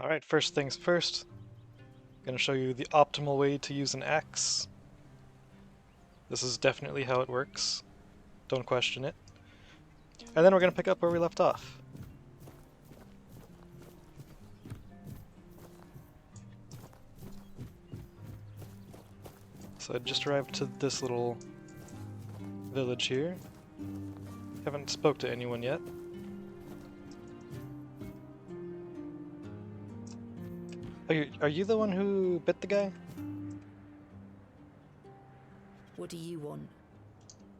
Alright, first things first. I'm going to show you the optimal way to use an axe. This is definitely how it works. Don't question it. And then we're going to pick up where we left off. So I just arrived to this little village here. Haven't spoke to anyone yet. Are you the one who bit the guy? What do you want?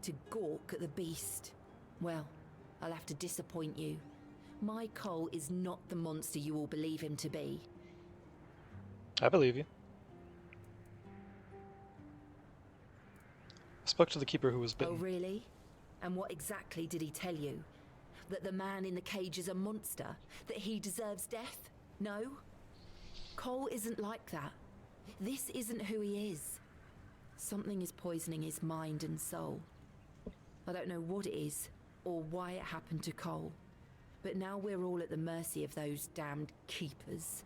To gawk at the beast? Well, I'll have to disappoint you. My Cole is not the monster you all believe him to be. I believe you. I spoke to the keeper who was bitten. Oh, really? And what exactly did he tell you? That the man in the cage is a monster? That he deserves death? No? Cole isn't like that. This isn't who he is. Something is poisoning his mind and soul. I don't know what it is, or why it happened to Cole. But now we're all at the mercy of those damned keepers.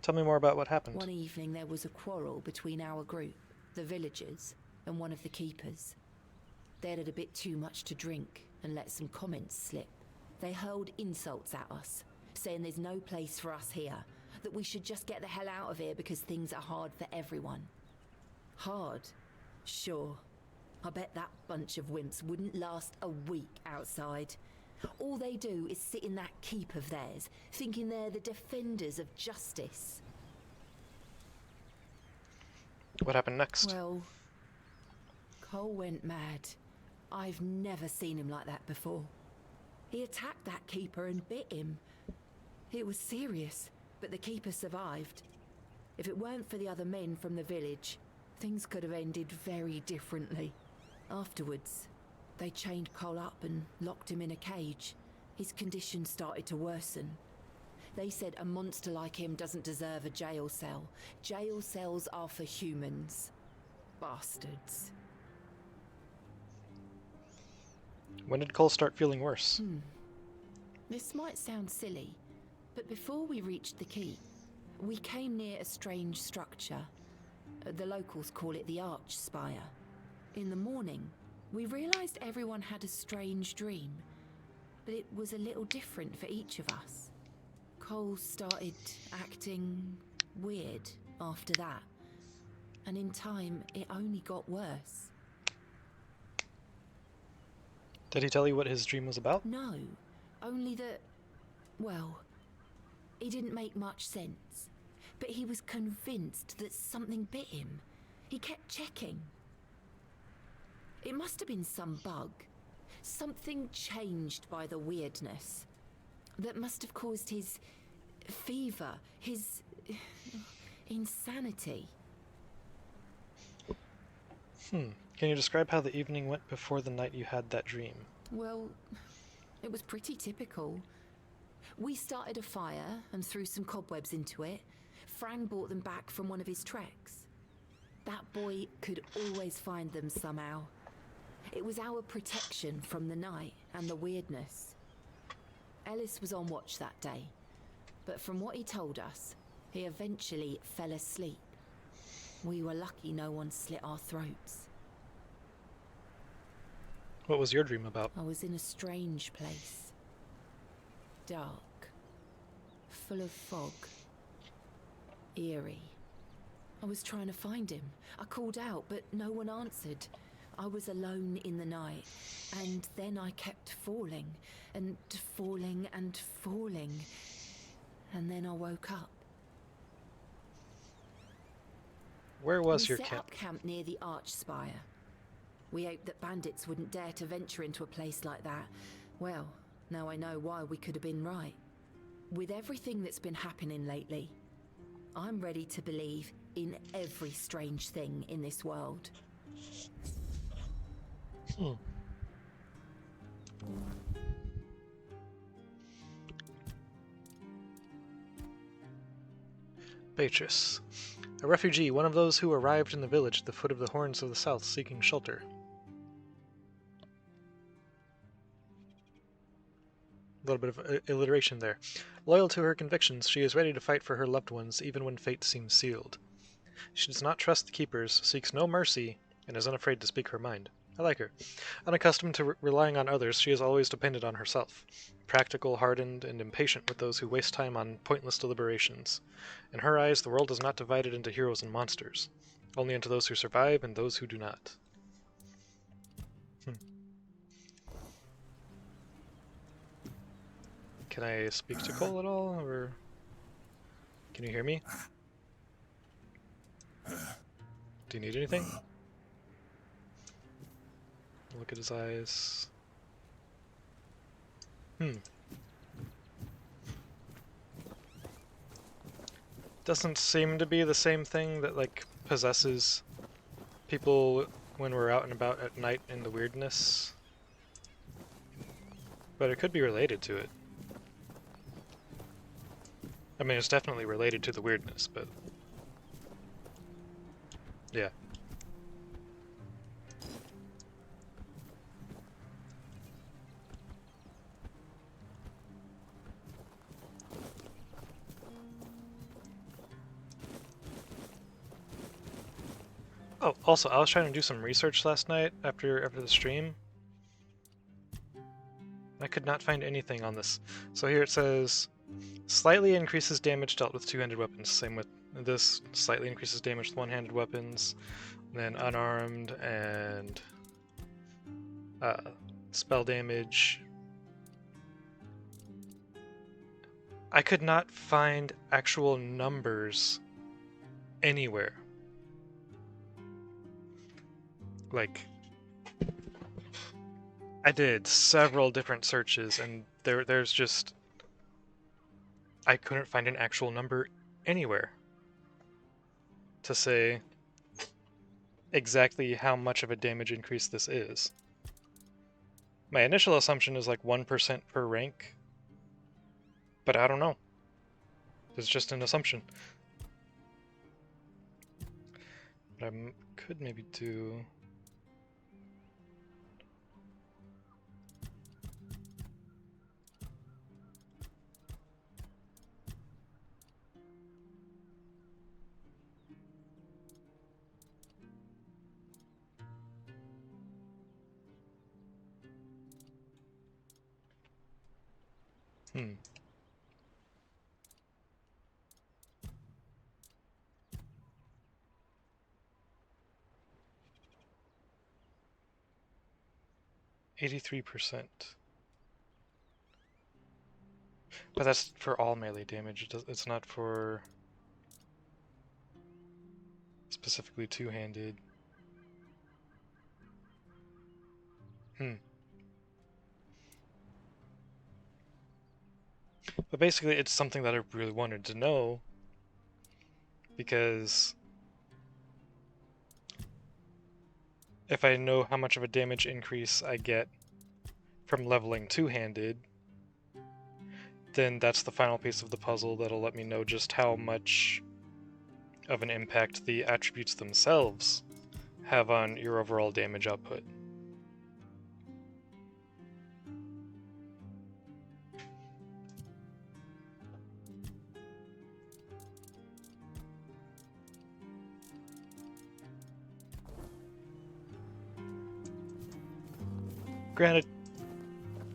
Tell me more about what happened. One evening there was a quarrel between our group, the villagers, and one of the keepers. They'd had a bit too much to drink and let some comments slip. They hurled insults at us, saying there's no place for us here, that we should just get the hell out of here because things are hard for everyone. Hard? Sure. I bet that bunch of wimps wouldn't last a week outside. All they do is sit in that keep of theirs, thinking they're the defenders of justice. What happened next? Well, Cole went mad. I've never seen him like that before. He attacked that keeper and bit him. It was serious, but the keeper survived. If it weren't for the other men from the village, things could have ended very differently. Afterwards, they chained Cole up and locked him in a cage. His condition started to worsen. They said a monster like him doesn't deserve a jail cell. Jail cells are for humans. Bastards. When did Cole start feeling worse? This might sound silly, but before we reached the keep, we came near a strange structure. The locals call it the Arch Spire. In the morning, we realized everyone had a strange dream, but it was a little different for each of us. Cole started acting weird after that, and in time, it only got worse. Did he tell you what his dream was about? No, only that, well, it didn't make much sense, but he was convinced that something bit him. He kept checking. It must have been some bug. Something changed by the weirdness. That must have caused his fever, his insanity. Can you describe how the evening went before the night you had that dream? Well, it was pretty typical. We started a fire and threw some cobwebs into it. Frank brought them back from one of his treks. That boy could always find them somehow. It was our protection from the night and the weirdness. Ellis was on watch that day, but from what he told us, he eventually fell asleep. We were lucky no one slit our throats. What was your dream about? I was in a strange place. Dark. Full of fog. Eerie. I was trying to find him. I called out, but no one answered. I was alone in the night, and then I kept falling, and falling, and falling. And then I woke up. Where was your We set camp? up camp near the Arch Spire. We hoped that bandits wouldn't dare to venture into a place like that. Well, now I know why we could have been right. With everything that's been happening lately, I'm ready to believe in every strange thing in this world. Beatrice. A refugee, one of those who arrived in the village at the foot of the Horns of the South seeking shelter. A little bit of alliteration there. Loyal to her convictions, she is ready to fight for her loved ones even when fate seems sealed. She does not trust the keepers, seeks no mercy, and is unafraid to speak her mind. I like her. Unaccustomed to relying on others, she is always dependent on herself. Practical, hardened, and impatient with those who waste time on pointless deliberations. In her eyes, the world is not divided into heroes and monsters, only into those who survive and those who do not. Can I speak to Cole at all, or can you hear me? Do you need anything? Look at his eyes. Doesn't seem to be the same thing that, like, possesses people when we're out and about at night in the weirdness. But it could be related to it. I mean, it's definitely related to the weirdness, but... yeah. Oh, also, I was trying to do some research last night after the stream. I could not find anything on this. So here it says, slightly increases damage dealt with two-handed weapons. Same with this, slightly increases damage with one-handed weapons. Then unarmed and spell damage. I could not find actual numbers anywhere. Like, I did several different searches, and there's just... I couldn't find an actual number anywhere to say exactly how much of a damage increase this is. My initial assumption is like 1% per rank, but I don't know. It's just an assumption. But I could maybe do... Hmm. %. But that's for all melee damage. It's not for specifically two-handed. But basically, it's something that I really wanted to know, because if I know how much of a damage increase I get from leveling two-handed, then that's the final piece of the puzzle that'll let me know just how much of an impact the attributes themselves have on your overall damage output. Granted,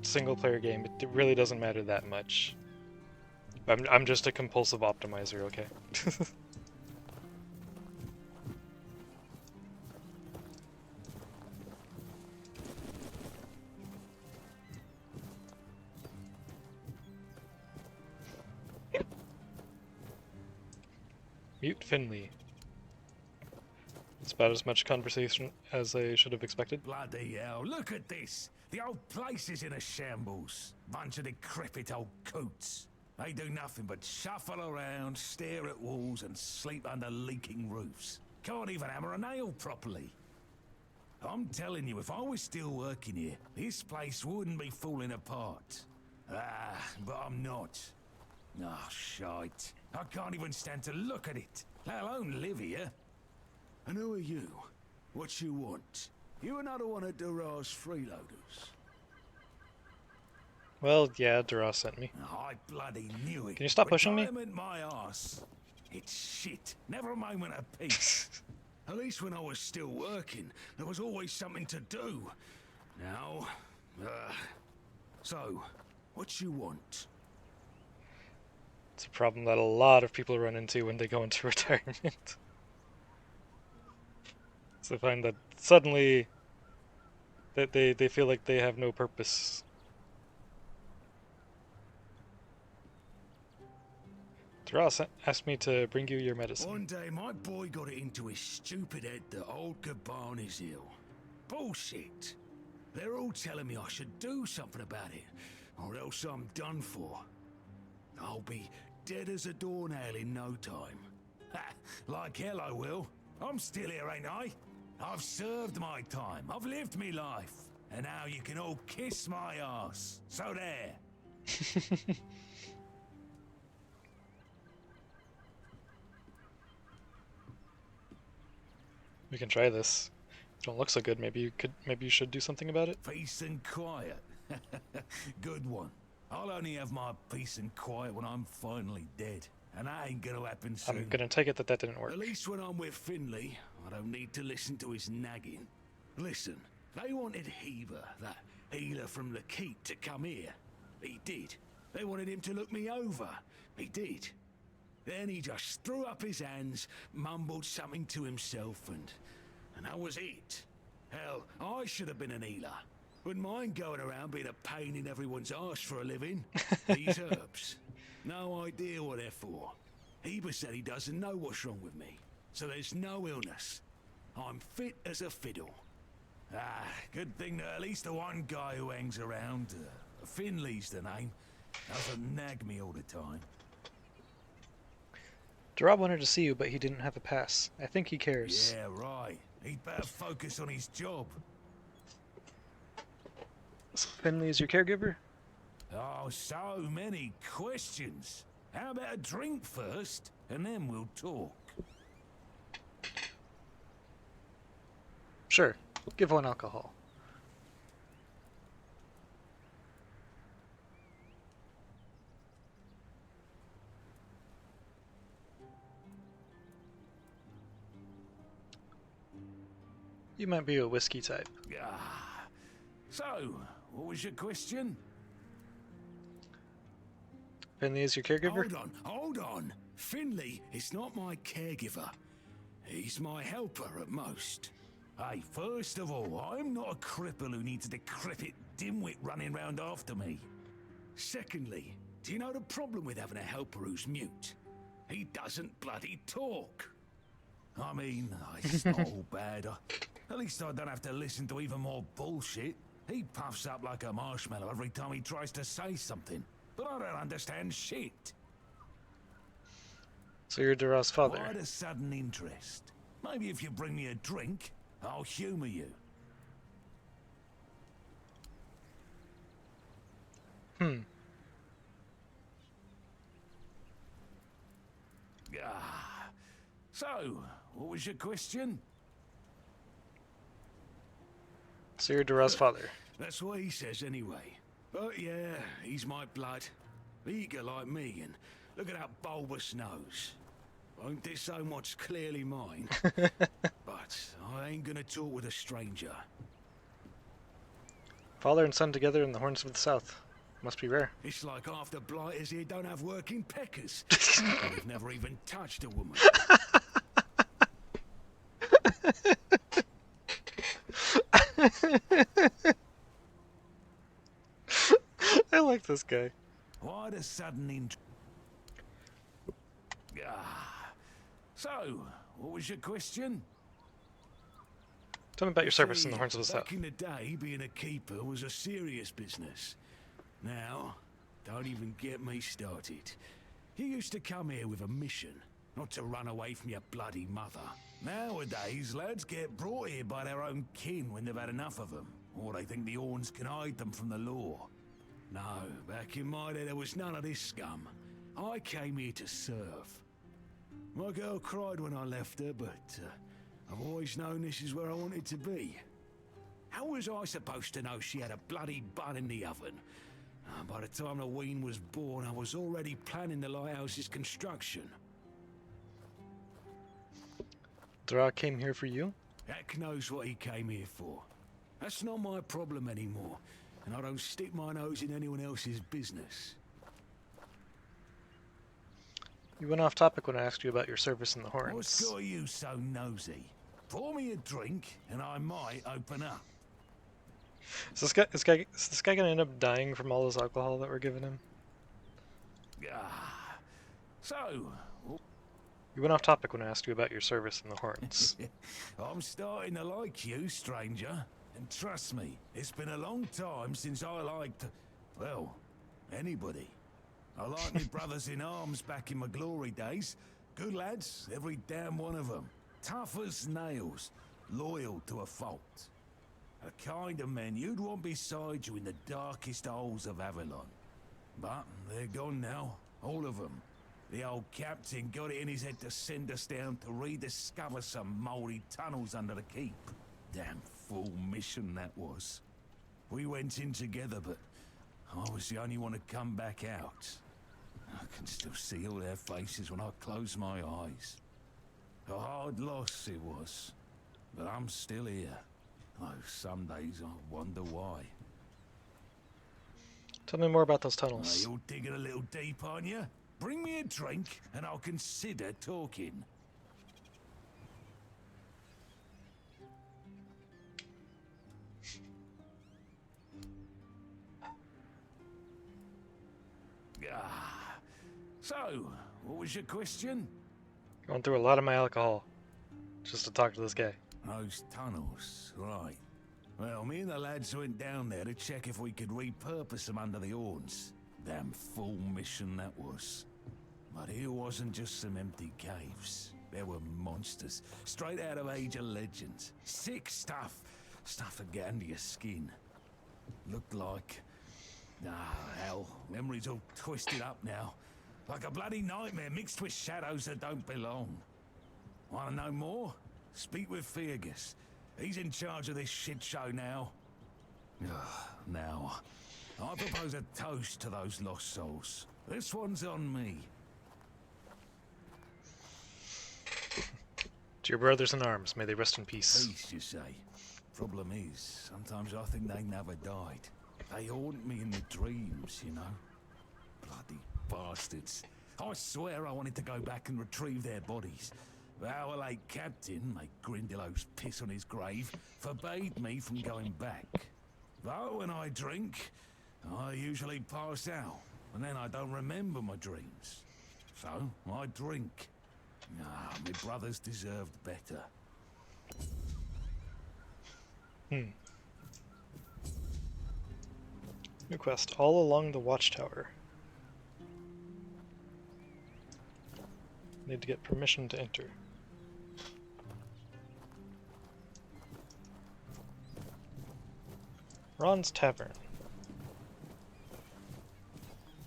single-player game, it really doesn't matter that much. I'm just a compulsive optimizer, okay? Mute Finley. It's about as much conversation as I should have expected. Bloody hell, look at this! The old place is in a shambles. Bunch of decrepit old coots. They do nothing but shuffle around, stare at walls, and sleep under leaking roofs. Can't even hammer a nail properly. I'm telling you, if I was still working here, this place wouldn't be falling apart. Ah, but I'm not. Oh, shite. I can't even stand to look at it, let alone live here. And who are you? What you want? You another one of Durar's freeloaders? Well, yeah, Dura sent me. I bloody knew it. Can you stop pushing me? Retirement, my arse. It's shit. Never a moment of peace. At least when I was still working, there was always something to do. Now, so, what you want? It's a problem that a lot of people run into when they go into retirement. So they find that suddenly that they feel like they have no purpose. Taras asked me to bring you your medicine. One day, my boy got it into his stupid head that old Gaban is ill. Bullshit. They're all telling me I should do something about it, or else I'm done for. I'll be dead as a doornail in no time. Ha! Like hell I will. I'm still here, ain't I? I've served my time. I've lived me life. And now you can all kiss my ass. So there. We can try this. Don't look so good. Maybe you should do something about it. Peace and quiet. Good one. I'll only have my peace and quiet when I'm finally dead. And that ain't gonna happen soon. I'm gonna take it that didn't work. At least when I'm with Finley, I don't need to listen to his nagging. Listen, they wanted Heber, that healer from the keep, to come here. He did. They wanted him to look me over. He did. Then he just threw up his hands, mumbled something to himself, and that was it. Hell, I should have been an healer. Wouldn't mind going around being a pain in everyone's arse for a living. These herbs. No idea what they're for. Heber said he doesn't know what's wrong with me, so there's no illness. I'm fit as a fiddle. Ah, good thing that at least the one guy who hangs around, Finley's the name, doesn't nag me all the time. Darab wanted to see you, but he didn't have a pass. I think he cares. Yeah, right. He'd better focus on his job. So Finley is your caregiver? Oh, so many questions. How about a drink first, and then we'll talk? Sure. Give one alcohol. You might be a whiskey type. Ah. So, what was your question? Finley is your caregiver? Hold on. Finley is not my caregiver. He's my helper at most. Hey, first of all, I'm not a cripple who needs a decrepit dimwit running round after me. Secondly, do you know the problem with having a helper who's mute? He doesn't bloody talk. I mean, it's not all bad. At least I don't have to listen to even more bullshit. He puffs up like a marshmallow every time he tries to say something. But I don't understand shit. So you're Dura's father. Quite a sudden interest. Maybe if you bring me a drink, I'll humor you. Ah. So, what was your question? So you're Dura's father. That's what he says anyway. But yeah, he's my blood. Eager like me, and look at that bulbous nose. Won't disown what's clearly mine. But I ain't gonna talk with a stranger. Father and son together in the Horns of the South. Must be rare. It's like half the blighters here don't have working peckers. They've never even touched a woman. I like this guy. Why the sudden interest? Ah. So, what was your question? Tell me about your service in the See, Horns of the South. Back in the day, being a keeper was a serious business. Now, don't even get me started. You used to come here with a mission, not to run away from your bloody mother. Nowadays, lads get brought here by their own kin when they've had enough of them, or they think the Horns can hide them from the law. No, back in my day there was none of this scum. I came here to serve. My girl cried when I left her, but I've always known this is where I wanted to be. How was I supposed to know she had a bloody bun in the oven? By the time the wean was born, I was already planning the lighthouse's construction. Dra came here for you? Heck knows what he came here for. That's not my problem anymore, and I don't stick my nose in anyone else's business. You went off topic when I asked you about your service in the What's Horns. got you so nosy? Pour me a drink, and I might open up. Is this guy gonna end up dying from all this alcohol that we're giving him? Ah, so, You went off topic when I asked you about your service in the Horns. I'm starting to like you, stranger. And trust me, it's been a long time since I liked, well, anybody. I liked me brothers in arms back in my glory days. Good lads, every damn one of them. Tough as nails, loyal to a fault. The kind of men you'd want beside you in the darkest holes of Avalon. But they're gone now, all of them. The old captain got it in his head to send us down to rediscover some mouldy tunnels under the keep. Damn fool mission that was. We went in together, but I was the only one to come back out. I can still see all their faces when I close my eyes. A hard loss it was, but I'm still here. Though some days I wonder why. Tell me more about those tunnels. You're digging a little deep, aren't you? Bring me a drink and I'll consider talking. So, what was your question? Going through a lot of my alcohol just to talk to this guy. Those tunnels, right. Well, me and the lads went down there to check if we could repurpose them under the horns. Damn fool mission that was. But here wasn't just some empty caves. There were monsters, straight out of Age of Legends. Sick stuff. Stuff to get under your skin. Looked like... hell, memory's all twisted up now. Like a bloody nightmare mixed with shadows that don't belong. Want to know more? Speak with Fergus. He's in charge of this shit show now. Now, I propose a toast to those lost souls. This one's on me. To your brothers in arms, may they rest in peace. Peace, you say? Problem is, sometimes I think they never died. They haunt me in the dreams, you know? Bloody bastards. I swear I wanted to go back and retrieve their bodies. But our late captain, like Grindelows piss on his grave, forbade me from going back. But when I drink, I usually pass out, and then I don't remember my dreams. So, I drink. My brothers deserved better. New quest, all along the watchtower. Need to get permission to enter. Ron's Tavern.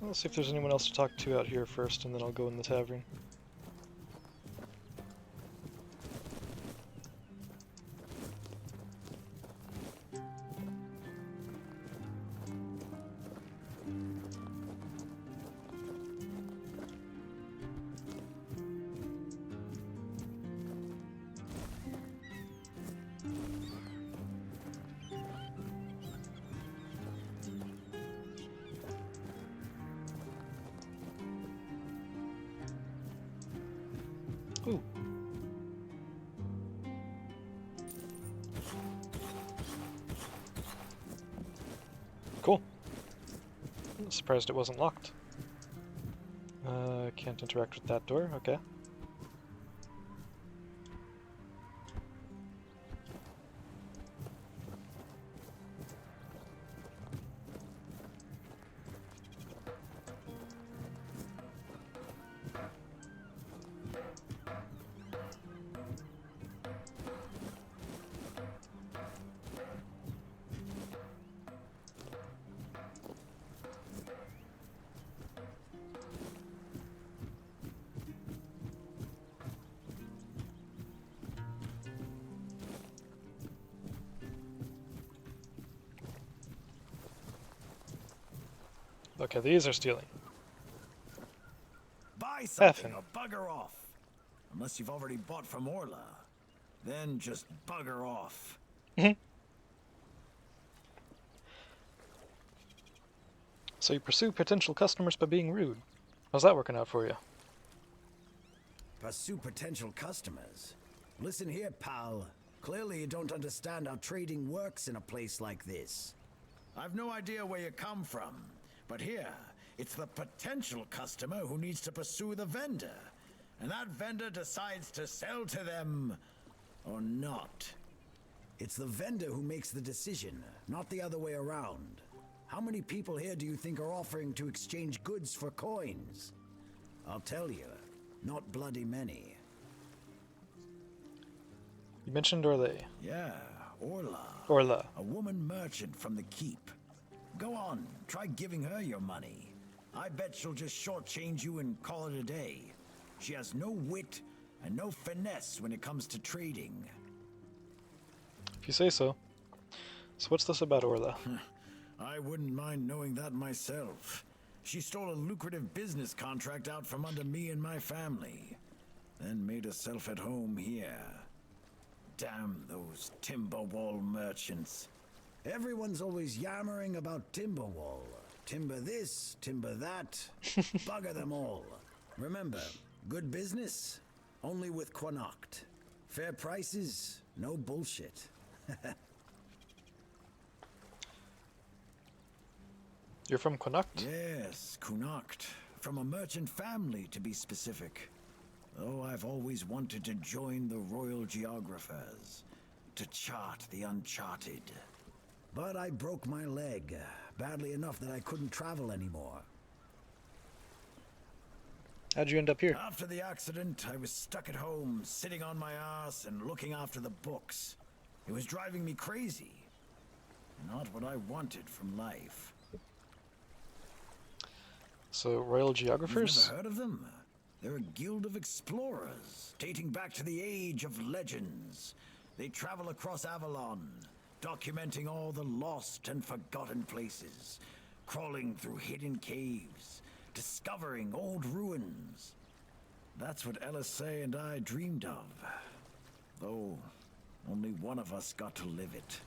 Let's see if there's anyone else to talk to out here first, and then I'll go in the tavern. Ooh. Cool. I'm surprised it wasn't locked. Can't interact with that door, okay. Okay, these are stealing. Buy something Effing. or bugger off. Unless you've already bought from Orla. Then just bugger off. So you pursue potential customers by being rude. How's that working out for you? Pursue potential customers. Listen here, pal. Clearly you don't understand how trading works in a place like this. I've no idea where you come from, but here, it's the potential customer who needs to pursue the vendor. And that vendor decides to sell to them or not. It's the vendor who makes the decision, not the other way around. How many people here do you think are offering to exchange goods for coins? I'll tell you, not bloody many. You mentioned Orla. Yeah, Orla. Orla. A woman merchant from the keep. Go on, try giving her your money. I bet she'll just shortchange you and call it a day. She has no wit and no finesse when it comes to trading. If you say so. So what's this about Orla? I wouldn't mind knowing that myself. She stole a lucrative business contract out from under me and my family, then made herself at home here. Damn those Timberwall merchants. Everyone's always yammering about Timberwall. Timber this, timber that. Bugger them all. Remember, good business, only with Connacht. Fair prices, no bullshit. You're from Connacht? Yes, Connacht. From a merchant family, to be specific. Though I've always wanted to join the Royal Geographers, to chart the uncharted. But I broke my leg, badly enough that I couldn't travel anymore. How'd you end up here? After the accident, I was stuck at home, sitting on my ass and looking after the books. It was driving me crazy. Not what I wanted from life. So, Royal Geographers? You've never heard of them? They're a guild of explorers, dating back to the age of legends. They travel across Avalon, documenting all the lost and forgotten places, crawling through hidden caves, discovering old ruins. That's what LSA and I dreamed of. Though, only one of us got to live it.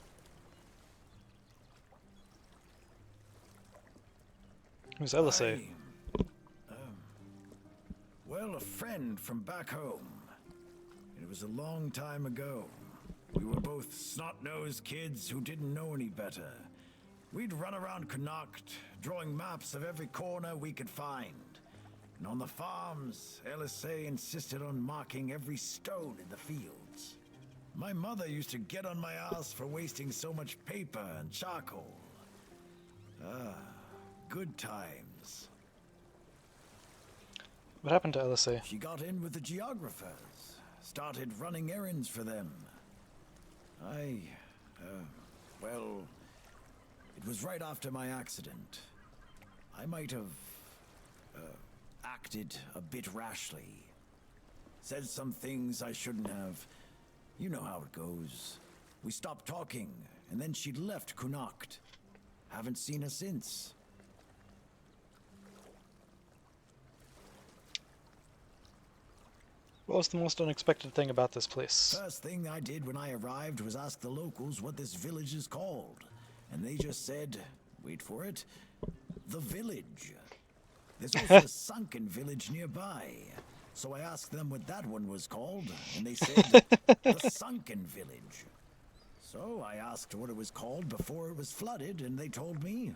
Who's LSA? Well, a friend from back home. It was a long time ago. We were both snot-nosed kids who didn't know any better. We'd run around Connacht, drawing maps of every corner we could find. And on the farms, LSA insisted on marking every stone in the fields. My mother used to get on my ass for wasting so much paper and charcoal. Good times. What happened to LSA? She got in with the geographers, started running errands for them. Well, it was right after my accident. I might have acted a bit rashly. Said some things I shouldn't have. You know how it goes. We stopped talking, and then she'd left Connacht. Haven't seen her since. What was the most unexpected thing about this place? First thing I did when I arrived was ask the locals what this village is called. And they just said, wait for it, the village. There's also a sunken village nearby. So I asked them what that one was called, and they said, the sunken village. So I asked what it was called before it was flooded, and they told me,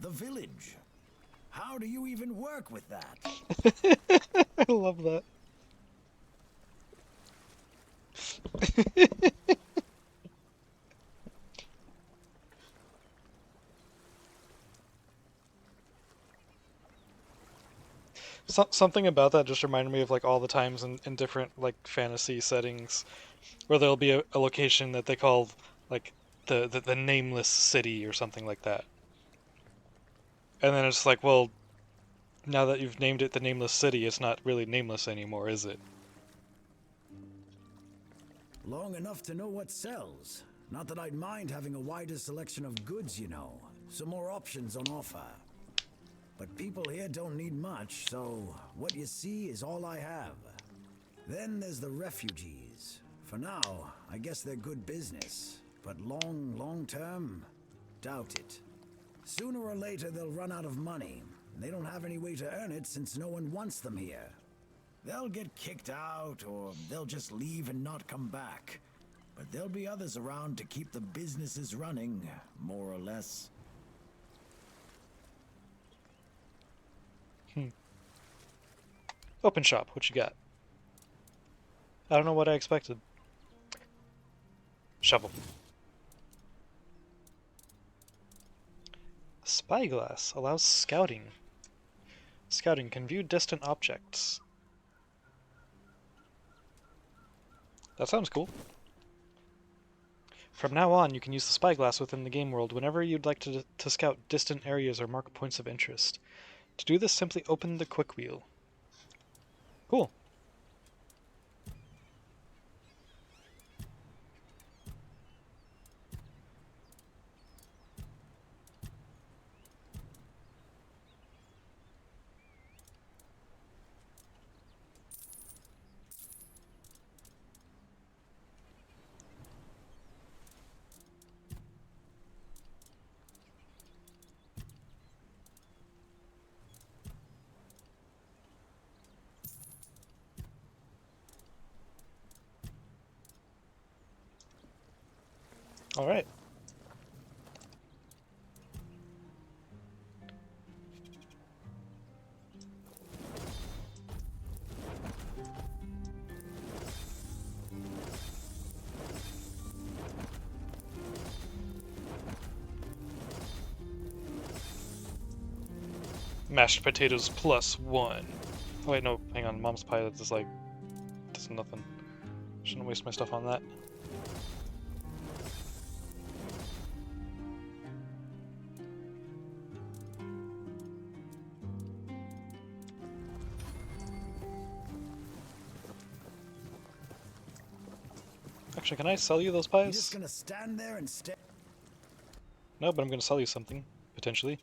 the village. How do you even work with that? I love that. Something about that just reminded me of like all the times in different like fantasy settings where there'll be a location that they call like the nameless city or something like that. And then it's like, well, now that you've named it the nameless city, it's not really nameless anymore, is it? Long enough to know what sells. Not that I'd mind having a wider selection of goods, you know. Some more options on offer. but people here don't need much, so what you see is all I have. Then there's the refugees. For now, I guess they're good business, but long term, doubt it. Sooner or later, they'll run out of money. They don't have any way to earn it since no one wants them here. They'll get kicked out, or they'll just leave and not come back. But there'll be others around to keep the businesses running, more or less. Open shop, what you got? I don't know what I expected. Shovel. Spyglass allows scouting. Scouting can view distant objects. That sounds cool. From now on, you can use the spyglass within the game world whenever you'd like to scout distant areas or mark points of interest. To do this, simply open the quick wheel. Cool. All right. Mashed potatoes +1. Oh wait, no, hang on. Mom's pie, that's just like, does nothing. Shouldn't waste my stuff on that. Actually, can I sell you those You're pies? just gonna stand there and stare? No, but I'm gonna sell you something, potentially.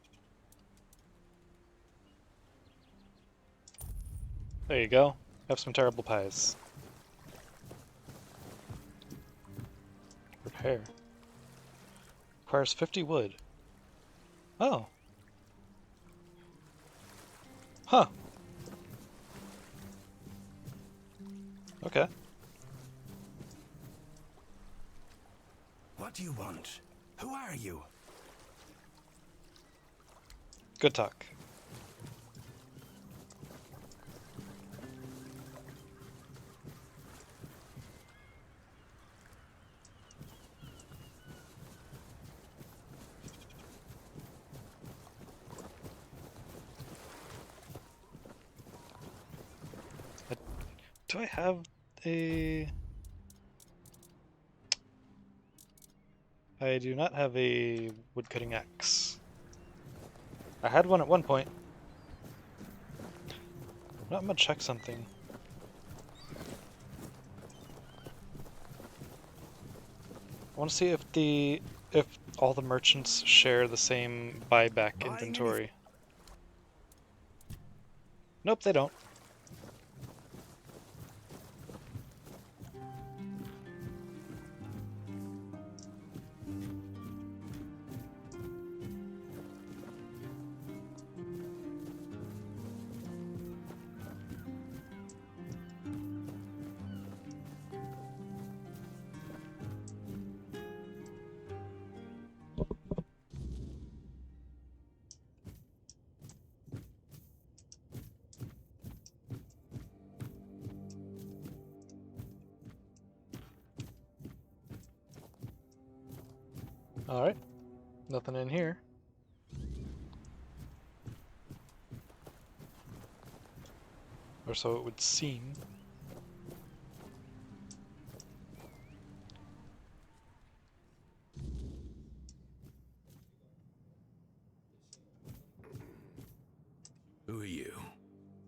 There you go. Have some terrible pies. Repair. Requires 50 wood. Oh. Huh. Okay. What do you want? Who are you? Good talk. Do I have a... I do not have a woodcutting axe. I had one at one point. I'm gonna check something. I want to see if all the merchants share the same buyback inventory. Nope, they don't. Alright, nothing in here. Or so it would seem. Who are you?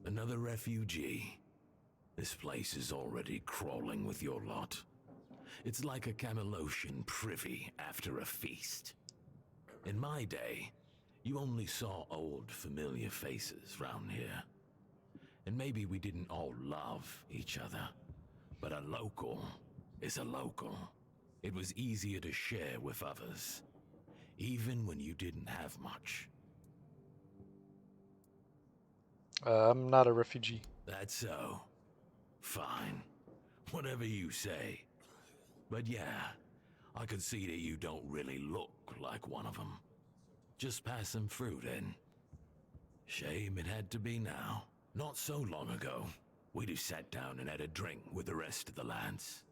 Another refugee? This place is already crawling with your lot. It's like a Camelosian privy after a feast. In my day, You only saw old, familiar faces round here. And maybe we didn't all love each other. But a local is a local. It was easier to share with others, even when you didn't have much. I'm not a refugee. That's so. Fine. Whatever you say. But yeah, I can see that you don't really look like one of them. Just pass them through then. Shame it had to be now. Not so long ago, we just sat down and had a drink with the rest of the lads.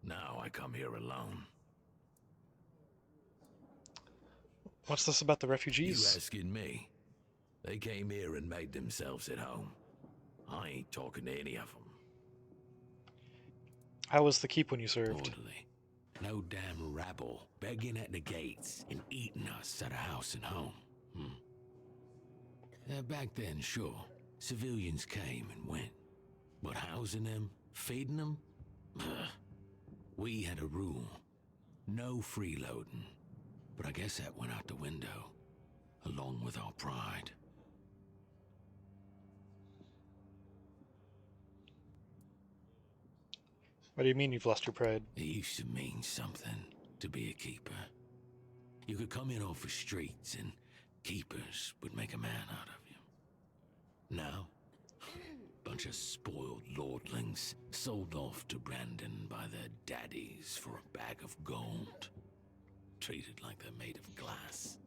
Now I come here alone. What's this about the You refugees? asking me? They came here and made themselves at home. I ain't talking to any of them. How was the keep when you served? Orderly. No damn rabble begging at the gates and eating us at a house and home. Back then, sure, civilians came and went. But housing them, feeding them? We had a rule. No freeloading. But I guess that went out the window, along with our pride. What do you mean you've lost your pride? It used to mean something to be a keeper. You could come in off the streets and keepers would make a man out of you. Now, bunch of spoiled lordlings sold off to Brandon by their daddies for a bag of gold. Treated like they're made of glass.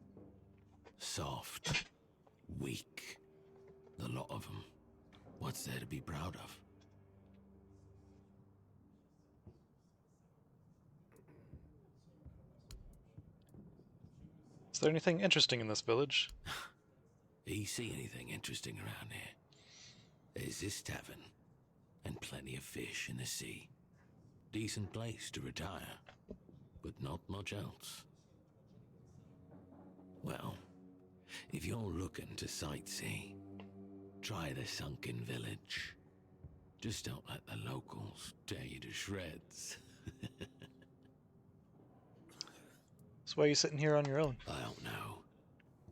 Soft. Weak. The lot of them. What's there to be proud of? Is there anything interesting in this village? Do you see anything interesting around here? There's this tavern, and plenty of fish in the sea. Decent place to retire, but not much else. Well, if you're looking to sightsee, try the sunken village. Just don't let the locals tear you to shreds. So why are you sitting here on your own? I don't know,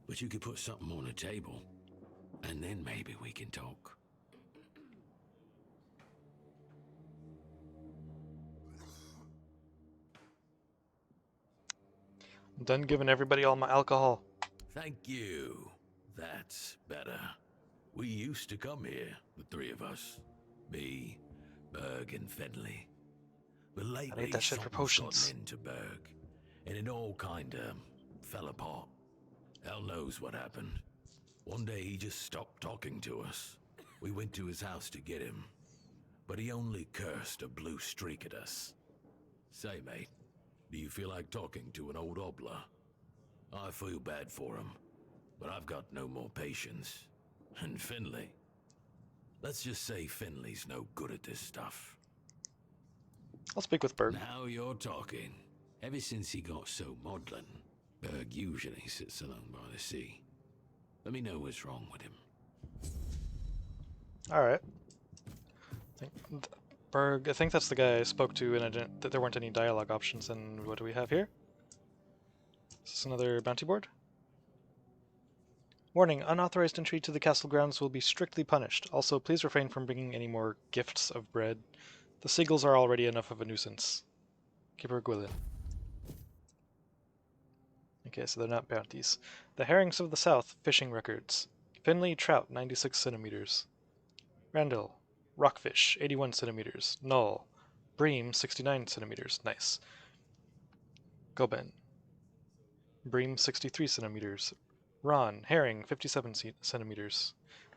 but you could put something on the table, and then maybe we can talk. I'm done giving everybody all my alcohol. Thank you. That's better. We used to come here, the three of us. Me, Berg, and Fedley. But lately, that shit for something's potions. gotten into Berg, and it all kinda fell apart. Hell knows what happened. One day he just stopped talking to us. We went to his house to get him, but he only cursed a blue streak at us. Say, mate, do you feel like talking to an old obla? I feel bad for him, but I've got no more patience. And Finley. Let's just say Finley's no good at this stuff. I'll speak with Berg. Now you're talking. Ever since he got so maudlin, Berg usually sits alone by the sea. Let me know what's wrong with him. Alright. Berg, I think that's the guy I spoke to, and that there weren't any dialogue options. And what do we have here? Is this another bounty board? Warning, unauthorized entry to the castle grounds will be strictly punished. Also, please refrain from bringing any more gifts of bread. The seagulls are already enough of a nuisance. Keeper Gwilyn. Okay, so they're not bounties. The Herrings of the South, fishing records. Finley trout, 96 centimeters. Randall, rockfish, 81 centimeters. Null, bream, 69 centimeters. Nice. Goben, bream, 63 centimeters. Ron, herring, 57 centimeters.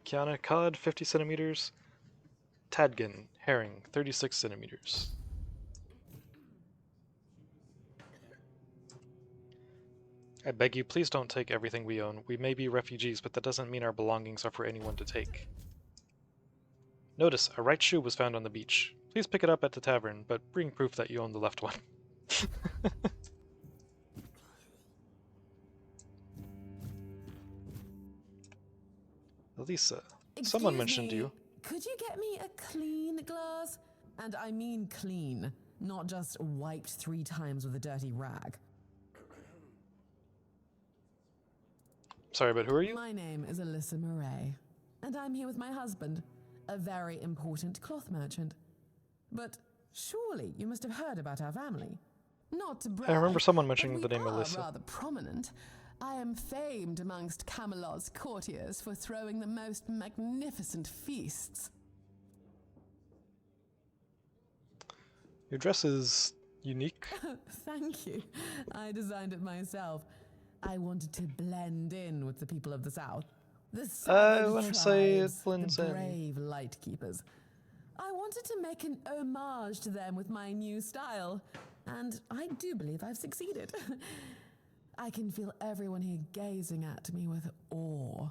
Kiana, cod, 50 centimeters. Tadgen, herring, 36 centimeters. I beg you, please don't take everything we own. We may be refugees, but that doesn't mean our belongings are for anyone to take. Notice, a right shoe was found on the beach. Please pick it up at the tavern, but bring proof that you own the left one. Elisa, someone mentioned you. Could you get me a clean glass? And I mean clean, not just wiped 3 times with a dirty rag. Sorry, but who are you? My name is Alyssa Murray, and I'm here with my husband, a very important cloth merchant. But surely you must have heard about our family. Not to brag, I remember someone but mentioning we the name are Alyssa. rather prominent. I am famed amongst Camelot's courtiers for throwing the most magnificent feasts. Your dress is unique. Thank you. I designed it myself. I wanted to blend in with the people of the South. The savage wouldn't say it tribes, blends the in. brave light keepers. I wanted to make an homage to them with my new style, and I do believe I've succeeded. I can feel everyone here gazing at me with awe.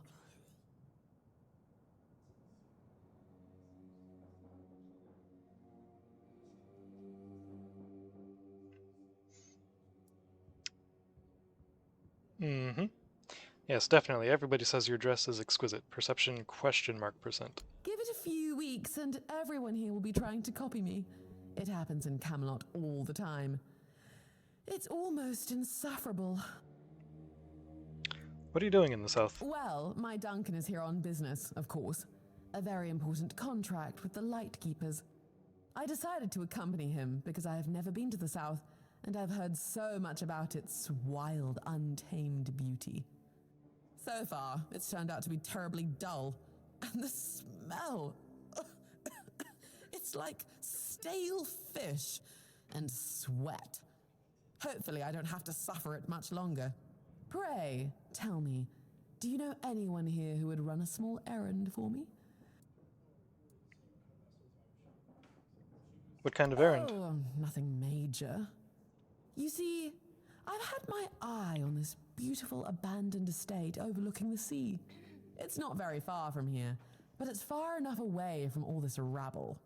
Mm-hmm. Yes, definitely. Everybody says your dress is exquisite. Perception %. Give it a few weeks and everyone here will be trying to copy me. It happens in Camelot all the time. It's almost insufferable. What are you doing in the South? Well, my Duncan is here on business, of course. A very important contract with the Light Keepers. I decided to accompany him because I have never been to the South, and I've heard so much about its wild, untamed beauty. So far, it's turned out to be terribly dull. And the smell! It's like stale fish and sweat. Hopefully I don't have to suffer it much longer. Pray, tell me, do you know anyone here who would run a small errand for me? What kind of errand? Oh, nothing major. You see, I've had my eye on this beautiful abandoned estate overlooking the sea. It's not very far from here, but it's far enough away from all this rabble.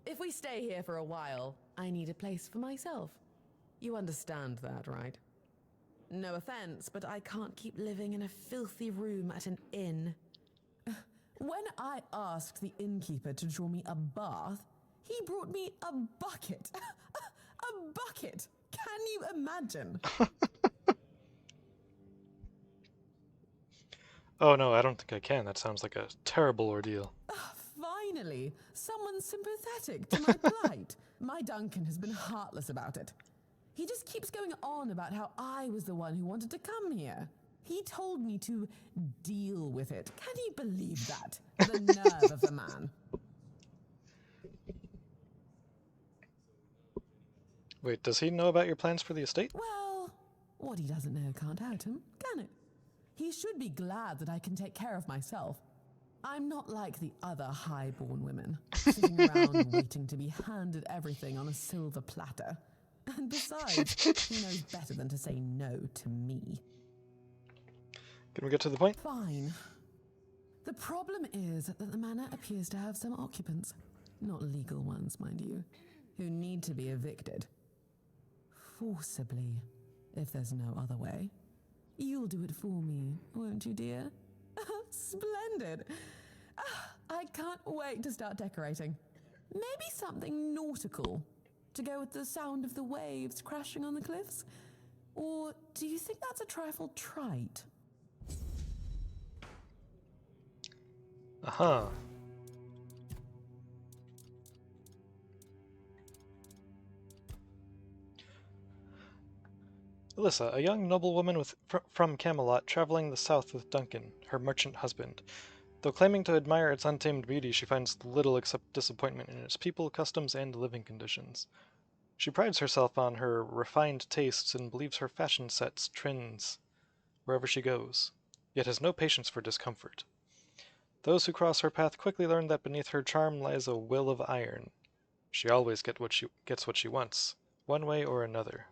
If we stay here for a while, I need a place for myself. You understand that, right? No offense, but I can't keep living in a filthy room at an inn. When I asked the innkeeper to draw me a bath, he brought me a bucket. A bucket! Can you imagine? Oh no, I don't think I can. That sounds like a terrible ordeal. Finally, someone sympathetic to my plight. My Duncan has been heartless about it. He just keeps going on about how I was the one who wanted to come here. He told me to deal with it. Can you believe that? The nerve of a man. Wait, does he know about your plans for the estate? Well, what he doesn't know can't hurt him, can it? He should be glad that I can take care of myself. I'm not like the other high-born women, sitting around waiting to be handed everything on a silver platter. And besides, he knows better than to say no to me. Can we get to the point? Fine. The problem is that the manor appears to have some occupants, not legal ones, mind you, who need to be evicted. Forcibly, if there's no other way. You'll do it for me, won't you, dear? Splendid! I can't wait to start decorating. Maybe something nautical, to go with the sound of the waves crashing on the cliffs? Or do you think that's a trifle trite? Uh-huh. Alyssa, a young noblewoman from Camelot, traveling the south with Duncan, her merchant husband. Though claiming to admire its untamed beauty, she finds little except disappointment in its people, customs, and living conditions. She prides herself on her refined tastes and believes her fashion sets trends wherever she goes, yet has no patience for discomfort. Those who cross her path quickly learn that beneath her charm lies a will of iron. She always gets what she wants, one way or another.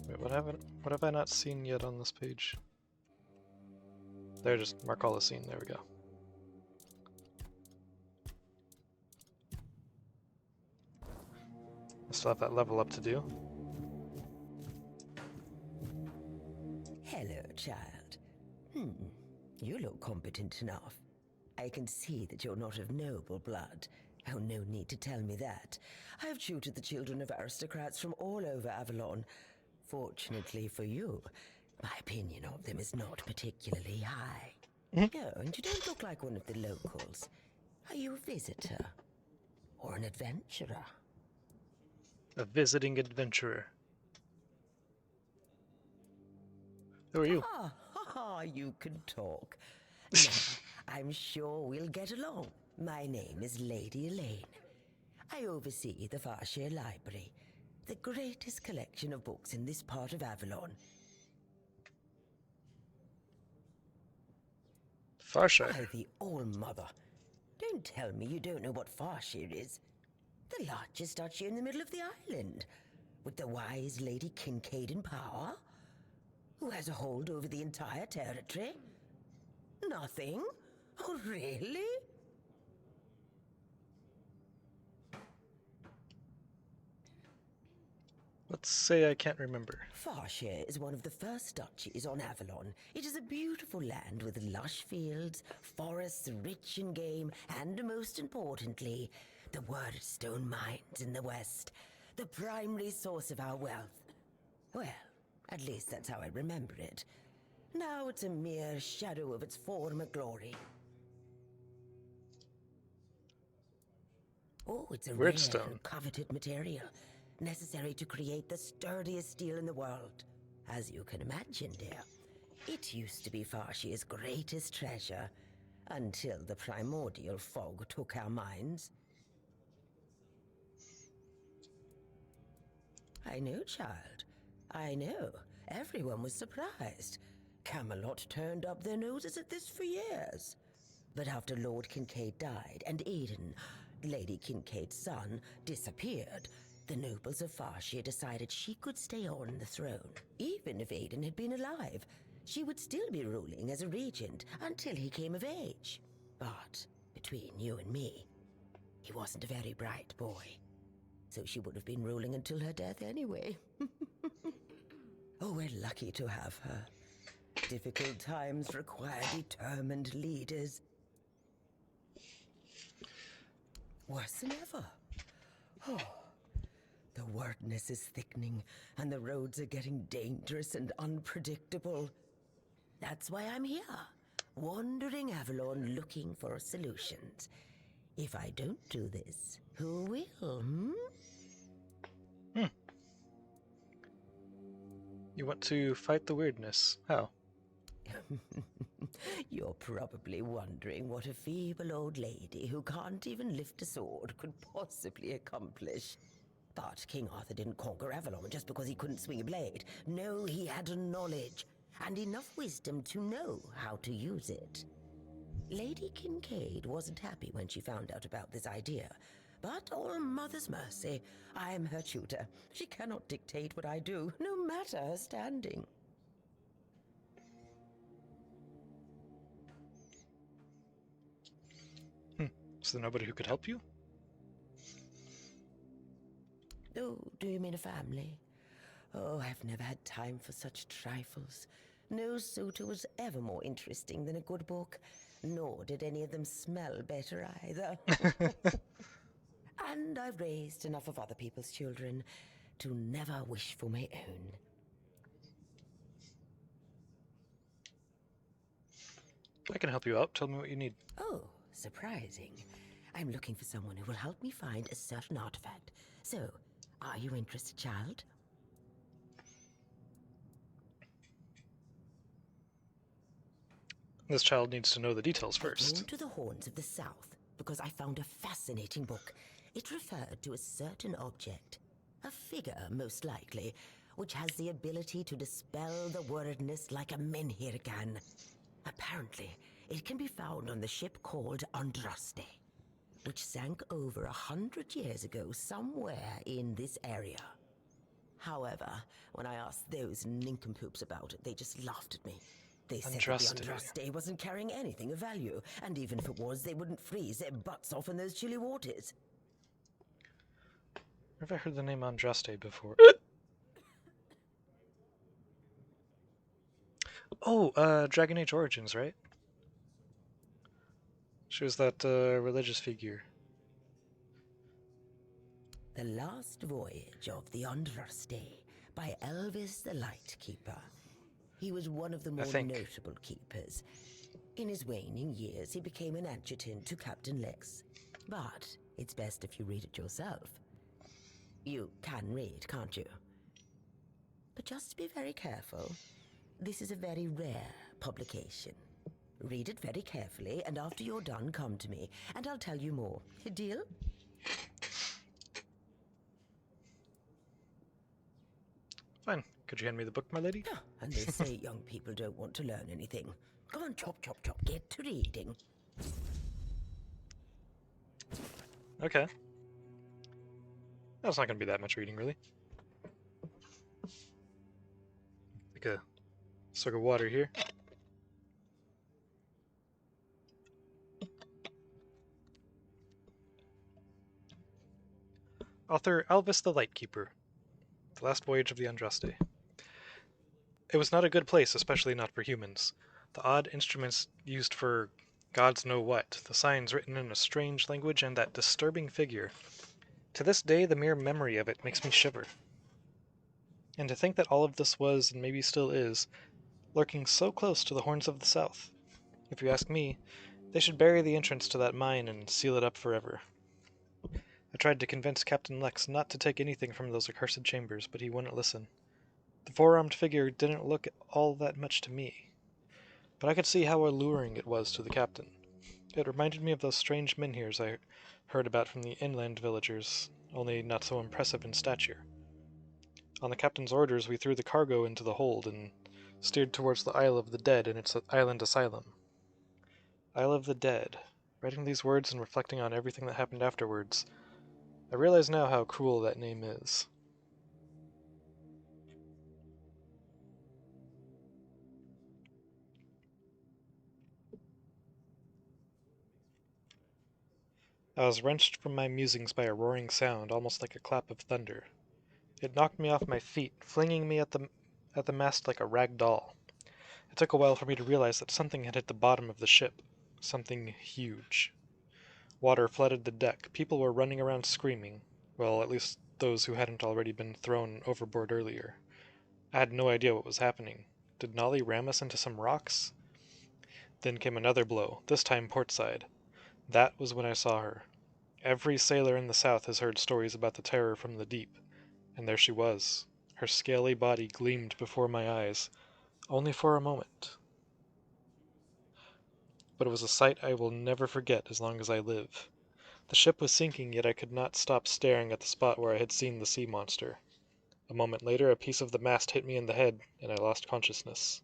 Wait, what have I not seen yet on this page? There, just mark all the scene. There we go. I still have that level up to do. Hello, child. You look competent enough. I can see that you're not of noble blood. Oh, no need to tell me that. I've tutored the children of aristocrats from all over Avalon. Fortunately for you, my opinion of them is not particularly high. Oh, and you don't look like one of the locals. Are you a visitor? Or an adventurer? A visiting adventurer. Who are you? You can talk. Now, I'm sure we'll get along. My name is Lady Elaine. I oversee the Farshire Library, the greatest collection of books in this part of Avalon. Farshire. By the All-Mother, don't tell me you don't know what Farshire is. The largest duchy in the middle of the island, with the wise Lady Kincaid in power, who has a hold over the entire territory. Nothing? Oh, really? Let's say I can't remember. Farshire is one of the first duchies on Avalon. It is a beautiful land with lush fields, forests rich in game, and most importantly, the Wordstone mines in the west, the primary source of our wealth. Well, at least that's how I remember it. Now it's a mere shadow of its former glory. Oh, it's a rare Wordstone. and coveted material, necessary to create the sturdiest steel in the world. As you can imagine, dear, it used to be Farshire's greatest treasure, until the primordial fog took our minds. I know, child. I know. Everyone was surprised. Camelot turned up their noses at this for years. But after Lord Kincaid died and Eden, Lady Kincaid's son, disappeared, the nobles of Farshire decided she could stay on the throne. Even if Aiden had been alive, she would still be ruling as a regent until he came of age. But between you and me, he wasn't a very bright boy. So she would have been ruling until her death anyway. Oh, we're lucky to have her. Difficult times require determined leaders. Worse than ever. Oh, the wordness is thickening, and the roads are getting dangerous and unpredictable. That's why I'm here, wandering Avalon looking for solutions. If I don't do this, who will, You want to fight the weirdness. How? You're probably wondering what a feeble old lady who can't even lift a sword could possibly accomplish. But King Arthur didn't conquer Avalon just because he couldn't swing a blade. No, he had knowledge, and enough wisdom to know how to use it. Lady Kincaid wasn't happy when she found out about this idea. But all mother's mercy, I am her tutor. She cannot dictate what I do, no matter her standing. Is there nobody who could help you? Oh, do you mean a family? Oh, I've never had time for such trifles. No suitor was ever more interesting than a good book, nor did any of them smell better either. And I've raised enough of other people's children to never wish for my own. I can help you out. Tell me what you need. Oh, surprising. I'm looking for someone who will help me find a certain artifact. So, are you interested, child? This child needs to know the details I came first. to the Horns of the South because I found a fascinating book. It referred to a certain object, a figure most likely, which has the ability to dispel the wordness like a menhir can. Apparently, it can be found on the ship called Andraste, which sank over 100 years ago somewhere in this area. However, when I asked those nincompoops about it, they just laughed at me. They said that the Andraste wasn't carrying anything of value, and even if it was, they wouldn't freeze their butts off in those chilly waters. Have I heard the name Andraste before? Oh, Dragon Age Origins, right? She was that religious figure. The Last Voyage of the Andraste by Elvis the Lightkeeper. He was one of the more think. notable keepers. In his waning years, he became an adjutant to Captain Lex. But it's best if you read it yourself. You can read, can't you? But just be very careful. This is a very rare publication. Read it very carefully, and after you're done, come to me, and I'll tell you more. Deal? Fine. Could you hand me the book, my lady? Ah, and they say young people don't want to learn anything. Go on, chop, chop, chop. Get to reading. Okay. That's not going to be that much reading, really. Like a slug of water here. Author Elvis the Lightkeeper. The Last Voyage of the Andraste. It was not a good place, especially not for humans. The odd instruments used for gods know what, the signs written in a strange language, and that disturbing figure. To this day, the mere memory of it makes me shiver. And to think that all of this was, and maybe still is, lurking so close to the Horns of the South. If you ask me, they should bury the entrance to that mine and seal it up forever. I tried to convince Captain Lex not to take anything from those accursed chambers, but he wouldn't listen. The four-armed figure didn't look all that much to me, but I could see how alluring it was to the captain. It reminded me of those strange menhirs I heard about from the inland villagers, only not so impressive in stature. On the captain's orders, we threw the cargo into the hold and steered towards the Isle of the Dead and its island asylum. Isle of the Dead. Writing these words and reflecting on everything that happened afterwards, I realize now how cruel that name is. I was wrenched from my musings by a roaring sound, almost like a clap of thunder. It knocked me off my feet, flinging me at the mast like a rag doll. It took a while for me to realize that something had hit the bottom of the ship. Something huge. Water flooded the deck. People were running around screaming. Well, at least those who hadn't already been thrown overboard earlier. I had no idea what was happening. Did Nolly ram us into some rocks? Then came another blow, this time portside. That was when I saw her. Every sailor in the South has heard stories about the terror from the deep, and there she was. Her scaly body gleamed before my eyes, only for a moment. But it was a sight I will never forget as long as I live. The ship was sinking, yet I could not stop staring at the spot where I had seen the sea monster. A moment later, a piece of the mast hit me in the head, and I lost consciousness.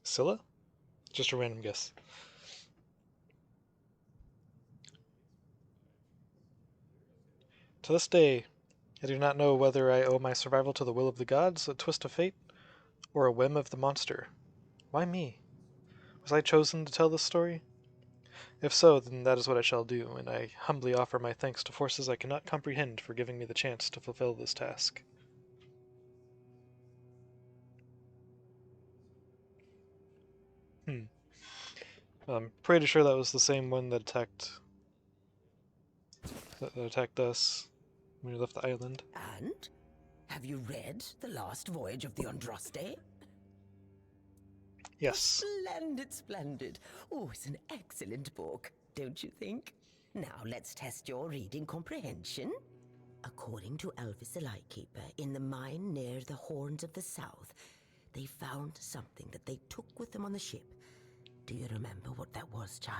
Scylla? Just a random guess. To this day, I do not know whether I owe my survival to the will of the gods, a twist of fate, or a whim of the monster. Why me? Was I chosen to tell this story? If so, then that is what I shall do, and I humbly offer my thanks to forces I cannot comprehend for giving me the chance to fulfill this task. I'm pretty sure that was the same one that attacked us when we left the island. And? Have you read The Last Voyage of the Andraste? Yes. Splendid, splendid. Oh, it's an excellent book, don't you think? Now let's test your reading comprehension. According to Elvis the Lightkeeper, in the mine near the Horns of the South, they found something that they took with them on the ship. Do you remember what that was, child?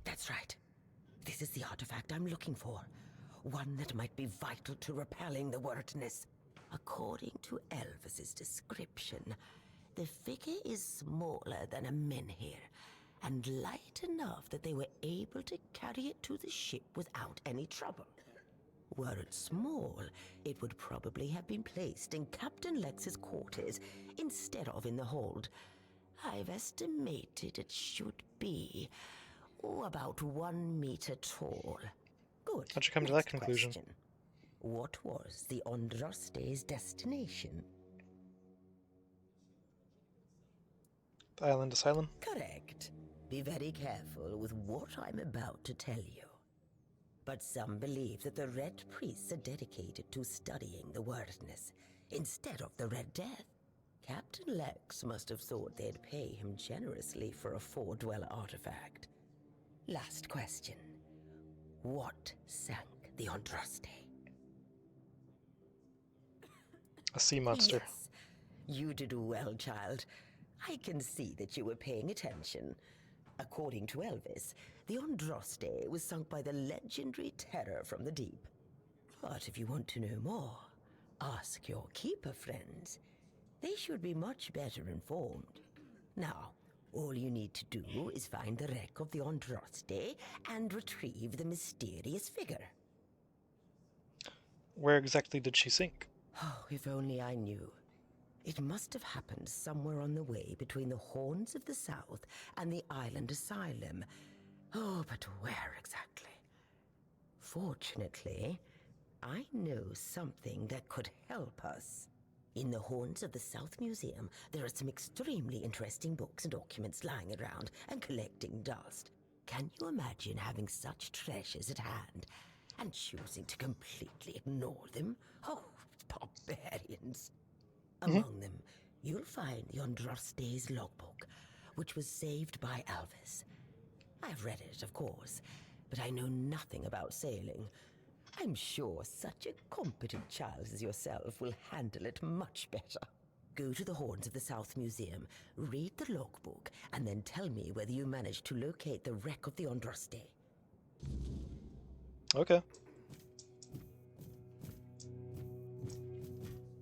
That's right. This is the artifact I'm looking for. One that might be vital to repelling the wordness. According to Elvis's description, the figure is smaller than a menhir and light enough that they were able to carry it to the ship without any trouble. Were it small, it would probably have been placed in Captain Lex's quarters instead of in the hold. I've estimated it should be about 1 meter tall. Good. How'd you come to that Next conclusion? question. What was the Andraste's destination? The island asylum? Correct. Be very careful with what I'm about to tell you. But some believe that the Red Priests are dedicated to studying the wordness instead of the Red Death. Captain Lex must have thought they'd pay him generously for a four-dweller artifact. Last question. What sank the Andraste? A sea monster. Yes, you did well, child. I can see that you were paying attention. According to Elvis, the Andraste was sunk by the legendary terror from the deep. But if you want to know more, ask your keeper friends. They should be much better informed. Now, all you need to do is find the wreck of the Andraste and retrieve the mysterious figure. Where exactly did she sink? Oh, if only I knew. It must have happened somewhere on the way between the Horns of the South and the Island Asylum. Oh, but where exactly? Fortunately, I know something that could help us. In the Horns of the South Museum, there are some extremely interesting books and documents lying around and collecting dust. Can you imagine having such treasures at hand and choosing to completely ignore them? Oh, barbarians. Among them, you'll find the Andraste's logbook, which was saved by Elvis. I've read it, of course, but I know nothing about sailing. I'm sure such a competent child as yourself will handle it much better. Go to the Horns of the South Museum, read the logbook, and then tell me whether you managed to locate the wreck of the Andraste. Okay.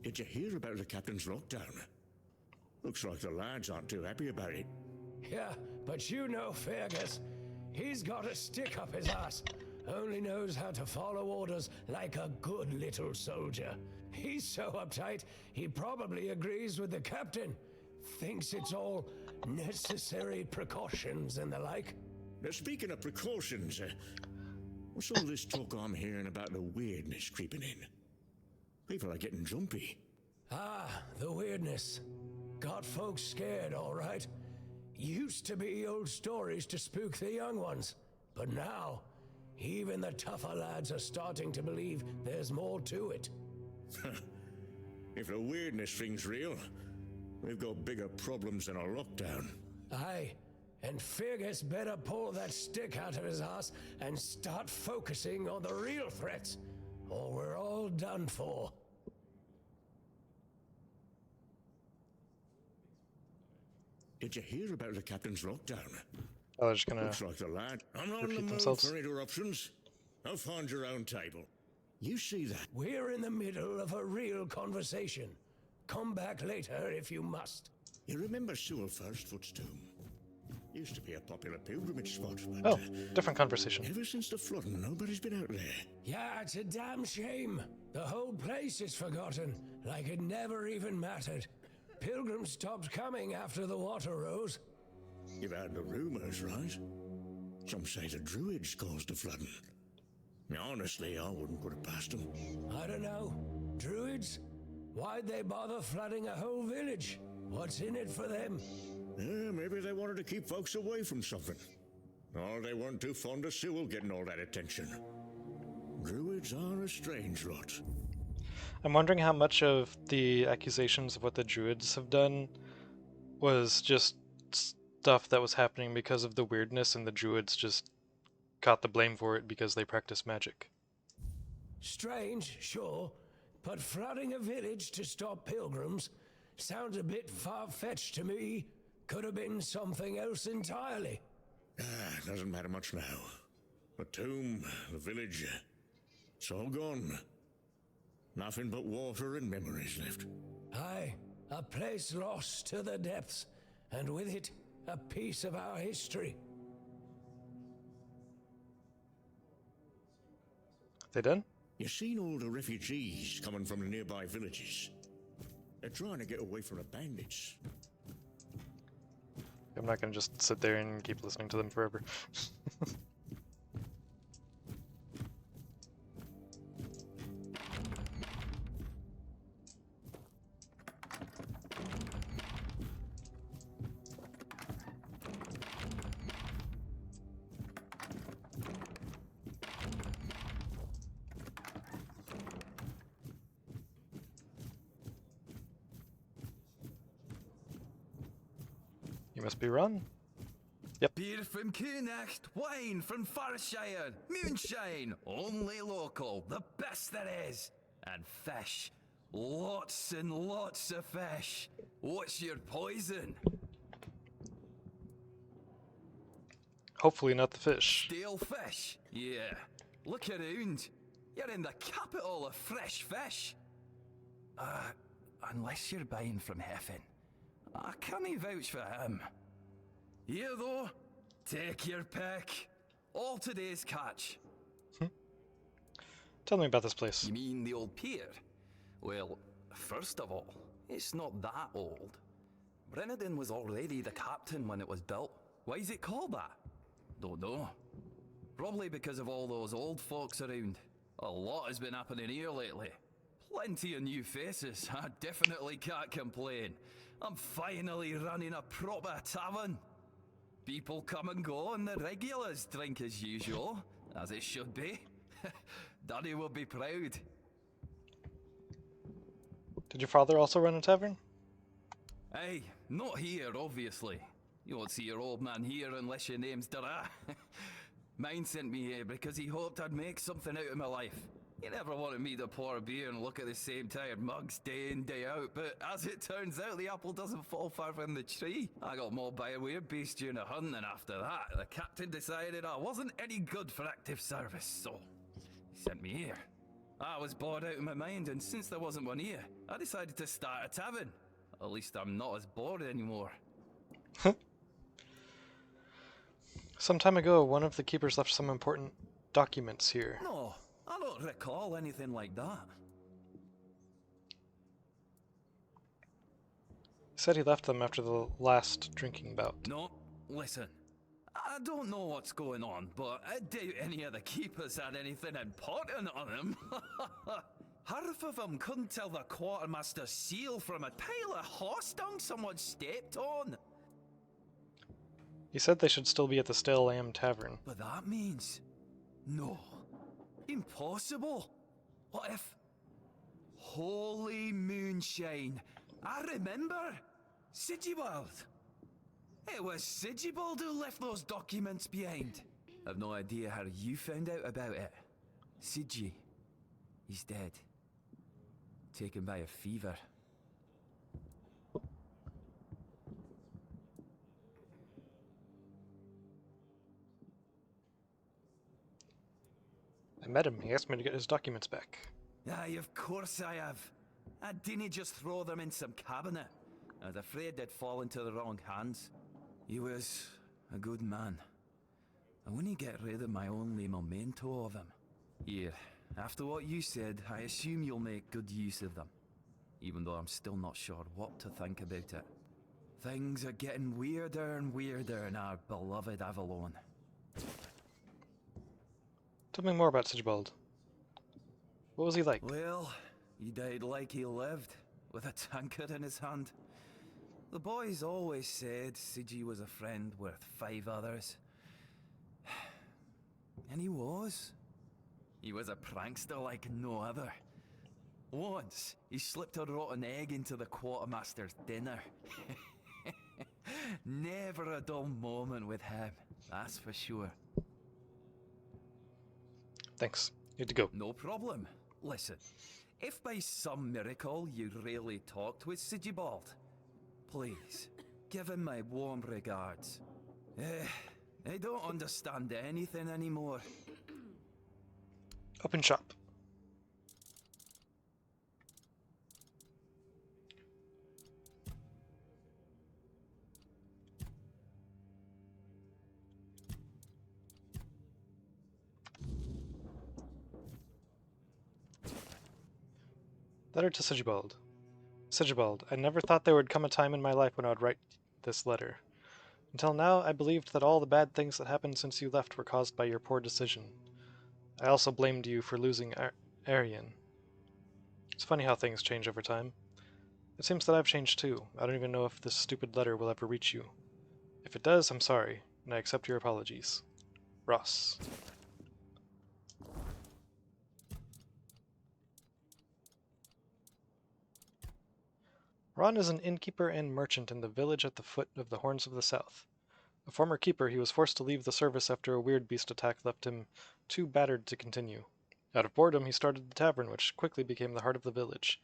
Did you hear about the captain's lockdown? Looks like the lads aren't too happy about it. Yeah, but you know Fergus. He's got a stick up his ass. Only knows how to follow orders like a good little soldier. He's so uptight, he probably agrees with the captain. Thinks it's all necessary precautions and the like. Now, speaking of precautions, what's all this talk I'm hearing about the weirdness creeping in? People are getting jumpy. Ah, the weirdness. Got folks scared, all right. Used to be old stories to spook the young ones. But now, even the tougher lads are starting to believe there's more to it. If the weirdness thing's real, we've got bigger problems than a lockdown. Aye, and Fergus better pull that stick out of his ass and start focusing on the real threats, or we're all done for. Did you hear about the captain's lockdown? Oh, they're just gonna... Looks like the lad. I'm not in the repeat mood themselves. for interruptions. I'll find your own table. You see that? We're in the middle of a real conversation. Come back later if you must. You remember Sewell Firstfoot's tomb? Used to be a popular pilgrimage spot, but Oh, different conversation. ever since the flooding, nobody's been out there. Yeah, it's a damn shame. The whole place is forgotten, like it never even mattered. Pilgrims stopped coming after the water rose. You've heard the rumors, right? Some say the druids caused the flooding. Now, honestly, I wouldn't put it past them. I don't know. Druids? Why'd they bother flooding a whole village? What's in it for them? Yeah, maybe they wanted to keep folks away from something. Or they weren't too fond of Sewell getting all that attention. Druids are a strange lot. I'm wondering how much of the accusations of what the druids have done was just stuff that was happening because of the weirdness, and the druids just got the blame for it because they practice magic. Strange, sure, but flooding a village to stop pilgrims sounds a bit far-fetched to me. Could have been something else entirely. Doesn't matter much now. The tomb, the village, it's all gone. Nothing but water and memories left. Aye, a place lost to the depths, and with it, a piece of our history. They done? You seen all the refugees coming from the nearby villages? They're trying to get away from the bandits. I'm not gonna just sit there and keep listening to them forever. You must be Ron? Yep. Beer from Kunacht, wine from Farshire, moonshine, only local, the best there is. And fish, lots and lots of fish. What's your poison? Hopefully not the fish. Stale fish? Yeah. Look around. You're in the capital of fresh fish. Unless you're buying from Heffen. I can't vouch for him. Here though, take your pick. All today's catch. Tell me about this place. You mean the old pier? Well, first of all, it's not that old. Brennan was already the captain when it was built. Why is it called that? Don't know. Probably because of all those old folks around. A lot has been happening here lately. Plenty of new faces. I definitely can't complain. I'm finally running a proper tavern. People come and go and the regulars drink as usual, as it should be. Daddy will be proud. Did your father also run a tavern? Hey, not here, obviously. You won't see your old man here unless your name's Dara. Mine sent me here because he hoped I'd make something out of my life. He never wanted me to pour a beer and look at the same tired mugs day in, day out, but as it turns out, the apple doesn't fall far from the tree. I got mauled by a weird beast during a hunt, and after that, the captain decided I wasn't any good for active service, so he sent me here. I was bored out of my mind, and since there wasn't one here, I decided to start a tavern. At least I'm not as bored anymore. Some time ago, one of the keepers left some important documents here. No, I don't recall anything like that. He said he left them after the last drinking bout. No, listen. I don't know what's going on, but I doubt any of the keepers had anything important on them. Half of them couldn't tell the quartermaster's seal from a pile of horse dung someone stepped on. He said they should still be at the Stale Lamb Tavern. But that means... no. Impossible. What if... Holy moonshine. I remember. Sigibald. It was Sigibald who left those documents behind. I've no idea how you found out about it. Sigi. He's dead. Taken by a fever. I met him. He asked me to get his documents back. Aye, of course I have. I didn't just throw them in some cabinet. I was afraid they'd fall into the wrong hands. He was a good man. I wouldn't get rid of my only memento of him. Here, after what you said, I assume you'll make good use of them. Even though I'm still not sure what to think about it. Things are getting weirder and weirder in our beloved Avalon. Tell me more about Sigibald. What was he like? Well, he died like he lived, with a tankard in his hand. The boys always said Sigi was a friend worth 5 others. And he was. He was a prankster like no other. Once, he slipped a rotten egg into the quartermaster's dinner. Never a dull moment with him, that's for sure. Thanks. Need to go. No problem. Listen, if by some miracle you really talked with Sigibald, please, give him my warm regards. I don't understand anything anymore. Open shop. Letter to Sigibald. Sigibald, I never thought there would come a time in my life when I would write this letter. Until now, I believed that all the bad things that happened since you left were caused by your poor decision. I also blamed you for losing Arian. It's funny how things change over time. It seems that I've changed too. I don't even know if this stupid letter will ever reach you. If it does, I'm sorry, and I accept your apologies. Ross. Ron is an innkeeper and merchant in the village at the foot of the Horns of the South. A former keeper, he was forced to leave the service after a weird beast attack left him too battered to continue. Out of boredom, he started the tavern, which quickly became the heart of the village.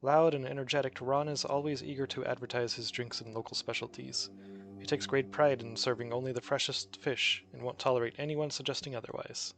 Loud and energetic, Ron is always eager to advertise his drinks and local specialties. He takes great pride in serving only the freshest fish and won't tolerate anyone suggesting otherwise.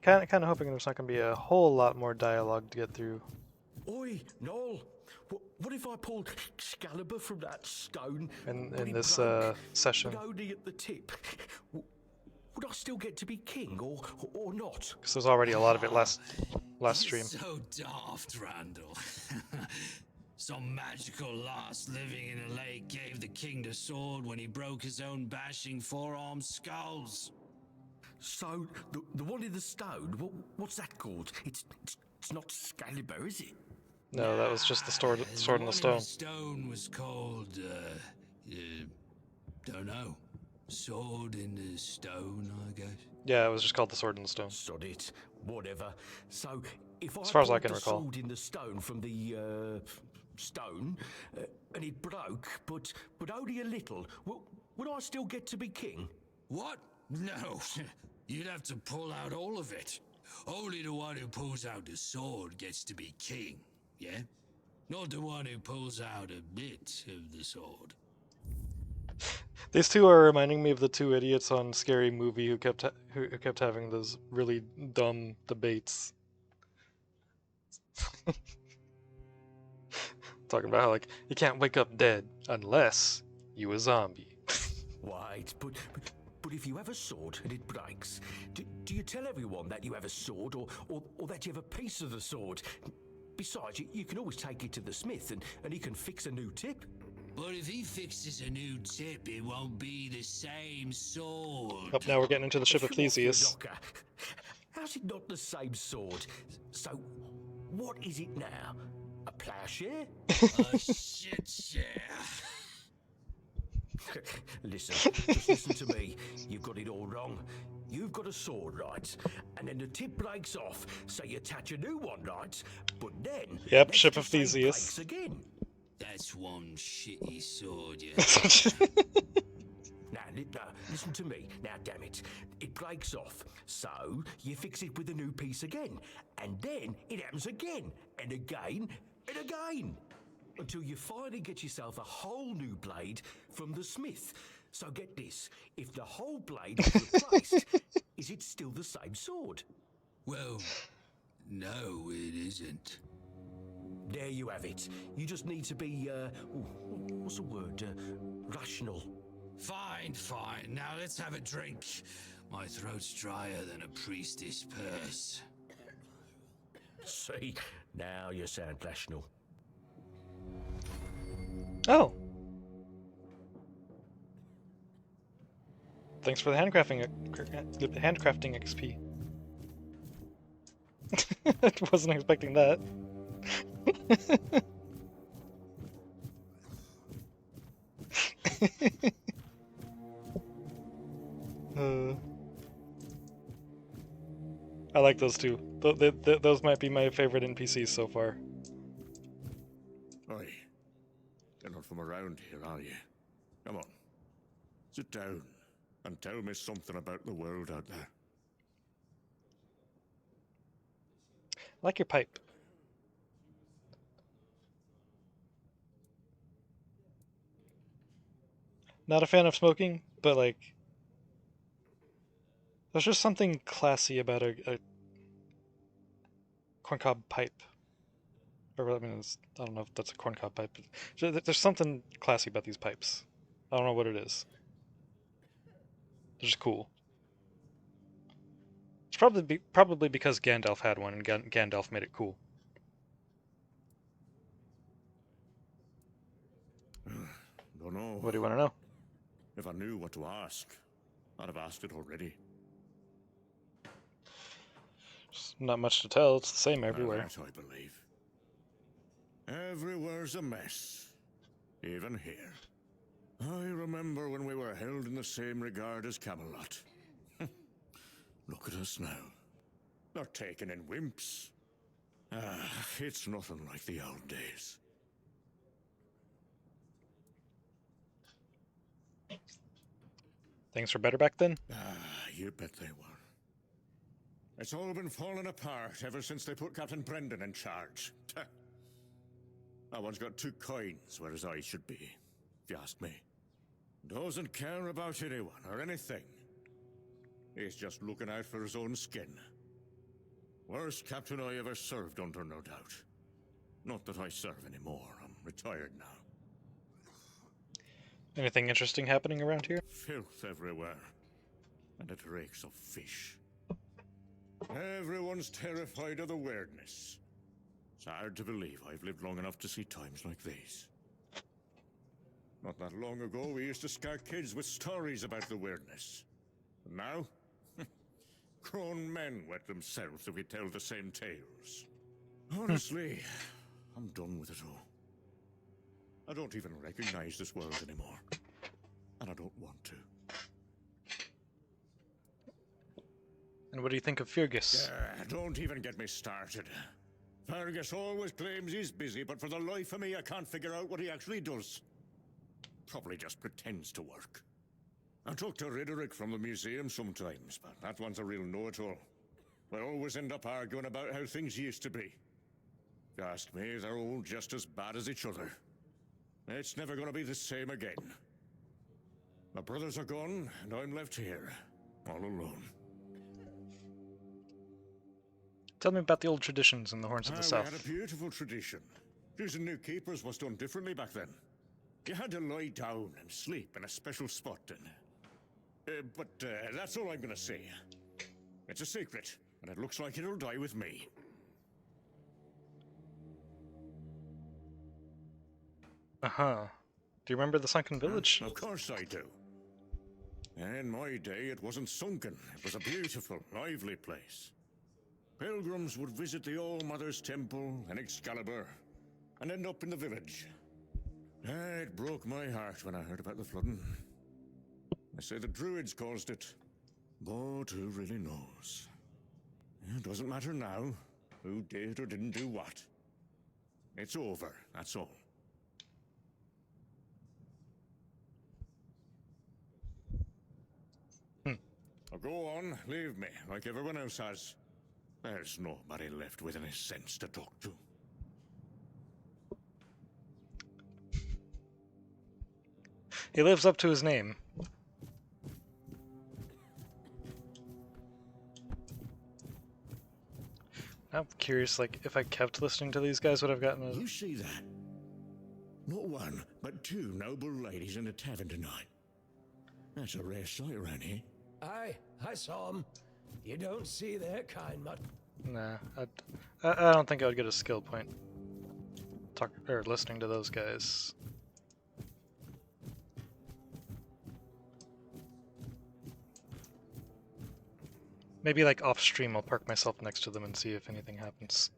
Kind of hoping there's not going to be a whole lot more dialogue to get through. Oi, Noel! What if I pulled Excalibur from that stone In this session. but only at the tip? Would I still get to be king, or not? Because there's already a lot of it last stream. So daft, Randall. Some magical lass living in a lake gave the king the sword when he broke his own bashing forearm skulls. So, the one in the stone, what's that called? It's not Excalibur, is it? No, that was just the sword in the stone. The stone was called, don't know. Sword in the stone, I guess. Yeah, it was just called the sword in the stone. Sod it, whatever. So, if As far as I pulled can the recall. sword in the stone from the stone, and it broke, but only a little, would I still get to be king? What? No. You'd have to pull out all of it. Only the one who pulls out the sword gets to be king, yeah? Not the one who pulls out a bit of the sword. These two are reminding me of the two idiots on Scary Movie who kept having those really dumb debates. Talking about how, like, you can't wake up dead unless you a zombie. Wait, but if you have a sword and it breaks, do you tell everyone that you have a sword or that you have a piece of the sword? Besides, you can always take it to the smith and he can fix a new tip. But if he fixes a new tip, it won't be the same sword. Up now we're getting into the ship of Theseus. How's it not the same sword? So, what is it now? A plowshare? A shit share. Listen, just listen to me. You've got it all wrong. You've got a sword, right? And then the tip breaks off, so you attach a new one, right? But then... Yep, ship of Theseus. Again. That's one shitty sword, yeah. Now, listen to me. Now, damn it. It breaks off, so you fix it with a new piece again. And then it happens again, and again, and again. Until you finally get yourself a whole new blade from the smith. So get this, if the whole blade is replaced, is it still the same sword? Well, no, it isn't. There you have it. You just need to be, what's the word? Rational. Fine. Now let's have a drink. My throat's drier than a priestess purse. See, now you sound rational. Oh. Thanks for the handcrafting XP. I wasn't expecting that. like those two. Those might be my favorite NPCs so far. Oi, you're not from around here, are you? Come on, sit down and tell me something about the world out there. I like your pipe. Not a fan of smoking, but like, there's just something classy about a corncob pipe. Or I mean, I don't know if that's a corncob pipe, but there's something classy about these pipes. I don't know what it is. They're just cool. It's probably because Gandalf had one and Gandalf made it cool. Don't know. What do you want to know? If I knew what to ask, I'd have asked it already. There's not much to tell. It's the same Now everywhere. that I believe. Everywhere's a mess. Even here. I remember when we were held in the same regard as Camelot. Look at us now. Not taken in wimps. It's nothing like the old days. Things were better back then? You bet they were. It's all been falling apart ever since they put Captain Brendan in charge. That one's got two coins where his eyes should be, if you ask me. Doesn't care about anyone or anything. He's just looking out for his own skin. Worst captain I ever served under, no doubt. Not that I serve anymore. I'm retired now. Anything interesting happening around here? Filth everywhere. And it reeks of fish. Everyone's terrified of the weirdness. It's hard to believe I've lived long enough to see times like these. Not that long ago, we used to scare kids with stories about the weirdness. And now? Grown men wet themselves if we tell the same tales. Honestly, I'm done with it all. I don't even recognize this world anymore. And I don't want to. And what do you think of Fergus? Don't even get me started. Fergus always claims he's busy, but for the life of me, I can't figure out what he actually does. Probably just pretends to work. I talk to Riderick from the museum sometimes, but that one's a real know-it-all. We always end up arguing about how things used to be. If you ask me, they're all just as bad as each other. It's never gonna be the same again. My brothers are gone, and I'm left here, all alone. Tell me about the old traditions in the Horns of the South. We had a beautiful tradition. Choosing new keepers was done differently back then. You had to lie down and sleep in a special spot, but that's all I'm gonna say. It's a secret, and it looks like it'll die with me. Uh-huh. Do you remember the sunken village? Of course I do. In my day, it wasn't sunken. It was a beautiful, lively place. Pilgrims would visit the All-Mother's Temple and Excalibur, and end up in the village. It broke my heart when I heard about the flooding. They say the Druids caused it, but who really knows? It doesn't matter now who did or didn't do what. It's over, that's all. Now go on, leave me, like everyone else has. There's nobody left with any sense to talk to. He lives up to his name. I'm curious, like, if I kept listening to these guys, would I've gotten a... You see that? Not one, but two noble ladies in a tavern tonight. That's a rare sight around here. Aye, I saw them. You don't see their kind much. Nah, I don't think I would get a skill point listening to those guys. Maybe like off stream I'll park myself next to them and see if anything happens.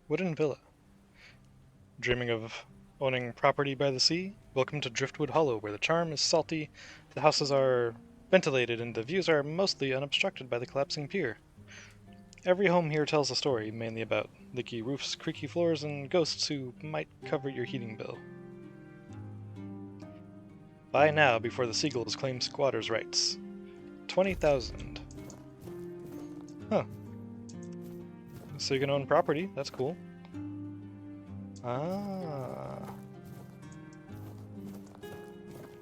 Wooden villa. Dreaming of owning property by the sea? Welcome to Driftwood Hollow, where the charm is salty, the houses are ventilated, and the views are mostly unobstructed by the collapsing pier. Every home here tells a story, mainly about leaky roofs, creaky floors, and ghosts who might cover your heating bill. Buy now before the seagulls claim squatters' rights. 20,000. Huh. So you can own property, that's cool. Ah.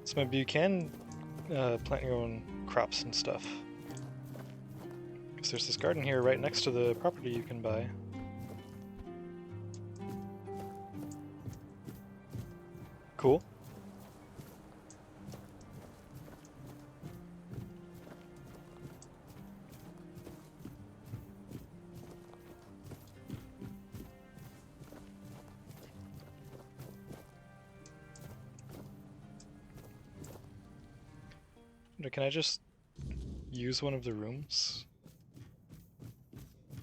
So maybe you can plant your own crops and stuff. Because there's this garden here right next to the property you can buy. Cool. Can I just use one of the rooms?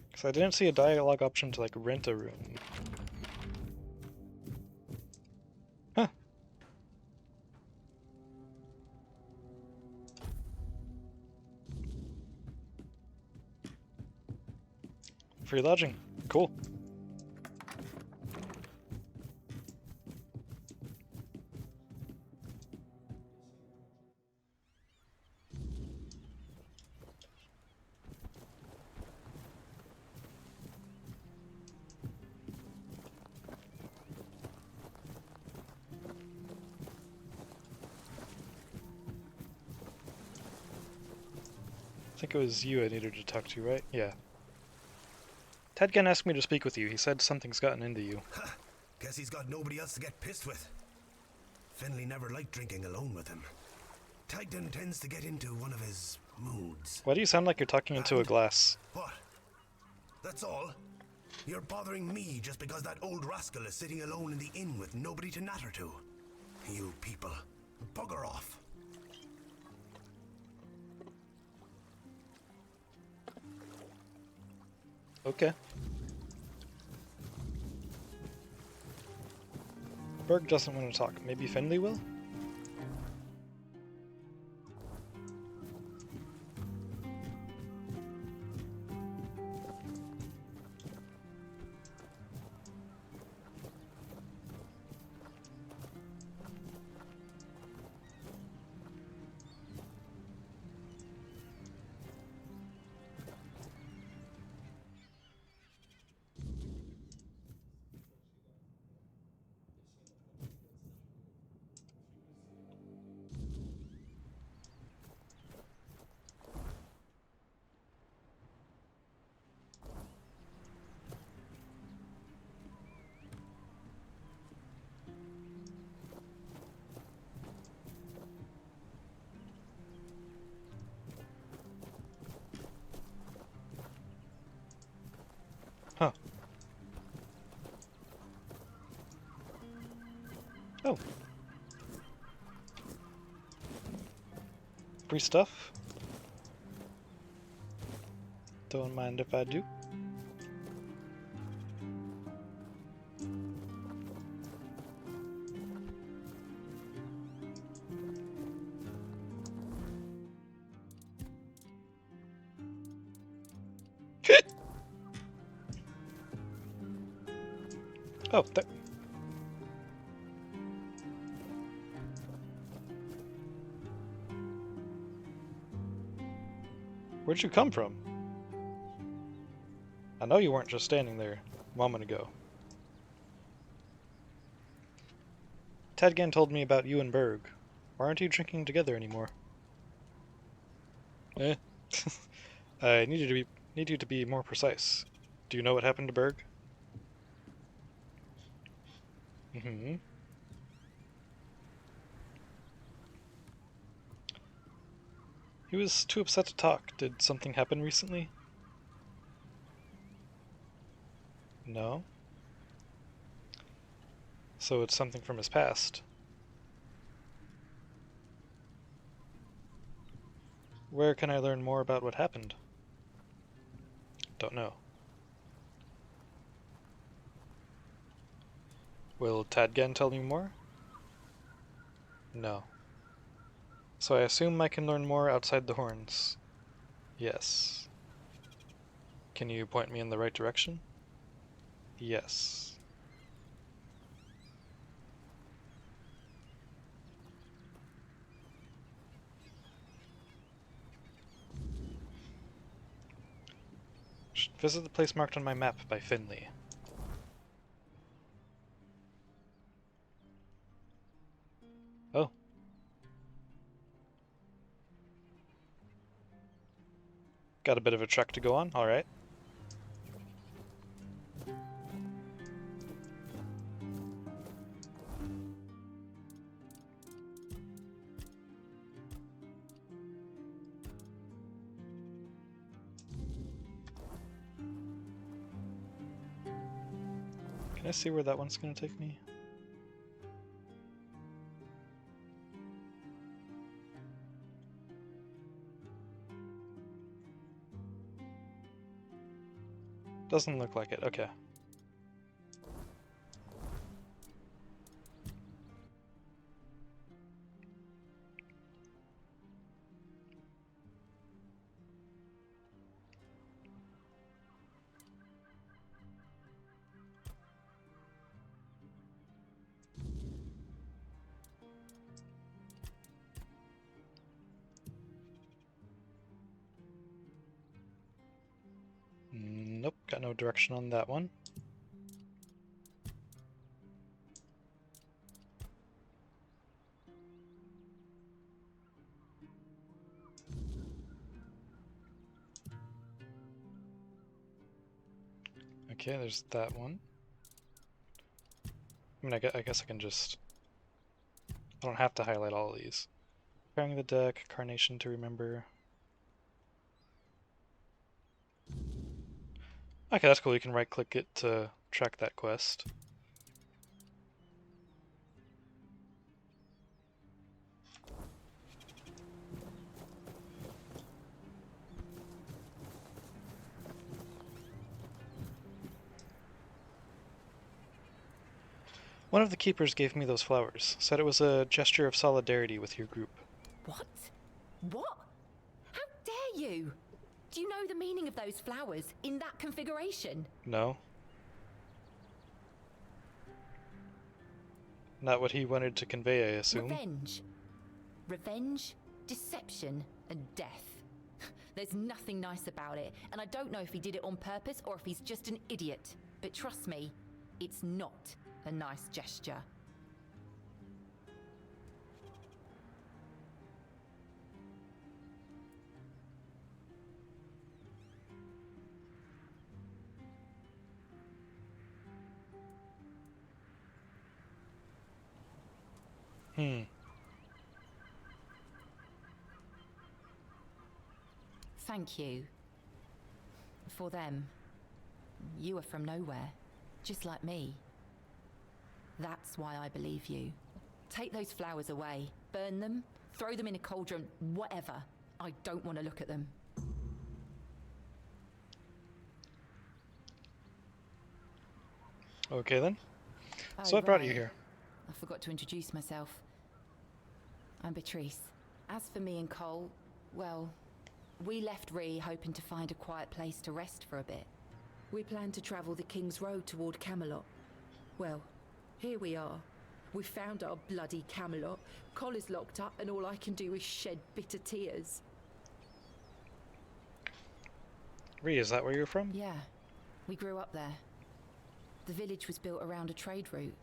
Because I didn't see a dialogue option to, like, rent a room. Huh. Free lodging. Cool. I think it was you I needed to talk to, right? Yeah. Tedgen asked me to speak with you. He said something's gotten into you. Guess he's got nobody else to get pissed with. Finley never liked drinking alone with him. Tigden tends to get into one of his moods. Why do you sound like you're talking into a glass? What? That's all? You're bothering me just because that old rascal is sitting alone in the inn with nobody to natter to. You people, bugger off. Okay. Berg doesn't want to talk. Maybe Finley will? Huh. Oh. Free stuff? Don't mind if I do. Oh, there. Where'd you come from? I know you weren't just standing there a moment ago. Tedgen told me about you and Berg. Why aren't you drinking together anymore? Eh? I need you to be more precise. Do you know what happened to Berg? Mm-hmm. He was too upset to talk. Did something happen recently? No? So it's something from his past. Where can I learn more about what happened? Don't know. Will Tadgen tell me more? No. So I assume I can learn more outside the horns. Yes. Can you point me in the right direction? Yes. Visit the place marked on my map by Finley. Oh. Got a bit of a trek to go on, alright. Can I see where that one's gonna take me? Doesn't look like it, okay. Nope, got no direction on that one. Okay, there's that one. I mean, I guess I can just... I don't have to highlight all of these. Preparing the deck, Carnation to remember. Okay, that's cool. You can right-click it to track that quest. One of the keepers gave me those flowers. Said it was a gesture of solidarity with your group. What? What? How dare you? Do you know the meaning of those flowers in that configuration? No. Not what he wanted to convey, I assume. Revenge. Revenge, deception, and death. There's nothing nice about it, and I don't know if he did it on purpose or if he's just an idiot. But trust me, it's not a nice gesture. Thank you. For them. You are from nowhere, just like me. That's why I believe you. Take those flowers away, burn them, throw them in a cauldron, whatever. I don't want to look at them. Okay then. Oh, So what brought you right. here? I forgot to introduce myself. I'm Beatrice. As for me and Cole, well, we left Ree hoping to find a quiet place to rest for a bit. We planned to travel the King's Road toward Camelot. Well, here we are. We found our bloody Camelot. Cole is locked up and all I can do is shed bitter tears. Ree, is that where you're from? Yeah, we grew up there. The village was built around a trade route.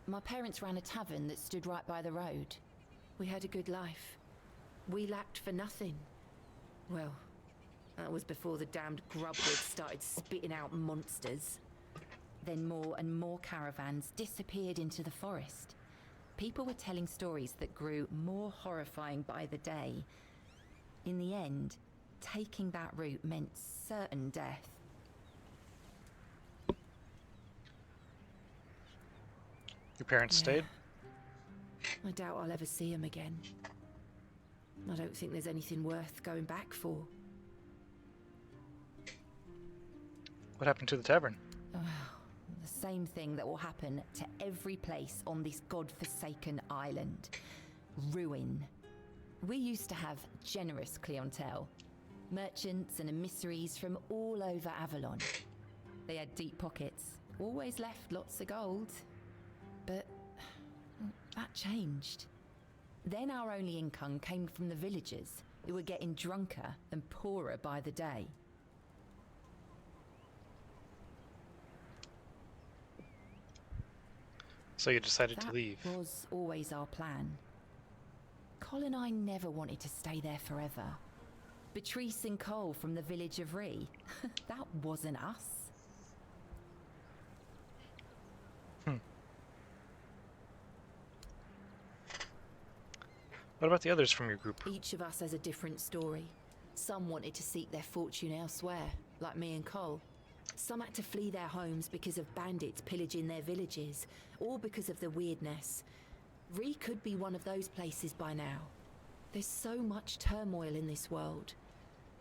My parents ran a tavern that stood right by the road. We had a good life. We lacked for nothing. Well, that was before the damned grubwood started spitting out monsters. Then more and more caravans disappeared into the forest. People were telling stories that grew more horrifying by the day. In the end, taking that route meant certain death. Your parents stayed? I doubt I'll ever see him again. I don't think there's anything worth going back for. What happened to the tavern? The same thing that will happen to every place on this godforsaken island. Ruin. We used to have generous clientele. Merchants and emissaries from all over Avalon. They had deep pockets, always left lots of gold. But that changed. Then our only income came from the villagers, who were getting drunker and poorer by the day. So you decided to leave. That was always our plan. Cole and I never wanted to stay there forever. Patrice and Cole from the village of Ree, that wasn't us. What about the others from your group? Each of us has a different story. Some wanted to seek their fortune elsewhere, like me and Cole. Some had to flee their homes because of bandits pillaging their villages, or because of the weirdness. Ree could be one of those places by now. There's so much turmoil in this world.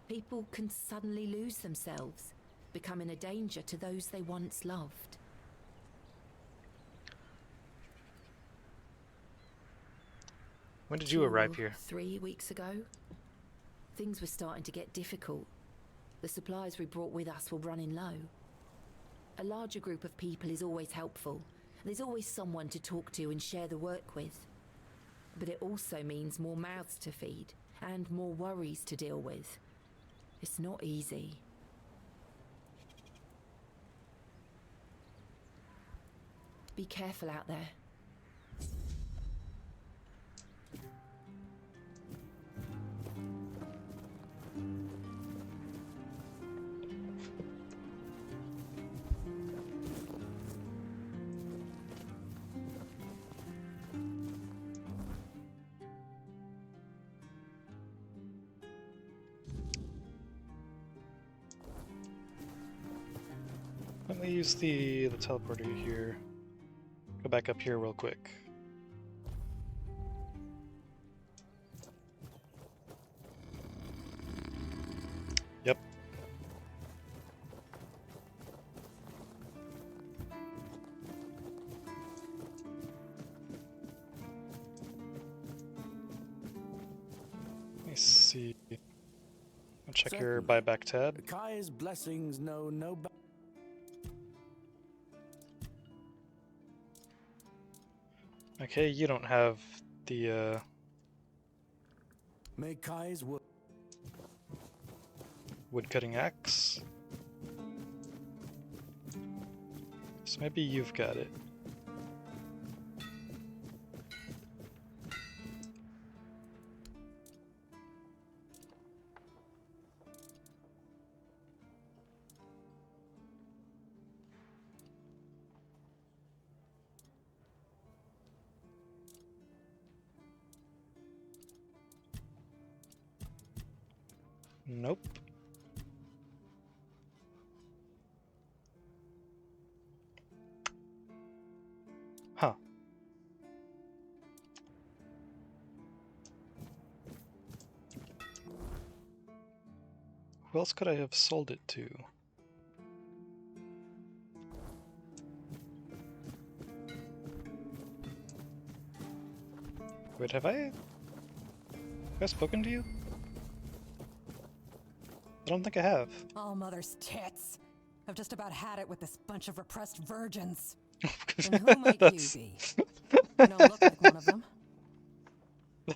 People can suddenly lose themselves, becoming a danger to those they once loved. When did you arrive here? 3 weeks ago. Things were starting to get difficult. The supplies we brought with us were running low. A larger group of people is always helpful. There's always someone to talk to and share the work with. But it also means more mouths to feed and more worries to deal with. It's not easy. Be careful out there. Let me use the teleporter here. Go back up here real quick. Yep. Let me see. I'll check your buyback tab. Kai's blessings know no bounds. Okay, you don't have the May Kai's woodcutting axe. So maybe you've got it. Nope. Huh. Who else could I have sold it to? Wait, have I spoken to you? I don't think I have. All mother's tits. I've just about had it with this bunch of repressed virgins. And who might you be? You don't look like one of them.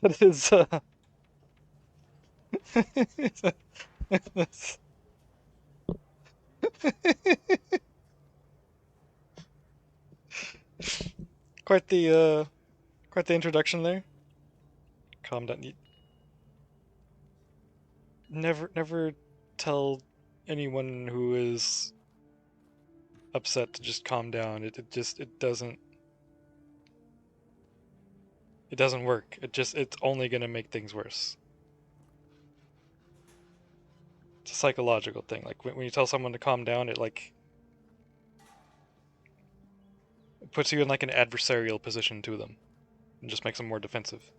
That is, that's... quite the introduction there. Calm down. Never tell anyone who is upset to just calm down. It doesn't work. It's only gonna make things worse. It's a psychological thing. Like when you tell someone to calm down, it puts you in like an adversarial position to them and just makes them more defensive.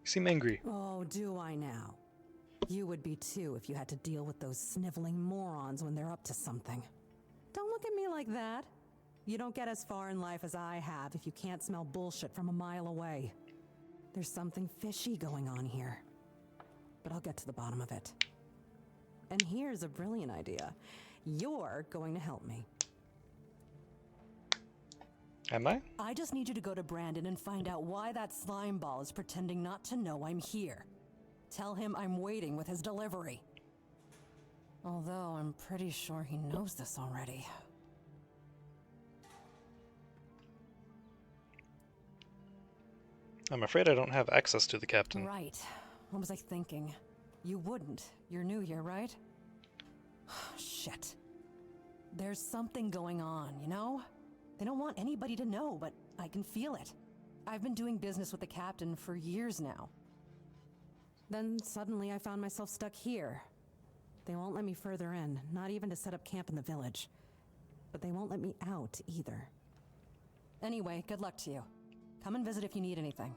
You seem angry. Oh, do I now? You would be too if you had to deal with those sniveling morons when they're up to something. look at me like that. You don't get as far in life as I have if you can't smell bullshit from a mile away. There's something fishy going on here. But I'll get to the bottom of it. And here's a brilliant idea. You're going to help me. Am I? I just need you to go to Brandon and find out why that slime ball is pretending not to know I'm here. Tell him I'm waiting with his delivery. Although I'm pretty sure he knows this already. I'm afraid I don't have access to the captain. Right. What was I thinking? You wouldn't. You're new here, right? Shit. There's something going on, you know? They don't want anybody to know, but I can feel it. I've been doing business with the captain for years now. Then suddenly I found myself stuck here. They won't let me further in, not even to set up camp in the village. But they won't let me out either. Anyway, good luck to you. Come and visit if you need anything.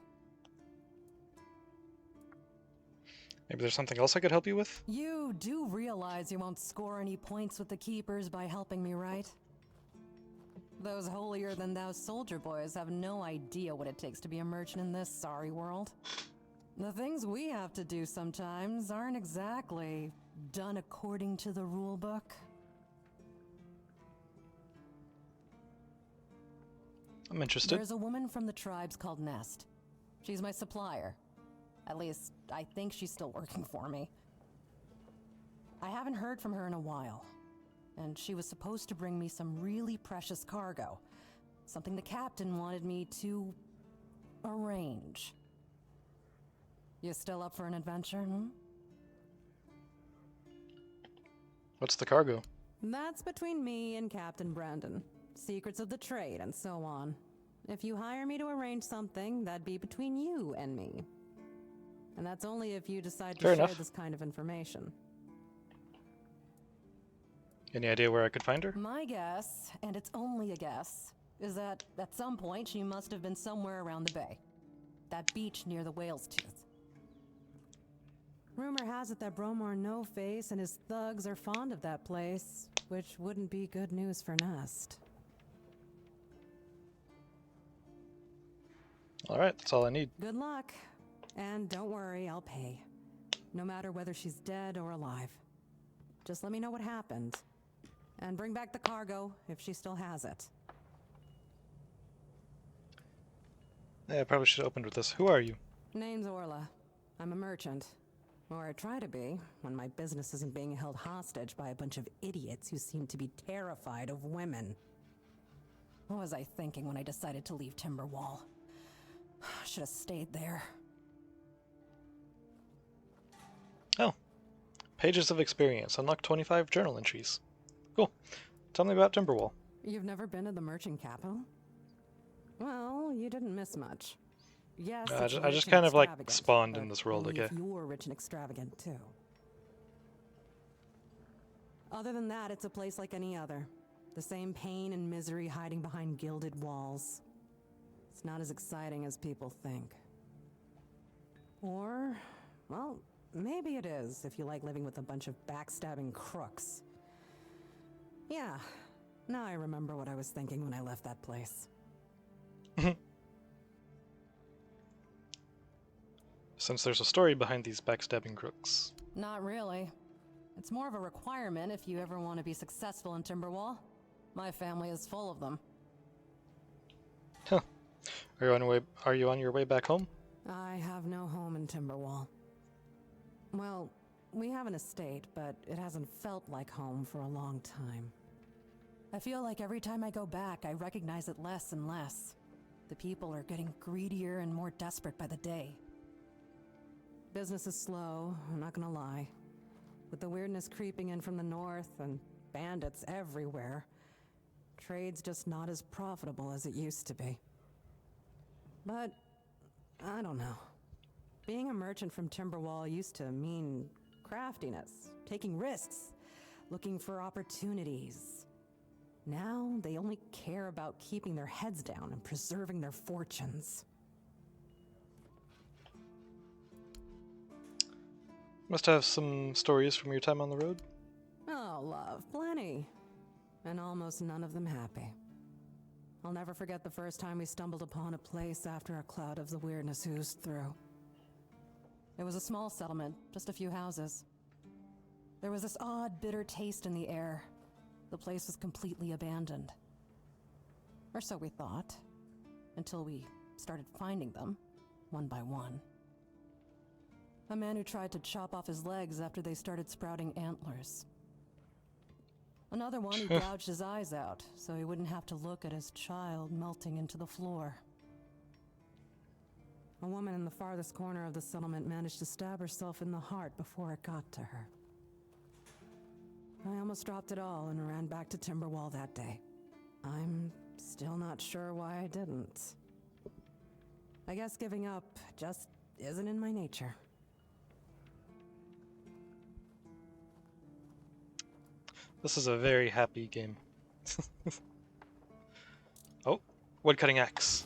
Maybe there's something else I could help you with? You do realize you won't score any points with the keepers by helping me, right? Those holier-than-thou soldier boys have no idea what it takes to be a merchant in this sorry world. The things we have to do sometimes aren't exactly done according to the rule book. I'm interested. There's a woman from the tribes called Nest. She's my supplier. At least, I think she's still working for me. I haven't heard from her in a while. And she was supposed to bring me some really precious cargo. Something the captain wanted me to arrange. You still up for an adventure, What's the cargo? That's between me and Captain Brandon. Secrets of the trade and so on. If you hire me to arrange something, that'd be between you and me. And that's only if you decide to Fair share enough. this kind of information. Any idea where I could find her? My guess, and it's only a guess, is that at some point she must have been somewhere around the bay. That beach near the whale's tooth. Rumor has it that Bromar No-Face and his thugs are fond of that place, which wouldn't be good news for Nest. Alright, that's all I need. Good luck. And don't worry, I'll pay. No matter whether she's dead or alive. Just let me know what happened. And bring back the cargo if she still has it. Yeah, I probably should have opened with this. Who are you? Name's Orla. I'm a merchant. Or I try to be, when my business isn't being held hostage by a bunch of idiots who seem to be terrified of women. What was I thinking when I decided to leave Timberwall? Should have stayed there. Oh. Pages of experience. Unlock 25 journal entries. Cool. Tell me about Timberwall. You've never been to the merchant capital? Well, you didn't miss much. Yes, I it's just rich and kind of like extravagant, spawned in but this world, only okay. if you're rich and extravagant too. Other than that, it's a place like any other. The same pain and misery hiding behind gilded walls. It's not as exciting as people think. Or, well, maybe it is if you like living with a bunch of backstabbing crooks. Yeah, now I remember what I was thinking when I left that place. Since there's a story behind these backstabbing crooks. Not really. It's more of a requirement if you ever want to be successful in Timberwall. My family is full of them. Huh. Are you on your way back home? I have no home in Timberwall. Well, we have an estate, but it hasn't felt like home for a long time. I feel like every time I go back, I recognize it less and less. The people are getting greedier and more desperate by the day. Business is slow, I'm not gonna lie. With the weirdness creeping in from the north and bandits everywhere, trade's just not as profitable as it used to be. But, I don't know. Being a merchant from Timberwall used to mean craftiness, taking risks, looking for opportunities. Now, they only care about keeping their heads down and preserving their fortunes. Must have some stories from your time on the road? Oh, love, plenty. and almost none of them happy. I'll never forget the first time we stumbled upon a place after a cloud of the weirdness oozed through. It was a small settlement, just a few houses. There was this odd, bitter taste in the air. The place was completely abandoned. Or so we thought, until we started finding them, one by one. A man who tried to chop off his legs after they started sprouting antlers. Another one who gouged his eyes out so he wouldn't have to look at his child melting into the floor. A woman in the farthest corner of the settlement managed to stab herself in the heart before it got to her. I almost dropped it all and ran back to Timberwall that day. I'm still not sure why I didn't. I guess giving up just isn't in my nature. This is a very happy game. Oh, woodcutting axe.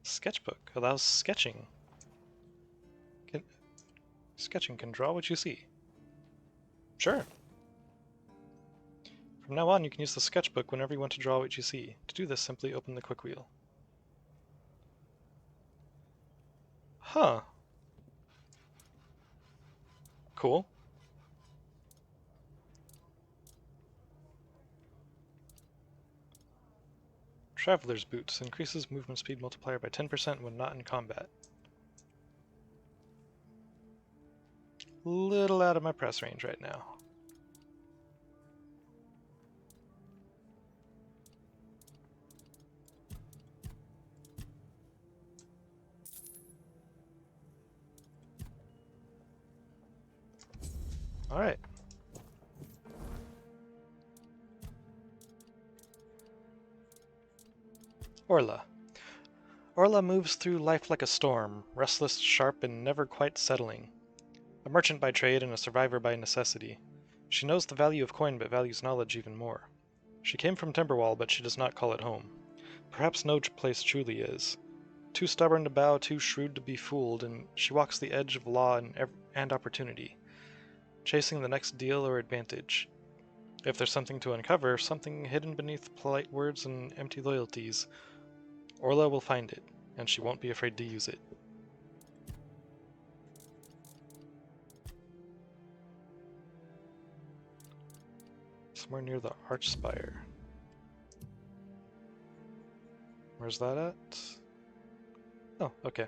Sketchbook allows sketching. Sketching can draw what you see. Sure. From now on, you can use the sketchbook whenever you want to draw what you see. To do this, simply open the quick wheel. Huh. Cool. Traveler's Boots increases movement speed multiplier by 10% when not in combat. Little out of my press range right now. Alright. Orla. Orla moves through life like a storm, restless, sharp, and never quite settling. A merchant by trade and a survivor by necessity. She knows the value of coin but values knowledge even more. She came from Timberwall, but she does not call it home. Perhaps no place truly is. Too stubborn to bow, too shrewd to be fooled, and she walks the edge of law and opportunity, chasing the next deal or advantage. If there's something to uncover, something hidden beneath polite words and empty loyalties, Orla will find it, and she won't be afraid to use it. Somewhere near the Archspire. Where's that at? Oh, okay.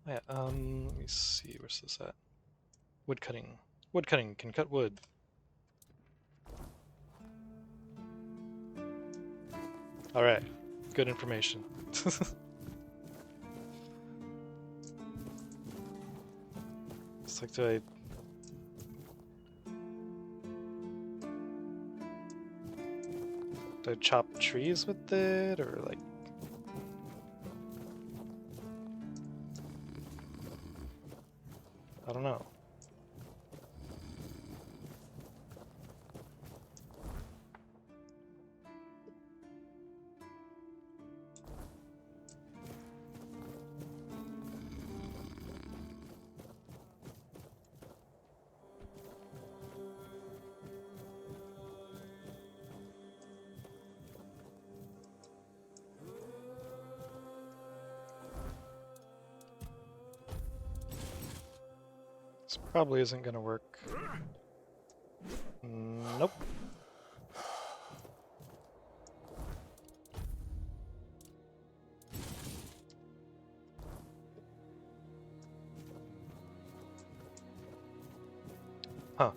Yeah, let me see, where's this at? Woodcutting. Woodcutting can cut wood. Alright, good information. It's like, do I chop trees with it, or like... I don't know. This probably isn't gonna work. Nope. Huh.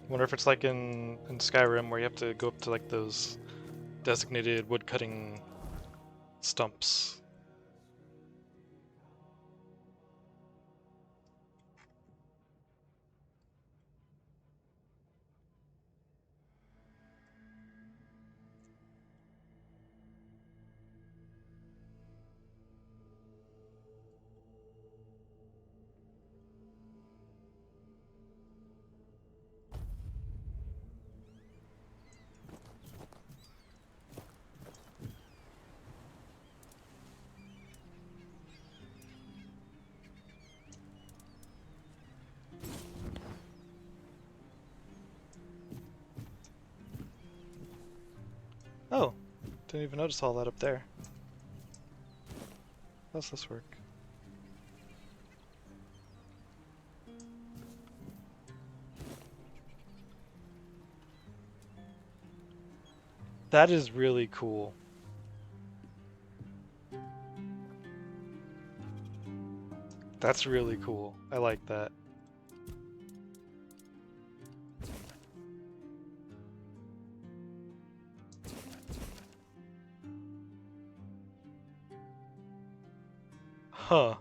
Wonder if it's like in Skyrim where you have to go up to like those designated woodcutting stumps. Didn't even notice all that up there. How's this work? That is really cool. That's really cool. I like that. Huh.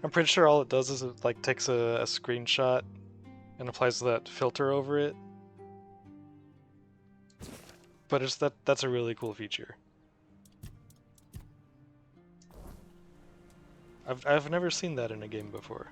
I'm pretty sure all it does is it like takes a screenshot and applies that filter over it. But it's that's a really cool feature. I've never seen that in a game before.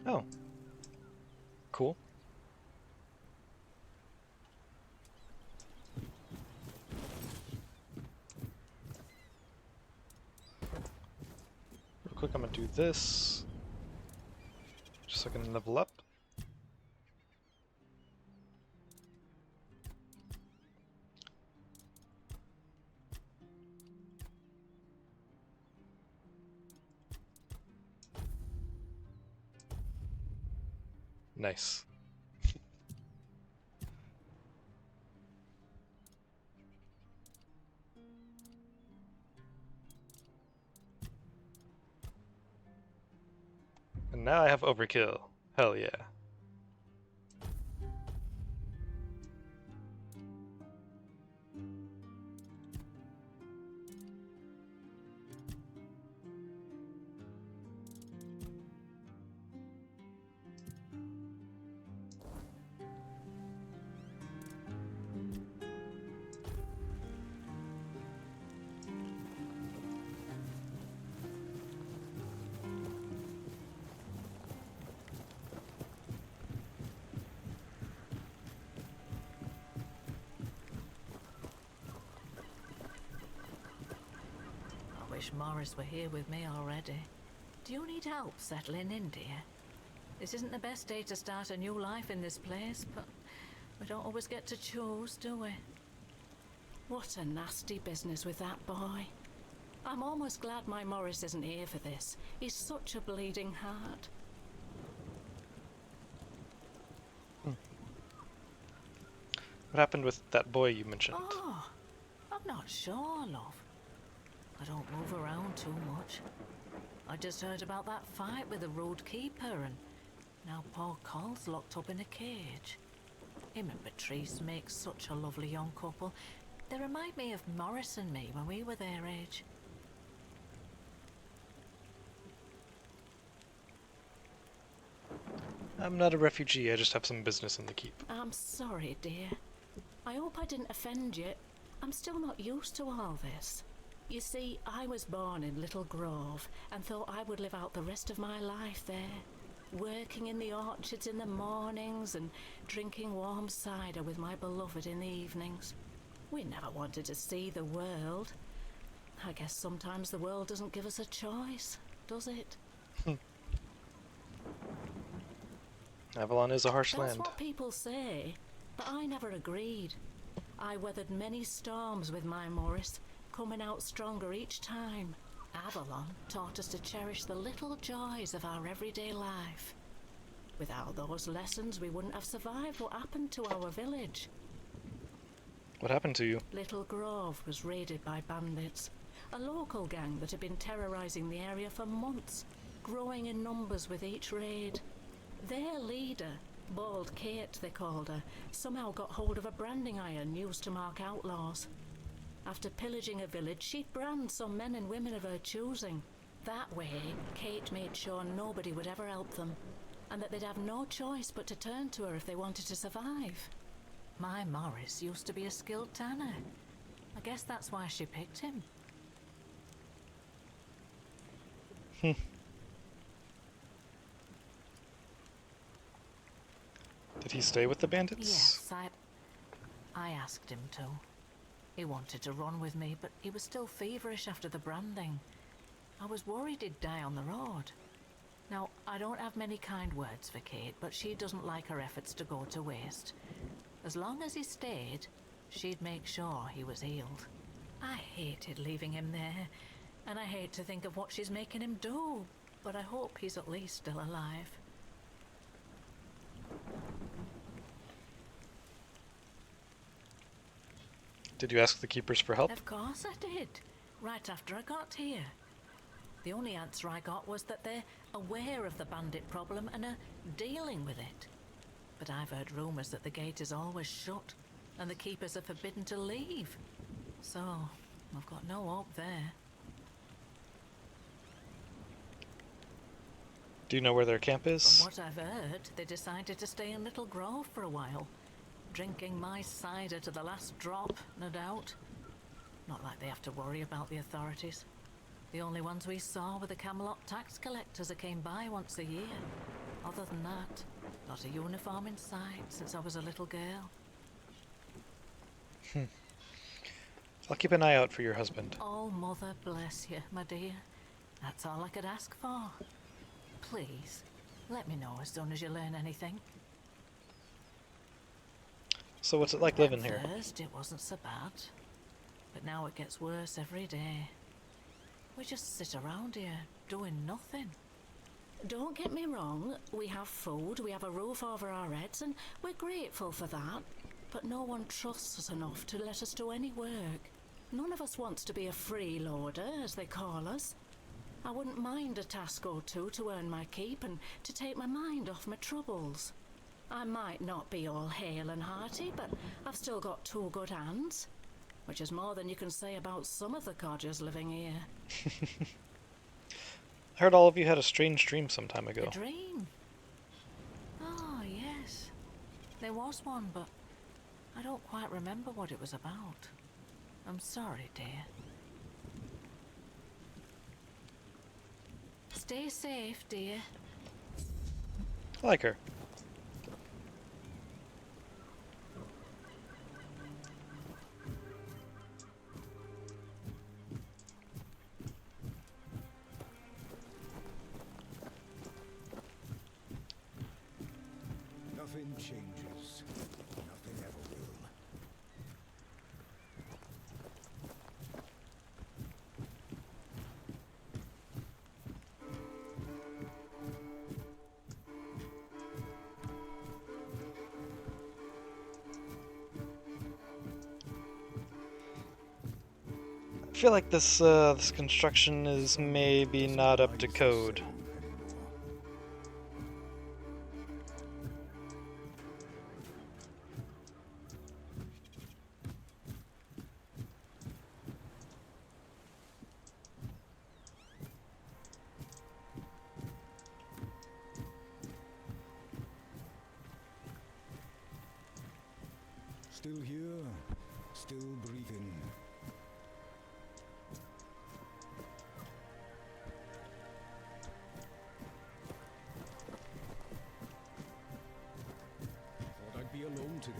Oh. Cool. Real quick, I'm gonna do this. Just so I can level up. Nice. And now I have overkill. Hell yeah. I wish Morris were here with me already. Do you need help settling in, dear? This isn't the best day to start a new life in this place, but we don't always get to choose, do we? What a nasty business with that boy. I'm almost glad my Morris isn't here for this. He's such a bleeding heart. What happened with that boy you mentioned? Oh, I'm not sure, love. I don't move around too much. I just heard about that fight with the road keeper, and now poor Cole's locked up in a cage. Him and Patrice make such a lovely young couple. They remind me of Morris and me when we were their age. I'm not a refugee, I just have some business in the keep. I'm sorry, dear. I hope I didn't offend you. I'm still not used to all this. You see, I was born in Little Grove and thought I would live out the rest of my life there, working in the orchards in the mornings and drinking warm cider with my beloved in the evenings. We never wanted to see the world. I guess sometimes the world doesn't give us a choice, does it? Avalon is a harsh That's land. what people say, but I never agreed. I weathered many storms with my Morris, coming out stronger each time. Avalon taught us to cherish the little joys of our everyday life. Without those lessons, we wouldn't have survived what happened to our village. What happened to you? Little Grove was raided by bandits, a local gang that had been terrorizing the area for months, growing in numbers with each raid. Their leader, Bald Kate they called her, somehow got hold of a branding iron used to mark outlaws. After pillaging a village, she'd brand some men and women of her choosing, That way, Kate made sure nobody would ever help them, and that they'd have no choice but to turn to her if they wanted to survive. My Morris used to be a skilled tanner. I guess that's why she picked him. Did he stay with the bandits? Yes, I asked him to. He wanted to run with me, but he was still feverish after the branding. I was worried he'd die on the road. Now, I don't have many kind words for Kate, but she doesn't like her efforts to go to waste. As long as he stayed, she'd make sure he was healed. I hated leaving him there, and I hate to think of what she's making him do, but I hope he's at least still alive. Did you ask the keepers for help? Of course I did, right after I got here. The only answer I got was that they're aware of the bandit problem and are dealing with it. But I've heard rumours that the gate is always shut and the keepers are forbidden to leave. So, I've got no hope there. Do you know where their camp is? From what I've heard, they decided to stay in Little Grove for a while. Drinking my cider to the last drop, no doubt. Not like they have to worry about the authorities. The only ones we saw were the Camelot tax collectors that came by once a year. Other than that, not a uniform in sight since I was a little girl. I'll keep an eye out for your husband. Oh, Mother bless you, my dear. That's all I could ask for. Please, let me know as soon as you learn anything. So what's it like living here? At first, it wasn't so bad. But now it gets worse every day. We just sit around here, doing nothing. Don't get me wrong, we have food, we have a roof over our heads, and we're grateful for that. But no one trusts us enough to let us do any work. None of us wants to be a freeloader, as they call us. I wouldn't mind a task or two to earn my keep and to take my mind off my troubles. I might not be all hale and hearty, but I've still got two good hands. Which is more than you can say about some of the codgers living here. I heard all of you had a strange dream some time ago. A dream? Oh, yes. There was one, but I don't quite remember what it was about. I'm sorry, dear. Stay safe, dear. I like her. Nothing changes. Nothing ever will. I feel like this construction is maybe not up to code. Still here, still breathing. Thought I'd be alone today.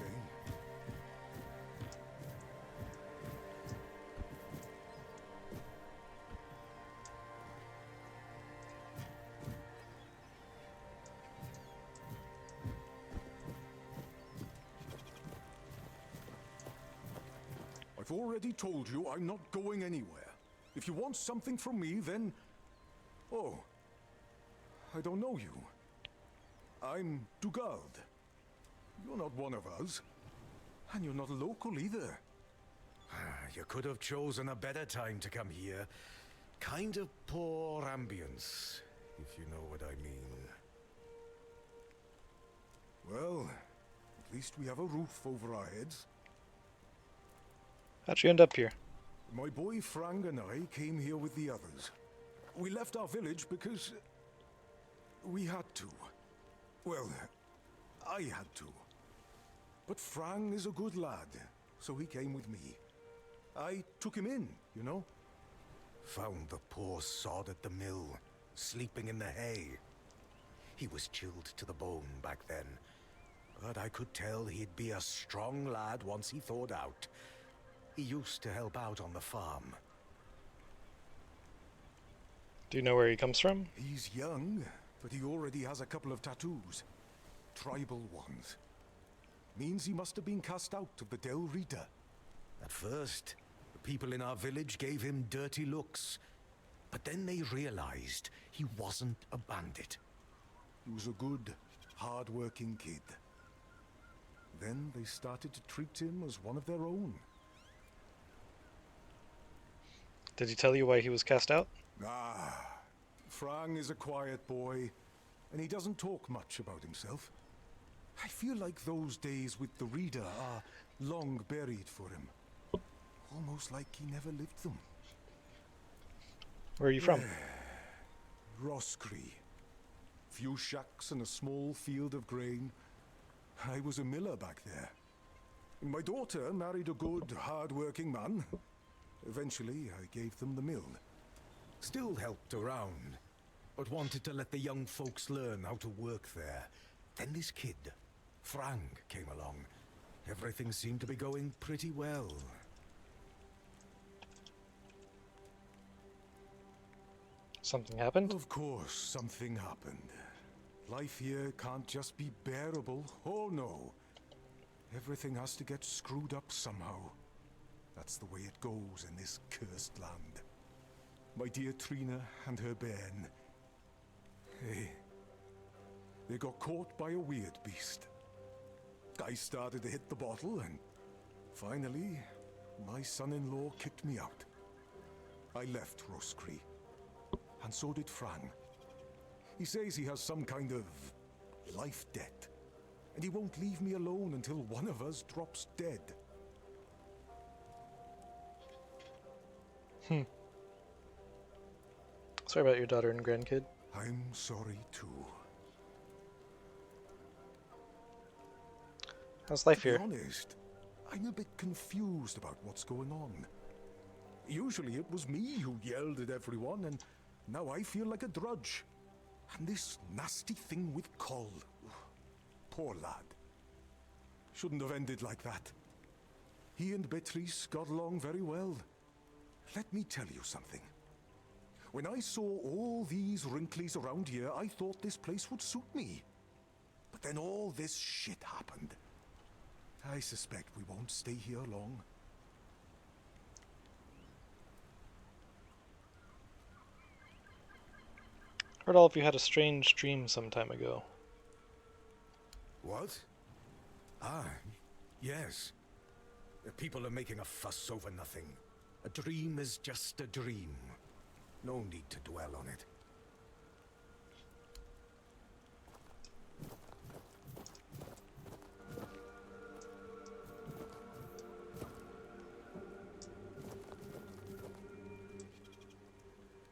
I've already told you I'm not going anywhere. If you want something from me, then... Oh. I don't know you. I'm Dugald. You're not one of us. And you're not local either. You could have chosen a better time to come here. Kind of poor ambience, if you know what I mean. Well, at least we have a roof over our heads. How'd you end up here? My boy Frank and I came here with the others. We left our village because we had to. Well, I had to. But Frang is a good lad, so he came with me. I took him in, you know. Found the poor sod at the mill, sleeping in the hay. He was chilled to the bone back then, but I could tell he'd be a strong lad once he thawed out. He used to help out on the farm. Do you know where he comes from? He's young, but he already has a couple of tattoos. Tribal ones. Means he must have been cast out of the Del Rita. At first, the people in our village gave him dirty looks. But then they realized he wasn't a bandit. He was a good, hard-working kid. Then they started to treat him as one of their own. Did he tell you why he was cast out? Ah, Frang is a quiet boy, and he doesn't talk much about himself. I feel like those days with the reader are long buried for him. Almost like he never lived them. Where are you from? Roscree. Few shacks and a small field of grain. I was a miller back there. My daughter married a good, hard-working man. Eventually, I gave them the mill. Still helped around, but wanted to let the young folks learn how to work there. Then this kid, Frang, came along. Everything seemed to be going pretty well. Something happened? Of course, something happened. Life here can't just be bearable. Oh no. Everything has to get screwed up somehow. That's the way it goes in this cursed land. My dear Trina and her bairn. They got caught by a weird beast. I started to hit the bottle and finally, my son-in-law kicked me out. I left Roscree. And so did Frang. He says he has some kind of life debt. And he won't leave me alone until one of us drops dead. Sorry about your daughter and grandkid. I'm sorry too. How's life here? To be honest, I'm a bit confused about what's going on. Usually it was me who yelled at everyone, and now I feel like a drudge. And this nasty thing with Coll. Poor lad. Shouldn't have ended like that. He and Beatrice got along very well. Let me tell you something. When I saw all these wrinklies around here, I thought this place would suit me. But then all this shit happened. I suspect we won't stay here long. Heard all of you had a strange dream some time ago. What? Ah, yes. The people are making a fuss over nothing. A dream is just a dream. No need to dwell on it.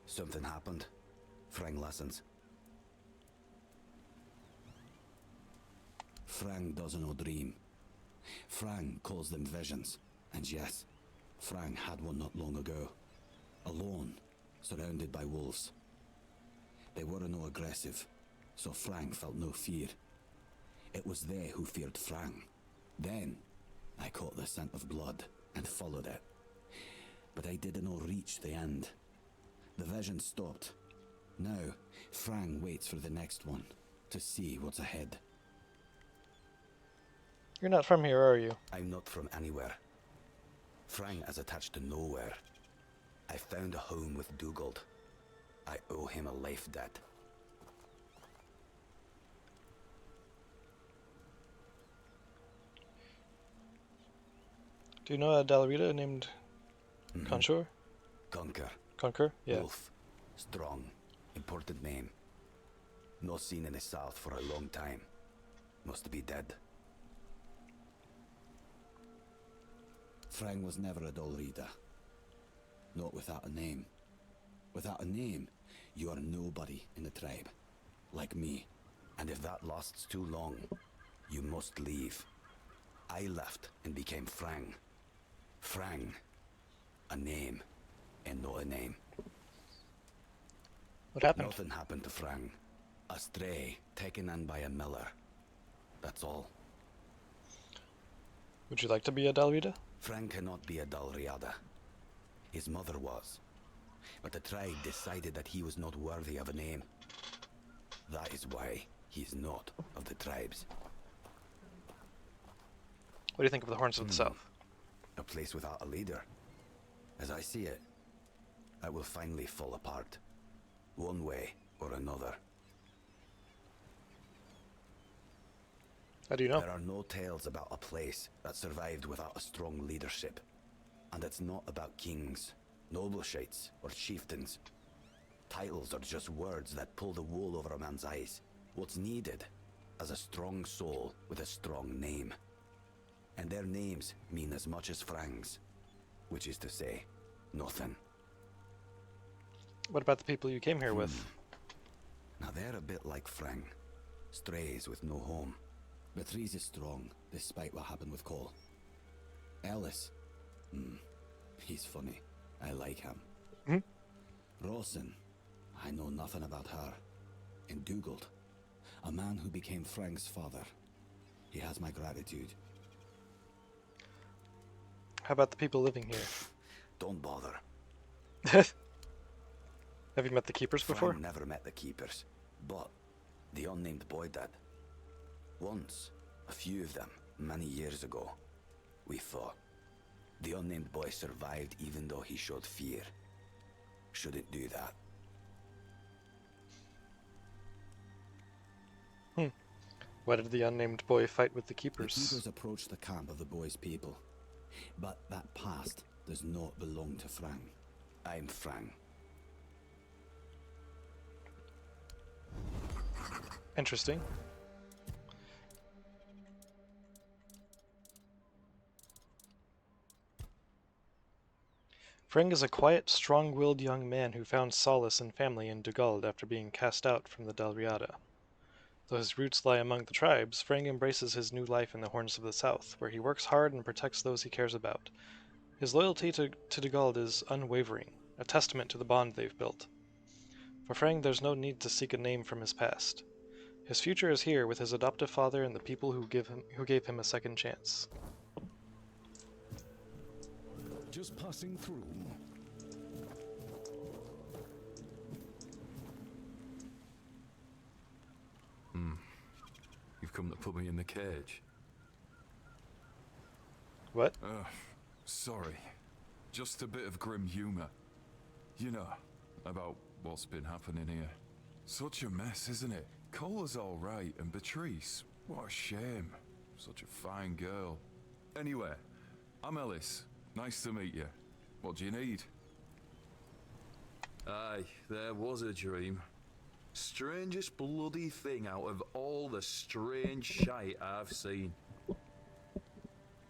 Something happened. Frang listens. Frang doesn't know dream. Frang calls them visions. And yes, Frang had one not long ago. Alone, surrounded by wolves. They were no aggressive, so Frang felt no fear. It was they who feared Frang. Then, I caught the scent of blood and followed it. But I didn't reach the end. The vision stopped. Now, Frang waits for the next one, to see what's ahead. You're not from here, are you? I'm not from anywhere. Frang is attached to nowhere. I found a home with Dugald. I owe him a life debt. Do you know a Dalrita named Conshur? Conquer. Conquer? Yeah. Wolf. Strong. Important name. Not seen in the south for a long time. Must be dead. Frang was never a dull reader. Not without a name. Without a name, You are nobody in the tribe, like me. And if that lasts too long, you must leave. I left and became Frang. Frang. A name, and not a name. What happened? Nothing happened to Frang. A stray, taken in by a miller. That's all. Would you like to be a Dalrida? Frang cannot be a Dalriada. His mother was. But the tribe decided that he was not worthy of a name. That is why he is not of the tribes. What do you think of the Horns of the South? A place without a leader. As I see it, it will finally fall apart. One way or another. How do you know? There are no tales about a place that survived without a strong leadership. And it's not about kings, nobleshites, or chieftains. Titles are just words that pull the wool over a man's eyes. What's needed is a strong soul with a strong name. And their names mean as much as Frang's, which is to say, nothing. What about the people you came here with? Now they're a bit like Frang. Strays with no home. But Reese is strong, despite what happened with Cole. Ellis. He's funny. I like him. Rawson. I know nothing about her. And Dugald. A man who became Frang's father. He has my gratitude. How about the people living here? Don't bother. Have you met the Keepers before? Frang never met the Keepers, but the unnamed boy did. Once, a few of them, many years ago, we fought. The unnamed boy survived even though he showed fear. Shouldn't do that. Why did the unnamed boy fight with the Keepers? The Keepers approached the camp of the boy's people. But that past does not belong to Frang. I'm Frang. Interesting. Frang is a quiet, strong-willed young man who found solace and family in Dugald after being cast out from the Dalriada. Though his roots lie among the tribes, Frang embraces his new life in the Horns of the South, where he works hard and protects those he cares about. His loyalty to Dugald is unwavering, a testament to the bond they've built. For Frang, there's no need to seek a name from his past. His future is here with his adoptive father and the people who gave him a second chance. Just passing through. You've come to put me in the cage. What? Sorry. Just a bit of grim humor. You know, about what's been happening here. Such a mess, isn't it? Cola's alright, and Beatrice, what a shame. Such a fine girl. Anyway, I'm Ellis. Nice to meet you. What do you need? Aye, there was a dream. Strangest bloody thing out of all the strange shite I've seen.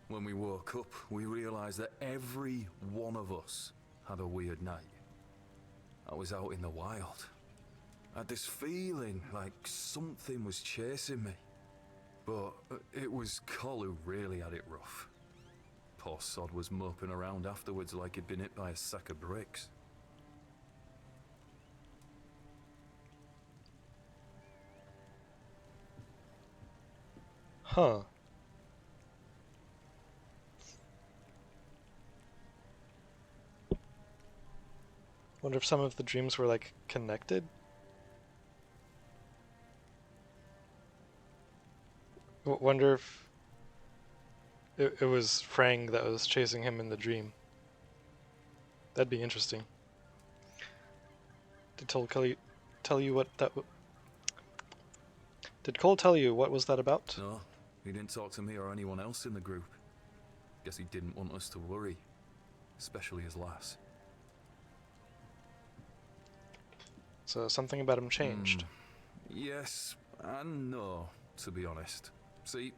When we woke up, we realised that every one of us had a weird night. I was out in the wild. I had this feeling like something was chasing me. But it was Col who really had it rough. Poor sod was moping around afterwards like he'd been hit by a sack of bricks. Huh. Wonder if some of the dreams were, like, connected? Wonder if it was Frang that was chasing him in the dream. That'd be interesting. Did Cole tell you what that Did Cole tell you what was that about? No, he didn't talk to me or anyone else in the group. Guess he didn't want us to worry, especially his lass. So something about him changed. Yes and no, to be honest. See,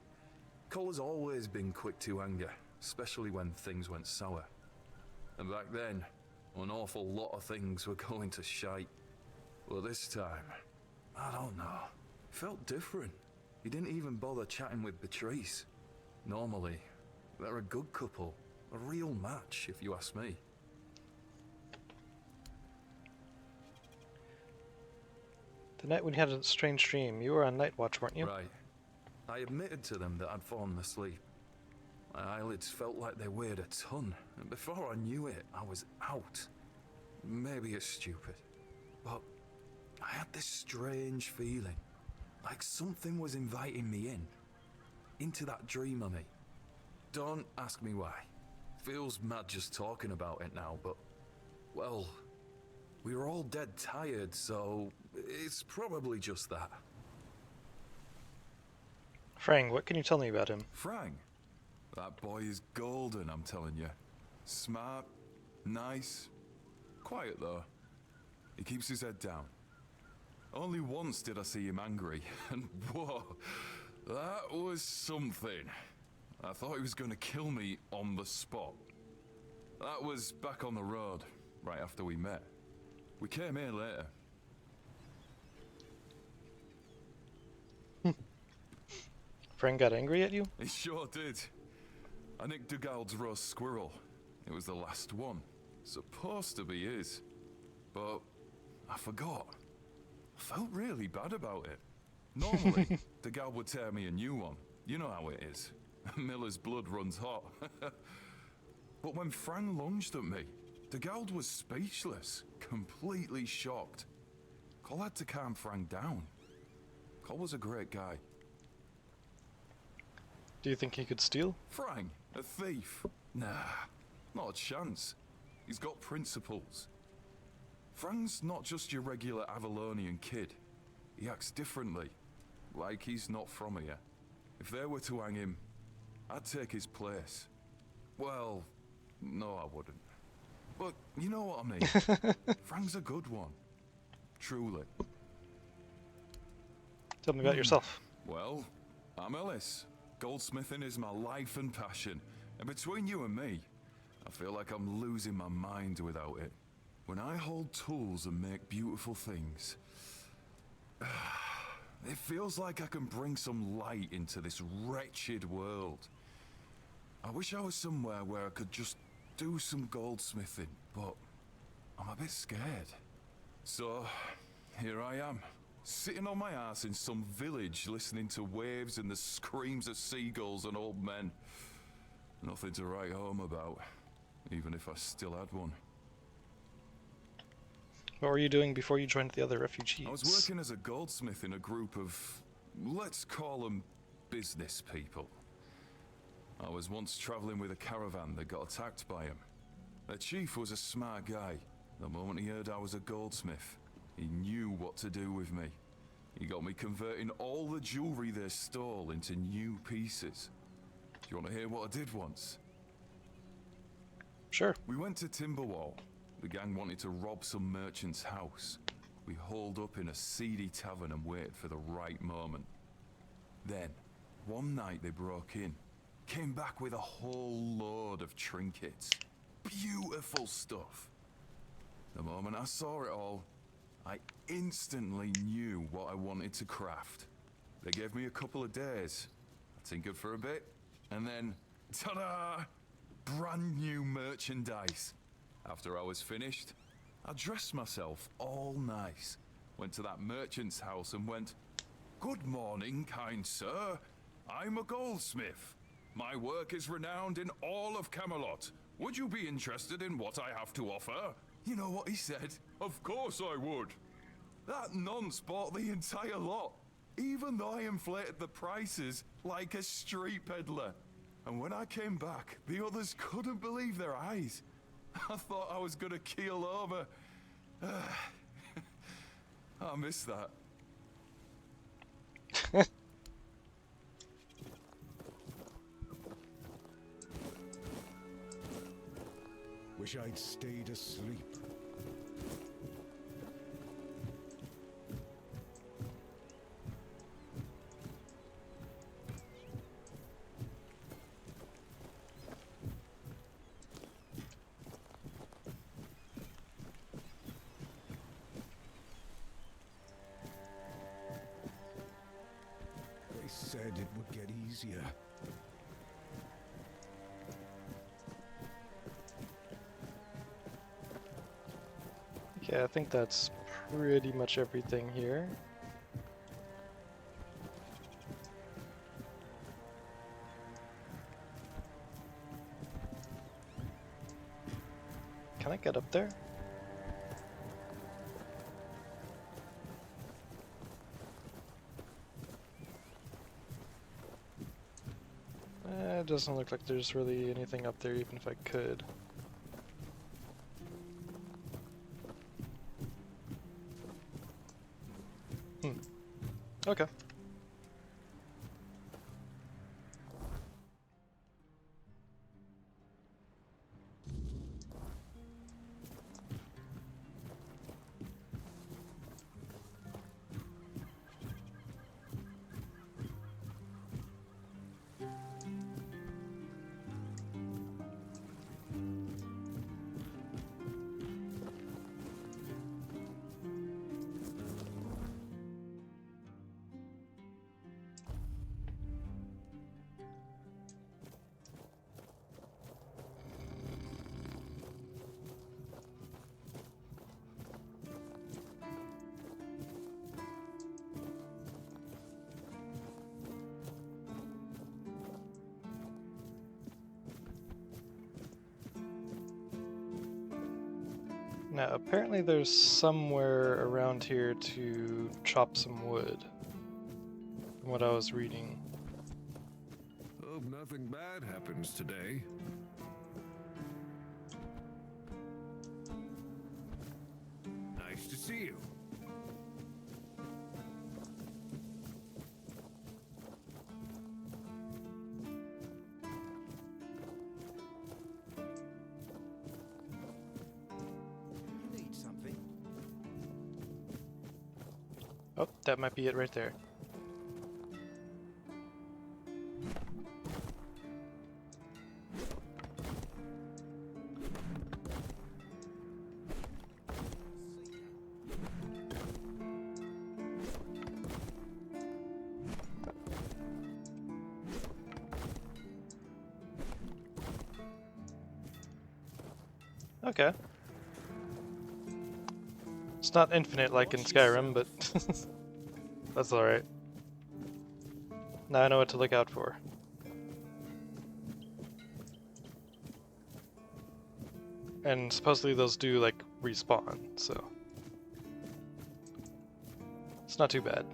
Cole has always been quick to anger, especially when things went sour. And back then, an awful lot of things were going to shite. Well, this time, I don't know. It felt different. He didn't even bother chatting with Beatrice. Normally, they're a good couple. A real match, if you ask me. The night when you had a strange dream, you were on night watch, weren't you? Right. I admitted to them that I'd fallen asleep. My eyelids felt like they weighed a ton, and before I knew it, I was out. Maybe it's stupid, but I had this strange feeling, like something was inviting me into that dream of me. Don't ask me why. Feels mad just talking about it now, but, well, we were all dead tired, so it's probably just that. Frang, what can you tell me about him? Frang? That boy is golden, I'm telling you. Smart, nice, quiet though. He keeps his head down. Only once did I see him angry, and whoa, that was something. I thought he was going to kill me on the spot. That was back on the road, right after we met. We came here later. Frang got angry at you? He sure did. I nicked Dugald's roast squirrel. It was the last one. Supposed to be his. But I forgot. I felt really bad about it. Normally, Dugald would tear me a new one. You know how it is. Miller's blood runs hot. But when Fran lunged at me, Dugald was speechless, completely shocked. Cole had to calm Frank down. Cole was a great guy. Do you think he could steal? Frank, a thief? Nah, not a chance. He's got principles. Frank's not just your regular Avalonian kid. He acts differently, like he's not from here. If they were to hang him, I'd take his place. Well, no I wouldn't. But you know what I mean. Frank's a good one. Truly. Tell me about yourself. Well, I'm Ellis. Goldsmithing is my life and passion. And between you and me, I feel like I'm losing my mind without it. When I hold tools and make beautiful things, it feels like I can bring some light into this wretched world. I wish I was somewhere where I could just do some goldsmithing, but I'm a bit scared. So, here I am, sitting on my ass in some village listening to waves and the screams of seagulls and old men. Nothing to write home about, even if I still had one. What were you doing before you joined the other refugees? I was working as a goldsmith in a group of, let's call them business people. I was once traveling with a caravan that got attacked by him. Their chief was a smart guy. The moment he heard I was a goldsmith, he knew what to do with me. He got me converting all the jewelry they stole into new pieces. Do you want to hear what I did once? Sure. We went to Timberwall. The gang wanted to rob some merchant's house. We holed up in a seedy tavern and waited for the right moment. Then, one night they broke in. Came back with a whole load of trinkets. Beautiful stuff. The moment I saw it all, I instantly knew what I wanted to craft. They gave me a couple of days. I tinkered for a bit, and then, ta-da! Brand new merchandise. After I was finished, I dressed myself all nice, went to that merchant's house and went, "Good morning, kind sir. I'm a goldsmith. My work is renowned in all of Camelot. Would you be interested in what I have to offer?" You know what he said? "Of course I would." That nonce bought the entire lot, even though I inflated the prices like a street peddler. And when I came back, the others couldn't believe their eyes. I thought I was gonna keel over. I miss that. Wish I'd stayed asleep. said it would get easier. Okay, I think that's pretty much everything here. Can I get up there? It doesn't look like there's really anything up there, even if I could. Okay. Now, apparently there's somewhere around here to chop some wood, from what I was reading. Hope nothing bad happens today. Nice to see you. Oh, that might be it right there. Okay. It's not infinite like in Skyrim, but that's alright. Now I know what to look out for. And supposedly those do, like, respawn, so... it's not too bad.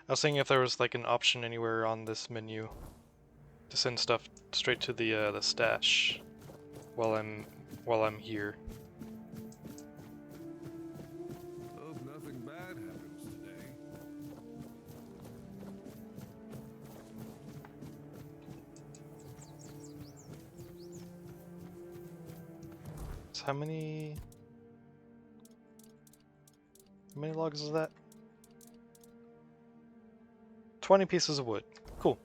I was thinking if there was like an option anywhere on this menu to send stuff straight to the stash while I'm here. Hope nothing bad happens today. So how many logs is that? 20 pieces of wood. Cool.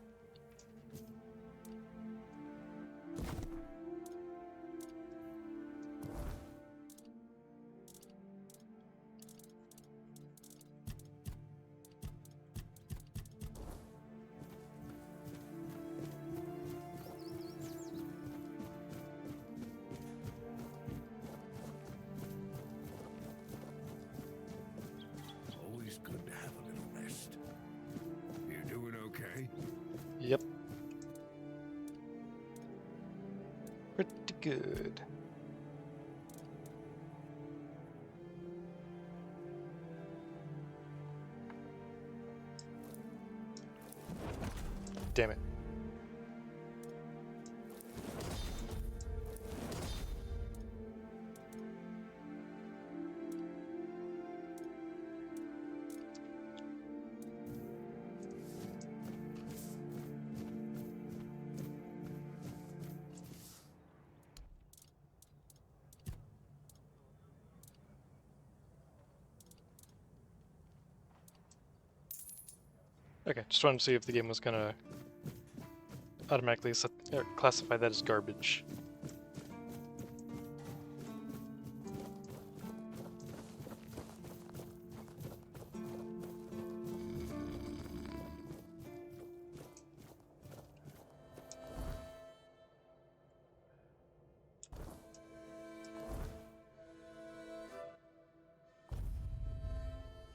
Always good to have a little rest. You doing okay? Yep. Pretty good. Damn it. Okay, just wanted to see if the game was gonna automatically classify that as garbage.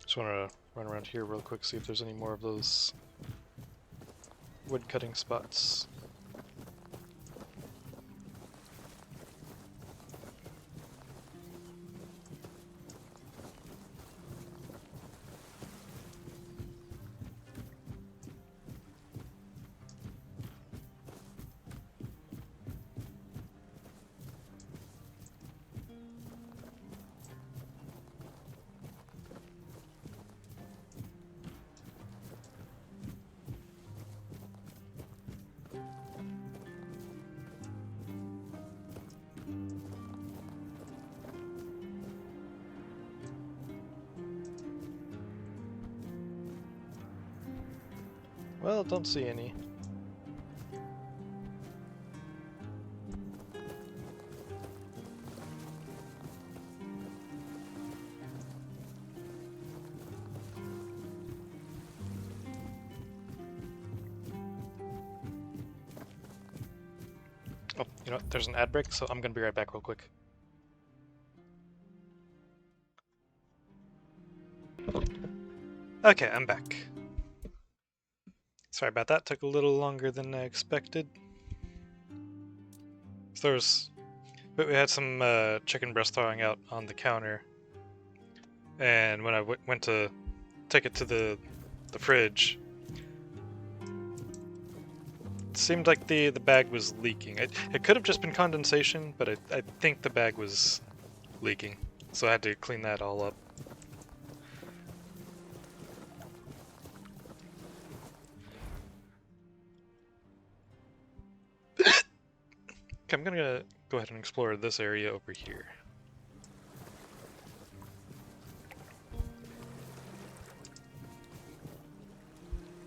Just want to run around here real quick, see if there's any more of those wood cutting spots. Well, don't see any. Oh, you know what? There's an ad break, so I'm gonna be right back real quick. Okay, I'm back. Sorry about that, took a little longer than I expected. So we had some chicken breast thawing out on the counter, and when I went to take it to the fridge, it seemed like the bag was leaking. It could have just been condensation, but I think the bag was leaking, so I had to clean that all up. Okay, I'm gonna go ahead and explore this area over here.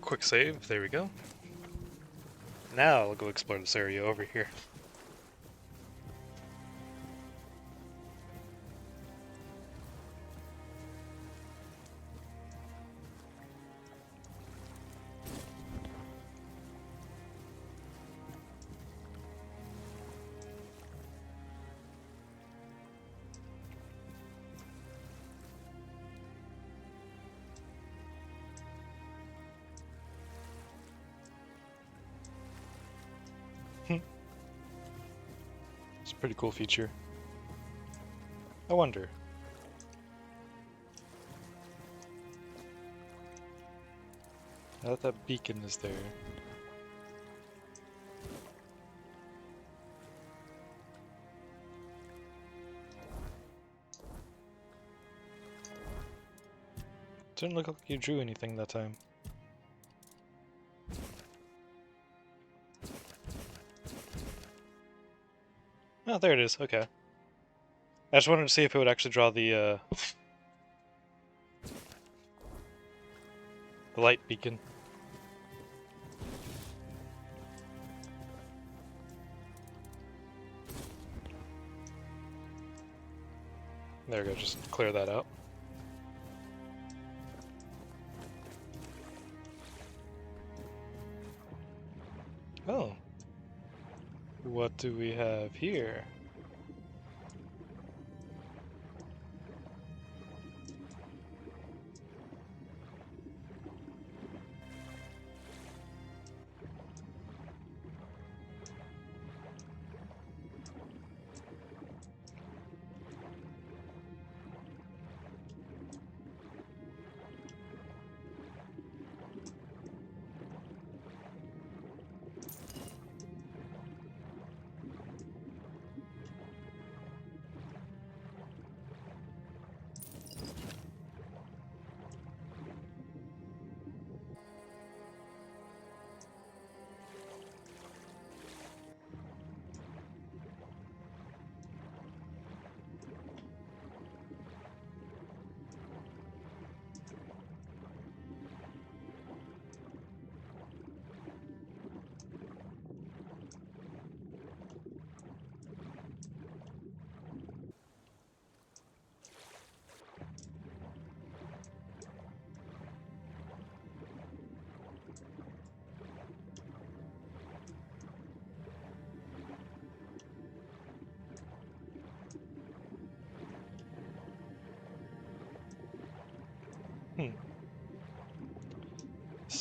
Quick save, there we go. Now I'll go explore this area over here. It's a pretty cool feature. I wonder. Now that beacon is there. Didn't look like you drew anything that time. Oh, there it is. Okay. I just wanted to see if it would actually draw the light beacon. There we go, just clear that out. Oh. What do we have here?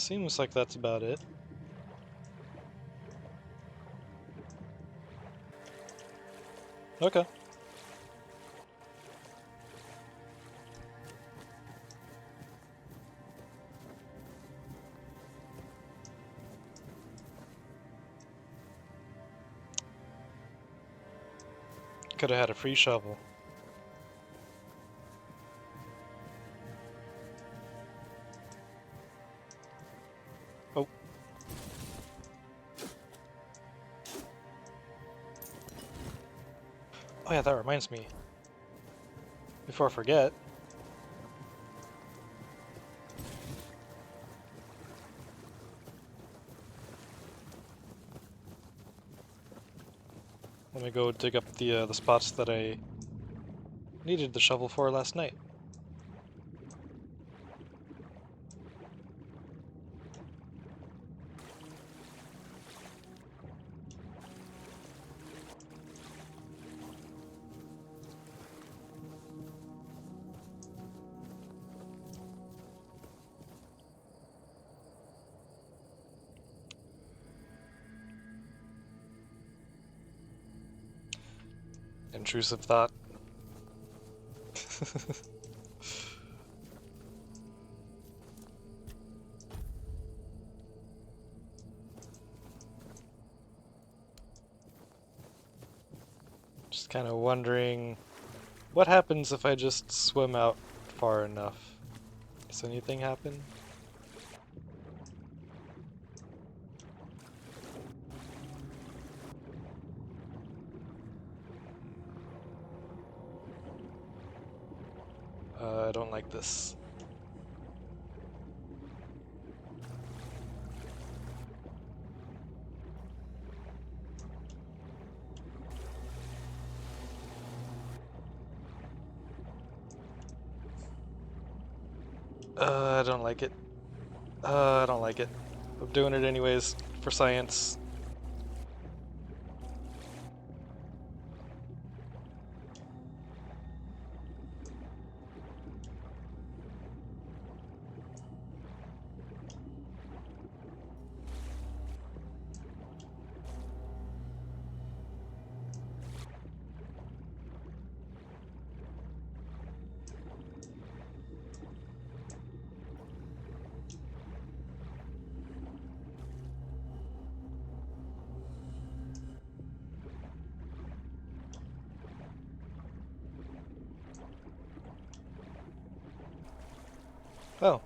Seems like that's about it. Okay. Could have had a free shovel. Oh. Oh yeah, that reminds me. Before I forget. Let me go dig up the spots that I needed the shovel for last night. Intrusive thought. Just kind of wondering what happens if I just swim out far enough. Does anything happen? I don't like this. I don't like it. I don't like it. I'm doing it anyways, for science. Oh.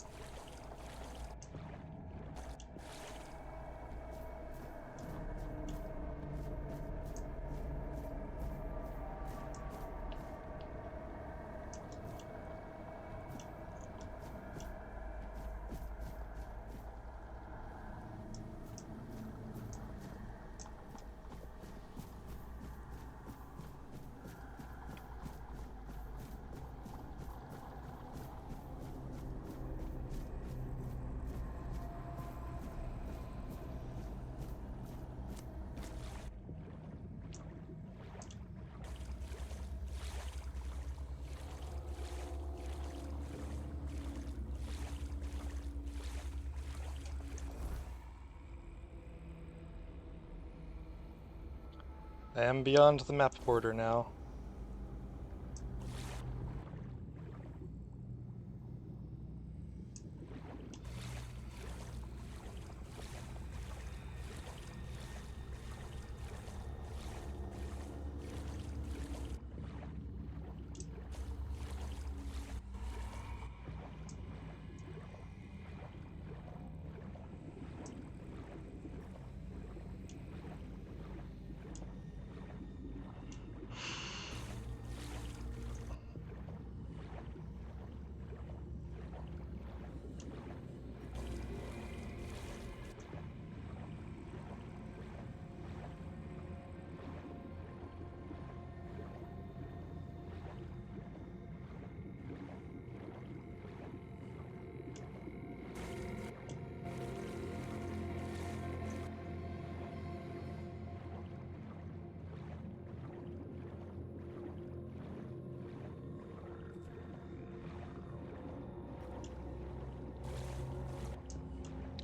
I am beyond the map border now.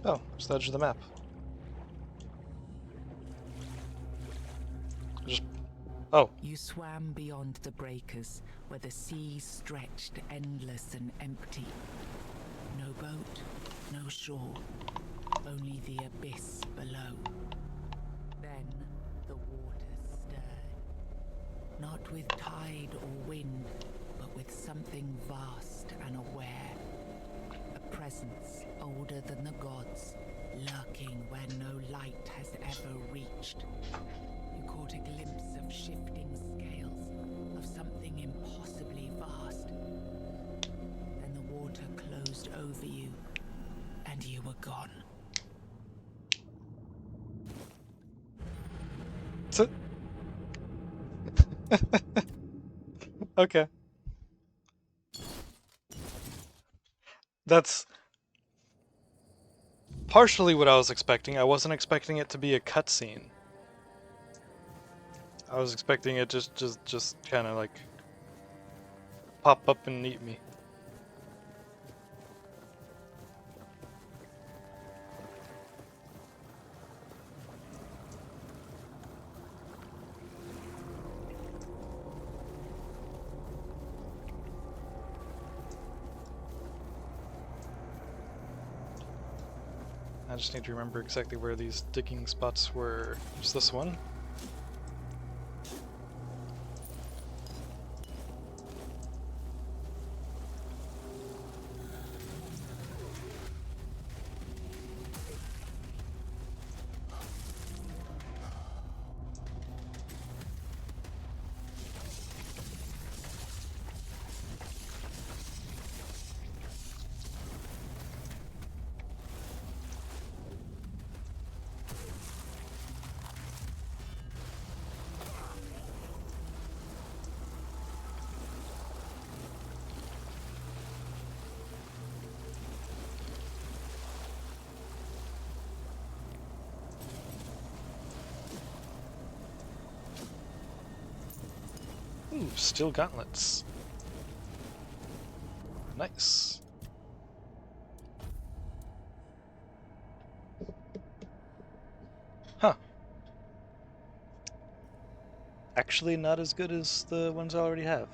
Oh, it's the edge of the map. Just... Oh. You swam beyond the breakers, where the sea stretched endless and empty. No boat, no shore, only the abyss below. Then the water stirred, not with tide or wind, but with something vast and aware. A presence older than the gods, lurking where no light has ever reached. You caught a glimpse of shifting scales, of something impossibly vast. Then the water closed over you, and you were gone. Okay. That's partially what I was expecting. I wasn't expecting it to be a cutscene. I was expecting it just kind of like pop up and eat me. I just need to remember exactly where these digging spots were. Is this one? Ooh, steel gauntlets. Nice. Huh. Actually not as good as the ones I already have.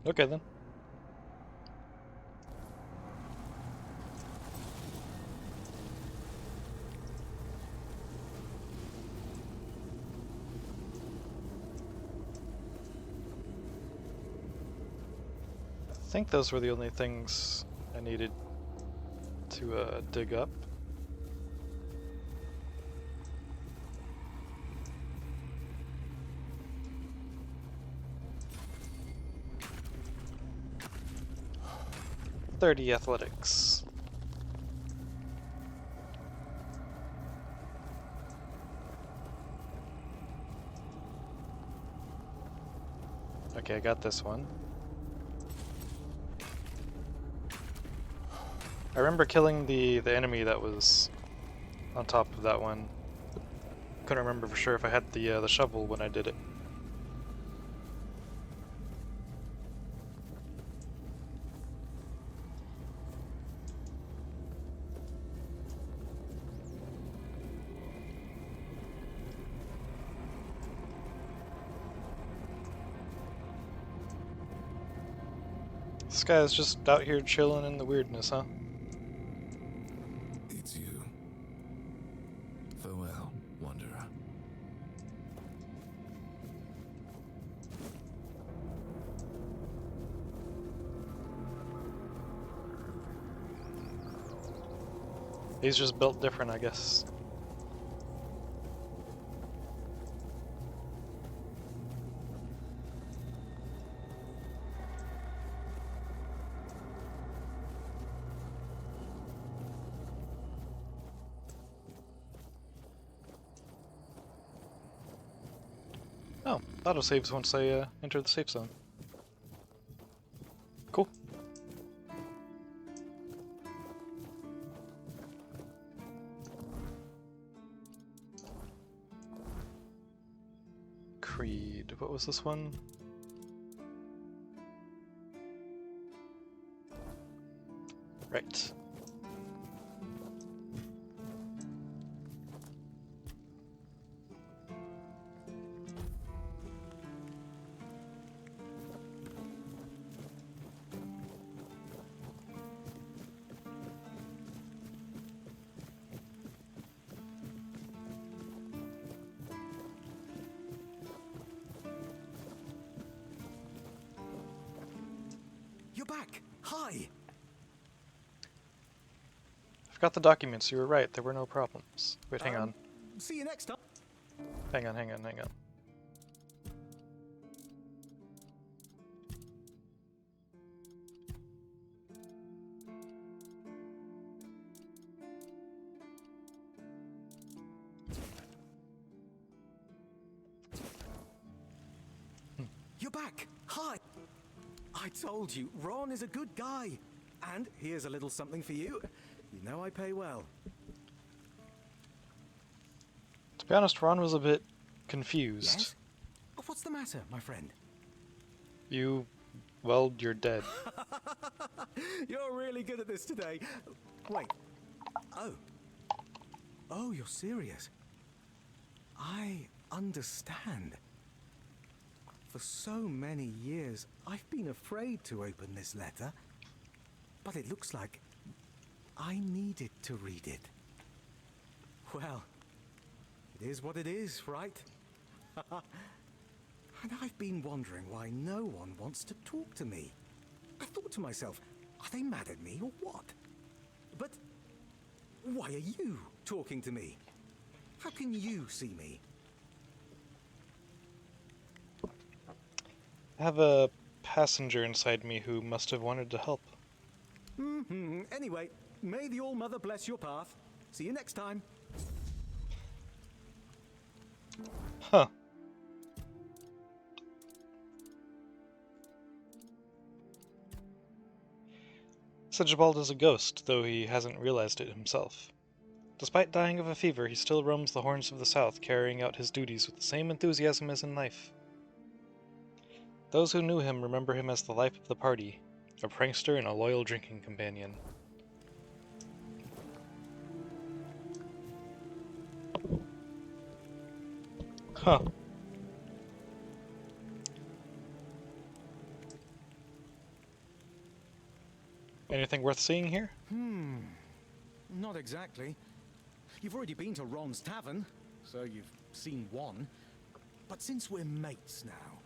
Okay then. I think those were the only things I needed to dig up. .30 athletics. Okay, I got this one. I remember killing the enemy that was on top of that one. Couldn't remember for sure if I had the shovel when I did it. This guy's just out here chilling in the weirdness, huh? It's you. Farewell, wanderer. He's just built different, I guess. Oh, autosaves once I enter the safe zone. Cool. Creed. What was this one? Right. You're back. Hi. I've got the documents. You were right. There were no problems. Wait, hang on. See you next time. Hang on. You're back. Hi. I told you, Ron is a good guy. And here's a little something for you. You know I pay well. To be honest, Ron was a bit confused. Yes? Oh, what's the matter, my friend? Well, you're dead. You're really good at this today. Wait. Oh, you're serious. I understand. For so many years, I've been afraid to open this letter. But it looks like I needed to read it. Well, it is what it is, right? And I've been wondering why no one wants to talk to me. I thought to myself, are they mad at me or what? But why are you talking to me? How can you see me? I have a passenger inside me who must have wanted to help. Anyway, may the All-Mother bless your path. See you next time. Huh. Sigibald is a ghost, though he hasn't realized it himself. Despite dying of a fever, he still roams the horns of the south, carrying out his duties with the same enthusiasm as in life. Those who knew him remember him as the life of the party, a prankster and a loyal drinking companion. Huh. Anything worth seeing here? Not exactly. You've already been to Ron's tavern, so you've seen one. But since we're mates now,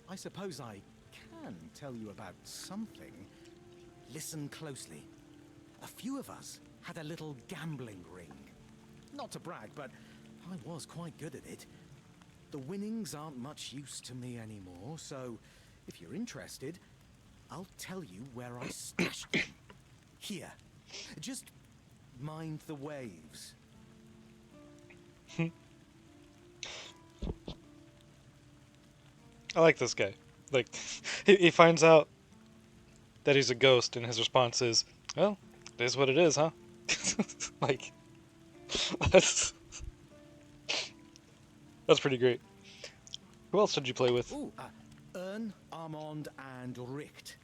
I suppose I can tell you about something. Listen closely. A few of us had a little gambling ring. Not to brag, but I was quite good at it. The winnings aren't much use to me anymore, so if you're interested, I'll tell you where I stashed them. Here. Just mind the waves. I like this guy. Like, he finds out that he's a ghost, and his response is, well, it is what it is, huh? Like, that's pretty great. Who else did you play with? Ooh, Ern, Armand, and Richt.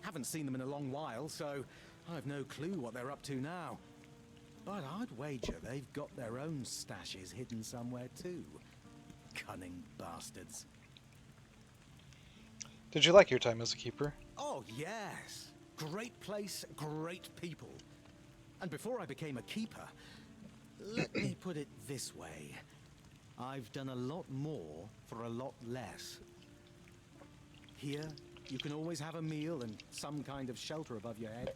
Haven't seen them in a long while, so I've no clue what they're up to now. But I'd wager they've got their own stashes hidden somewhere too. Cunning bastards. Did you like your time as a keeper? Oh, yes. Great place, great people. And before I became a keeper, let me put it this way. I've done a lot more for a lot less. Here, you can always have a meal and some kind of shelter above your head.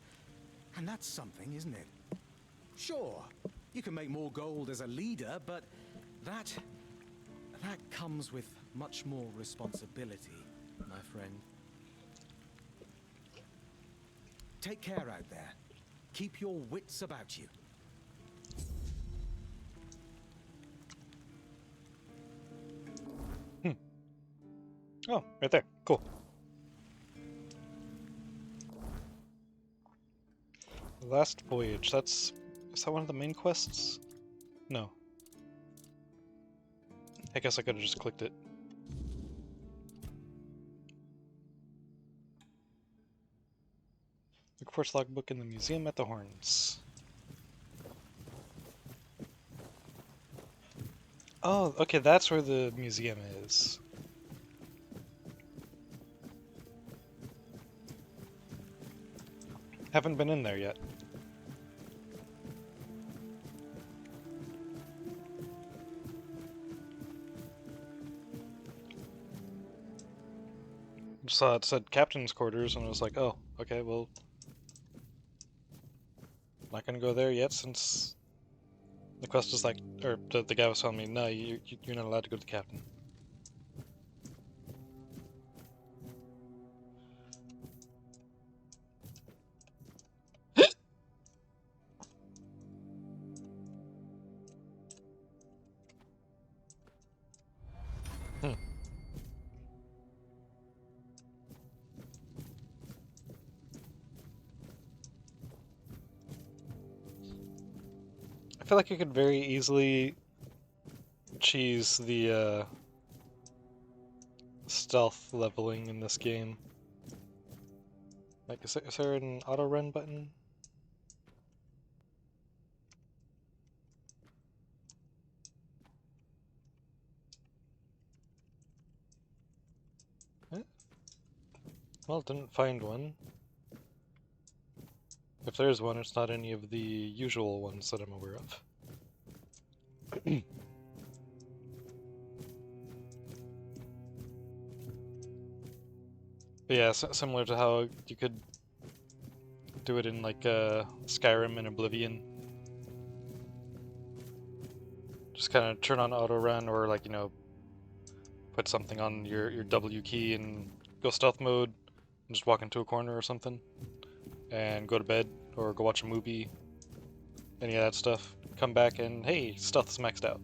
And that's something, isn't it? Sure, you can make more gold as a leader, but that comes with much more responsibility, my friend. Take care out there. Keep your wits about you. Oh, right there. Cool. Last Voyage. Is that one of the main quests? No. I guess I could have just clicked it. Reports logbook in the museum at the Horns. Oh, okay, that's where the museum is. Haven't been in there yet. Just saw it said captain's quarters, and I was like, oh, okay, well, not gonna go there yet since the quest is like, or the guy was telling me, no, you're not allowed to go to the captain. I feel like you could very easily cheese the stealth leveling in this game. Like, is there an auto run button? Well, didn't find one. If there's one, it's not any of the usual ones that I'm aware of. But yeah, similar to how you could do it in like Skyrim and Oblivion. Just kind of turn on auto run, or like, you know, put something on your W key and go stealth mode, and just walk into a corner or something, and go to bed or go watch a movie, any of that stuff. Come back and hey, stealth is maxed out.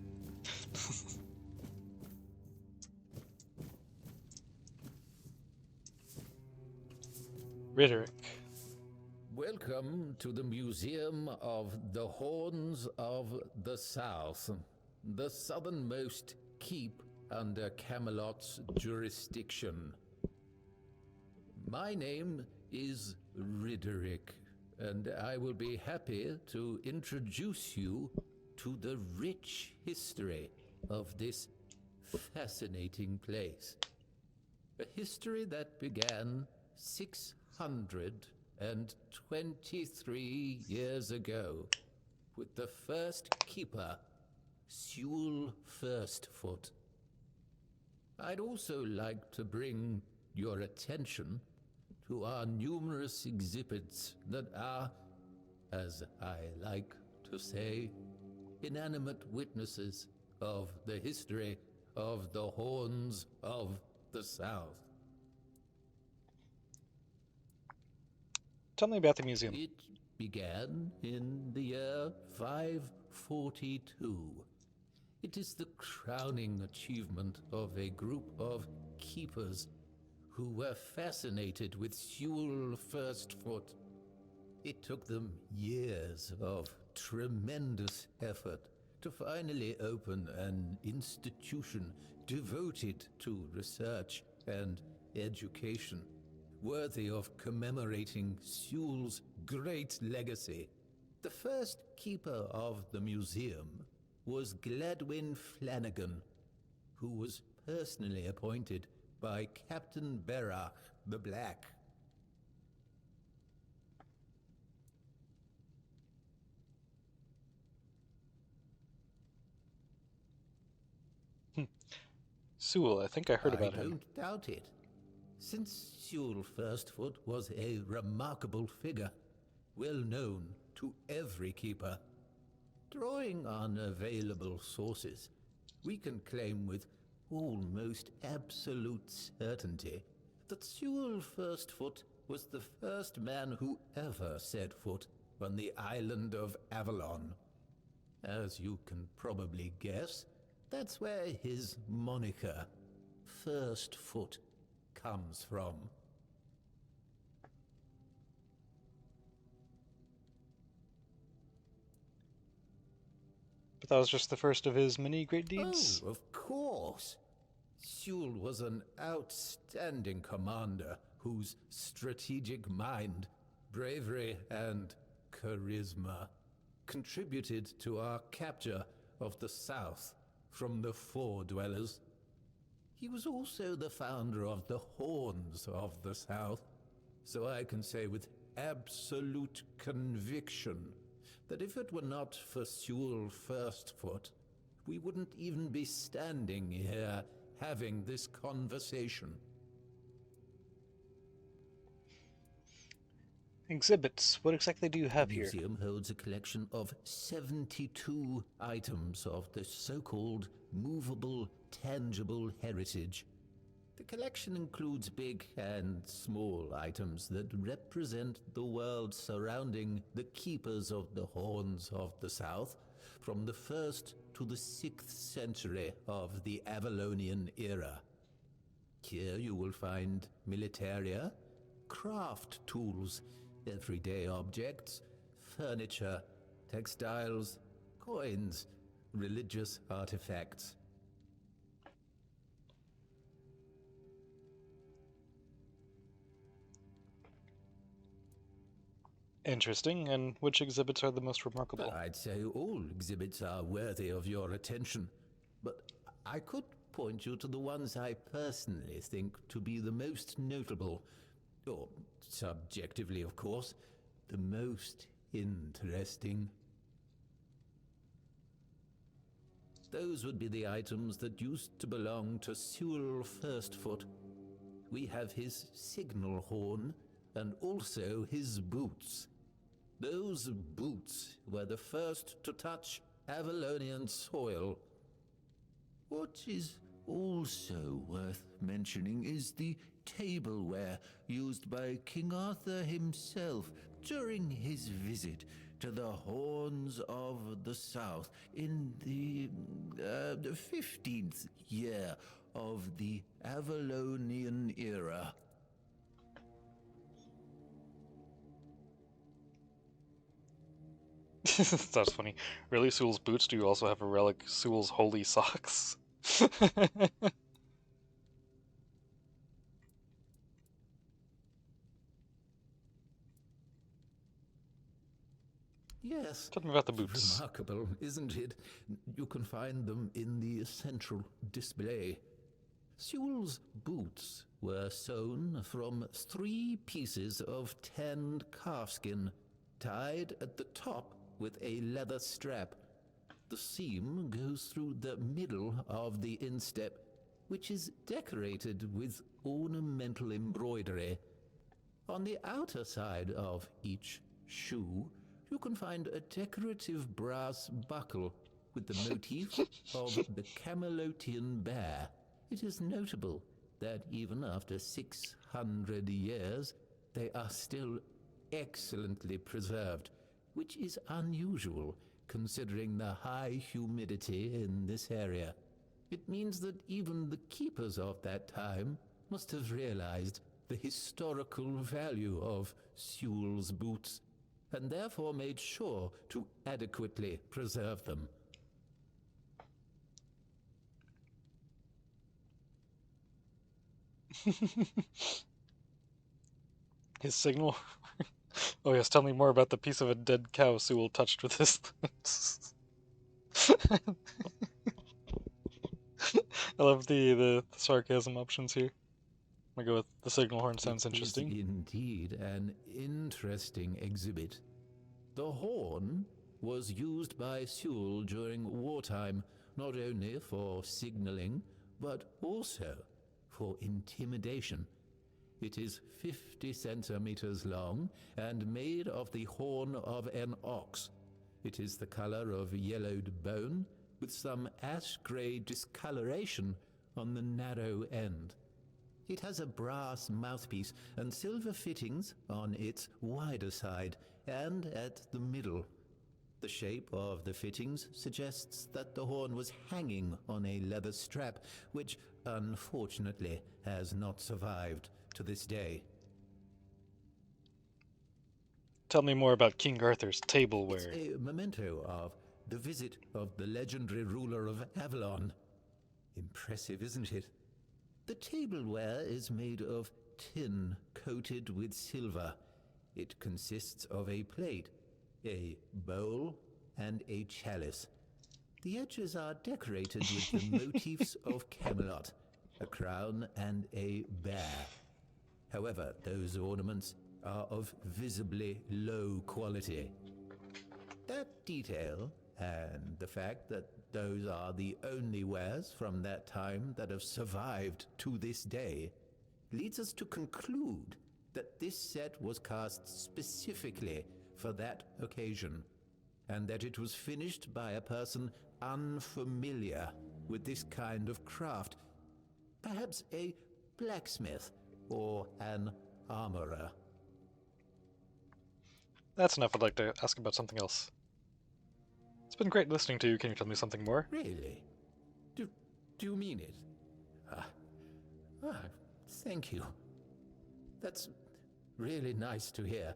Rhetoric. Welcome to the Museum of the Horns of the South, the southernmost keep under Camelot's jurisdiction. My name is Rhetoric, and I will be happy to introduce you to the rich history of this fascinating place. A history that began 623 years ago with the first keeper, Sewell Firstfoot. I'd also like to bring your attention to our numerous exhibits that are, as I like to say, inanimate witnesses of the history of the Horns of the South. Tell me about the museum. It began in the year 542. It is the crowning achievement of a group of keepers who were fascinated with Sewell Firstfoot. It took them years of tremendous effort to finally open an institution devoted to research and education, worthy of commemorating Sewell's great legacy. The first keeper of the museum was Gladwin Flanagan, who was personally appointed by Captain Berach the Black. Sewell, I think I heard about I him. don't doubt it. Since Sewell Firstfoot was a remarkable figure, well known to every keeper, drawing on available sources, we can claim with almost absolute certainty that Sewell Firstfoot was the first man who ever set foot on the island of Avalon. As you can probably guess, that's where his moniker, Firstfoot, comes from. But that was just the first of his many great deeds? Oh, of course. Sewell was an outstanding commander whose strategic mind bravery and charisma contributed to our capture of the South from the Four Dwellers. He was also the founder of the Horns of the South, so I can say with absolute conviction that if it were not for Sewell Firstfoot, we wouldn't even be standing here having this conversation. Exhibits. What exactly do you have the here? The museum holds a collection of 72 items of the so-called movable, tangible heritage. The collection includes big and small items that represent the world surrounding the keepers of the Horns of the South from the 1st to the 6th century of the Avalonian era. Here you will find militaria, craft tools, everyday objects, furniture, textiles, coins, religious artifacts. Interesting. And which exhibits are the most remarkable? I'd say all exhibits are worthy of your attention, but I could point you to the ones I personally think to be the most notable, or subjectively, of course, the most interesting. Those would be the items that used to belong to Sewell Firstfoot. We have his signal horn and also his boots. Those boots were the first to touch Avalonian soil. What is also worth mentioning is the tableware used by King Arthur himself during his visit to the Horns of the South in the 15th year of the Avalonian era. That's funny. Really, Sewell's boots? Do you also have a relic, Sewell's holy socks? Yes. Tell me about the boots. Remarkable, isn't it? You can find them in the central display. Sewell's boots were sewn from 3 pieces of tanned calfskin, tied at the top with a leather strap. The seam goes through the middle of the instep, which is decorated with ornamental embroidery. On the outer side of each shoe, you can find a decorative brass buckle with the motif of the Camelotian bear. It is notable that even after 600 years, they are still excellently preserved, which is unusual considering the high humidity in this area. It means that even the keepers of that time must have realized the historical value of Sewell's boots, and therefore made sure to adequately preserve them. His signal? Oh yes, tell me more about the piece of a dead cow Sewell touched with his lips. I love the sarcasm options here. I'm gonna go with the signal horn, sounds interesting. It is indeed an interesting exhibit. The horn was used by Sewell during wartime, not only for signaling, but also for intimidation. It is 50 centimeters long and made of the horn of an ox. It is the color of yellowed bone, with some ash-gray discoloration on the narrow end. It has a brass mouthpiece and silver fittings on its wider side and at the middle. The shape of the fittings suggests that the horn was hanging on a leather strap, which unfortunately has not survived to this day. Tell me more about King Arthur's tableware. It's a memento of the visit of the legendary ruler of Avalon. Impressive, isn't it? The tableware is made of tin coated with silver. It consists of a plate, a bowl, and a chalice. The edges are decorated with the motifs of Camelot, a crown and a bear. However, those ornaments are of visibly low quality. That detail, and the fact that those are the only wares from that time that have survived to this day, leads us to conclude that this set was cast specifically for that occasion, and that it was finished by a person unfamiliar with this kind of craft, perhaps a blacksmith or an armorer. That's enough. I'd like to ask about something else. It's been great listening to you. Can you tell me something more? Really? Do you mean it? Thank you. That's really nice to hear.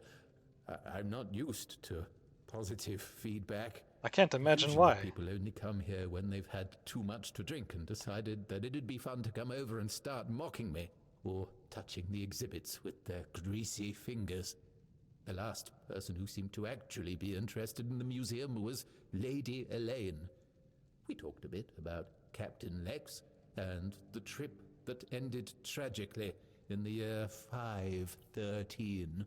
I'm not used to positive feedback. I can't imagine Usually why. People only come here when they've had too much to drink and decided that it'd be fun to come over and start mocking me, or touching the exhibits with their greasy fingers. The last person who seemed to actually be interested in the museum was Lady Elaine. We talked a bit about Captain Lex and the trip that ended tragically in the year 513.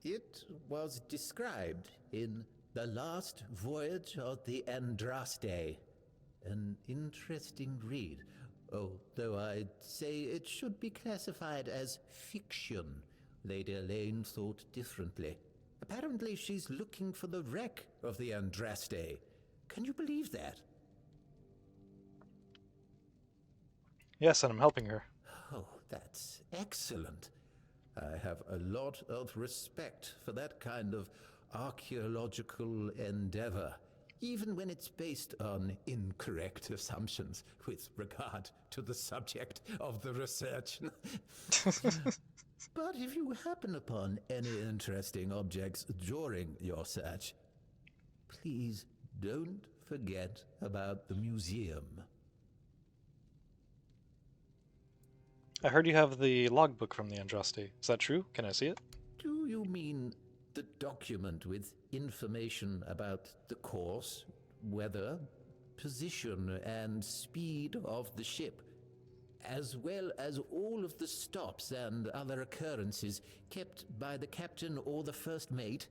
It was described in The Last Voyage of the Andraste. An interesting read, although I'd say it should be classified as fiction. Lady Elaine thought differently. Apparently she's looking for the wreck of the Andraste. Can you believe that? Yes, and I'm helping her. Oh, that's excellent. I have a lot of respect for that kind of archaeological endeavor, even when it's based on incorrect assumptions with regard to the subject of the research. But if you happen upon any interesting objects during your search, please don't forget about the museum. I heard you have the logbook from the Andraste. Is that true? Can I see it? Do you mean the document with information about the course, weather, position, and speed of the ship, as well as all of the stops and other occurrences kept by the captain or the first mate?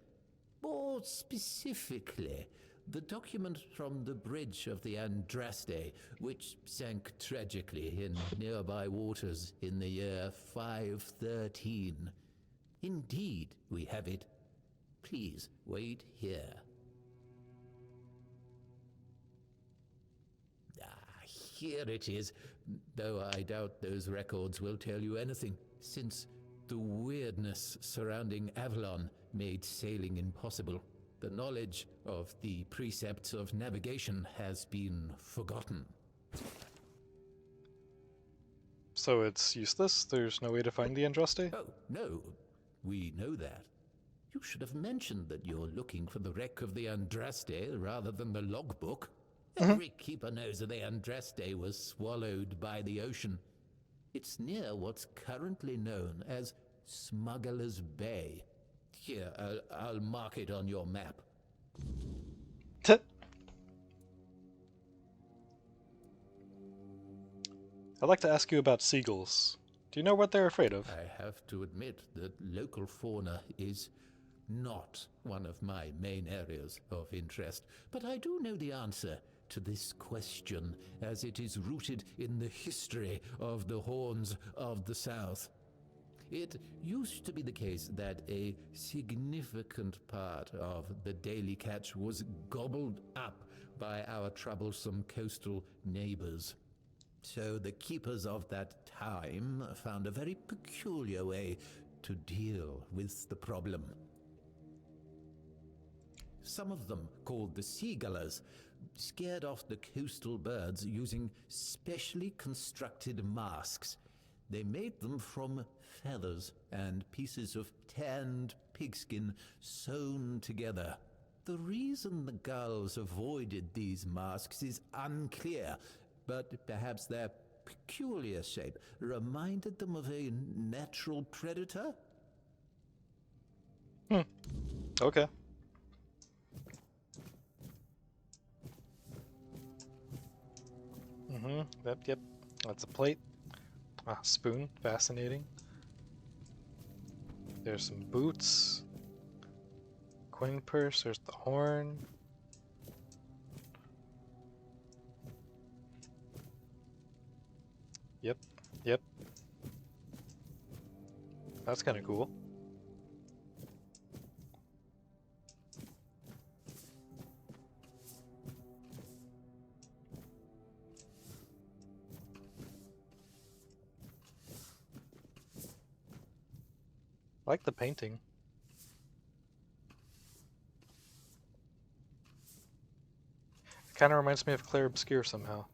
More specifically, the document from the bridge of the Andraste, which sank tragically in nearby waters in the year 513. Indeed, we have it. Please wait here. Here it is, though I doubt those records will tell you anything, since the weirdness surrounding Avalon made sailing impossible. The knowledge of the precepts of navigation has been forgotten. So it's useless? There's no way to find the Andraste? Oh, no. We know that. You should have mentioned that you're looking for the wreck of the Andraste rather than the logbook. Every keeper knows that the Andraste was swallowed by the ocean. It's near what's currently known as Smuggler's Bay. Here, I'll mark it on your map. I'd like to ask you about seagulls. Do you know what they're afraid of? I have to admit that local fauna is not one of my main areas of interest, but I do know the answer to this question, as it is rooted in the history of the Horns of the South. It used to be the case that a significant part of the daily catch was gobbled up by our troublesome coastal neighbors. So the keepers of that time found a very peculiar way to deal with the problem. Some of them, called the seagullers, scared off the coastal birds using specially constructed masks. They made them from feathers and pieces of tanned pigskin sewn together. The reason the gulls avoided these masks is unclear, but perhaps their peculiar shape reminded them of a natural predator? Okay. Yep. That's a plate. Ah, spoon. Fascinating. There's some boots. Coin purse. There's the horn. Yep. That's kind of cool. I like the painting. It kind of reminds me of Clair Obscur somehow.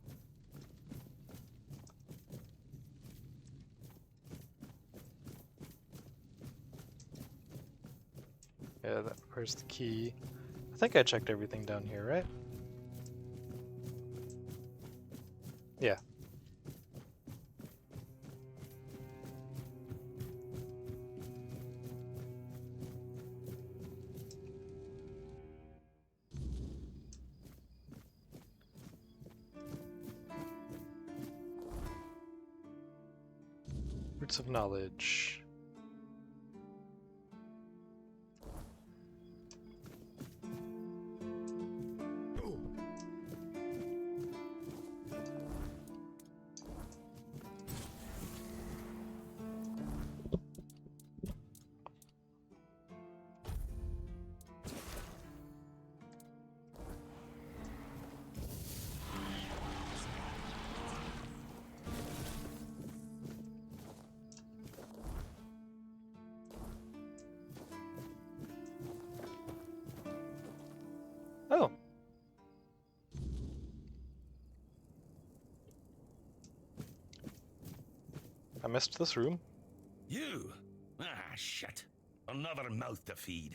Yeah, where's the key? I think I checked everything down here, right? Yeah. Roots of knowledge. Oh. I missed this room. You? Ah, shit. Another mouth to feed.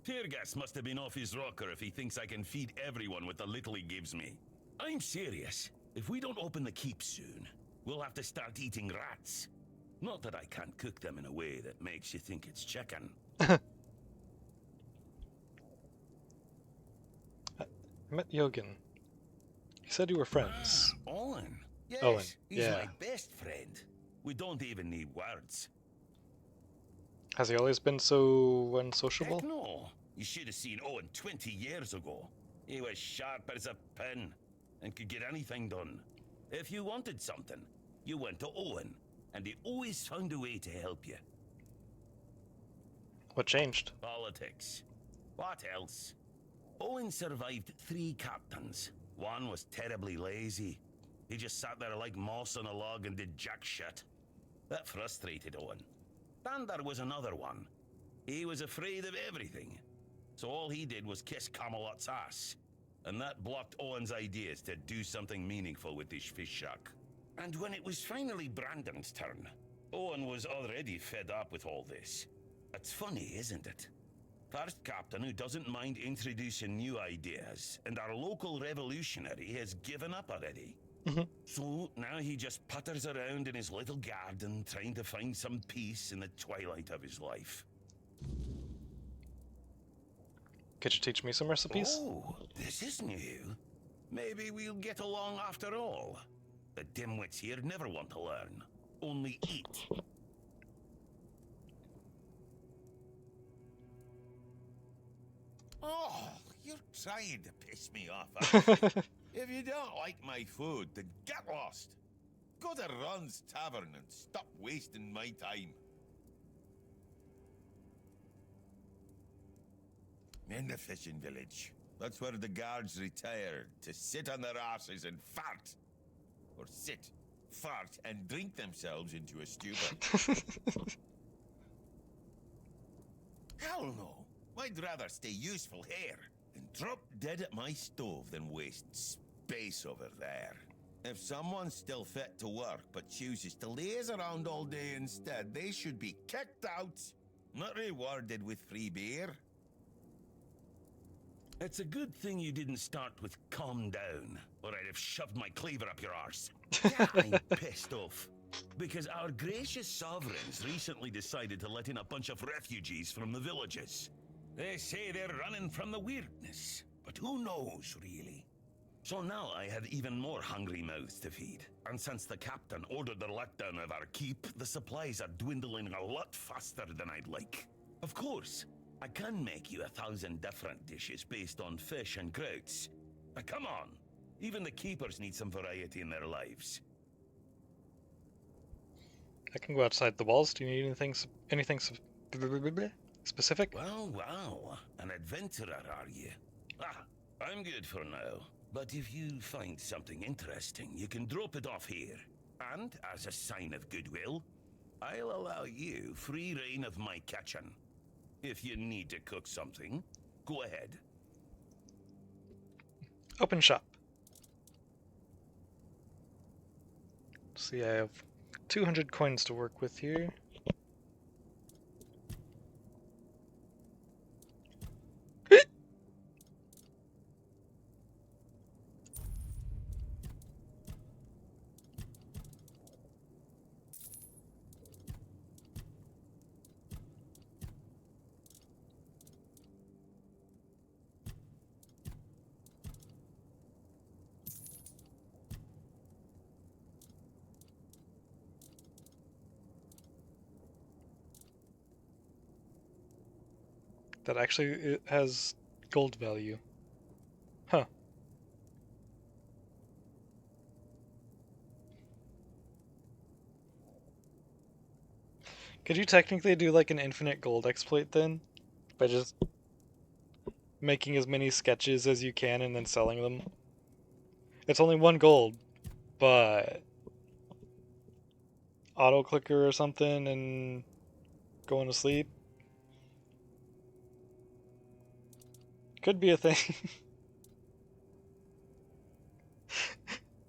Teargas must have been off his rocker if he thinks I can feed everyone with the little he gives me. I'm serious. If we don't open the keep soon, we'll have to start eating rats. Not that I can't cook them in a way that makes you think it's chicken. I met Yogan. He said you were friends. Owen. Yes, Owen, he's yeah. my best friend. We don't even need words. Has he always been so unsociable? Heck no. You should have seen Owen 20 years ago. He was sharp as a pin and could get anything done. If you wanted something, you went to Owen, and he always found a way to help you. What changed? Politics. What else? Owen survived 3 captains. One was terribly lazy. He just sat there like moss on a log and did jack shit. That frustrated Owen. Then there was another one. He was afraid of everything. So all he did was kiss Camelot's ass. And that blocked Owen's ideas to do something meaningful with his fish shack. And when it was finally Brandon's turn, Owen was already fed up with all this. It's funny, isn't it? First captain who doesn't mind introducing new ideas, and our local revolutionary has given up already. So now he just putters around in his little garden trying to find some peace in the twilight of his life. Could you teach me some recipes? Oh, this is new. Maybe we'll get along after all. The dimwits here never want to learn, only eat. Oh, you're trying to piss me off. If you don't like my food, then get lost. Go to Ron's Tavern and stop wasting my time. In the fishing village. That's where the guards retire to sit on their asses and fart. Or sit, fart, and drink themselves into a stupor. Hell no. I'd rather stay useful here and drop dead at my stove than waste space over there. If someone's still fit to work but chooses to laze around all day instead, they should be kicked out, not rewarded with free beer. It's a good thing you didn't start with calm down, or I'd have shoved my cleaver up your arse. Yeah, I'm pissed off. Because our gracious sovereigns recently decided to let in a bunch of refugees from the villages. They say they're running from the weirdness, but who knows, really? So now I have even more hungry mouths to feed. And since the captain ordered the letdown of our keep, the supplies are dwindling a lot faster than I'd like. Of course, I can make you 1,000 different dishes based on fish and grouts. But come on, even the keepers need some variety in their lives. I can go outside the walls. Do you need anything specific? Wow, an adventurer, are you? Ah, I'm good for now. But if you find something interesting, you can drop it off here. And as a sign of goodwill, I'll allow you free reign of my kitchen. If you need to cook something, go ahead. Open shop. See, I have 200 coins to work with here. That actually it has gold value. Huh. Could you technically do like an infinite gold exploit then? By just making as many sketches as you can and then selling them? It's only 1 gold, but auto clicker or something and going to sleep could be a thing.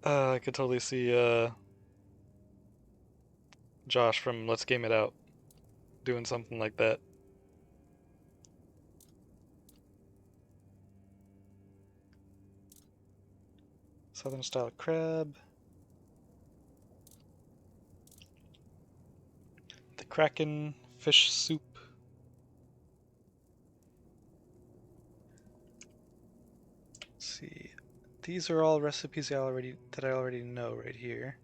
I could totally see Josh from Let's Game It Out doing something like that. Southern style crab. The Kraken fish soup. Let's see. These are all recipes that I already know right here.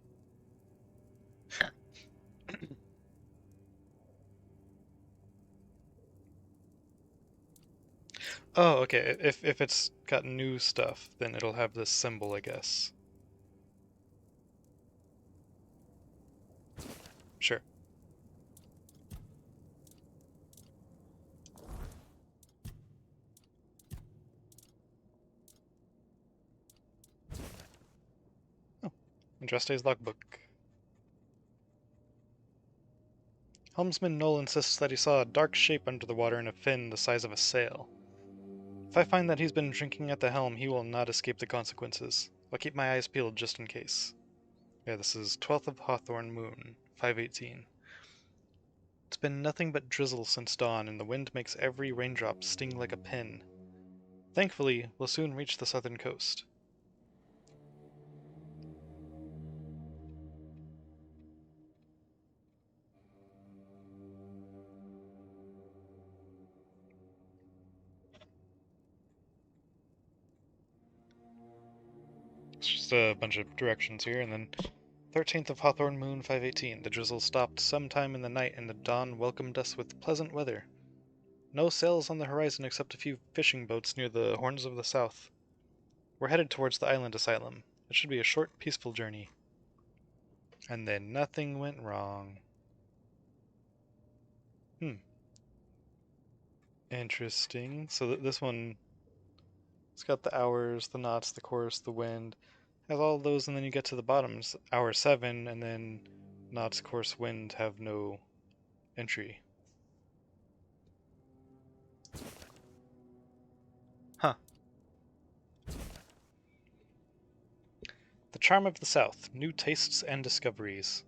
Oh, okay. If it's got new stuff, then it'll have this symbol, I guess. Sure. Oh, Andraste's logbook. Helmsman Knoll insists that he saw a dark shape under the water in a fin the size of a sail. If I find that he's been drinking at the helm, he will not escape the consequences. I'll keep my eyes peeled just in case. Yeah, this is 12th of Hawthorn Moon, 518. It's been nothing but drizzle since dawn, and the wind makes every raindrop sting like a pin. Thankfully, we'll soon reach the southern coast. It's just a bunch of directions here, and then 13th of Hawthorn Moon, 518. The drizzle stopped sometime in the night, and the dawn welcomed us with pleasant weather. No sails on the horizon except a few fishing boats near the Horns of the South. We're headed towards the island asylum. It should be a short, peaceful journey. And then nothing went wrong. Interesting. So this one, it's got the hours, the knots, the course, the wind. Has all those, and then you get to the bottoms. Hour 7, and then knots, course, wind have no entry. Huh. The Charm of the South, New Tastes and Discoveries.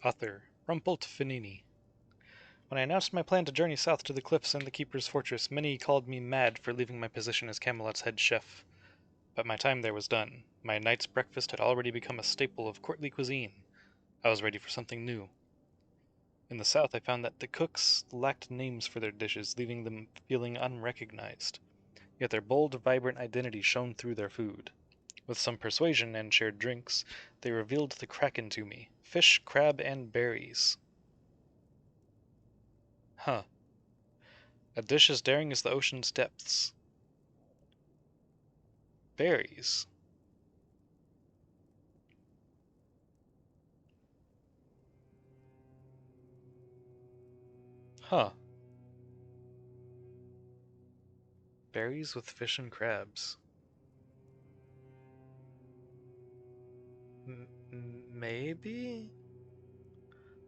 Author, Rumpelt Finini. When I announced my plan to journey south to the cliffs and the Keeper's fortress, many called me mad for leaving my position as Camelot's head chef. But my time there was done. My night's breakfast had already become a staple of courtly cuisine. I was ready for something new. In the south, I found that the cooks lacked names for their dishes, leaving them feeling unrecognized. Yet their bold, vibrant identity shone through their food. With some persuasion and shared drinks, they revealed the Kraken to me. Fish, crab, and berries. Huh. A dish as daring as the ocean's depths. Berries. Huh. Berries with fish and crabs. Maybe?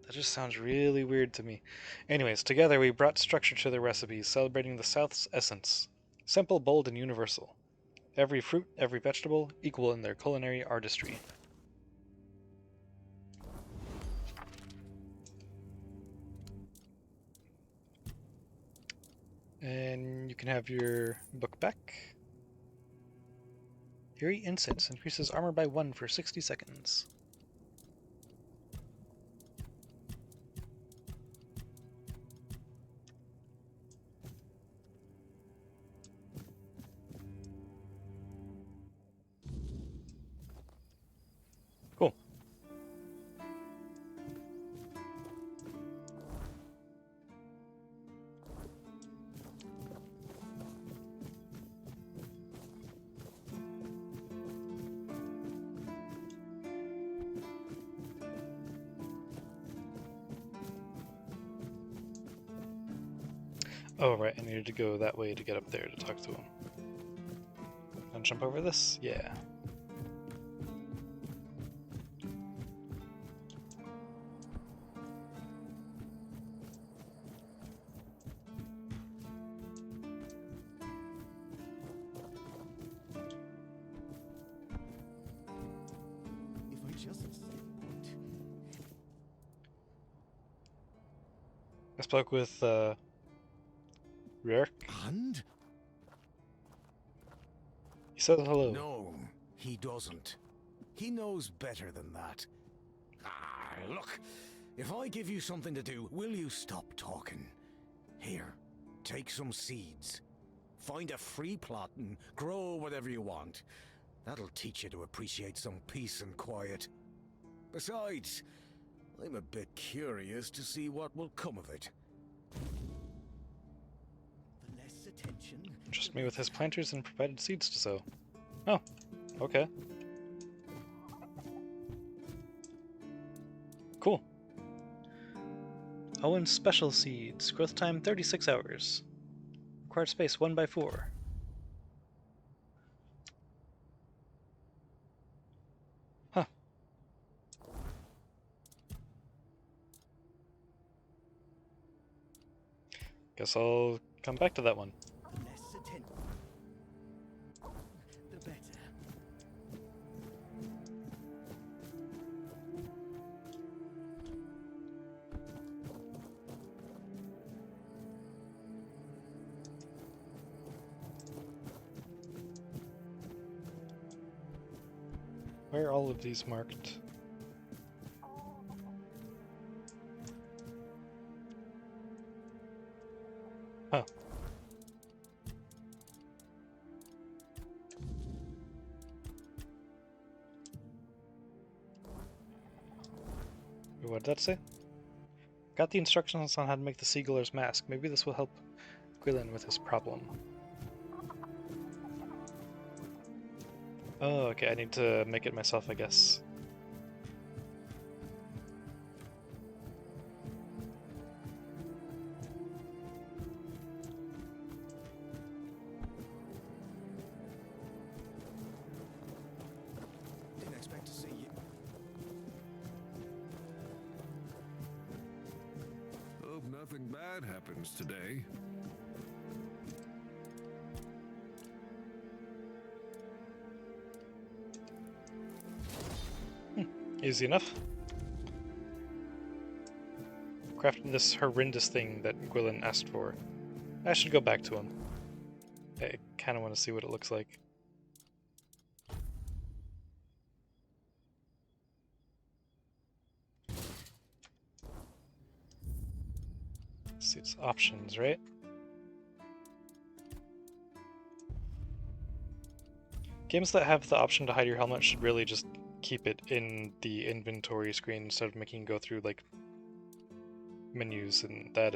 That just sounds really weird to me. Anyways, together we brought structure to the recipes, celebrating the South's essence. Simple, bold, and universal. Every fruit, every vegetable, equal in their culinary artistry. And you can have your book back. Eerie Incense increases armor by 1 for 60 seconds. Cool. Oh, right, I needed to go that way to get up there to talk to him. And jump over this? Yeah. If I just stay put. I spoke with, Rurk. And? He said hello. No, he doesn't. He knows better than that. Ah, look. If I give you something to do, will you stop talking? Here, take some seeds. Find a free plot and grow whatever you want. That'll teach you to appreciate some peace and quiet. Besides, I'm a bit curious to see what will come of it. The less attention. Trust me with his planters and provided seeds to sow. Oh, okay. Cool. Owen's Special Seeds. Growth time 36 hours. Required space 1 by 4. Huh. Guess I'll come back to that one. The less attention, the better. Why are all of these marked? Huh. What did that say? Got the instructions on how to make the Seaguller's mask. Maybe this will help Gwilyn with his problem. Oh, okay, I need to make it myself, I guess. Didn't expect to see you. Hope nothing bad happens today. Easy enough. Crafted this horrendous thing that Gwilyn asked for. I should go back to him. I kind of want to see what it looks like. see, it's options, right? Games that have the option to hide your helmet should really just keep it in the inventory screen instead of making you go through like menus, and that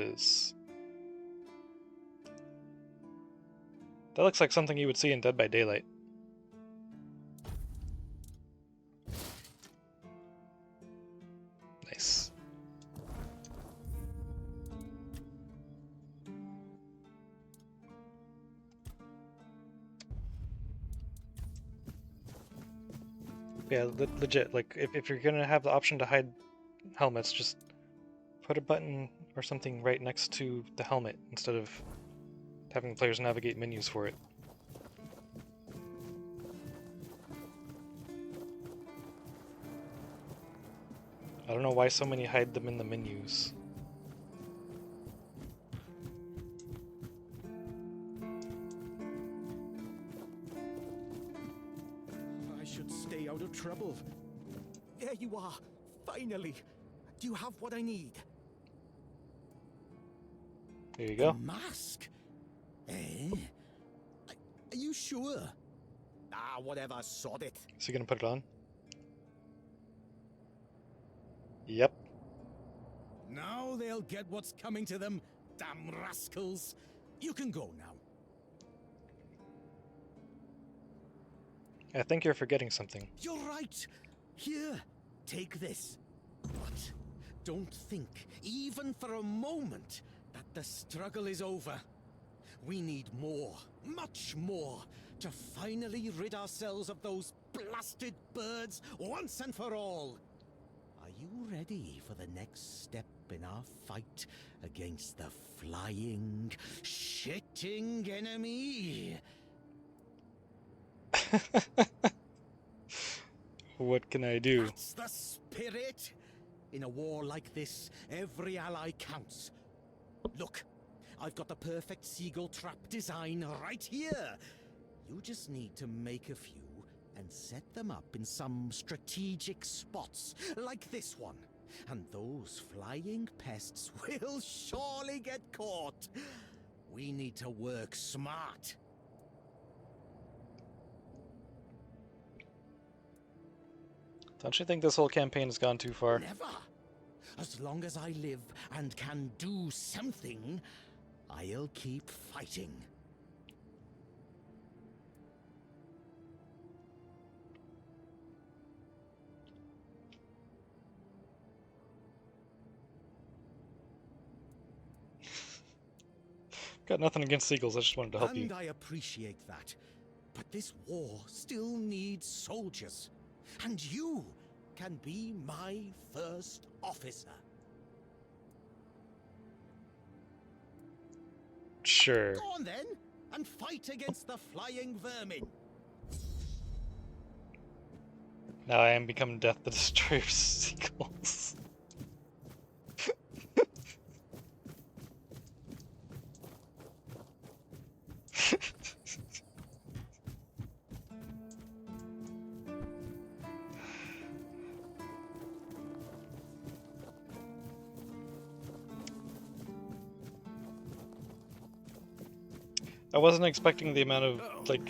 looks like something you would see in Dead by Daylight. Nice. Yeah, legit, like, if you're gonna have the option to hide helmets, just put a button or something right next to the helmet instead of having players navigate menus for it. I don't know why so many hide them in the menus. I should stay out of trouble. There you are, finally. Do you have what I need? There you go. A mask? Eh? Are you sure? Ah, whatever, sod it. Is he gonna put it on? Yep. Now they'll get what's coming to them, damn rascals. You can go now. I think you're forgetting something. You're right. Here, take this. But don't think, even for a moment, that the struggle is over. We need more, much more, to finally rid ourselves of those blasted birds once and for all. Are you ready for the next step in our fight against the flying, shitting enemy? What can I do? That's the spirit. In a war like this, every ally counts. Look, I've got the perfect seagull trap design right here. You just need to make a few and set them up in some strategic spots, like this one. And those flying pests will surely get caught. We need to work smart. Don't you think this whole campaign has gone too far? Never. As long as I live and can do something, I'll keep fighting. Got nothing against seagulls, I just wanted to help you. And I appreciate that. But this war still needs soldiers. And you can be my first officer. Sure. Go on then, and fight against the flying vermin. Now I am become Death the Destroyer of Seagulls. I wasn't expecting the amount of, like,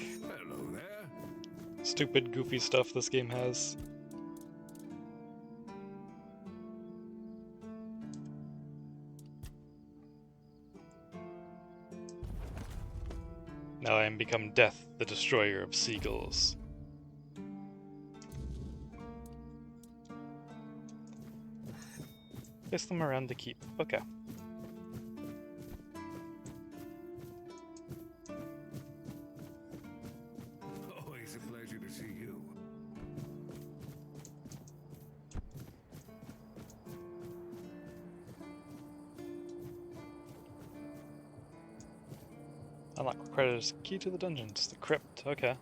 stupid, goofy stuff this game has. Now I am become Death, the Destroyer of Seagulls. Place them around the keep. Okay. Always a pleasure to see you. Unlock credits. Key to the dungeons. The crypt. Okay.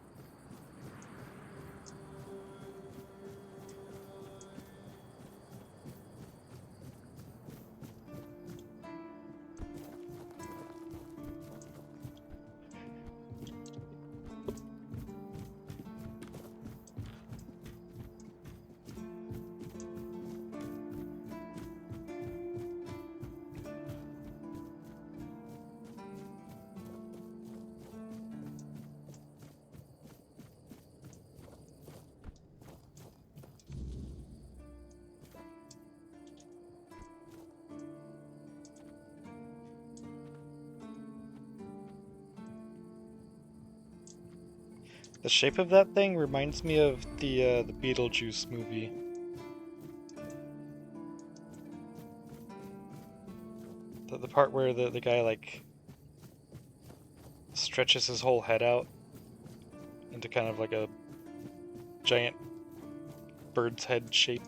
The shape of that thing reminds me of the Beetlejuice movie. The part where the guy like stretches his whole head out into kind of like a giant bird's head shape.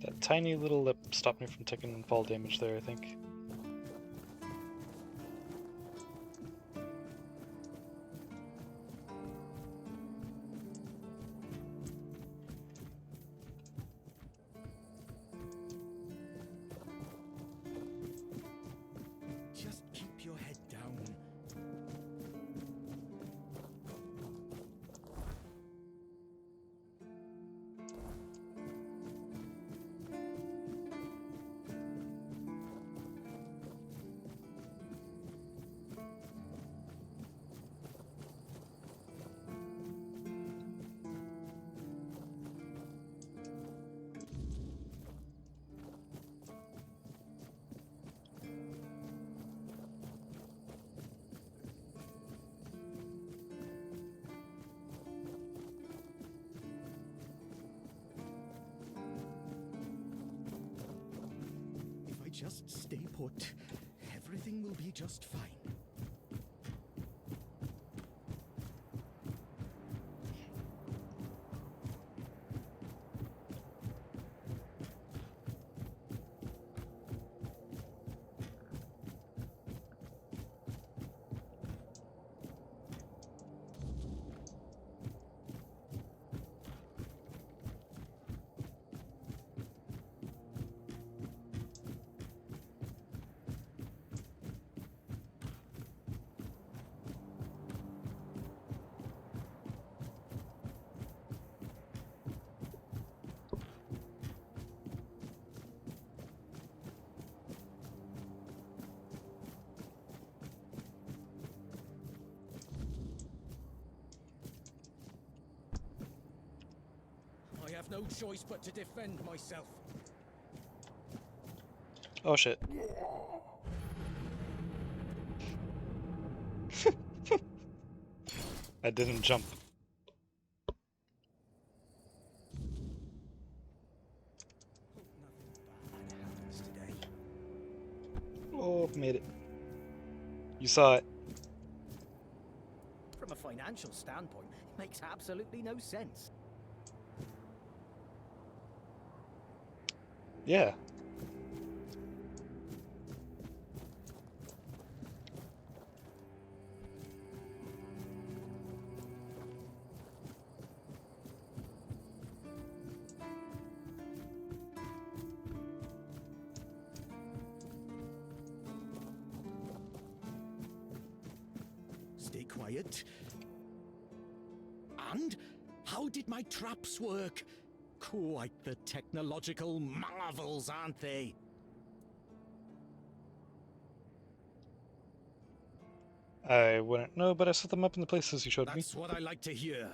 That tiny little lip stopped me from taking fall damage there, I think. Just keep your head down. If I just stay put, everything will be just fine. I have no choice but to defend myself. Oh shit. I didn't jump. Oh, made it. You saw it. From a financial standpoint, it makes absolutely no sense. Yeah. Stay quiet. And how did my traps work? Quite the technological marvels, aren't they? I wouldn't know, but I set them up in the places you showed me. That's what I like to hear.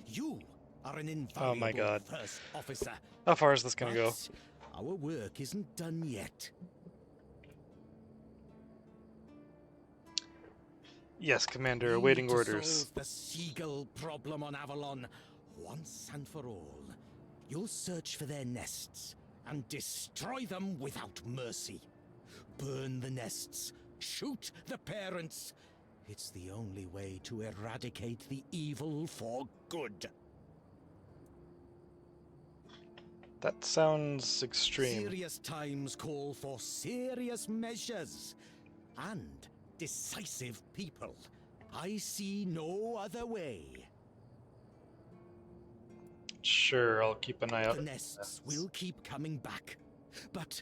You are an invaluable Oh my god. first officer. How far is this gonna go? But our work isn't done yet. Yes, Commander, We awaiting need to orders. solve the seagull problem on Avalon once and for all. You'll search for their nests and destroy them without mercy. Burn the nests, shoot the parents. It's the only way to eradicate the evil for good. That sounds extreme. Serious times call for serious measures and decisive people. I see no other way. Sure, I'll keep an eye out. The nests will keep coming back, but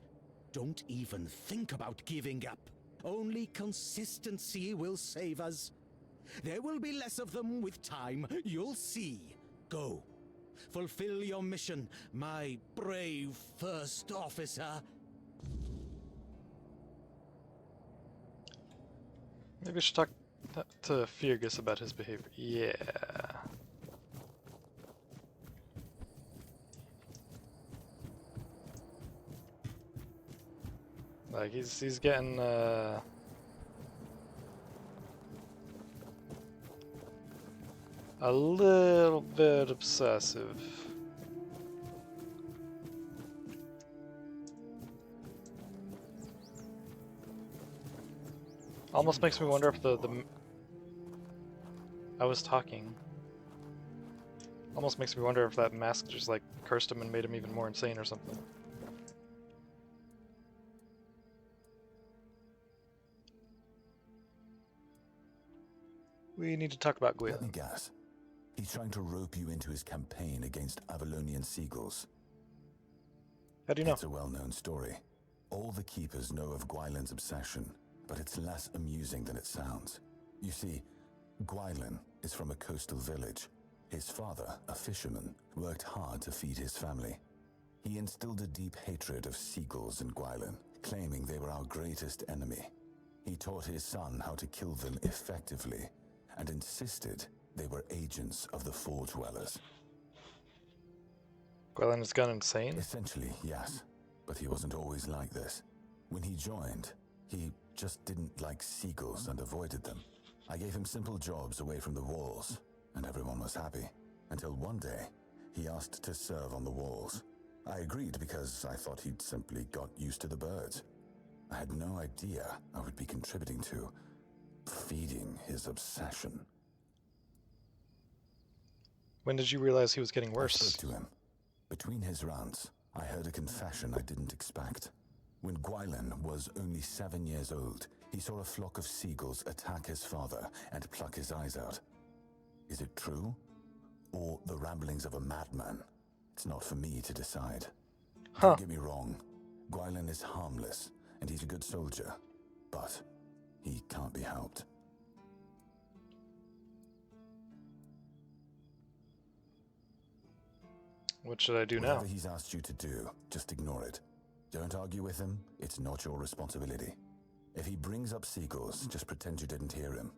don't even think about giving up. Only consistency will save us. There will be less of them with time, you'll see. Go. Fulfill your mission, my brave first officer. Maybe we should talk to Fergus about his behavior. Yeah. Like he's getting a little bit obsessive. Almost makes me wonder if the I was talking. Almost makes me wonder if that mask just like cursed him and made him even more insane or something. We need to talk about Grail. Let me guess. He's trying to rope you into his campaign against Avalonian seagulls. How do you know? It's a well-known story. All the keepers know of Gwylin's obsession, but it's less amusing than it sounds. You see, Gwylin is from a coastal village. His father, a fisherman, worked hard to feed his family. He instilled a deep hatred of seagulls in Gwylin, claiming they were our greatest enemy. He taught his son how to kill them effectively, and insisted they were agents of the Four Dwellers. Gwylin has gone insane? Essentially, yes. But he wasn't always like this. When he joined, he just didn't like seagulls and avoided them. I gave him simple jobs away from the walls, and everyone was happy. Until one day, he asked to serve on the walls. I agreed because I thought he'd simply got used to the birds. I had no idea I would be contributing to feeding his obsession. When did you realize he was getting worse? I spoke to him. Between his rants, I heard a confession I didn't expect. When Gwylin was only 7 years old, he saw a flock of seagulls attack his father and pluck his eyes out. Is it true? Or the ramblings of a madman? It's not for me to decide. Don't get me wrong. Gwylin is harmless, and he's a good soldier. But he can't be helped. What should I do now? Whatever he's asked you to do, just ignore it. Don't argue with him. It's not your responsibility. If he brings up seagulls, just pretend you didn't hear him.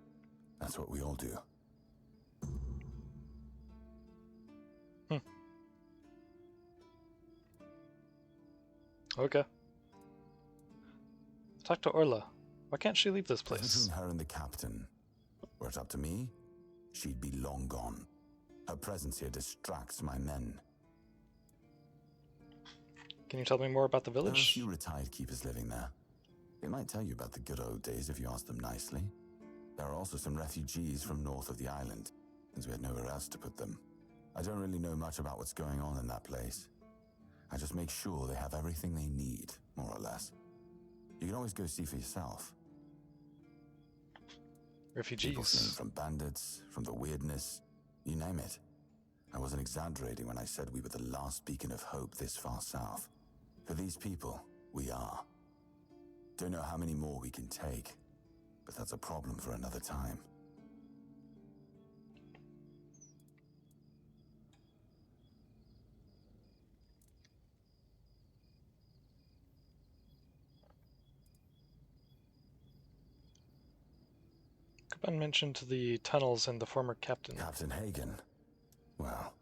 That's what we all do. Okay. Talk to Orla. Why can't she leave this place? Between her and the captain, were it up to me, she'd be long gone. Her presence here distracts my men. Can you tell me more about the There are a village? few retired keepers living there. They might tell you about the good old days if you ask them nicely. There are also some refugees from north of the island, since we had nowhere else to put them. I don't really know much about what's going on in that place. I just make sure they have everything they need, more or less. You can always go see for yourself. Refugees. People fleeing from bandits, from the weirdness, you name it. I wasn't exaggerating when I said we were the last beacon of hope this far south. For these people, we are. Don't know how many more we can take, but that's a problem for another time. Kuban mentioned the tunnels and the former captain. Captain Hagen. Well,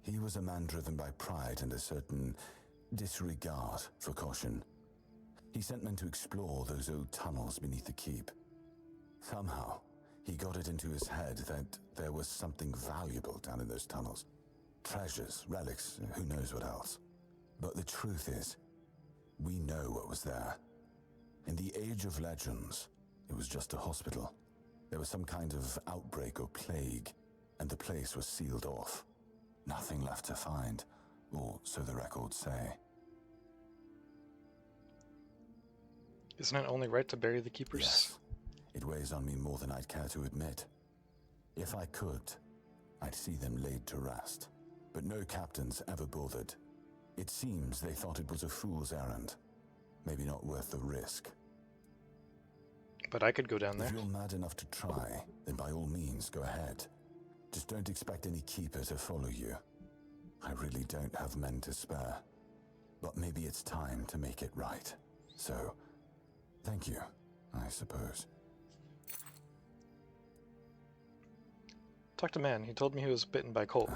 he was a man driven by pride and a certain disregard for caution. He sent men to explore those old tunnels beneath the keep. Somehow, he got it into his head that there was something valuable down in those tunnels. Treasures, relics, who knows what else. But the truth is, we know what was there. In the Age of Legends, it was just a hospital. There was some kind of outbreak or plague, and the place was sealed off. Nothing left to find, or so the records say. Isn't it only right to bury the keepers? Yes. It weighs on me more than I'd care to admit. If I could, I'd see them laid to rest. But no captains ever bothered. It seems they thought it was a fool's errand. Maybe not worth the risk. But I could go down there. If you're mad enough to try, then by all means, go ahead. Just don't expect any keeper to follow you. I really don't have men to spare. But maybe it's time to make it right. So, thank you, I suppose. Talk to Man. He told me he was bitten by Cole.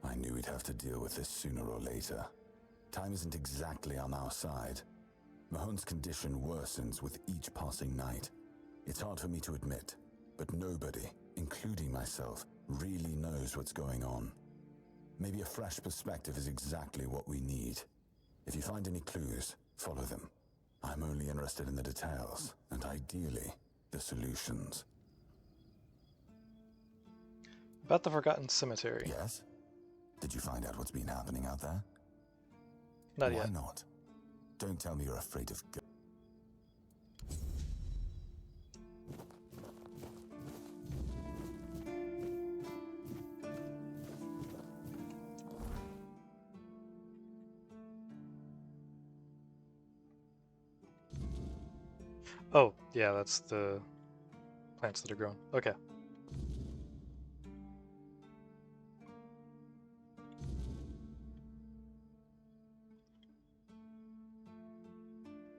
I knew we'd have to deal with this sooner or later. Time isn't exactly on our side. Mahon's condition worsens with each passing night. It's hard for me to admit, but nobody, including myself, really knows what's going on. Maybe a fresh perspective is exactly what we need. If you find any clues, follow them. I'm only interested in the details, and ideally, the solutions. About the Forgotten Cemetery. Yes? Did you find out what's been happening out there? Not yet. Why not? Don't tell me you're afraid of Oh, yeah, that's the plants that are grown. Okay.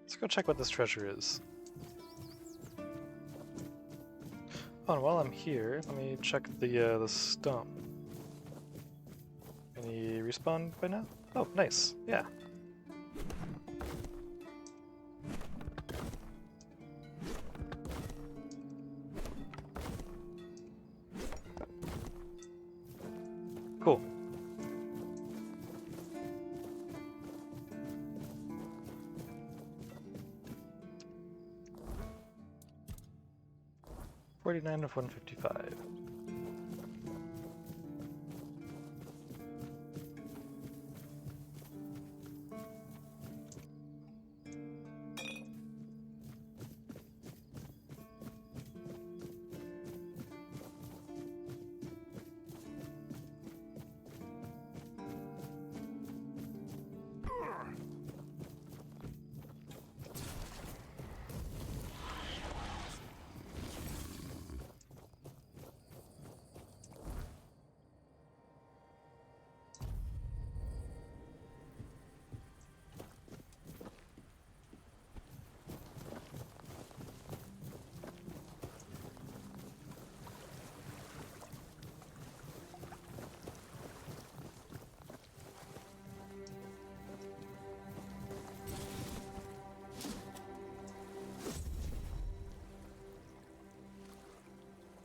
Let's go check what this treasure is. Oh, and while I'm here, let me check the stump. Any respawn by now? Oh, nice. Yeah. Cool. $49 of $155.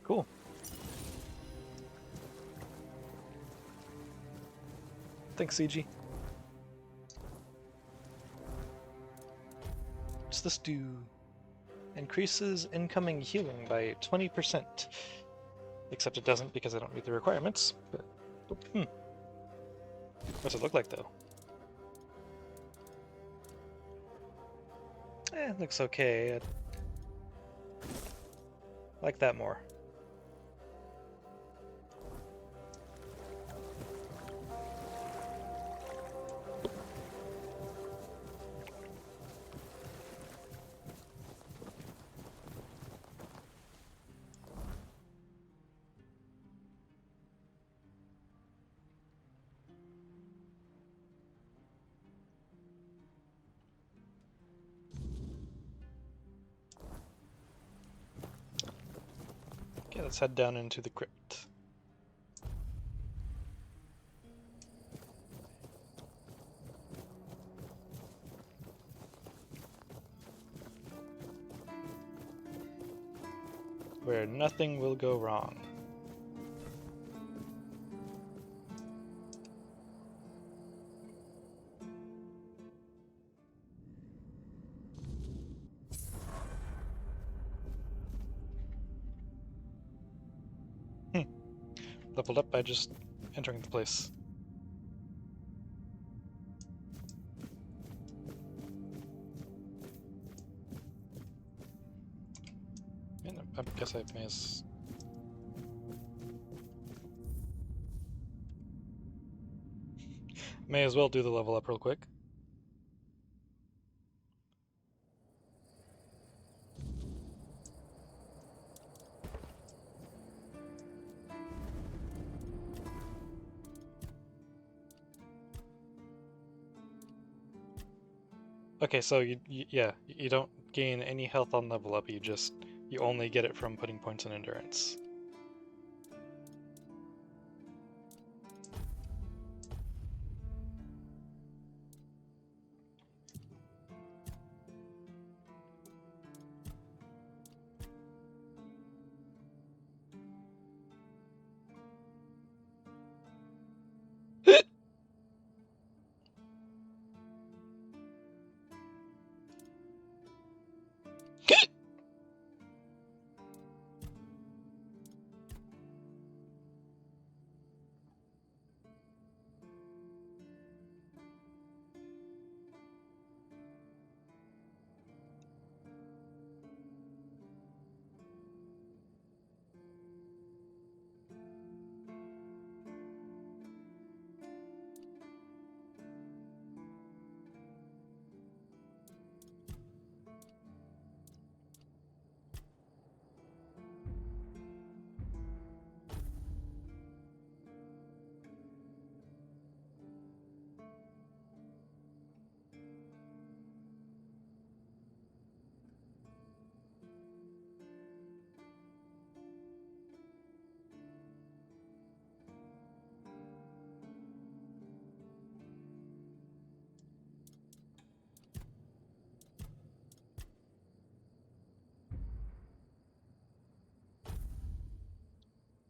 Cool. Thanks, CG. What's this do? Increases incoming healing by 20%. Except it doesn't because I don't meet the requirements, but... What's it look like, though? It looks okay. I like that more. Okay, let's head down into the crypt. Where nothing will go wrong. Leveled up by just entering the place. And I guess I may as well do the level up real quick. Okay, so yeah, you don't gain any health on level up. You only get it from putting points in endurance.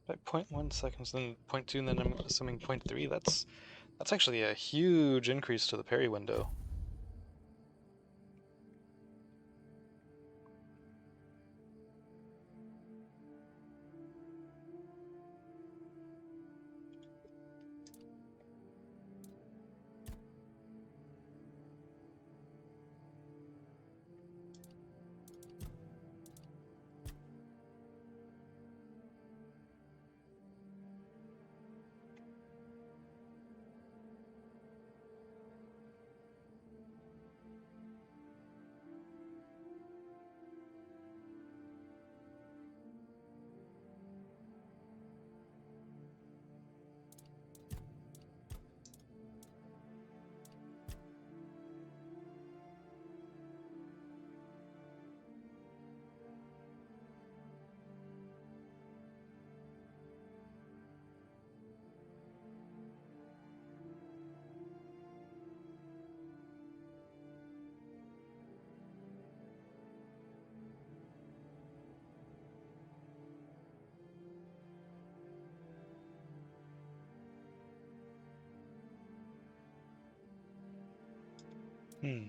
By 0.1 seconds, then 0.2, and then I'm assuming 0.3. That's actually a huge increase to the parry window. Hmm.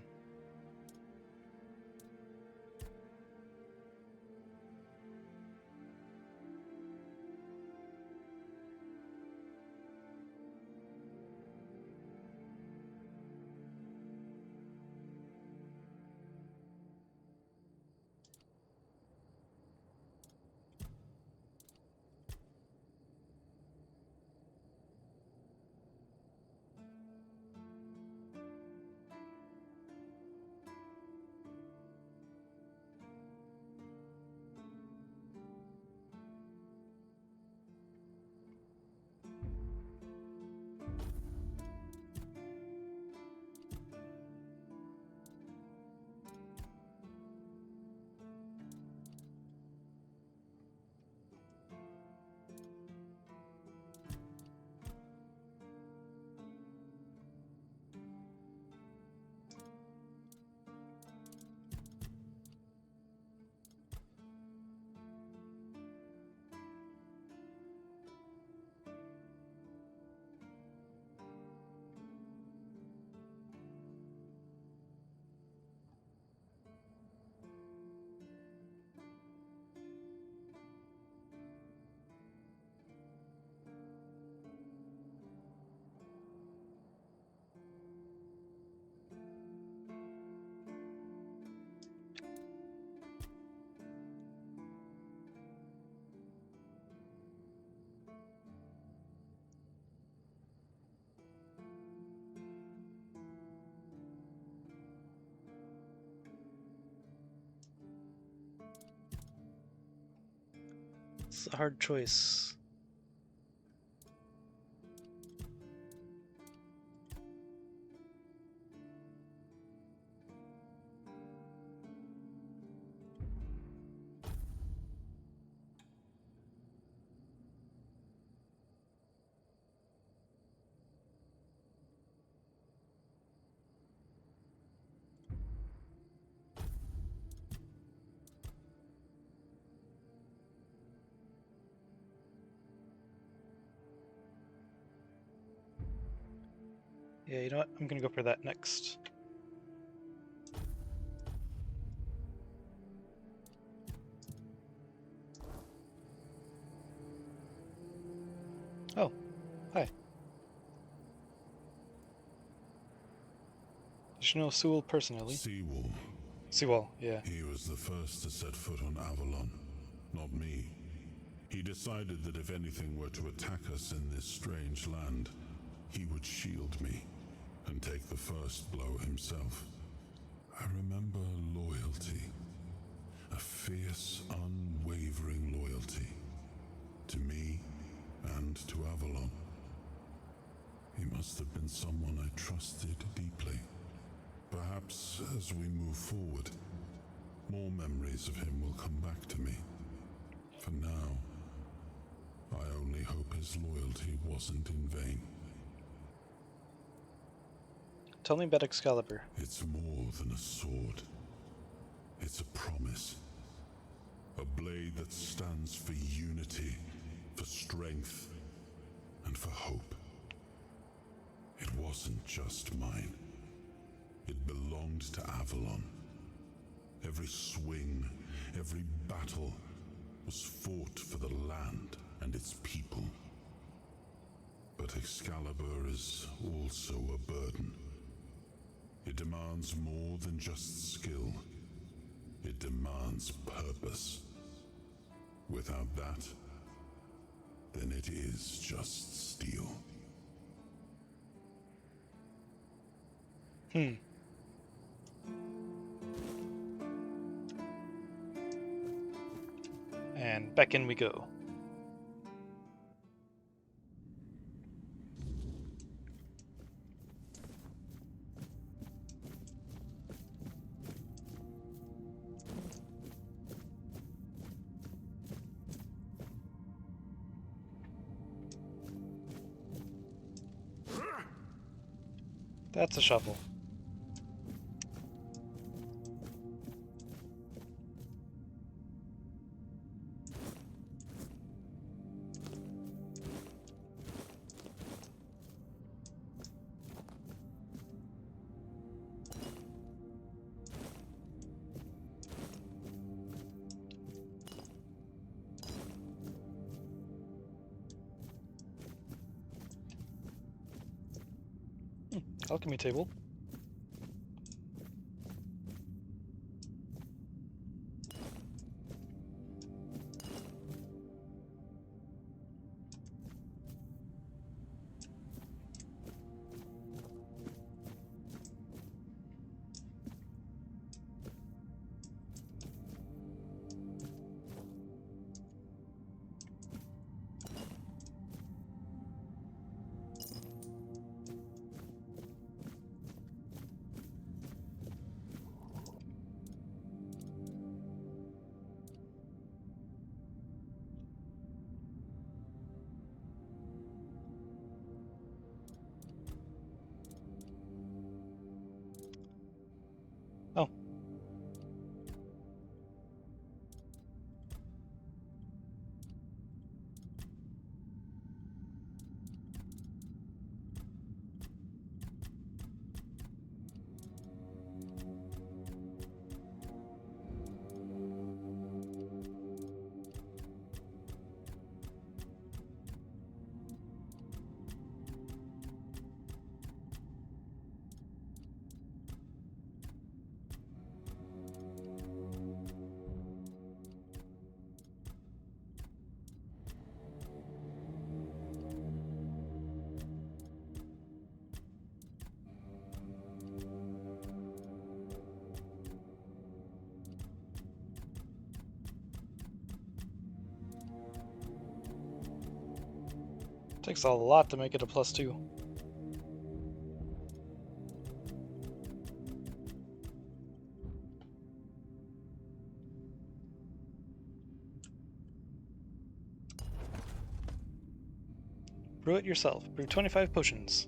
It's a hard choice. Yeah, you know what? I'm gonna go for that next. Oh, hi. Did you know Sewell personally? Sewell. Sewell, yeah. He was the first to set foot on Avalon, not me. He decided that if anything were to attack us in this strange land, he would shield me and take the first blow himself. I remember loyalty. A fierce, unwavering loyalty. To me and to Avalon. He must have been someone I trusted deeply. Perhaps as we move forward, more memories of him will come back to me. For now, I only hope his loyalty wasn't in vain. Tell me about Excalibur. It's more than a sword. It's a promise. A blade that stands for unity, for strength, and for hope. It wasn't just mine. It belonged to Avalon. Every swing, every battle was fought for the land and its people. But Excalibur is also a burden. It demands more than just skill. It demands purpose. Without that, then it is just steel. And back in we go. That's a shovel. Alchemy table. Oh. Takes a lot to make it a +2. Brew it yourself. Brew 25 potions.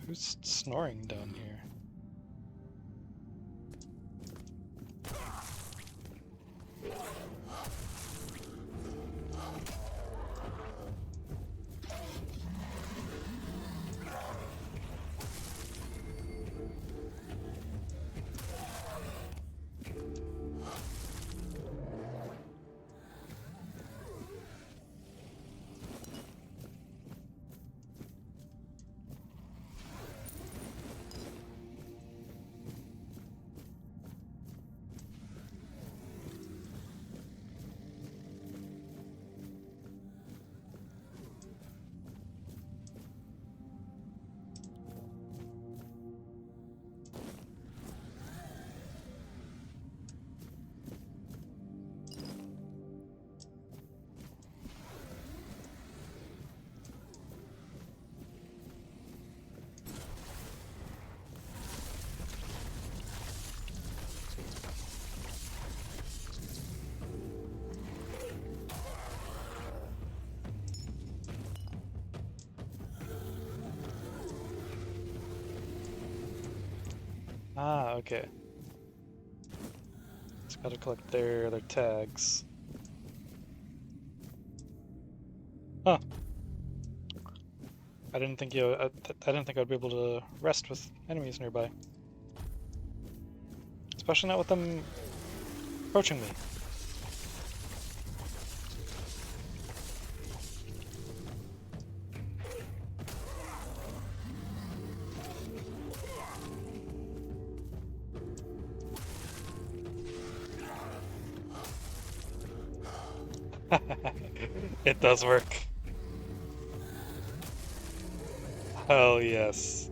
Who's snoring down here? Ah, okay. Just gotta collect their tags. Huh. I didn't think I didn't think I'd be able to rest with enemies nearby. Especially not with them approaching me. It does work. Hell yes.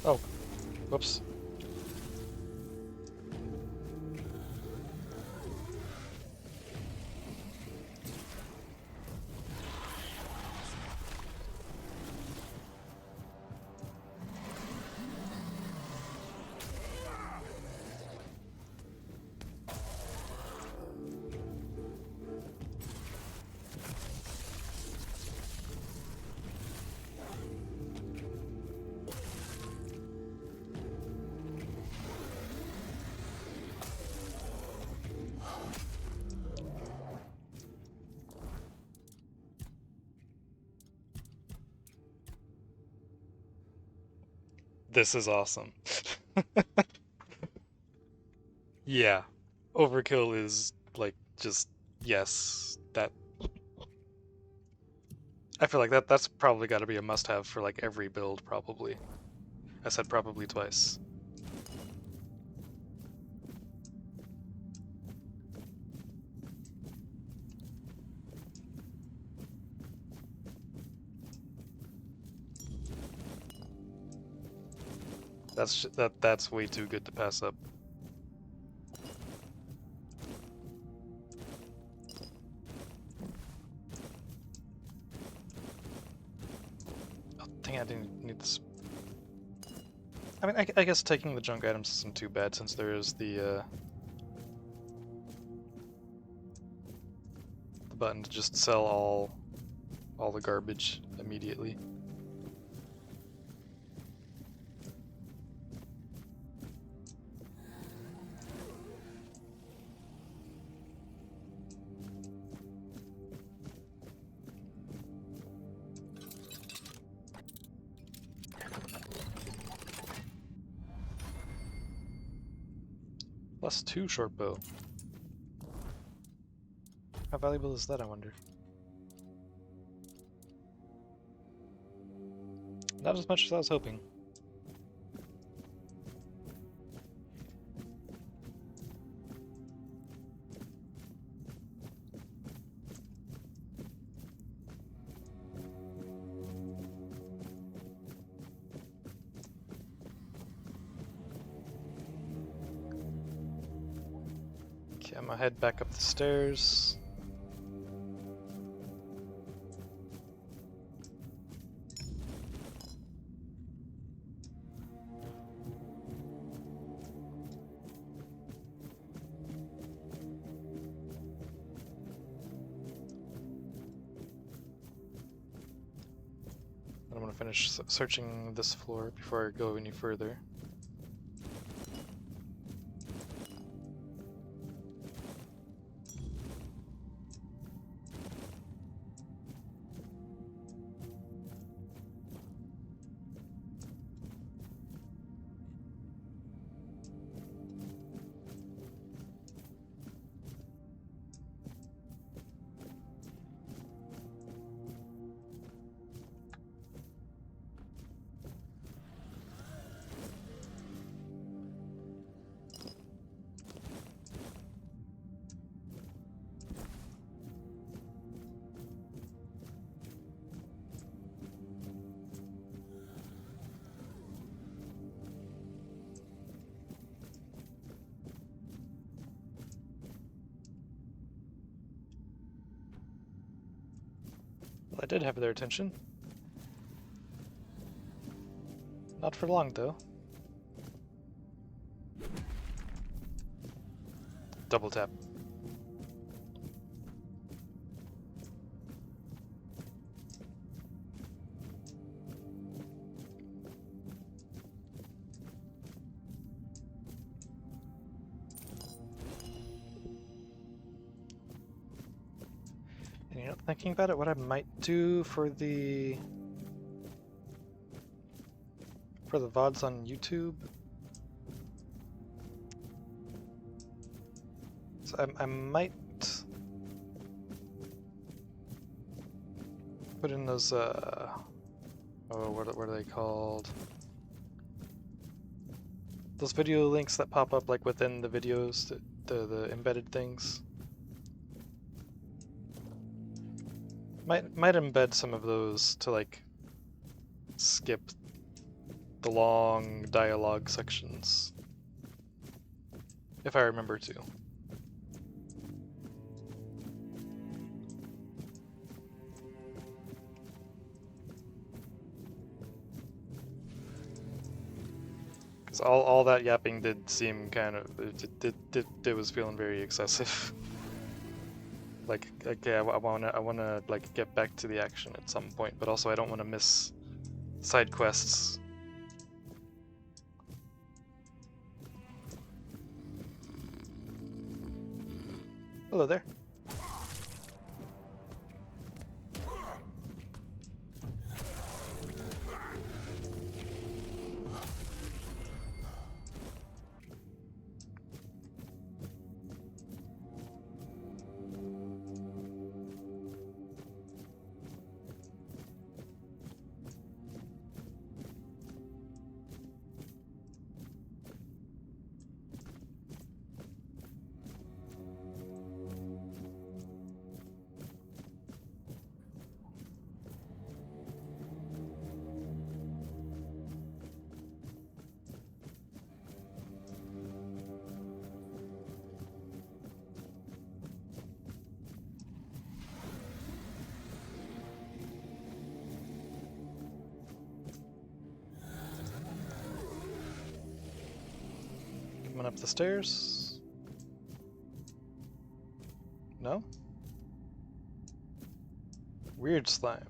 Oh, whoops. This is awesome. Yeah. Overkill is like just yes, that I feel like that's probably got to be a must-have for like every build probably. I said probably twice. That's way too good to pass up. Oh, dang, I didn't need this. I mean, I guess taking the junk items isn't too bad since there is the button to just sell all the garbage immediately. +2 short bow. How valuable is that, I wonder? Not as much as I was hoping. Okay, I'm gonna head back up the stairs. I'm gonna finish searching this floor before I go any further. Well, I did have their attention. Not for long, though. Double tap. And you know, thinking about it, what I might do for the VODs on YouTube, so I might put in those oh, what are they called? Those video links that pop up like within the videos, the embedded things. Might embed some of those to like skip the long dialogue sections, if I remember to. Because all that yapping did seem kind of, it was feeling very excessive. Like, okay, I wanna like get back to the action at some point, but also I don't want to miss side quests. Hello there. Coming up the stairs. No? Weird slime.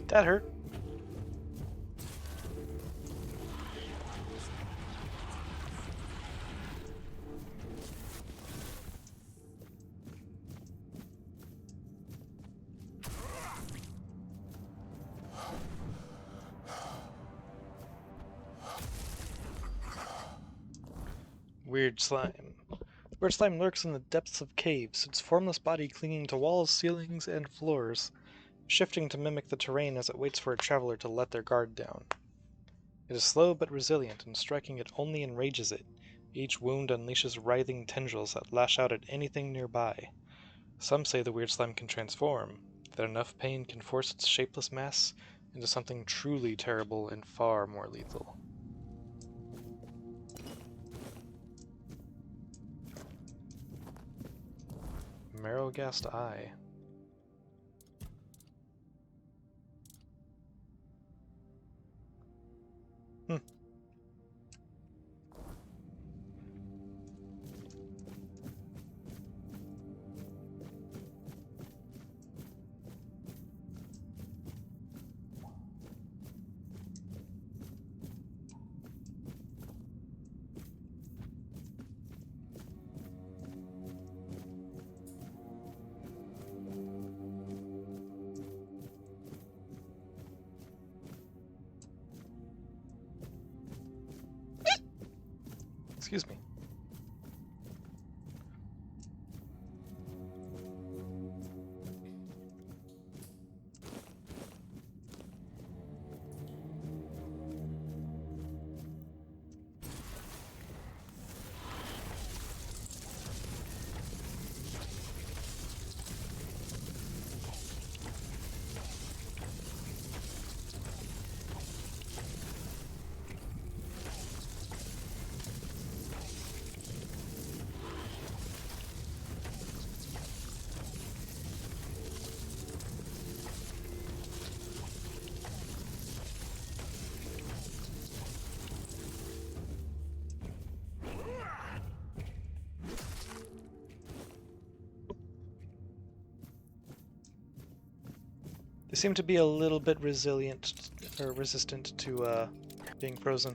That hurt. Weird slime. Weird slime lurks in the depths of caves, its formless body clinging to walls, ceilings, and floors, shifting to mimic the terrain as it waits for a traveler to let their guard down. It is slow but resilient, and striking it only enrages it. Each wound unleashes writhing tendrils that lash out at anything nearby. Some say the weird slime can transform, that enough pain can force its shapeless mass into something truly terrible and far more lethal. Marrowghast Eye. Excuse me. They seem to be a little bit resilient, or resistant to being frozen.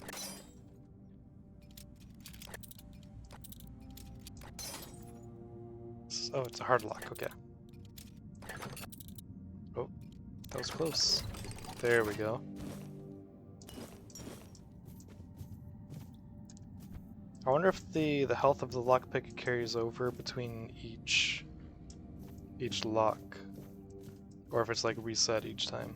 Oh, it's a hard lock, okay. Oh, that was close. There we go. I wonder if the health of the lockpick carries over between each lock, or if it's like reset each time.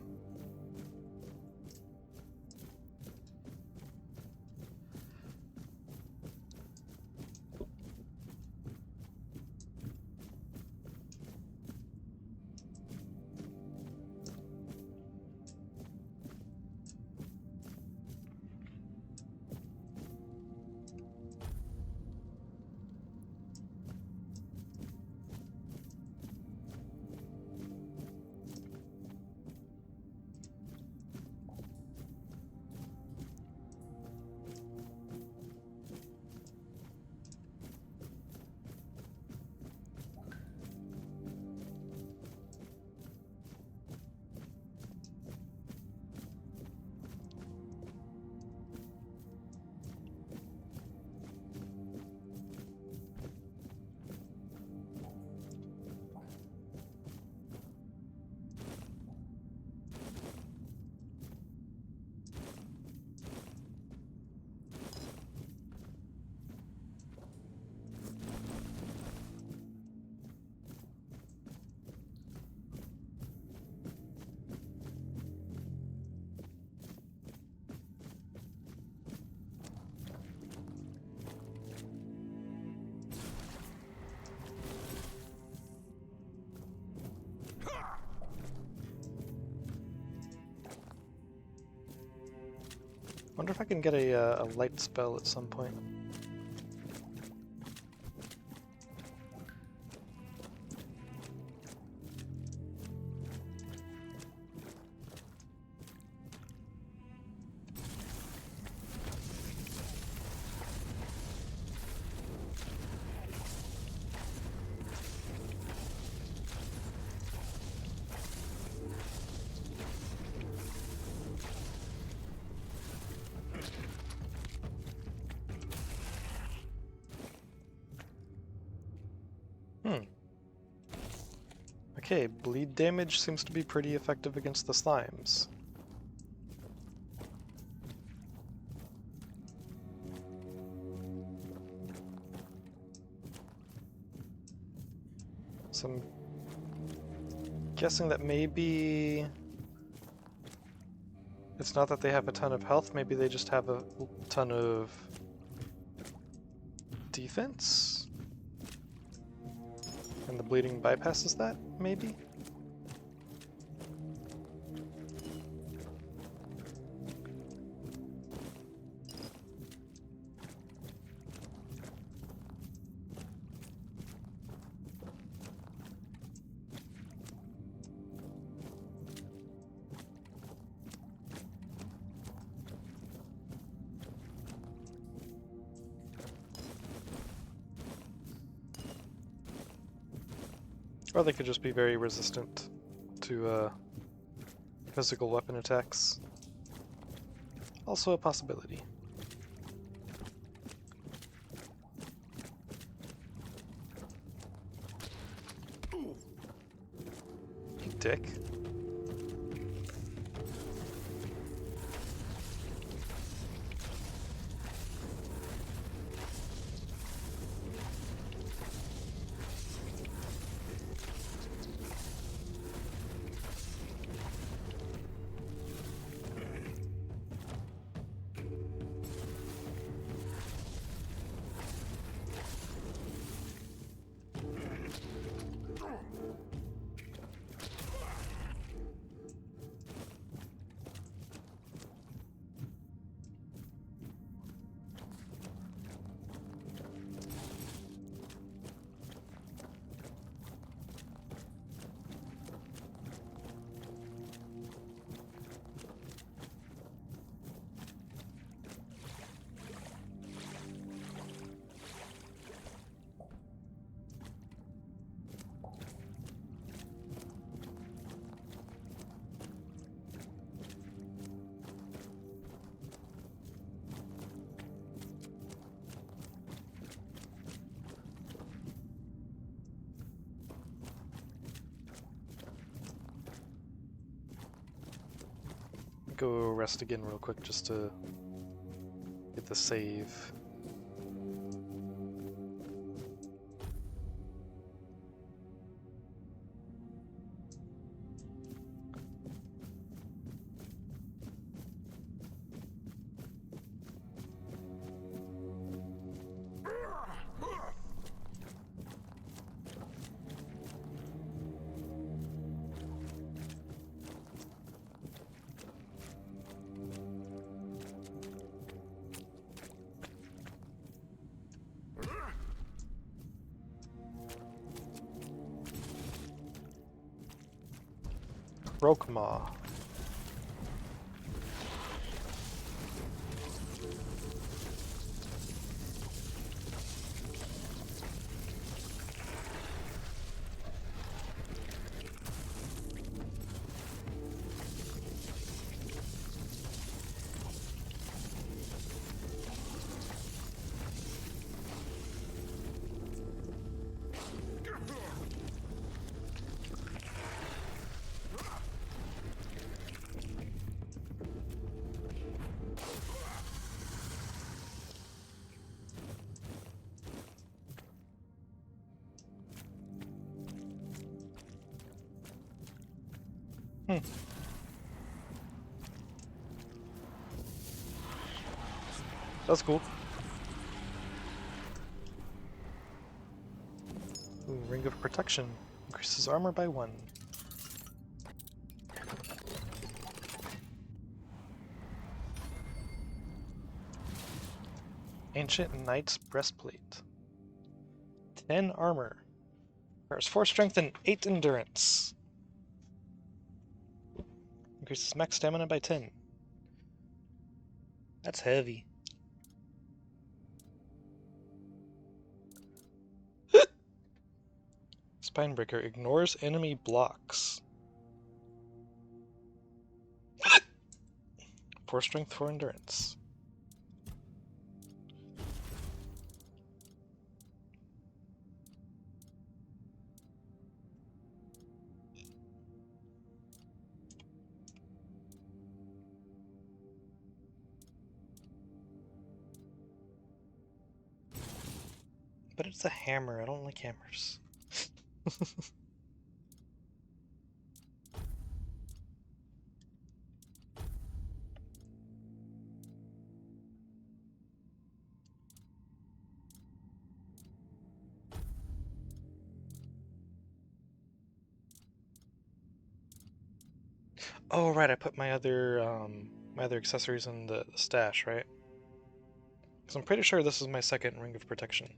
Wonder if I can get a light spell at some point. Okay, bleed damage seems to be pretty effective against the slimes. So I'm guessing that maybe it's not that they have a ton of health, maybe they just have a ton of defense? And the bleeding bypasses that, maybe? Or they could just be very resistant to physical weapon attacks. Also a possibility. You dick. Go rest again real quick just to get the save. Rokma. That's cool. Ooh, Ring of Protection. Increases armor by 1. Ancient Knight's Breastplate. 10 armor. Requires 4 strength and 8 endurance. Increases max stamina by 10. That's heavy. Spinebreaker ignores enemy blocks. 4 strength, 4 endurance. But it's a hammer, I don't like hammers. Oh right, I put my other accessories in the stash, right? Because I'm pretty sure this is my second ring of protection.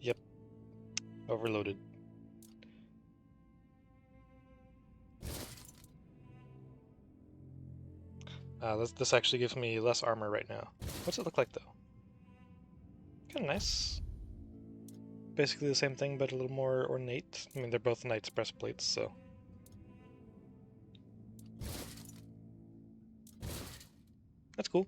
Yep. Overloaded. This actually gives me less armor right now. What's it look like though? Kind of nice. Basically the same thing, but a little more ornate. I mean, they're both knight's breastplates, so. That's cool.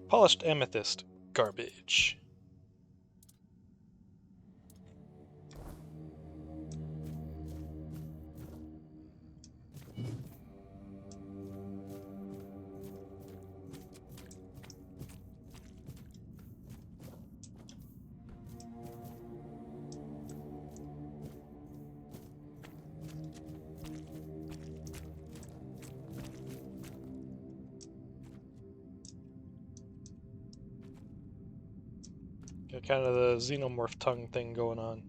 Polished amethyst. Garbage. Got kind of the xenomorph tongue thing going on.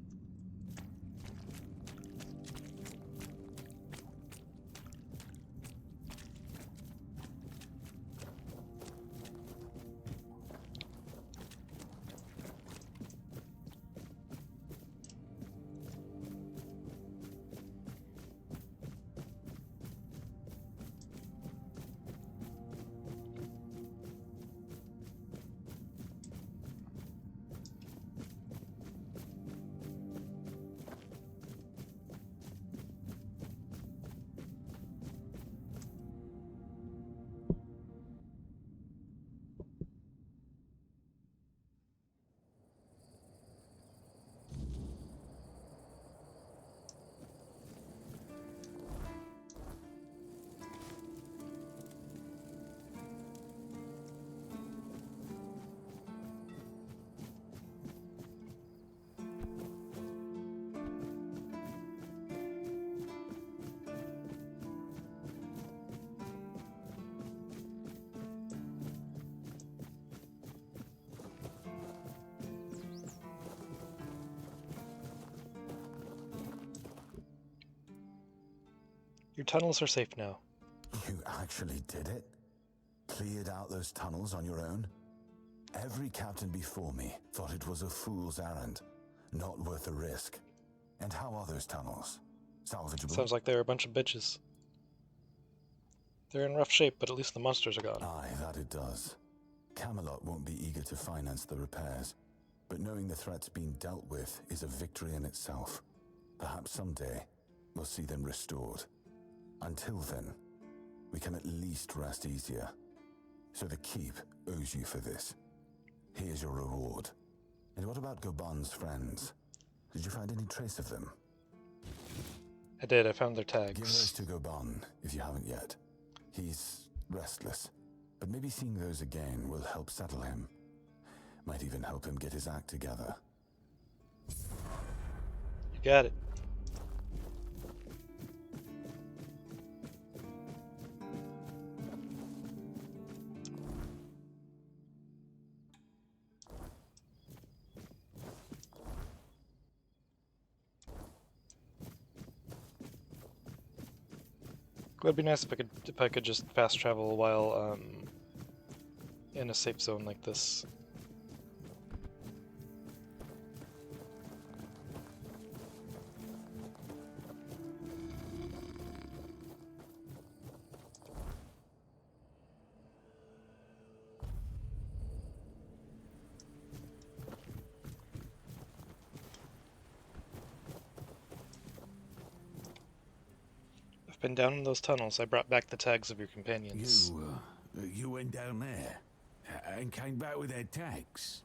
Your tunnels are safe now. You actually did it? Cleared out those tunnels on your own? Every captain before me thought it was a fool's errand, not worth the risk. And how are those tunnels? Salvageable? Sounds like they're a bunch of bitches. They're in rough shape, but at least the monsters are gone. Aye, that it does. Camelot won't be eager to finance the repairs, but knowing the threat's been dealt with is a victory in itself. Perhaps someday we'll see them restored. Until then, we can at least rest easier. So the Keep owes you for this. Here's your reward. And what about Goban's friends? Did you find any trace of them? I did, I found their tags. Give those to Goban, if you haven't yet. He's restless, but maybe seeing those again will help settle him. Might even help him get his act together. You got it. It would be nice if I could just fast travel while in a safe zone like this. Been down in those tunnels. I brought back the tags of your companions. You went down there and came back with their tags.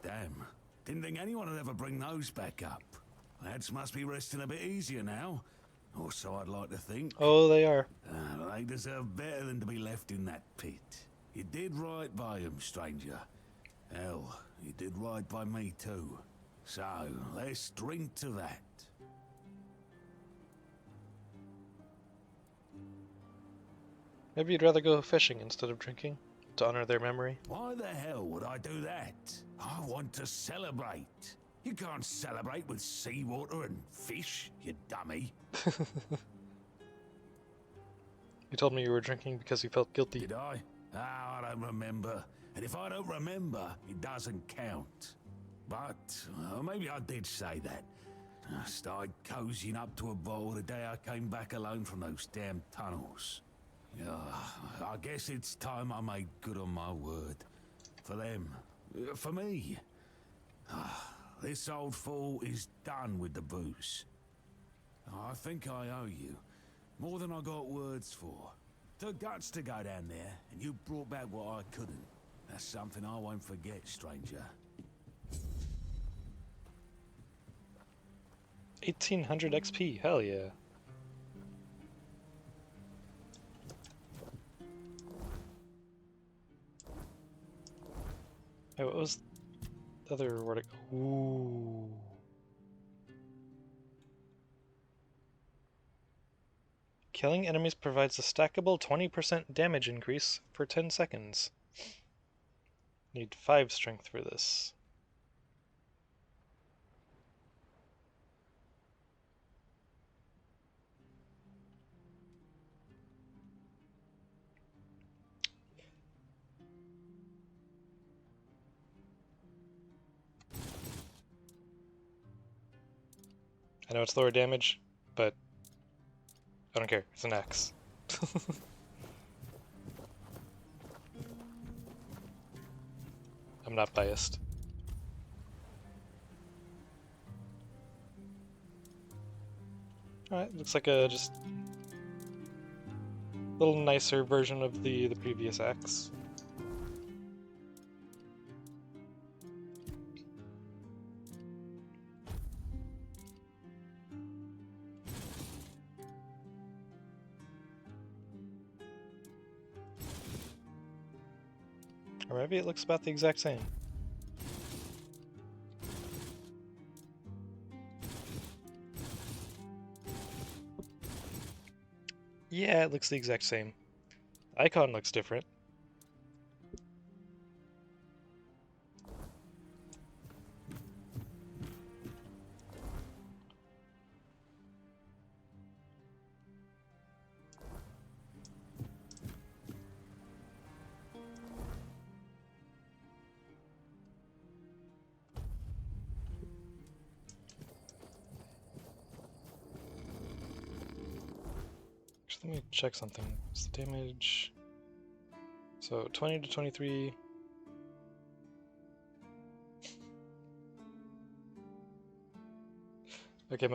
Damn. Didn't think anyone would ever bring those back up. Lads must be resting a bit easier now. Or so I'd like to think. Oh, they are. They deserve better than to be left in that pit. You did right by them, stranger. Hell, you did right by me too. So, let's drink to that. Maybe you'd rather go fishing instead of drinking, to honor their memory. Why the hell would I do that? I want to celebrate. You can't celebrate with seawater and fish, you dummy. You told me you were drinking because you felt guilty. Did I? Oh, I don't remember. And if I don't remember, it doesn't count. But maybe I did say that. I started cozying up to a bottle the day I came back alone from those damn tunnels. I guess it's time I made good on my word. For them. For me. This old fool is done with the booze. I think I owe you. More than I got words for. The guts to go down there, and you brought back what I couldn't. That's something I won't forget, stranger. 1800 XP, hell yeah. Hey, what was the other reward? Ooh. Killing enemies provides a stackable 20% damage increase for 10 seconds. Need 5 strength for this. I know it's lower damage, but I don't care. It's an axe. I'm not biased. Alright, looks like a just little nicer version of the previous axe. Or maybe it looks about the exact same. Yeah, it looks the exact same. The icon looks different. Let me check something. What's the damage? So 20 to 23. Okay,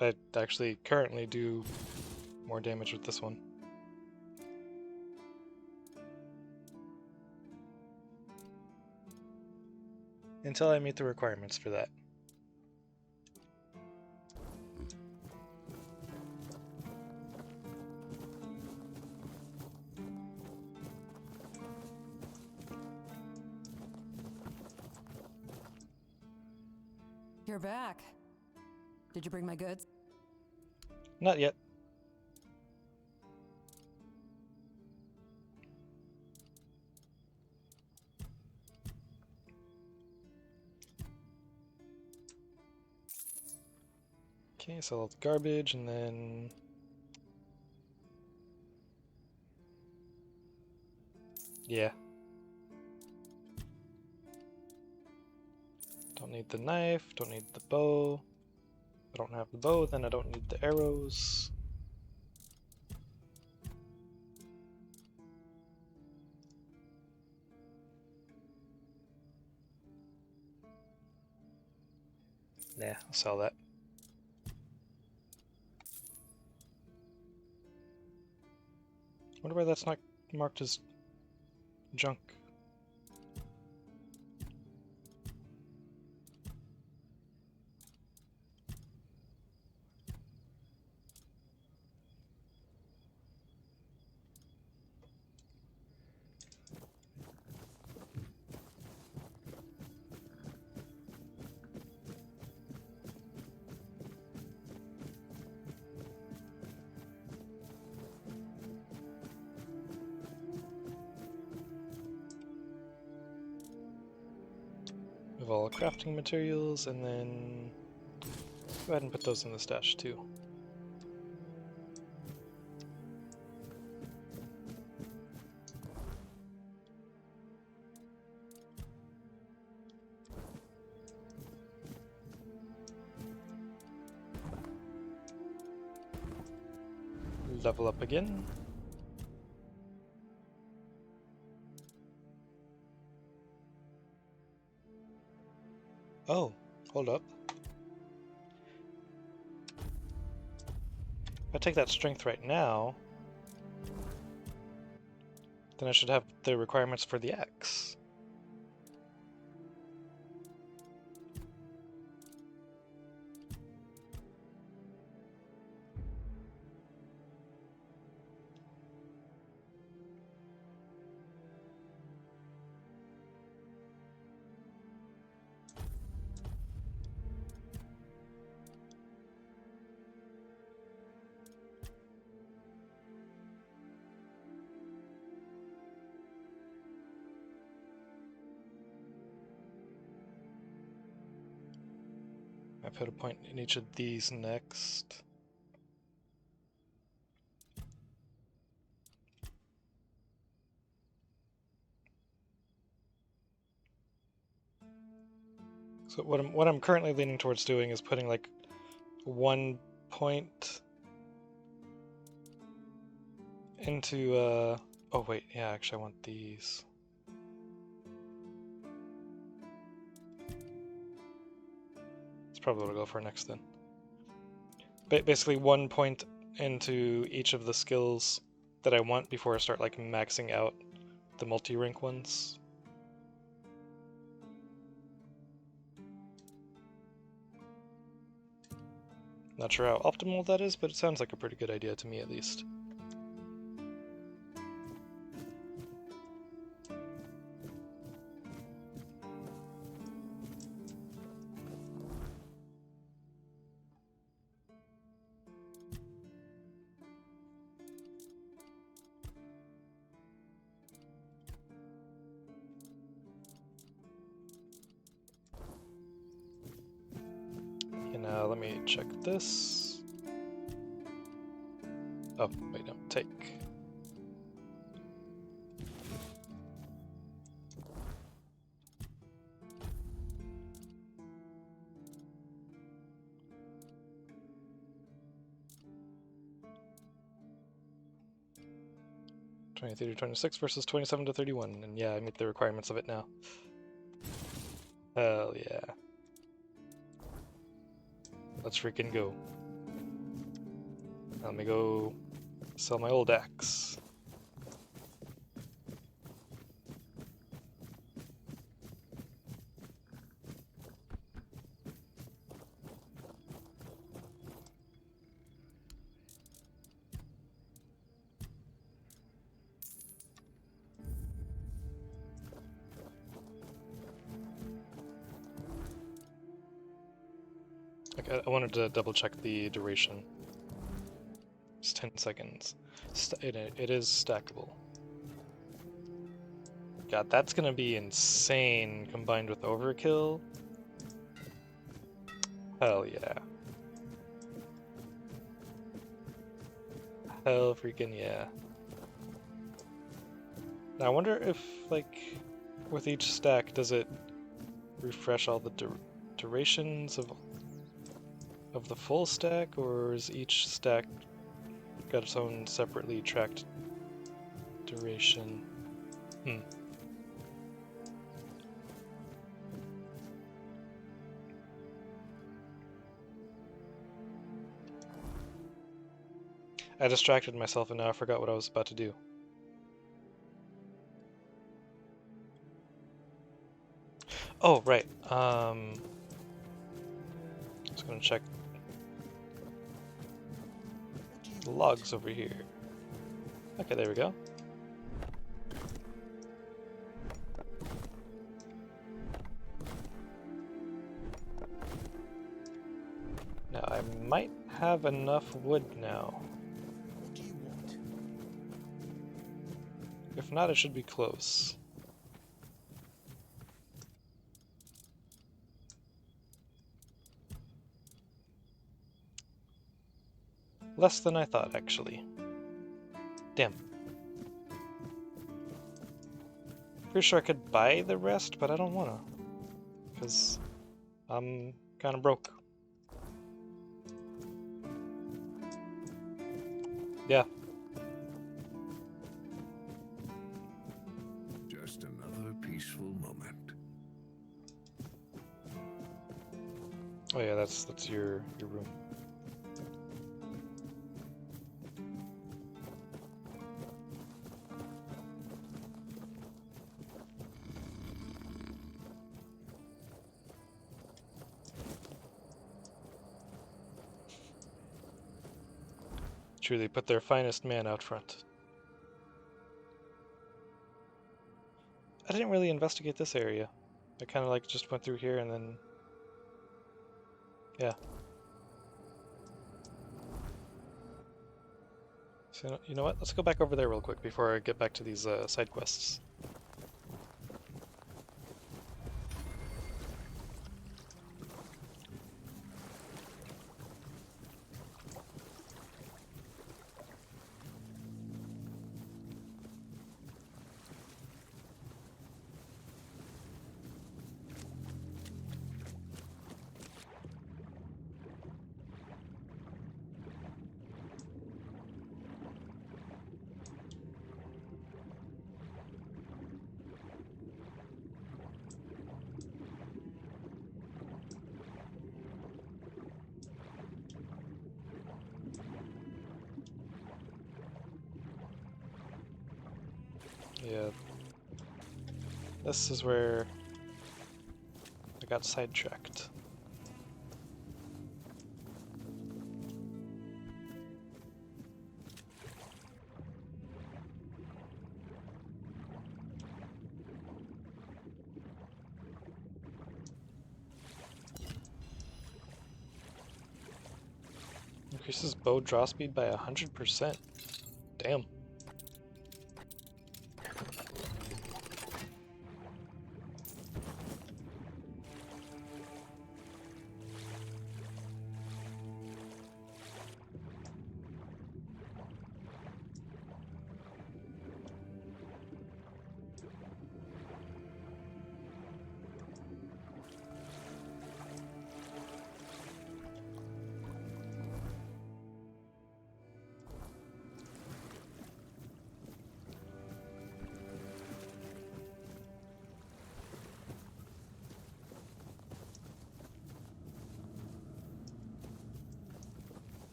I actually currently do more damage with this one. Until I meet the requirements for that. You're back. Did you bring my goods? Not yet. Okay, so all the garbage and then... Yeah. Don't need the knife, don't need the bow. If I don't have the bow, then I don't need the arrows. Nah, I'll sell that. Wonder why that's not marked as junk. Of all crafting materials, and then go ahead and put those in the stash too. Level up again. Oh, hold up. If I take that strength right now, then I should have the requirements for the axe. I put a point in each of these next. So what I'm currently leaning towards doing is putting like 1 point into oh wait, yeah, actually I want these. That's probably what I'll go for next then. Basically 1 point into each of the skills that I want before I start like maxing out the multi-rank ones. Not sure how optimal that is, but it sounds like a pretty good idea to me at least. Now let me check this. Oh, wait, no, take. (23 to 26 versus 27 to 31), and yeah, I meet the requirements of it now. Hell yeah. Let's freaking go. Let me go sell my old axe. Okay, I wanted to double check the duration. It's 10 seconds. It is stackable. God, that's gonna be insane combined with overkill. Hell yeah. Hell freaking yeah. Now I wonder if, like, with each stack, does it refresh all the durations of the full stack, or is each stack got its own separately tracked duration? I distracted myself and now I forgot what I was about to do. Oh, right. Just gonna check the logs over here. Okay, there we go. Now I might have enough wood now. What do you want? If not, it should be close. Less than I thought, actually. Damn. Pretty sure I could buy the rest, but I don't wanna. Because I'm kinda broke. Yeah. Just another peaceful moment. Oh yeah, that's your room. True, they put their finest man out front. I didn't really investigate this area. I kind of like just went through here and then... yeah. So, you know what? Let's go back over there real quick before I get back to these side quests. Yeah. This is where I got sidetracked. Increases bow draw speed by 100%. Damn.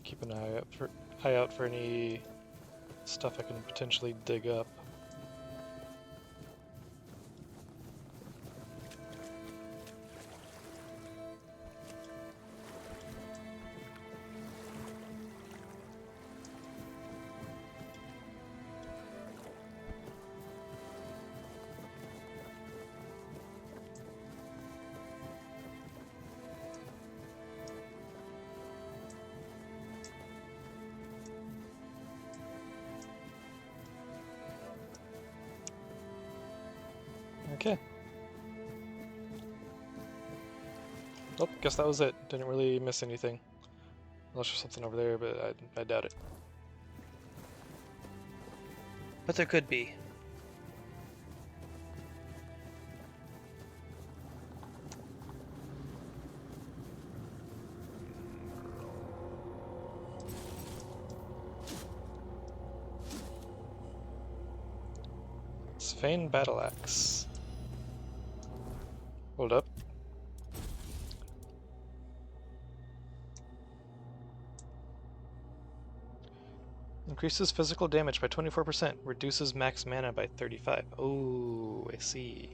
Keep an eye out for any stuff I can potentially dig up. Okay. Oh, guess that was it. Didn't really miss anything. Unless there's something over there, but I doubt it. But there could be. Svain Battle Axe. Hold up. Increases physical damage by 24%. Reduces max mana by 35. Oh, I see.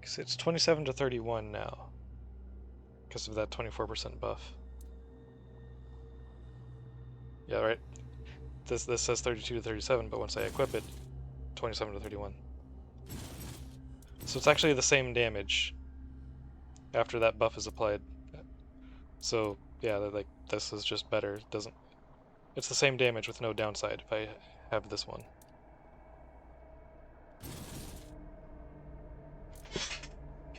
So it's 27 to 31 now. Because of that 24% buff. Yeah, right. This says 32 to 37, but once I equip it, 27 to 31. So it's actually the same damage after that buff is applied. So yeah, like this is just better. It doesn't. It's the same damage with no downside if I have this one.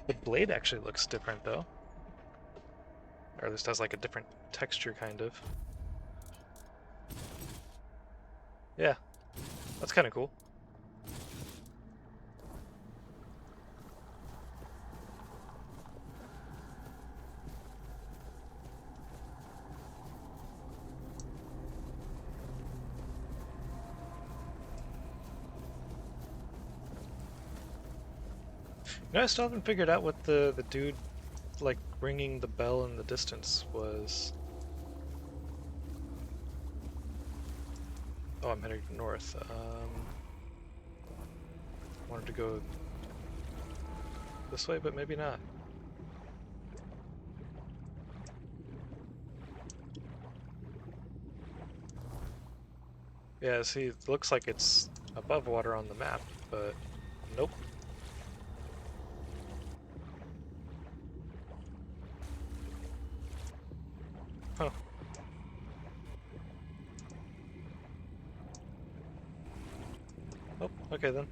The blade actually looks different though. Or at least has like a different texture kind of. Yeah, that's kind of cool. You know, I still haven't figured out what the dude, like, ringing the bell in the distance was. Oh, I'm heading north. Wanted to go this way, but maybe not. Yeah, see, it looks like it's above water on the map, but nope. Huh. Oh, okay then.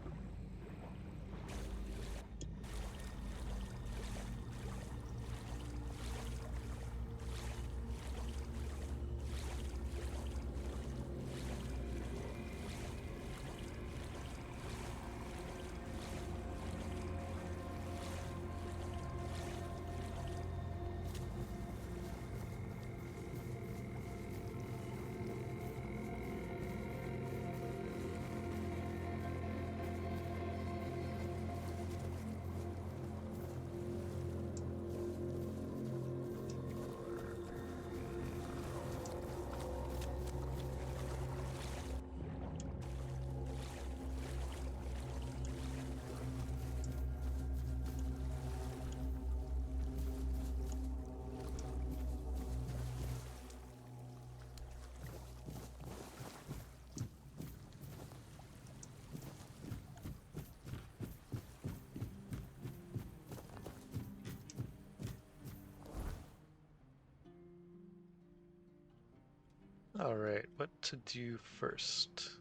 Alright, what to do first?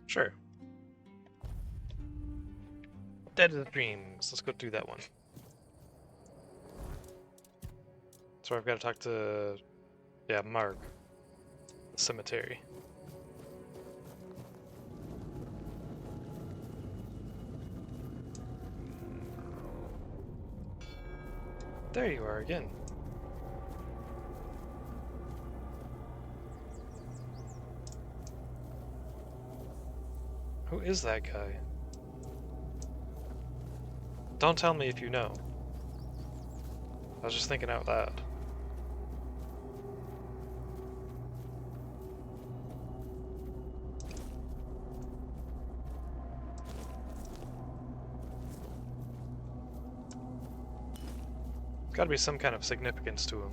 Sure. Dead of the Dreams. Let's go do that one. So I've got to talk to, yeah, Marg. The cemetery. There you are again. Who is that guy? Don't tell me if you know. I was just thinking out loud. Gotta be some kind of significance to him.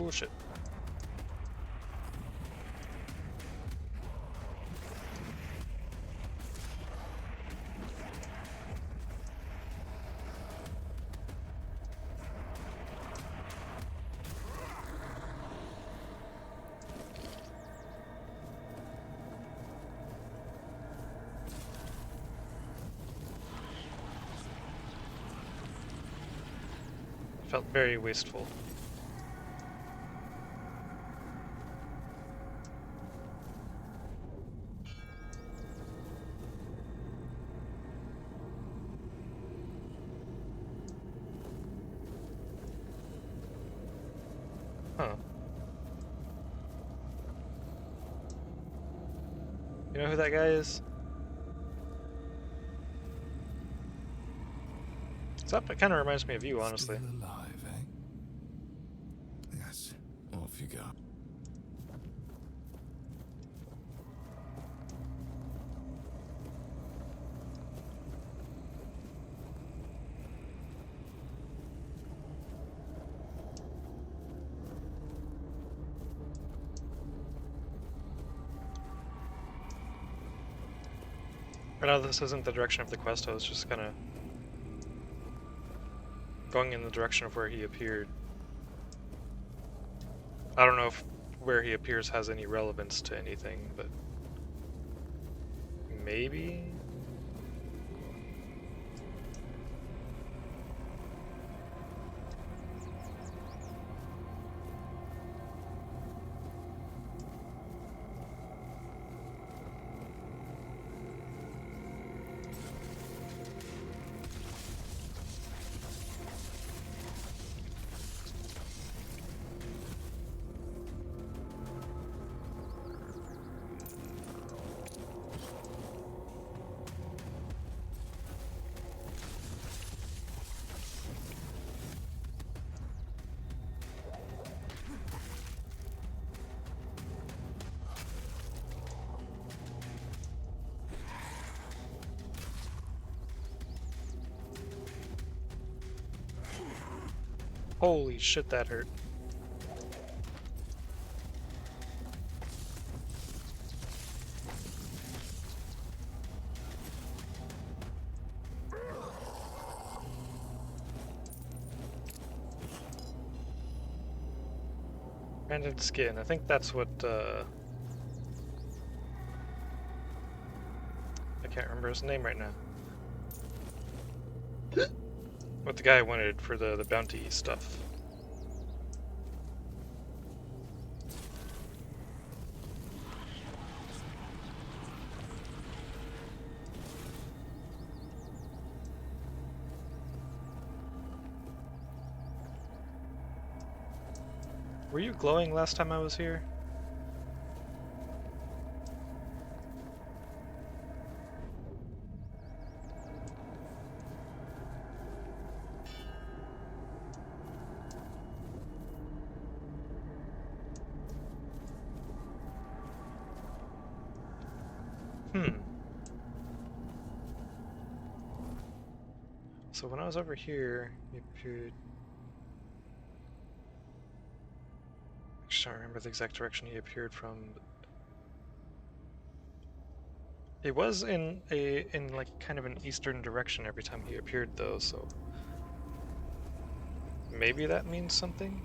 Oh shit. Felt very wasteful. Huh. You know who that guy is? That kind of reminds me of you, honestly. Still alive, eh? Yes. Off you go. I know this isn't the direction of the quest, I was just kind of going in the direction of where he appeared. I don't know if where he appears has any relevance to anything, but maybe? Holy shit, that hurt. Branded skin, I think that's what, I can't remember his name right now. What the guy wanted for the bounty stuff. Were you glowing last time I was here? So when I was over here, he appeared... I just don't remember the exact direction he appeared from. But it was in like kind of an eastern direction every time he appeared though, so maybe that means something?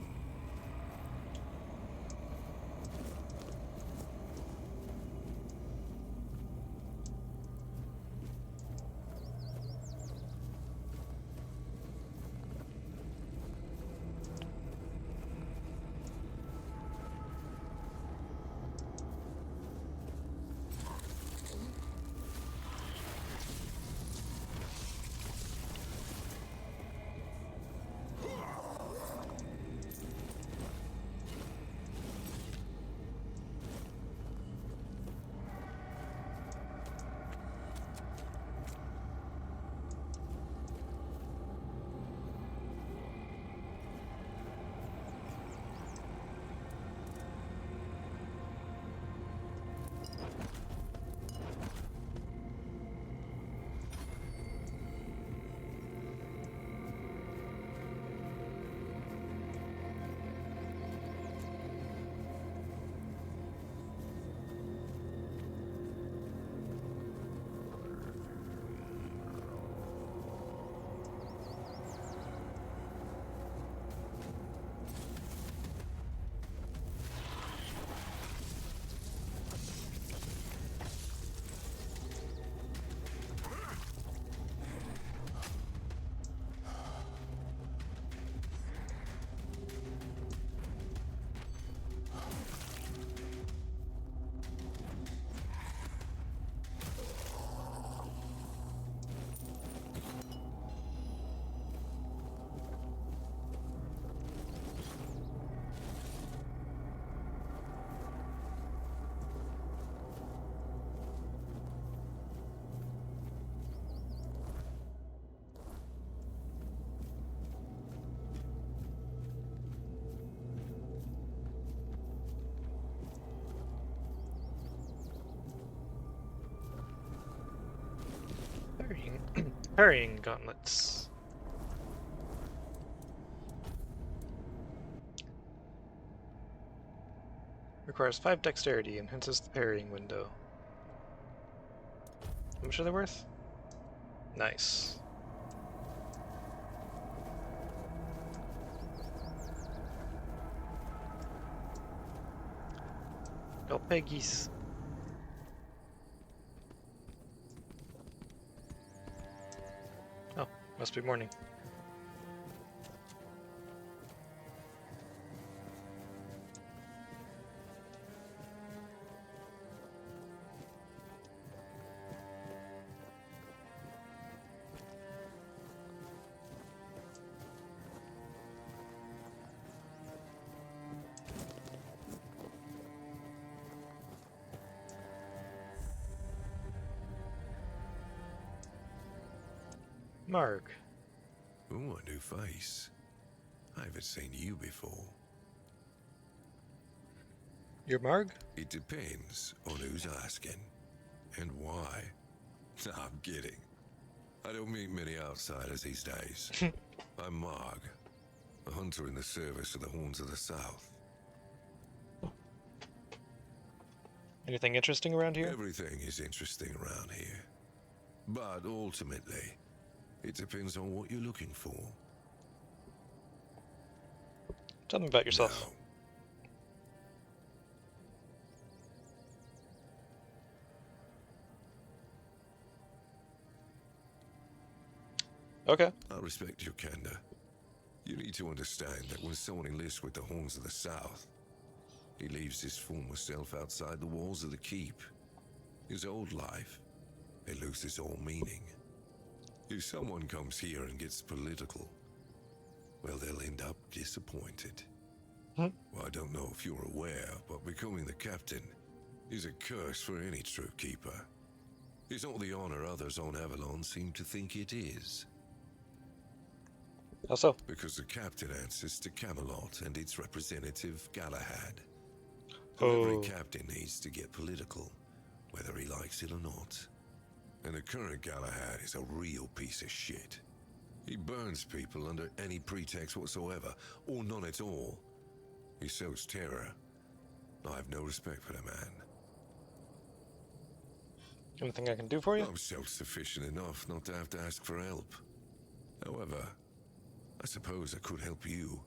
Parrying gauntlets. Requires 5 dexterity, enhances the parrying window. How much are they worth? Nice. Oh, piggies. Oh, must be morning. Marg. Oh, a new face. I haven't seen you before. You're Marg? It depends on who's asking and why. Nah, I'm kidding. I don't meet many outsiders these days. I'm Marg, a hunter in the service of the Horns of the South. Anything interesting around here? Everything is interesting around here. But ultimately, it depends on what you're looking for. Tell me about yourself. Okay. I respect your candor. You need to understand that when someone enlists with the Horns of the South, he leaves his former self outside the walls of the keep. His old life, it loses all meaning. If someone comes here and gets political, well, they'll end up disappointed. Well, I don't know if you're aware, but becoming the captain is a curse for any true keeper. It's not the honor others on Avalon seem to think it is. How so? Because the captain answers to Camelot and its representative, Galahad. Oh. Every captain needs to get political, whether he likes it or not. And the current Galahad is a real piece of shit. He burns people under any pretext whatsoever, or none at all. He sows terror. I have no respect for the man. Anything I can do for you? I'm self-sufficient enough not to have to ask for help. However, I suppose I could help you.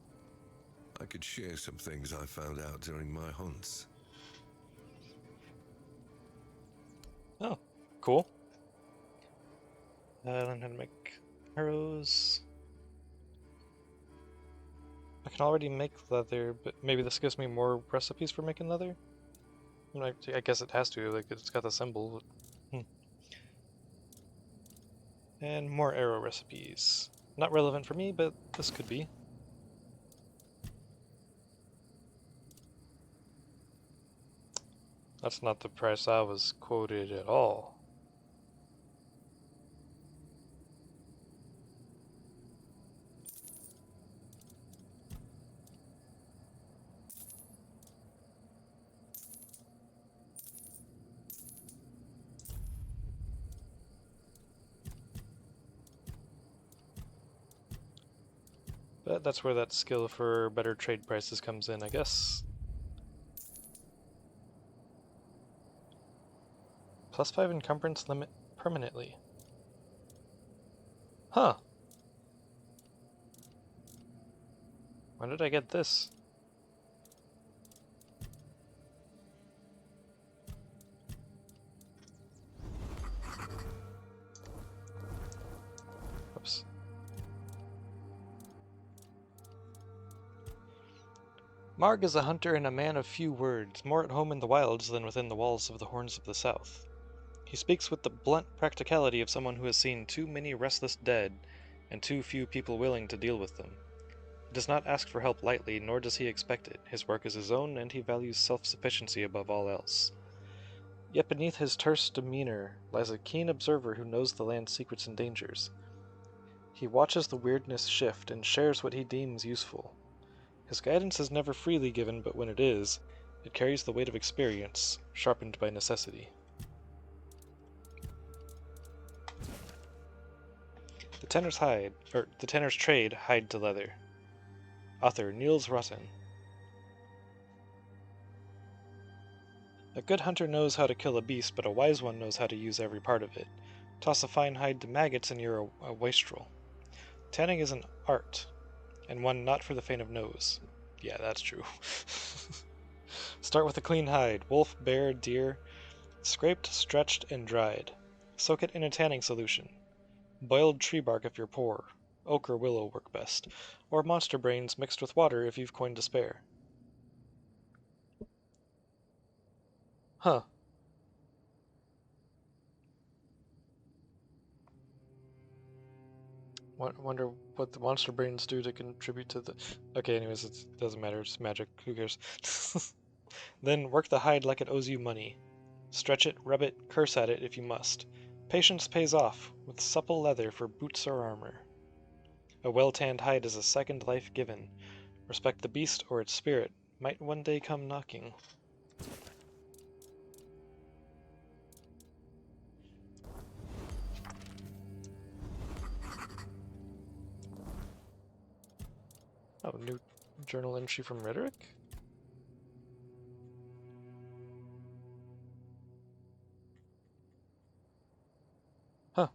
I could share some things I found out during my hunts. Oh, cool. I learned how to make arrows. I can already make leather, but maybe this gives me more recipes for making leather? I guess it has to, like, it's got the symbol. And more arrow recipes. Not relevant for me, but this could be. That's not the price I was quoted at all. But that's where that skill for better trade prices comes in, I guess. +5 encumbrance limit permanently. Huh. When did I get this? Oops. Marg is a hunter and a man of few words, more at home in the wilds than within the walls of the Horns of the South. He speaks with the blunt practicality of someone who has seen too many restless dead, and too few people willing to deal with them. He does not ask for help lightly, nor does he expect it. His work is his own, and he values self-sufficiency above all else. Yet beneath his terse demeanor lies a keen observer who knows the land's secrets and dangers. He watches the weirdness shift and shares what he deems useful. His guidance is never freely given, but when it is, it carries the weight of experience, sharpened by necessity. The Tanner's Trade, Hide to Leather. Author Niels Rotten. A good hunter knows how to kill a beast, but a wise one knows how to use every part of it. Toss a fine hide to maggots and you're a wastrel. Tanning is an art, and one not for the faint of nose. Yeah, that's true. Start with a clean hide. Wolf, bear, deer. Scraped, stretched, and dried. Soak it in a tanning solution. Boiled tree bark if you're poor. Oak or willow work best. Or monster brains mixed with water if you've coin to spare. Huh. Wonder what the monster brains do to contribute to the... Okay, anyways, it doesn't matter. It's magic. Who cares? Then work the hide like it owes you money. Stretch it, rub it, curse at it if you must. Patience pays off, with supple leather for boots or armor. A well-tanned hide is a second life given. Respect the beast or its spirit might one day come knocking. Oh, new journal entry from Rhetoric? Huh.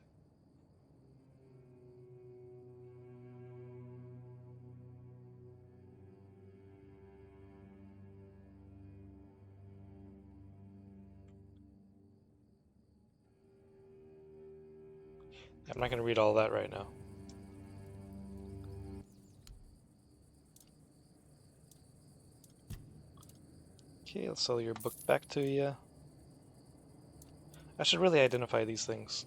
I'm not going to read all that right now. Okay, I'll sell your book back to you. I should really identify these things.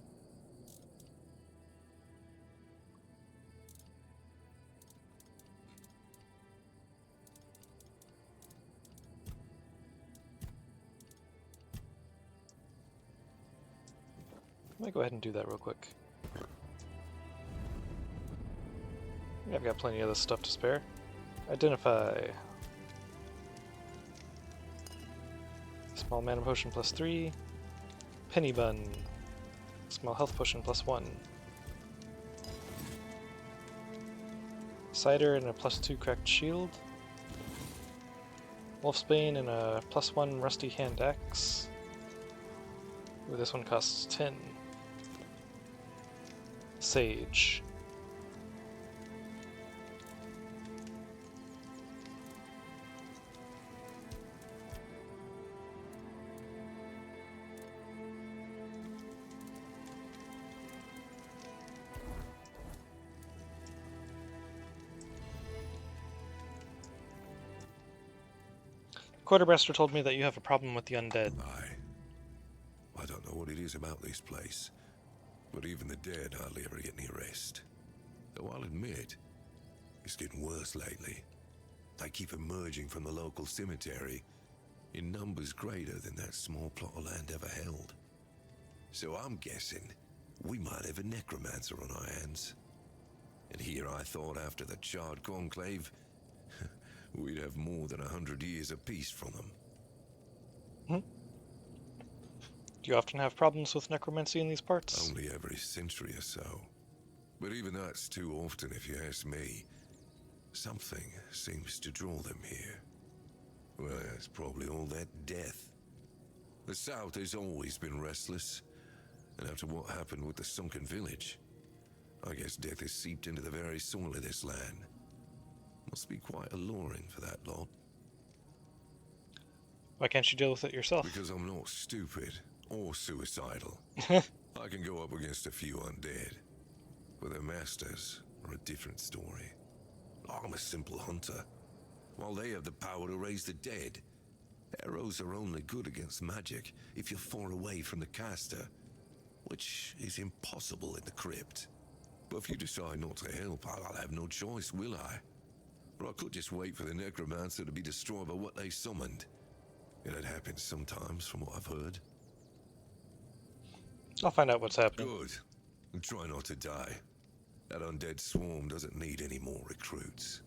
I might go ahead and do that real quick. Yeah, I've got plenty of this stuff to spare. Identify. Small mana potion +3. Penny bun. Small health potion +1. Cider and a +2 cracked shield. Wolfsbane and a +1 rusty hand axe. Ooh, this one costs 10. Sage. Quartermaster told me that you have a problem with the undead. I don't know what it is about this place, but even the dead hardly ever get any rest. Though I'll admit, it's getting worse lately. They keep emerging from the local cemetery in numbers greater than that small plot of land ever held. So I'm guessing we might have a necromancer on our hands. And here I thought after the charred conclave, we'd have more than 100 years of peace from them. Do you often have problems with necromancy in these parts? Only every century or so. But even that's too often if you ask me. Something seems to draw them here. Well, it's probably all that death. The South has always been restless. And after what happened with the sunken village, I guess death has seeped into the very soil of this land. Must be quite alluring for that lot. Why can't you deal with it yourself? Because I'm not stupid or suicidal. I can go up against a few undead, but their masters are a different story. I'm a simple hunter, while they have the power to raise the dead. Arrows are only good against magic if you're far away from the caster, which is impossible in the crypt. But if you decide not to help, I'll have no choice, will I? Or I could just wait for the necromancer to be destroyed by what they summoned. And it happens sometimes, from what I've heard. I'll find out what's happening. Good. And try not to die. That undead swarm doesn't need any more recruits.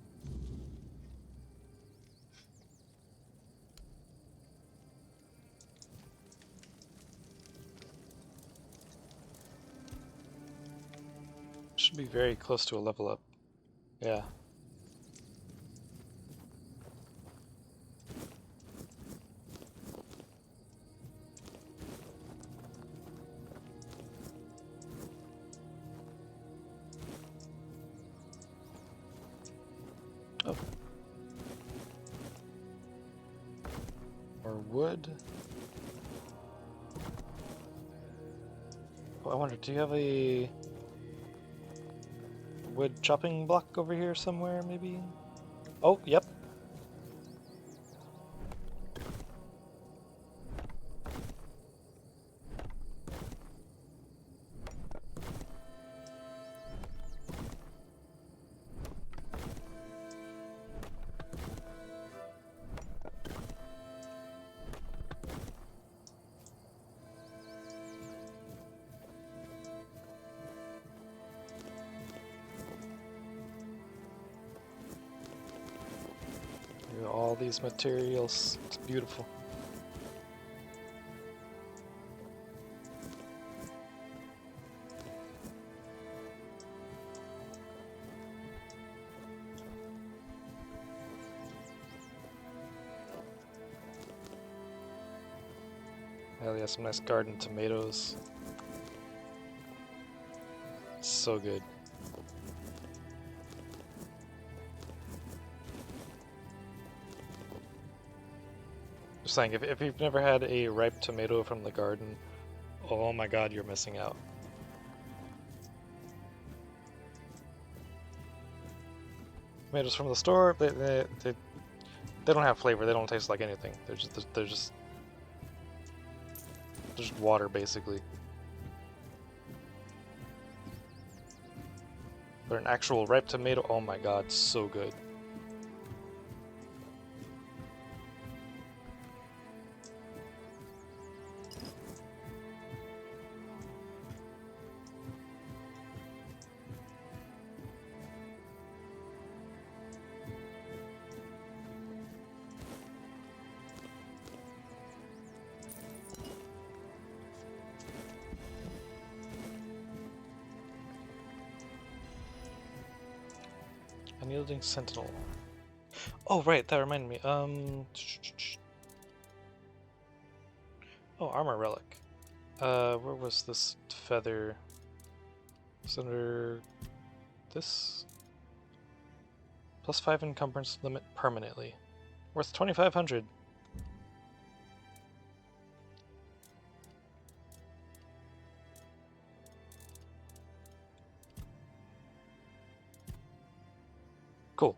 Should Be very close to a level up. Yeah. Oh. Or wood. Oh, I wonder, do you have a wood chopping block over here somewhere, maybe? Oh, yep. All these materials. It's beautiful. Hell yeah, some nice garden tomatoes. So good. Just saying, if you've never had a ripe tomato from the garden, oh my god, you're missing out. Tomatoes from the store, they don't have flavor. They don't taste like anything. They're just water, basically. But an actual ripe tomato, oh my god, so good. Unyielding Sentinel. Oh, right, that reminded me. Oh, Armor Relic. Where was this feather? It's under this? +5 encumbrance limit permanently. Worth 2,500. Cool.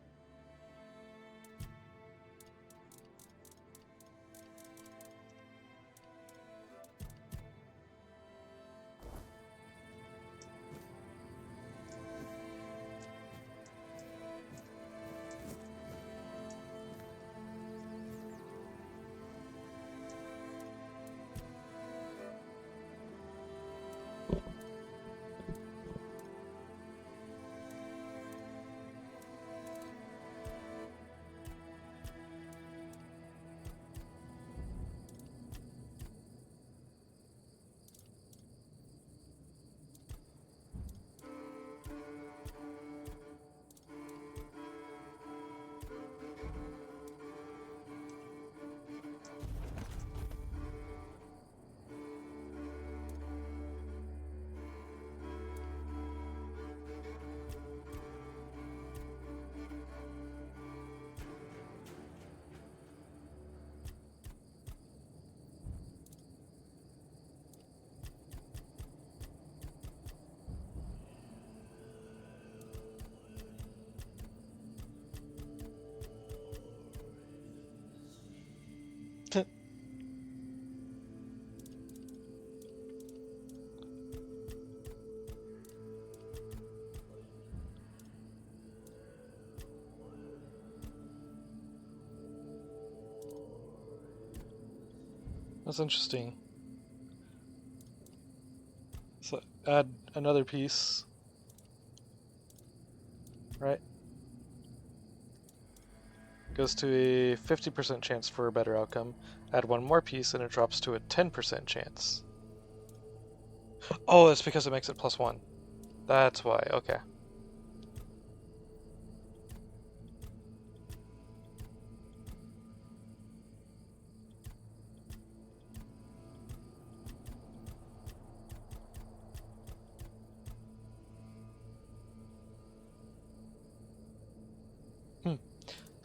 That's interesting. So add another piece, right? Goes to a 50% chance for a better outcome. Add one more piece and it drops to a 10% chance. Oh, that's because it makes it +1. That's why, okay.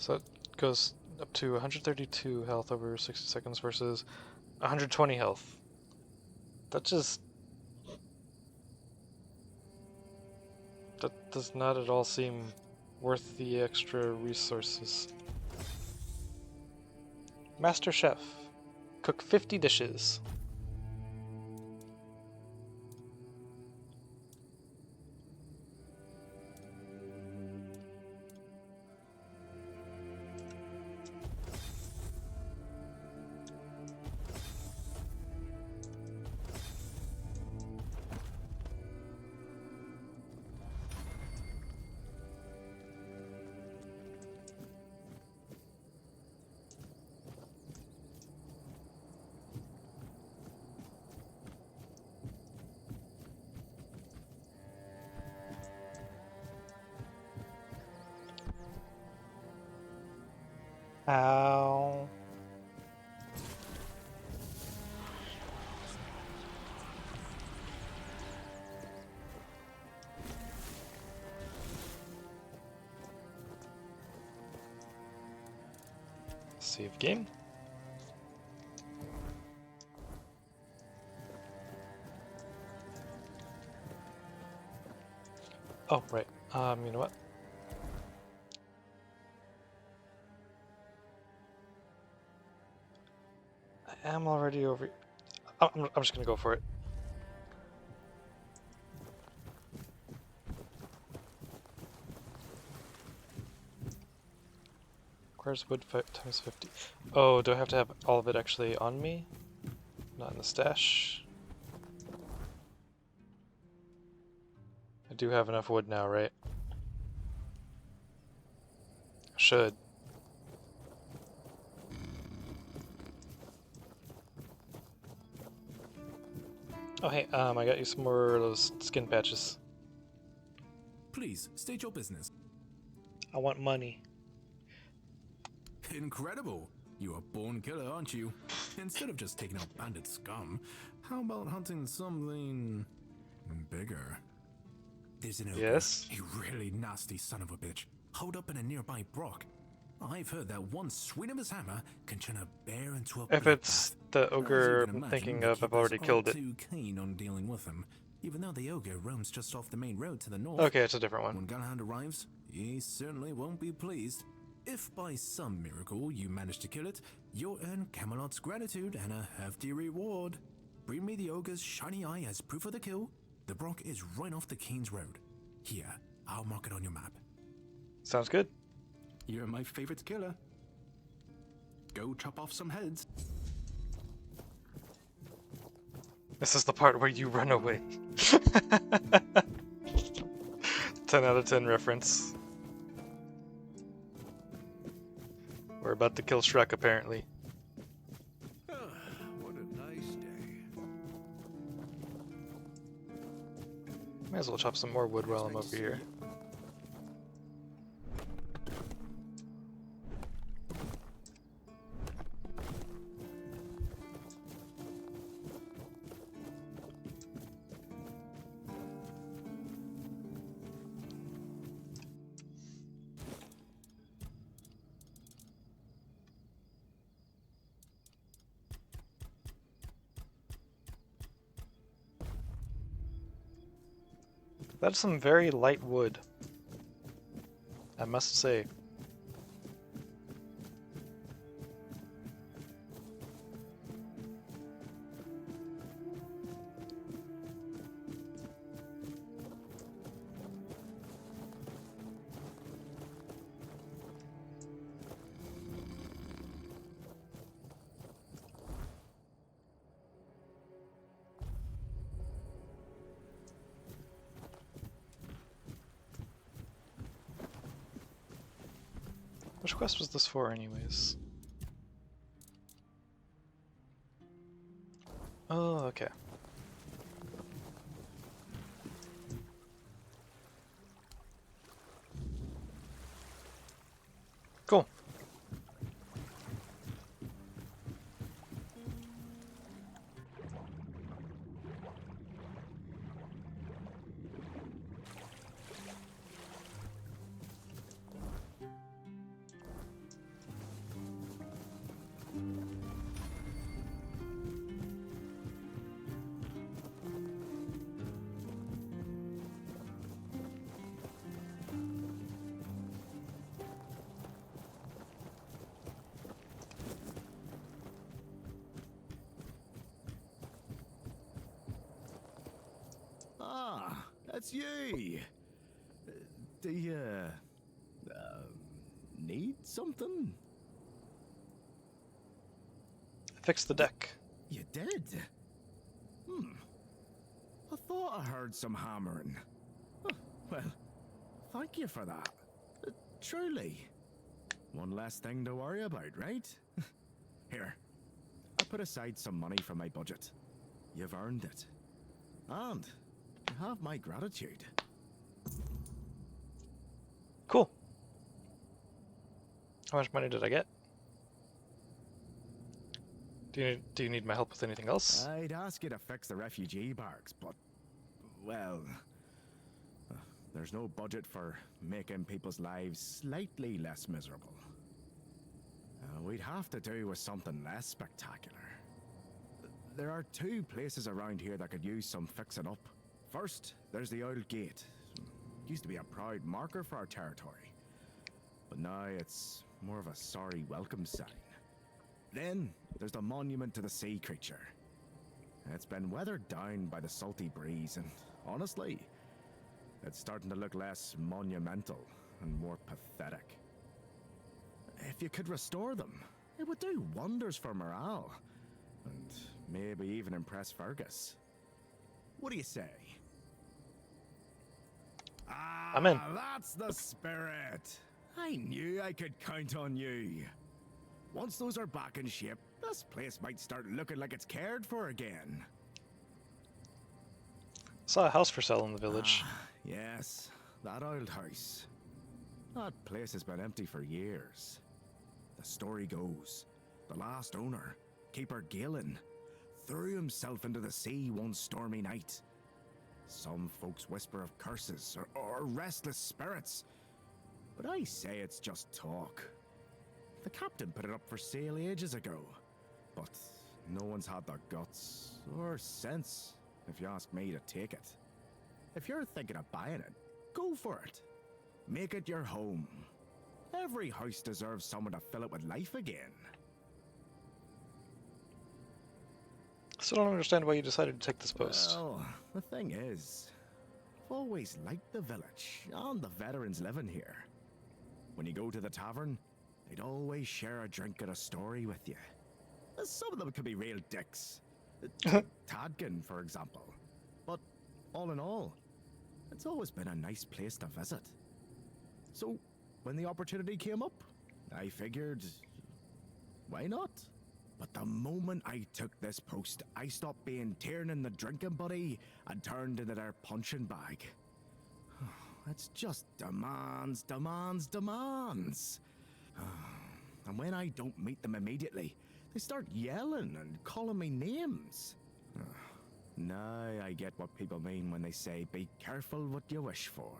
So it goes up to 132 health over 60 seconds versus 120 health. That just... that does not at all seem worth the extra resources. Master Chef. Cook 50 dishes. Ow. Save game. Oh, right. You know what? I am already over... I'm just gonna go for it. Requires wood times 50. Oh, do I have to have all of it actually on me? Not in the stash. I do have enough wood now, right? Should. Oh hey, I got you some more of those skin patches. Please, state your business. I want money. Incredible! You're a born killer, aren't you? Instead of just taking out bandit scum, how about hunting something... bigger? There's an ogre, Yes? a really nasty son of a bitch, holed up in a nearby brook. I've heard that one swing of his hammer can turn a bear into a If it's bloodbath. the As you ogre can I'm imagine, thinking the of, I've keepers already killed aren't it. too keen on dealing with him, even though the ogre roams just off the main road to the north. Okay, it's a different one. When Galahad arrives, he certainly won't be pleased. If by some miracle you manage to kill it, you'll earn Camelot's gratitude and a hefty reward. Bring me the ogre's shiny eye as proof of the kill. The brook is right off the King's Road. Here, I'll mark it on your map. Sounds good. You're my favorite killer. Go chop off some heads. This is the part where you run away. 10 out of 10 reference. We're about to kill Shrek, apparently. What a nice day. Might as well chop some more wood while I'm over here. That's some very light wood, I must say. Which quest was this for, anyways? Oh, okay. Cool. It's you! Do you... need something? Fix the deck. You did? I thought I heard some hammering. Oh, well, thank you for that. Truly. One less thing to worry about, right? Here, I put aside some money from my budget. You've earned it. And you have my gratitude. Cool. How much money did I get? Do you need my help with anything else? I'd ask you to fix the refugee barracks, but, well, there's no budget for making people's lives slightly less miserable. We'd have to do with something less spectacular. There are two places around here that could use some fixing up. First, there's the old gate. It used to be a proud marker for our territory, but now it's more of a sorry welcome sign. Then, there's the monument to the sea creature. It's been weathered down by the salty breeze, and honestly, it's starting to look less monumental and more pathetic. If you could restore them, it would do wonders for morale, and maybe even impress Fergus. What do you say? I'm in. That's the spirit! I knew I could count on you. Once those are back in shape, this place might start looking like it's cared for again. Saw a house for sale in the village. Yes, that old house. That place has been empty for years. The story goes, the last owner, Keeper Galen, threw himself into the sea one stormy night. Some folks whisper of curses or restless spirits, but I say it's just talk. The captain put it up for sale ages ago, but no one's had the guts or sense, if you ask me, to take it. If you're thinking of buying it, go for it. Make it your home. Every house deserves someone to fill it with life again. Still don't understand why you decided to take this post. Well, the thing is, I've always liked the village and the veterans living here. When you go to the tavern, they'd always share a drink and a story with you. Some of them could be real dicks. Tadkin, for example. But all in all, it's always been a nice place to visit. So, when the opportunity came up, I figured, why not? But the moment I took this post, I stopped being Tiernan the drinking buddy and turned into their punching bag. It's just demands, demands, demands. And when I don't meet them immediately, they start yelling and calling me names. Now I get what people mean when they say, be careful what you wish for.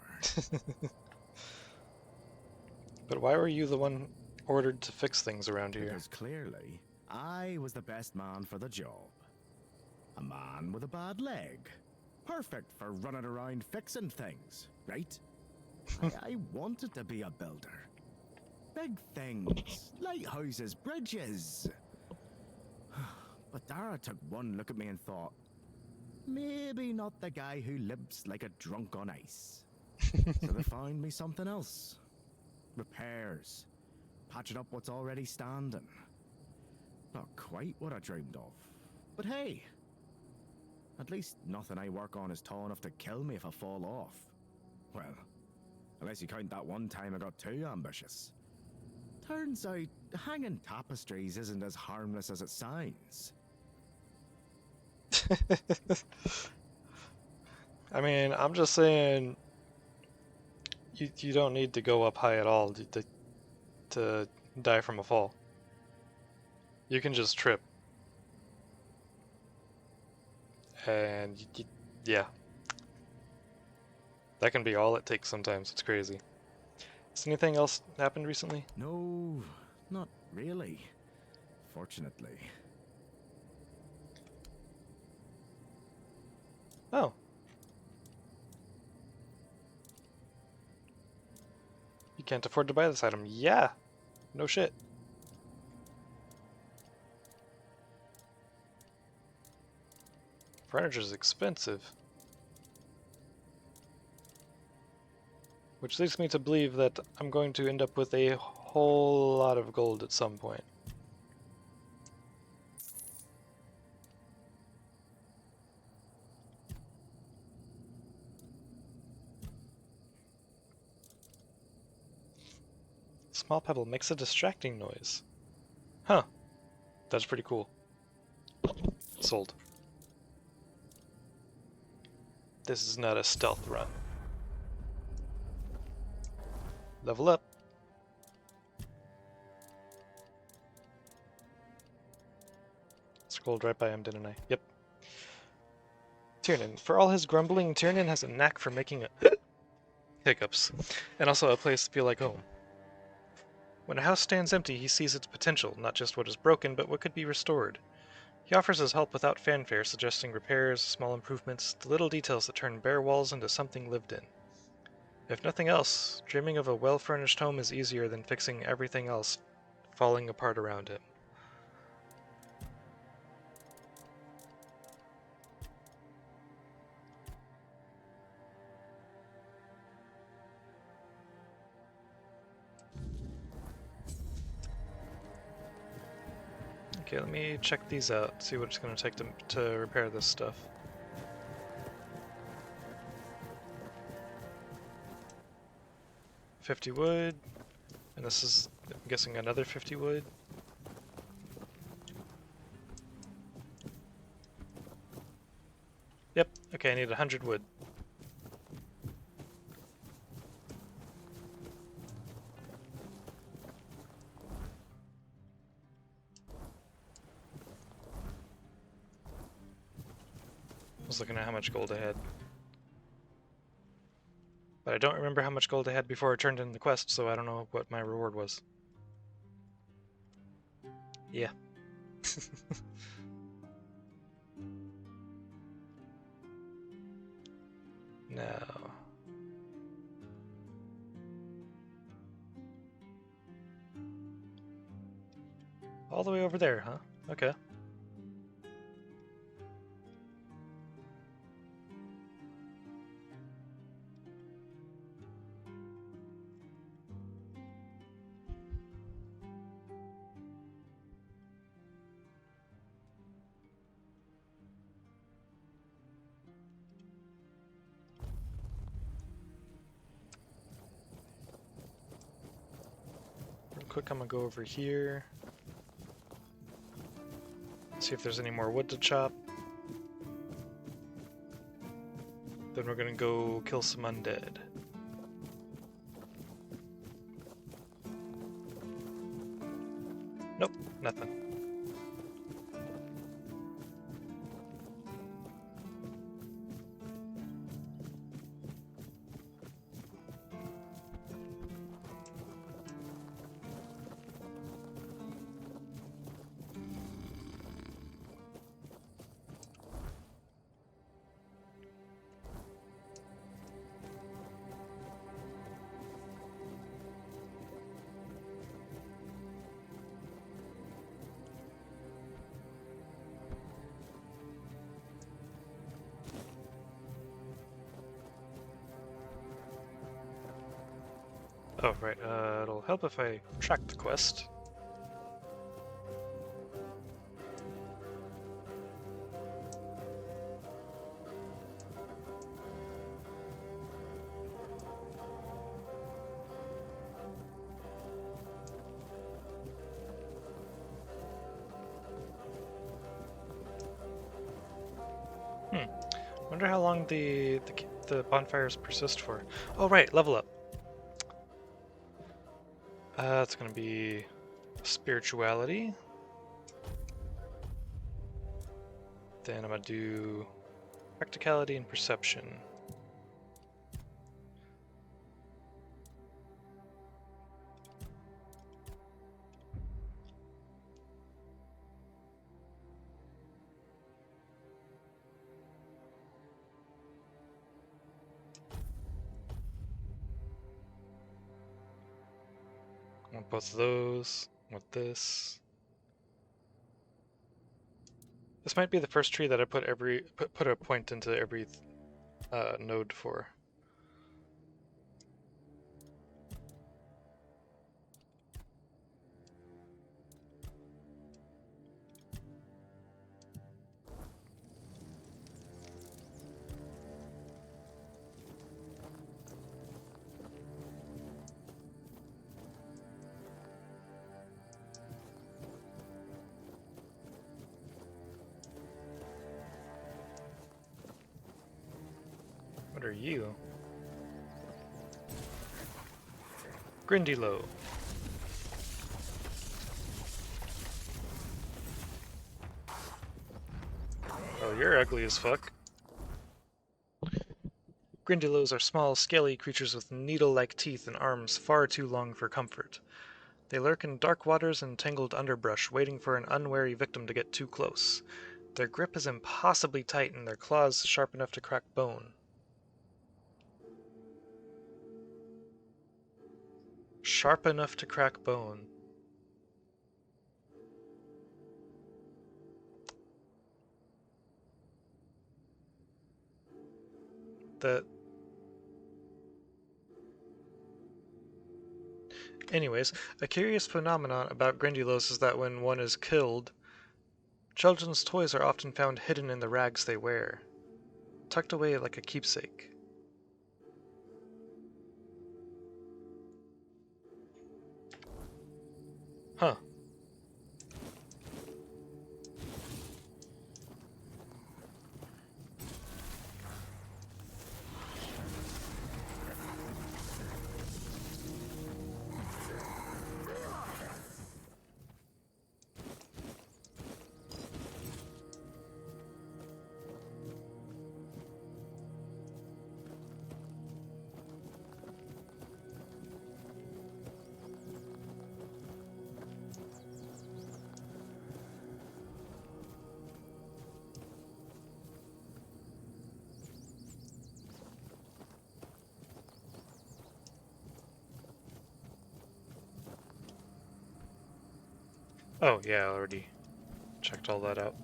But why were you the one ordered to fix things around here? Because clearly, I was the best man for the job. A man with a bad leg. Perfect for running around fixing things, right? I wanted to be a builder. Big things, lighthouses, bridges. But Dara took one look at me and thought, maybe not the guy who lives like a drunk on ice. So they found me something else. Repairs. Patching up what's already standing. Not quite what I dreamed of. But hey, at least nothing I work on is tall enough to kill me if I fall off. Well, unless you count that one time I got too ambitious. Turns out, hanging tapestries isn't as harmless as it sounds. I mean, I'm just saying, you don't need to go up high at all to die from a fall. You can just trip. And, yeah. That can be all it takes sometimes, it's crazy. Has anything else happened recently? No, not really. Fortunately. Oh. You can't afford to buy this item. Yeah. No shit. Furniture's expensive. Which leads me to believe that I'm going to end up with a whole lot of gold at some point. Small pebble makes a distracting noise. Huh. That's pretty cool. Sold. This is not a stealth run. Level up. Scrolled right by him, didn't I? Yep. Tiernan. For all his grumbling, Tiernan has a knack for making hiccups, and also a place to feel like home. When a house stands empty, he sees its potential, not just what is broken, but what could be restored. He offers his help without fanfare, suggesting repairs, small improvements, the little details that turn bare walls into something lived in. If nothing else, dreaming of a well-furnished home is easier than fixing everything else falling apart around him. Okay, let me check these out, see what it's going to take to repair this stuff. $50 wood, and this is, I'm guessing, another 50 wood. Yep, okay, I need 100 wood. I was looking at how much gold I had. But I don't remember how much gold I had before I turned in the quest, so I don't know what my reward was. Yeah. No. All the way over there, huh? Okay. Real quick, I'm gonna go over here. See if there's any more wood to chop. Then we're gonna go kill some undead. Nope, nothing. Oh, right, it'll help if I track the quest. Wonder how long the bonfires persist for. Oh, right, level up. It's gonna be spirituality. Then I'm gonna do practicality and perception. I want both of those. I want this. This might be the first tree that I put put a point into every node for. are you? Grindylow. Oh, you're ugly as fuck. Grindylows are small, scaly creatures with needle-like teeth and arms far too long for comfort. They lurk in dark waters and tangled underbrush, waiting for an unwary victim to get too close. Their grip is impossibly tight and their claws sharp enough to crack bone. Sharp enough to crack bone. Anyways, a curious phenomenon about Grindylows is that when one is killed, children's toys are often found hidden in the rags they wear, tucked away like a keepsake. Huh. Oh, yeah, I already checked all that out.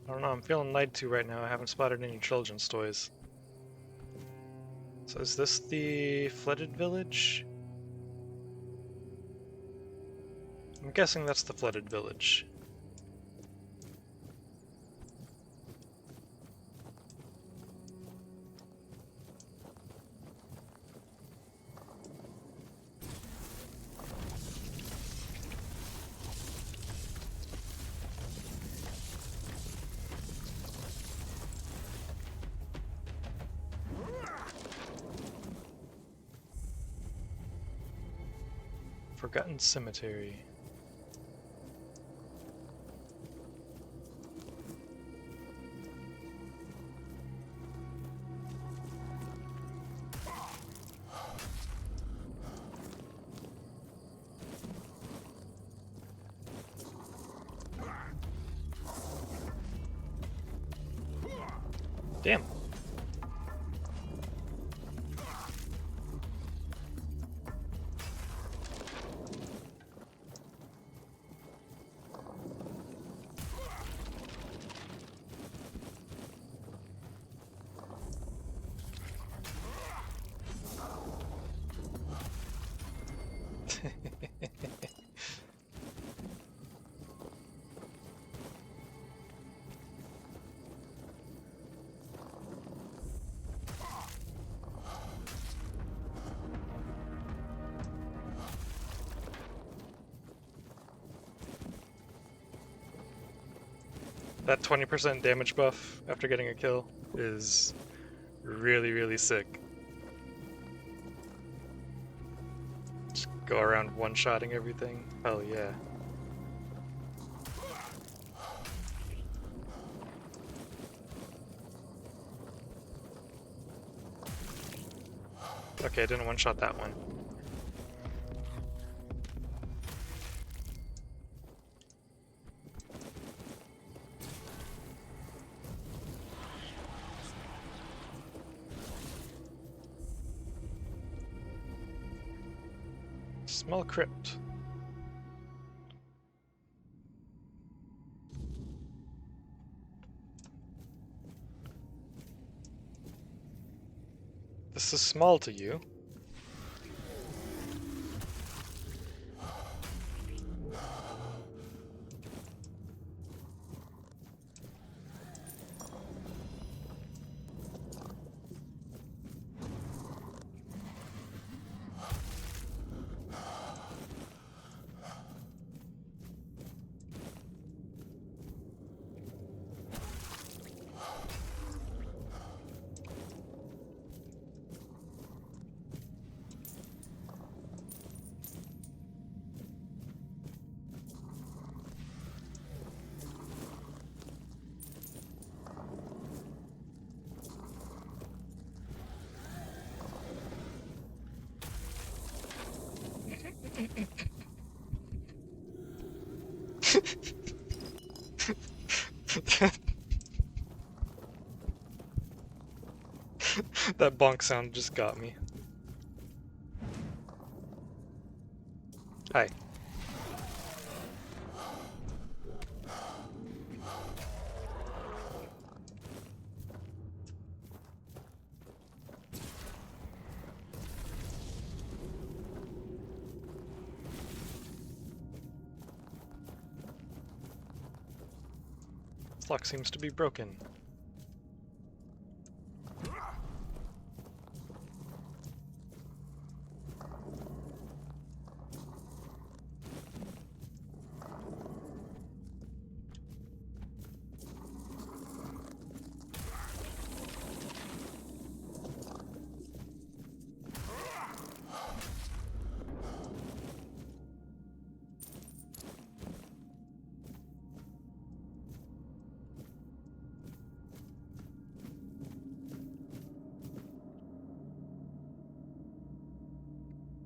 I don't know, I'm feeling lied to right now. I haven't spotted any children's toys. So is this the flooded village? I'm guessing that's the flooded village. Forgotten Cemetery. Damn. That 20% damage buff after getting a kill is really, really sick. Just go around one-shotting everything. Hell yeah. Okay, I didn't one-shot that one. Small crypt. This is small to you. That bonk sound just got me. Hi. This lock seems to be broken.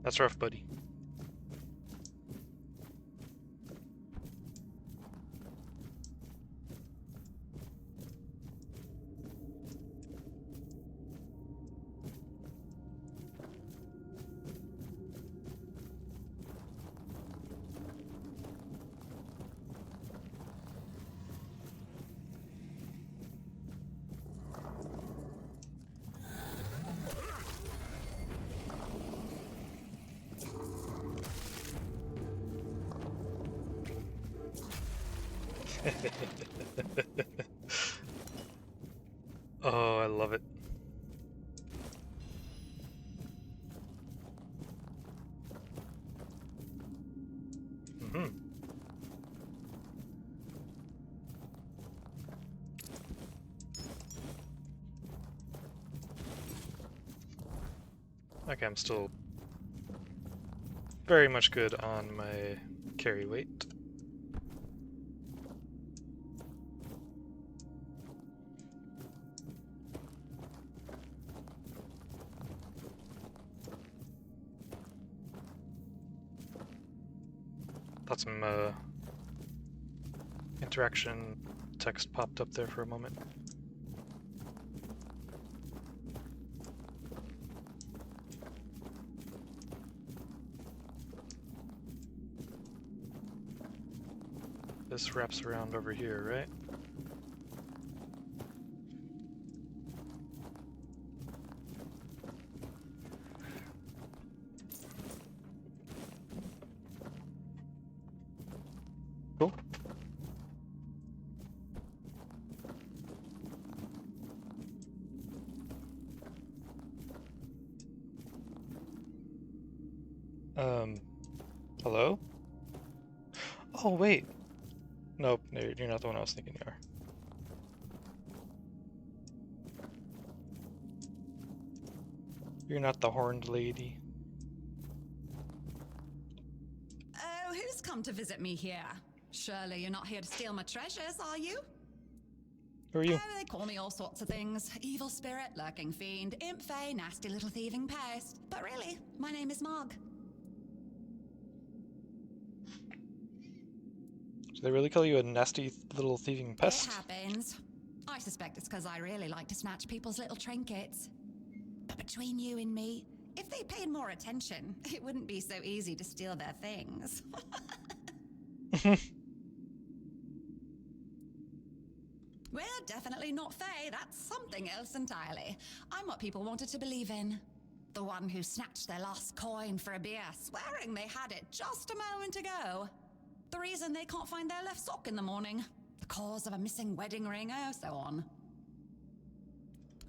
That's rough, buddy. Oh, I love it. Okay, I'm still very much good on my carry weight. Thought some interaction text popped up there for a moment. This wraps around over here, right? Cool. Hello? Oh, wait. Nope, no, you're not the one I was thinking you are. You're not the horned lady. Oh, who's come to visit me here? Surely you're not here to steal my treasures, are you? Who are you? Oh, they call me all sorts of things. Evil spirit, lurking fiend, imp fae, nasty little thieving pest. But really, my name is Mog. Do they really call you a nasty little thieving pest? It happens. I suspect it's because I really like to snatch people's little trinkets. But between you and me, if they paid more attention, it wouldn't be so easy to steal their things. We're definitely not Fae. That's something else entirely. I'm what people wanted to believe in. The one who snatched their last coin for a beer, swearing they had it just a moment ago. The reason they can't find their left sock in the morning. The cause of a missing wedding ring, oh, so on.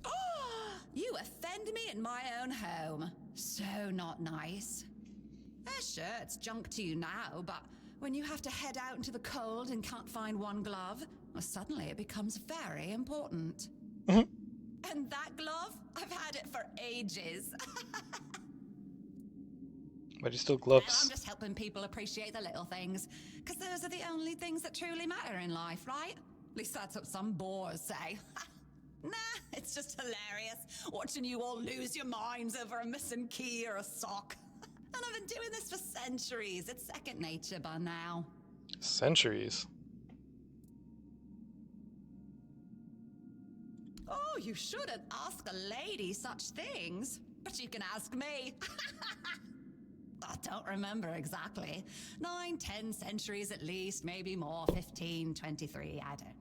Oh, you offend me in my own home. So not nice. Sure, it's junk to you now, but when you have to head out into the cold and can't find one glove, well, suddenly it becomes very important. And that glove? I've had it for ages. But you still Well, I'm gloves. just helping people appreciate the little things, because those are the only things that truly matter in life, right? At least that's what some bores say. Nah, it's just hilarious, watching you all lose your minds over a missing key or a sock. And I've been doing this for centuries. It's second nature by now. Centuries. Oh, you shouldn't ask a lady such things, but you can ask me. I don't remember exactly. 9, 10 centuries at least, maybe more, 15, 23, I don't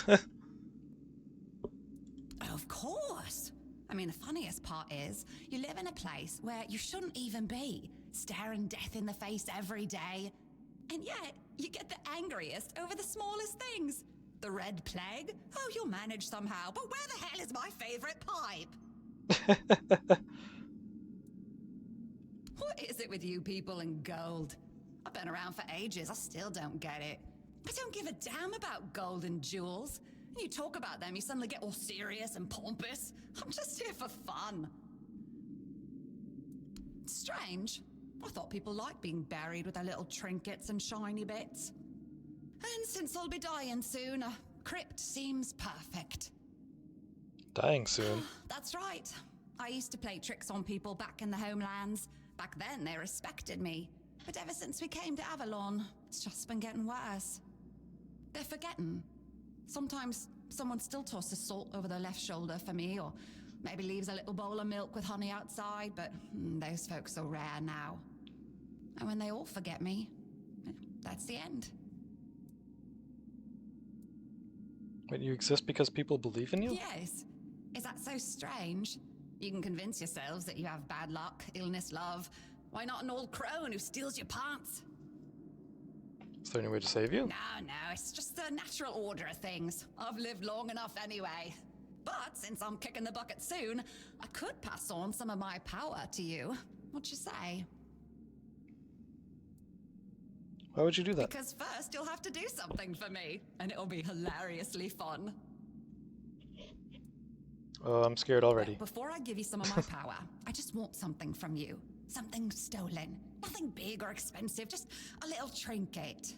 know. Of course. I mean, the funniest part is, you live in a place where you shouldn't even be, staring death in the face every day. And yet, you get the angriest over the smallest things. The Red Plague? Oh, you'll manage somehow, but where the hell is my favorite pipe? What is it with you people and gold? I've been around for ages, I still don't get it. I don't give a damn about gold and jewels. When you talk about them, you suddenly get all serious and pompous. I'm just here for fun. Strange. I thought people liked being buried with their little trinkets and shiny bits. And since I'll be dying soon, a crypt seems perfect. Dying soon. That's right. I used to play tricks on people back in the homelands. Back then, they respected me. But ever since we came to Avalon, it's just been getting worse. They're forgetting. Sometimes someone still tosses salt over their left shoulder for me, or maybe leaves a little bowl of milk with honey outside, but those folks are rare now. And when they all forget me, that's the end. Wait, you exist because people believe in you? Yes. Is that so strange? You can convince yourselves that you have bad luck, illness, love. Why not an old crone who steals your pants? Is there any way to save you? No, it's just the natural order of things. I've lived long enough anyway. But since I'm kicking the bucket soon, I could pass on some of my power to you. What'd you say? Why would you do that? Because first you'll have to do something for me, and it'll be hilariously fun. Oh, I'm scared already. But before I give you some of my power, I just want something from you. Something stolen. Nothing big or expensive, just a little trinket.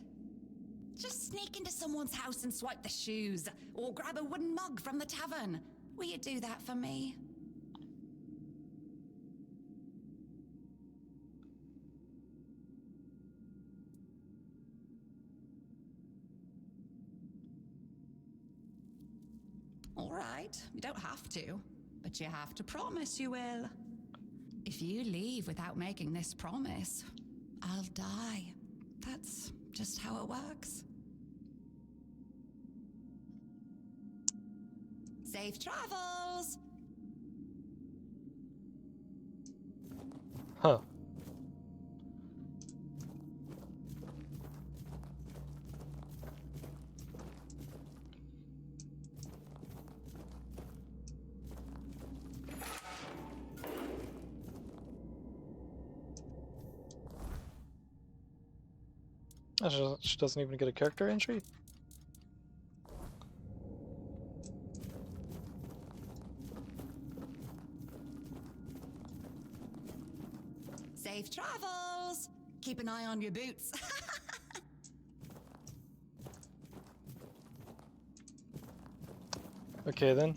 Just sneak into someone's house and swipe the shoes, or grab a wooden mug from the tavern. Will you do that for me? All right, you don't have to, but you have to promise you will. If you leave without making this promise, I'll die. That's just how it works. Safe travels! Huh. She doesn't even get a character entry? Safe travels! Keep an eye on your boots. Okay then.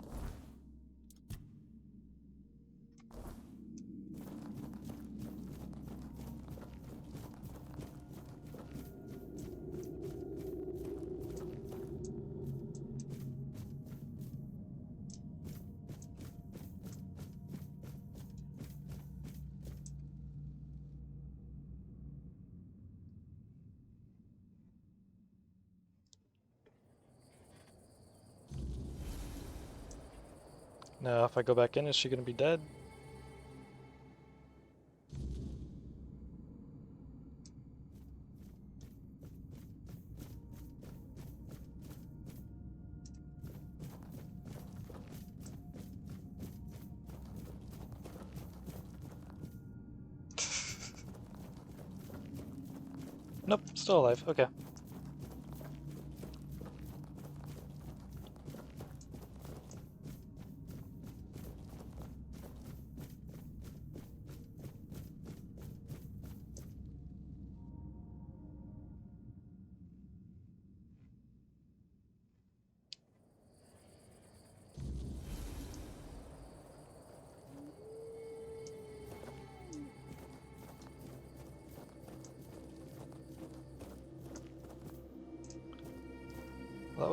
Now, if I go back in, is she gonna be dead? Nope, still alive. Okay. That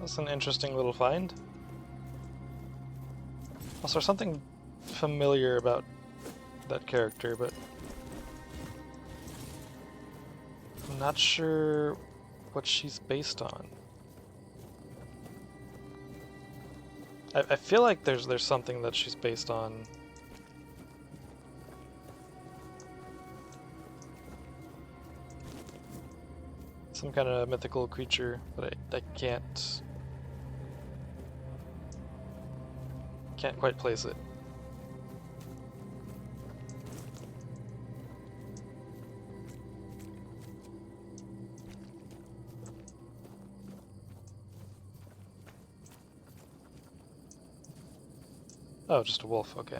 was an interesting little find. Also, there's something familiar about that character, but I'm not sure what she's based on. I feel like there's something that she's based on. Some kind of mythical creature, but I can't quite place it. Oh, just a wolf, okay.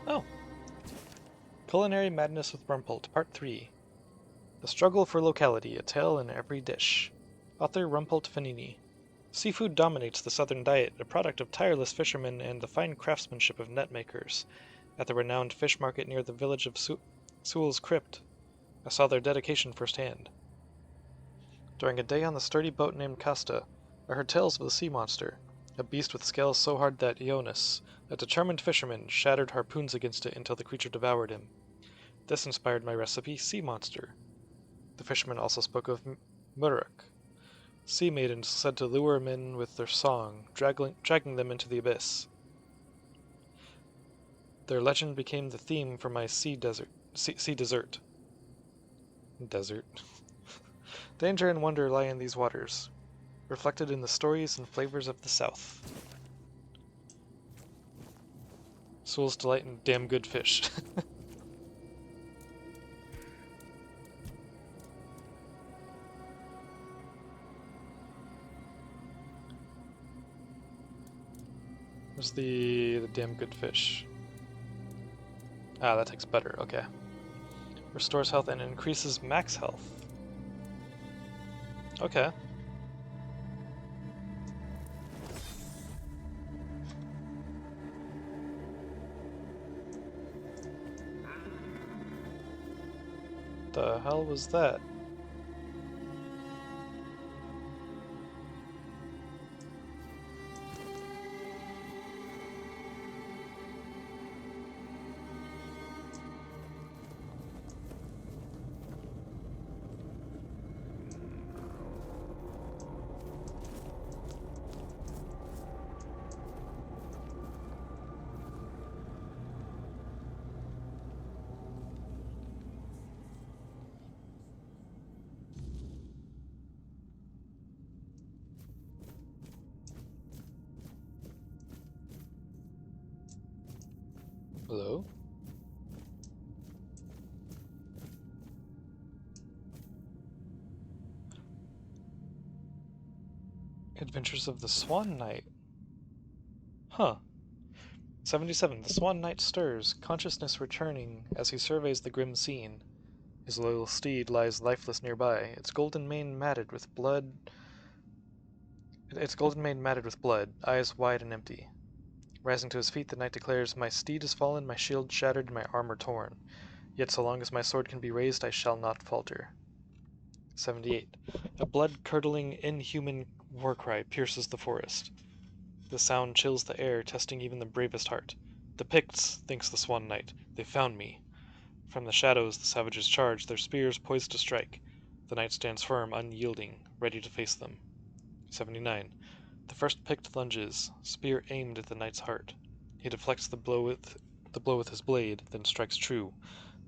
Oh. Culinary Madness with Rumpelt, Part 3. The Struggle for Locality, a Tale in Every Dish. Author Rumpelt Fanini. Seafood dominates the southern diet, a product of tireless fishermen and the fine craftsmanship of net makers. At the renowned fish market near the village of Sewell's Crypt, I saw their dedication firsthand. During a day on the sturdy boat named Costa, I heard tales of the sea monster, a beast with scales so hard that Ionis, a determined fisherman, shattered harpoons against it until the creature devoured him. This inspired my recipe, Sea Monster. The fisherman also spoke of Muruk, sea maidens said to lure men with their song, dragging them into the abyss. Their legend became the theme for my sea dessert. Danger and wonder lie in these waters, reflected in the stories and flavors of the South. Sewell's delight in damn good fish. Where's the damn good fish? Ah, that takes better, okay. Restores health and increases max health. Okay. The hell was that? Hello? Adventures of the Swan Knight. Huh. 77. The Swan Knight stirs, consciousness returning as he surveys the grim scene. His loyal steed lies lifeless nearby, its golden mane matted with blood, eyes wide and empty. Rising to his feet, the knight declares, "My steed is fallen, my shield shattered, my armor torn. Yet so long as my sword can be raised, I shall not falter. 78. A blood-curdling, inhuman war cry pierces the forest. The sound chills the air, testing even the bravest heart. The Picts, thinks the Swan Knight. They found me. From the shadows the savages charge, their spears poised to strike. The knight stands firm, unyielding, ready to face them. 79. The first Pict lunges, spear aimed at the knight's heart. He deflects the blow with his blade, then strikes true,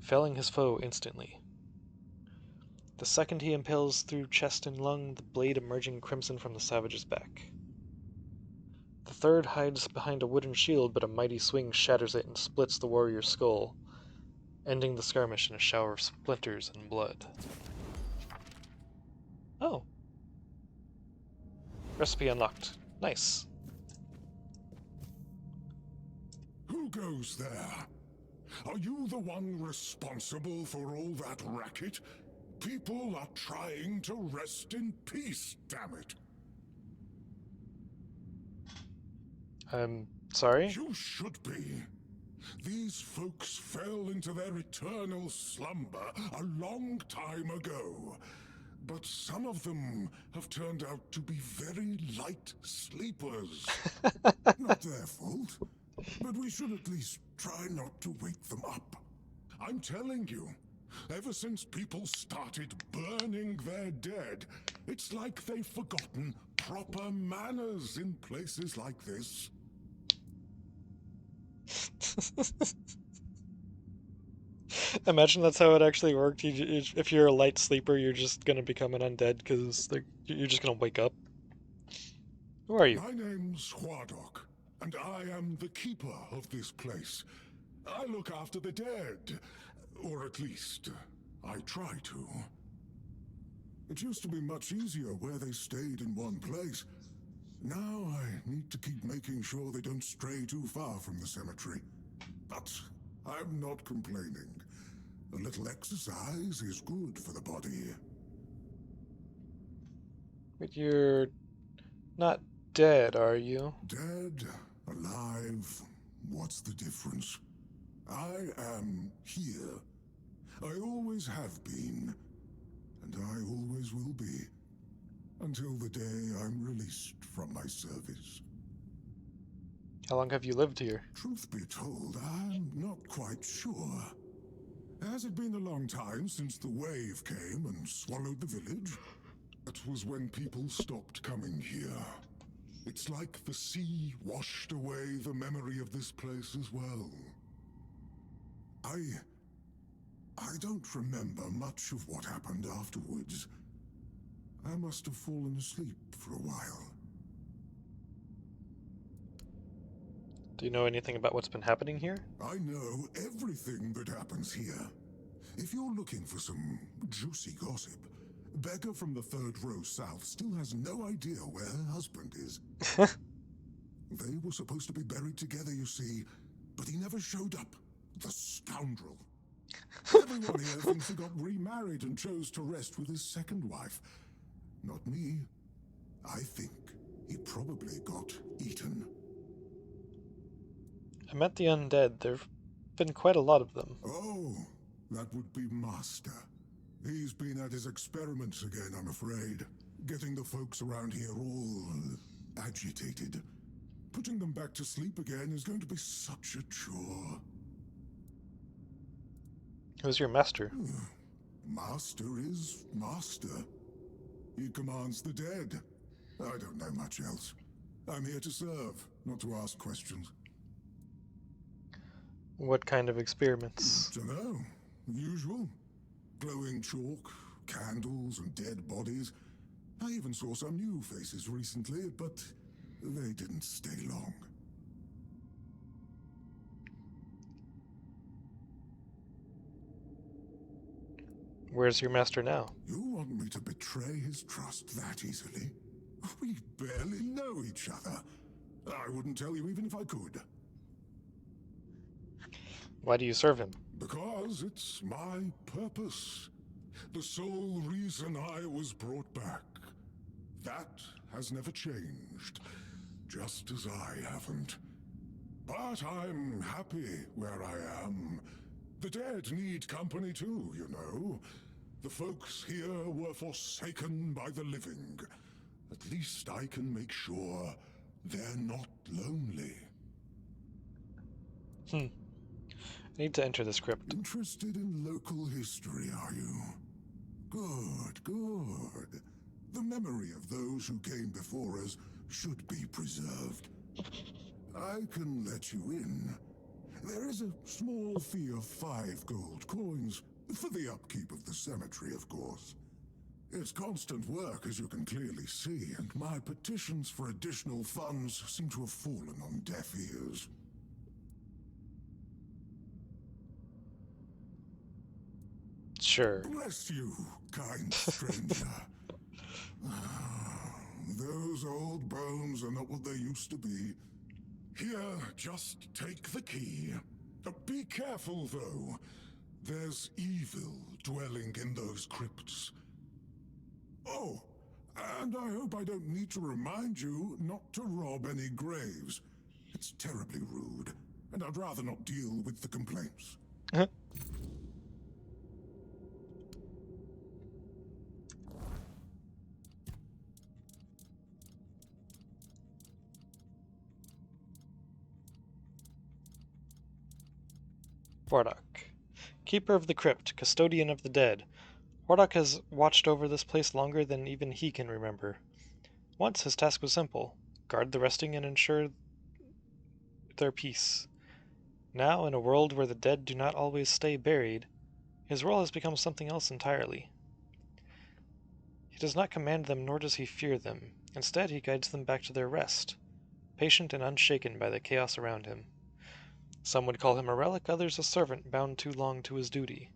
felling his foe instantly. The second he impales through chest and lung, the blade emerging crimson from the savage's back. The third hides behind a wooden shield, but a mighty swing shatters it and splits the warrior's skull, ending the skirmish in a shower of splinters and blood. Oh. Recipe unlocked. Nice. Who goes there? Are you the one responsible for all that racket? People are trying to rest in peace, damn it. I'm sorry? You should be. These folks fell into their eternal slumber a long time ago. But some of them have turned out to be very light sleepers. Not their fault, but we should at least try not to wake them up. I'm telling you, ever since people started burning their dead, it's like they've forgotten proper manners in places like this. Imagine that's how it actually worked. If you're a light sleeper, you're just gonna become an undead because you're just gonna wake up. Who are you? My name's Huadok, and I am the keeper of this place. I look after the dead, or at least, I try to. It used to be much easier where they stayed in one place. Now I need to keep making sure they don't stray too far from the cemetery. But I'm not complaining. A little exercise is good for the body. But you're not dead, are you? Dead, alive, what's the difference? I am here. I always have been, and I always will be, until the day I'm released from my service. How long have you lived here? Truth be told, I'm not quite sure. Has it been a long time since the wave came and swallowed the village? That was when people stopped coming here. It's like the sea washed away the memory of this place as well. I don't remember much of what happened afterwards. I must have fallen asleep for a while. Do you know anything about what's been happening here? I know everything that happens here. If you're looking for some juicy gossip, Beggar from the third row south still has no idea where her husband is. They were supposed to be buried together, you see, but he never showed up. The scoundrel. Everyone here thinks he got remarried and chose to rest with his second wife. Not me. I think he probably got eaten. I met the undead. There've been quite a lot of them. Oh, that would be Master. He's been at his experiments again, I'm afraid. Getting the folks around here all agitated. Putting them back to sleep again is going to be such a chore. Who's your master? Master is Master. He commands the dead. I don't know much else. I'm here to serve, not to ask questions. What kind of experiments? Dunno. Usual. Glowing chalk, candles, and dead bodies. I even saw some new faces recently, but they didn't stay long. Where's your master now? You want me to betray his trust that easily? We barely know each other. I wouldn't tell you even if I could. Why do you serve him? Because it's my purpose. The sole reason I was brought back. That has never changed, just as I haven't. But I'm happy where I am. The dead need company too, you know. The folks here were forsaken by the living. At least I can make sure they're not lonely. I need to enter this crypt. Interested in local history, are you? Good, good. The memory of those who came before us should be preserved. I can let you in. There is a small fee of 5 gold coins for the upkeep of the cemetery, of course. It's constant work, as you can clearly see, and my petitions for additional funds seem to have fallen on deaf ears. Sure. Bless you, kind stranger. Those old bones are not what they used to be. Here, just take the key. Be careful, though. There's evil dwelling in those crypts. Oh, and I hope I don't need to remind you not to rob any graves. It's terribly rude, and I'd rather not deal with the complaints. Wardock. Keeper of the Crypt, Custodian of the Dead. Wardock has watched over this place longer than even he can remember. Once his task was simple: guard the resting and ensure their peace. Now, in a world where the dead do not always stay buried, his role has become something else entirely. He does not command them, nor does he fear them. Instead, he guides them back to their rest, patient and unshaken by the chaos around him. Some would call him a relic, others a servant bound too long to his duty.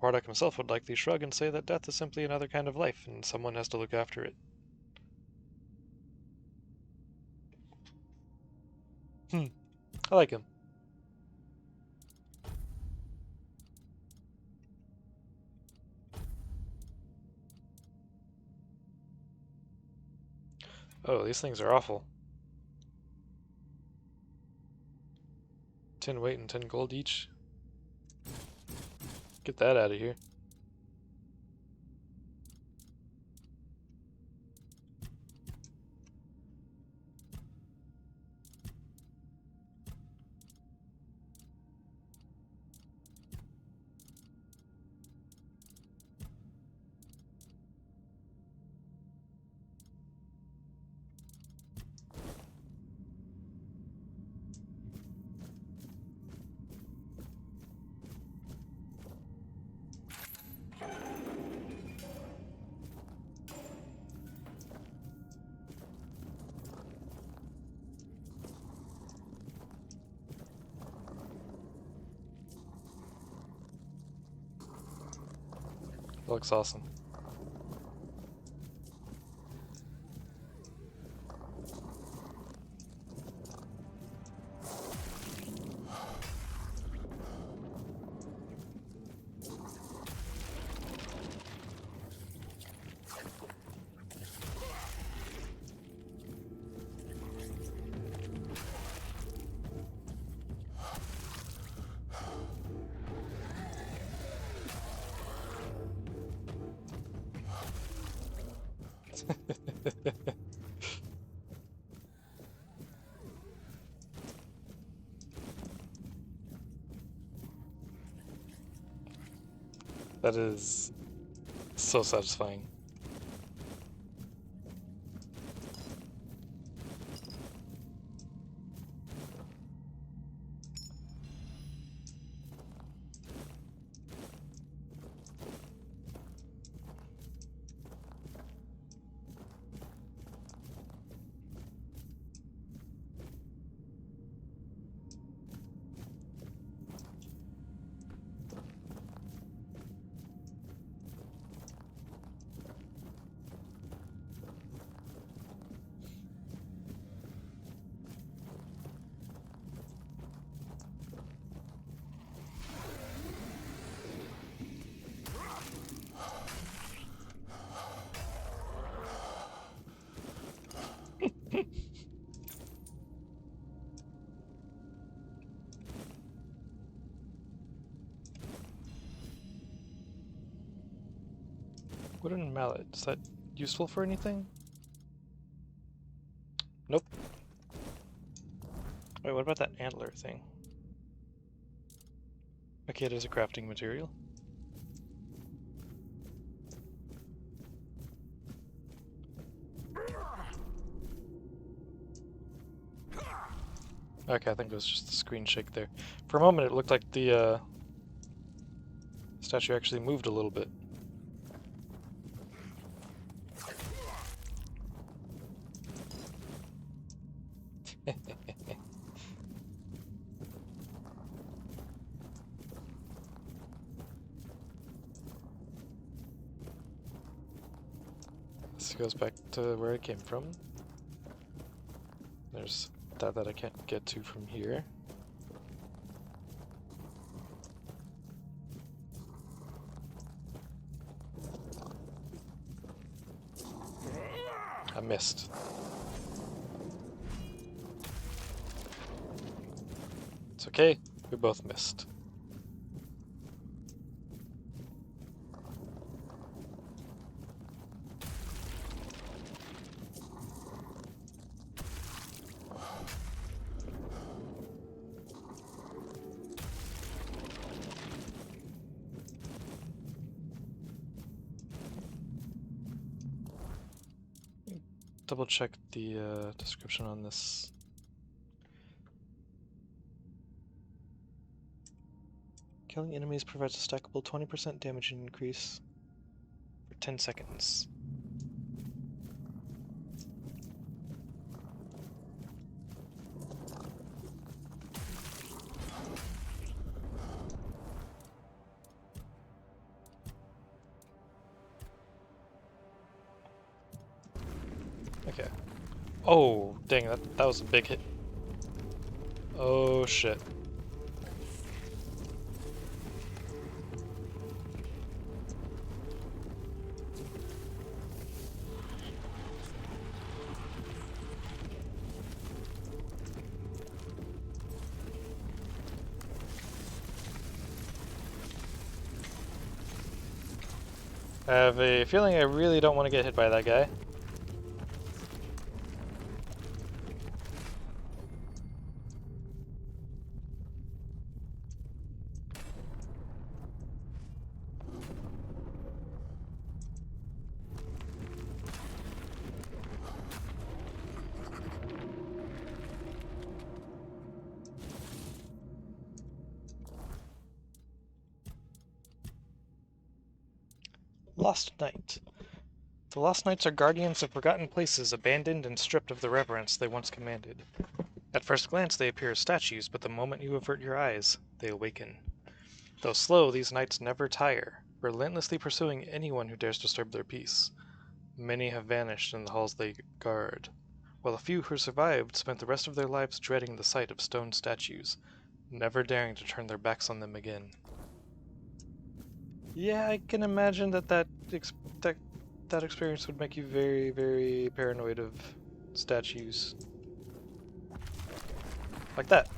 Wardock himself would likely shrug and say that death is simply another kind of life, and someone has to look after it. I like him. Oh, these things are awful. 10 weight and 10 gold each. Get that out of here. Looks awesome. That is so satisfying. Wooden mallet. Is that useful for anything? Nope. Wait, what about that antler thing? Okay, it is a crafting material. Okay, I think it was just the screen shake there. For a moment it looked like the statue actually moved a little bit. This goes back to where I came from. There's that I can't get to from here. I missed. It's okay, we both missed. Double check the description on this. Killing enemies provides a stackable 20% damage increase for 10 seconds. Okay. Oh, dang, that was a big hit. Oh, shit. I have a feeling I really don't want to get hit by that guy. Lost Knight. The Lost Knights are guardians of forgotten places, abandoned and stripped of the reverence they once commanded. At first glance they appear as statues, but the moment you avert your eyes, they awaken. Though slow, these knights never tire, relentlessly pursuing anyone who dares disturb their peace. Many have vanished in the halls they guard, while a few who survived spent the rest of their lives dreading the sight of stone statues, never daring to turn their backs on them again. Yeah, I can imagine that experience would make you very, very paranoid of statues. Like that.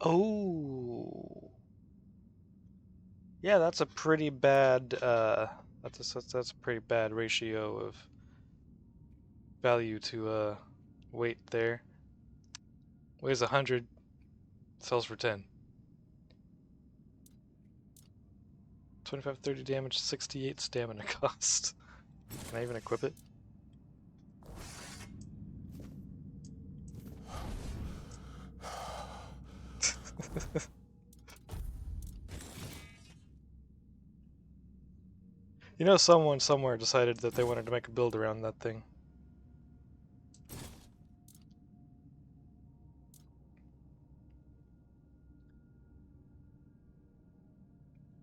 Oh, yeah, that's a pretty bad. That's a pretty bad ratio of value to weight there. Weighs 100, sells for 10. 25, 30 damage, 68 stamina cost. Can I even equip it? You know, someone somewhere decided that they wanted to make a build around that thing.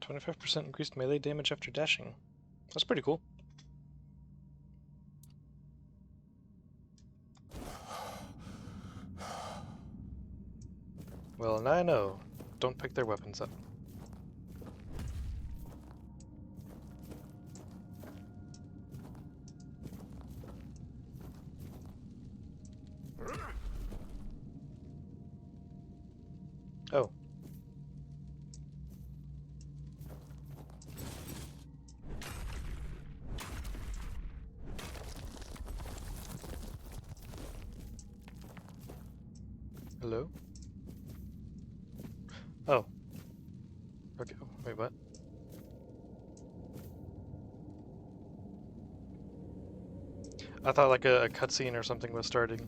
25% increased melee damage after dashing. That's pretty cool. Well, now I know. Don't pick their weapons up. Oh. Hello? Oh. Okay, wait, what? I thought like a cutscene or something was starting.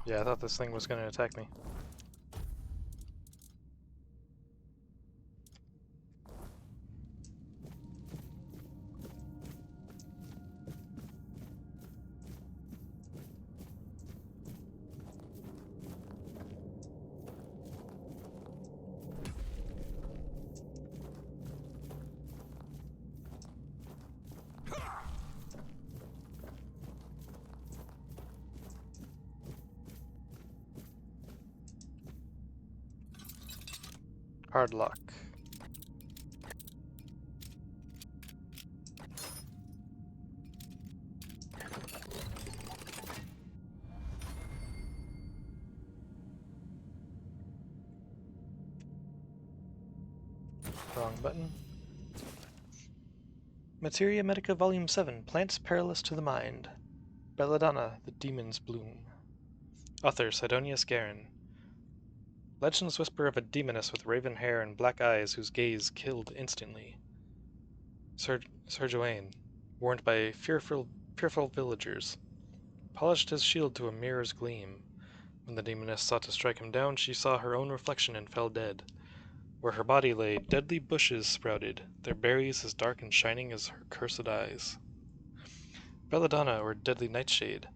Yeah, I thought this thing was gonna attack me. Hard lock. Wrong button. Materia Medica Volume 7, Plants Perilous to the Mind. Belladonna, the Demon's Bloom. Author, Sidonius Garin. Legends whisper of a demoness with raven hair and black eyes whose gaze killed instantly. Sir Gawain, warned by fearful villagers, polished his shield to a mirror's gleam. When the demoness sought to strike him down, she saw her own reflection and fell dead. Where her body lay, deadly bushes sprouted, their berries as dark and shining as her cursed eyes. Belladonna, or Deadly Nightshade,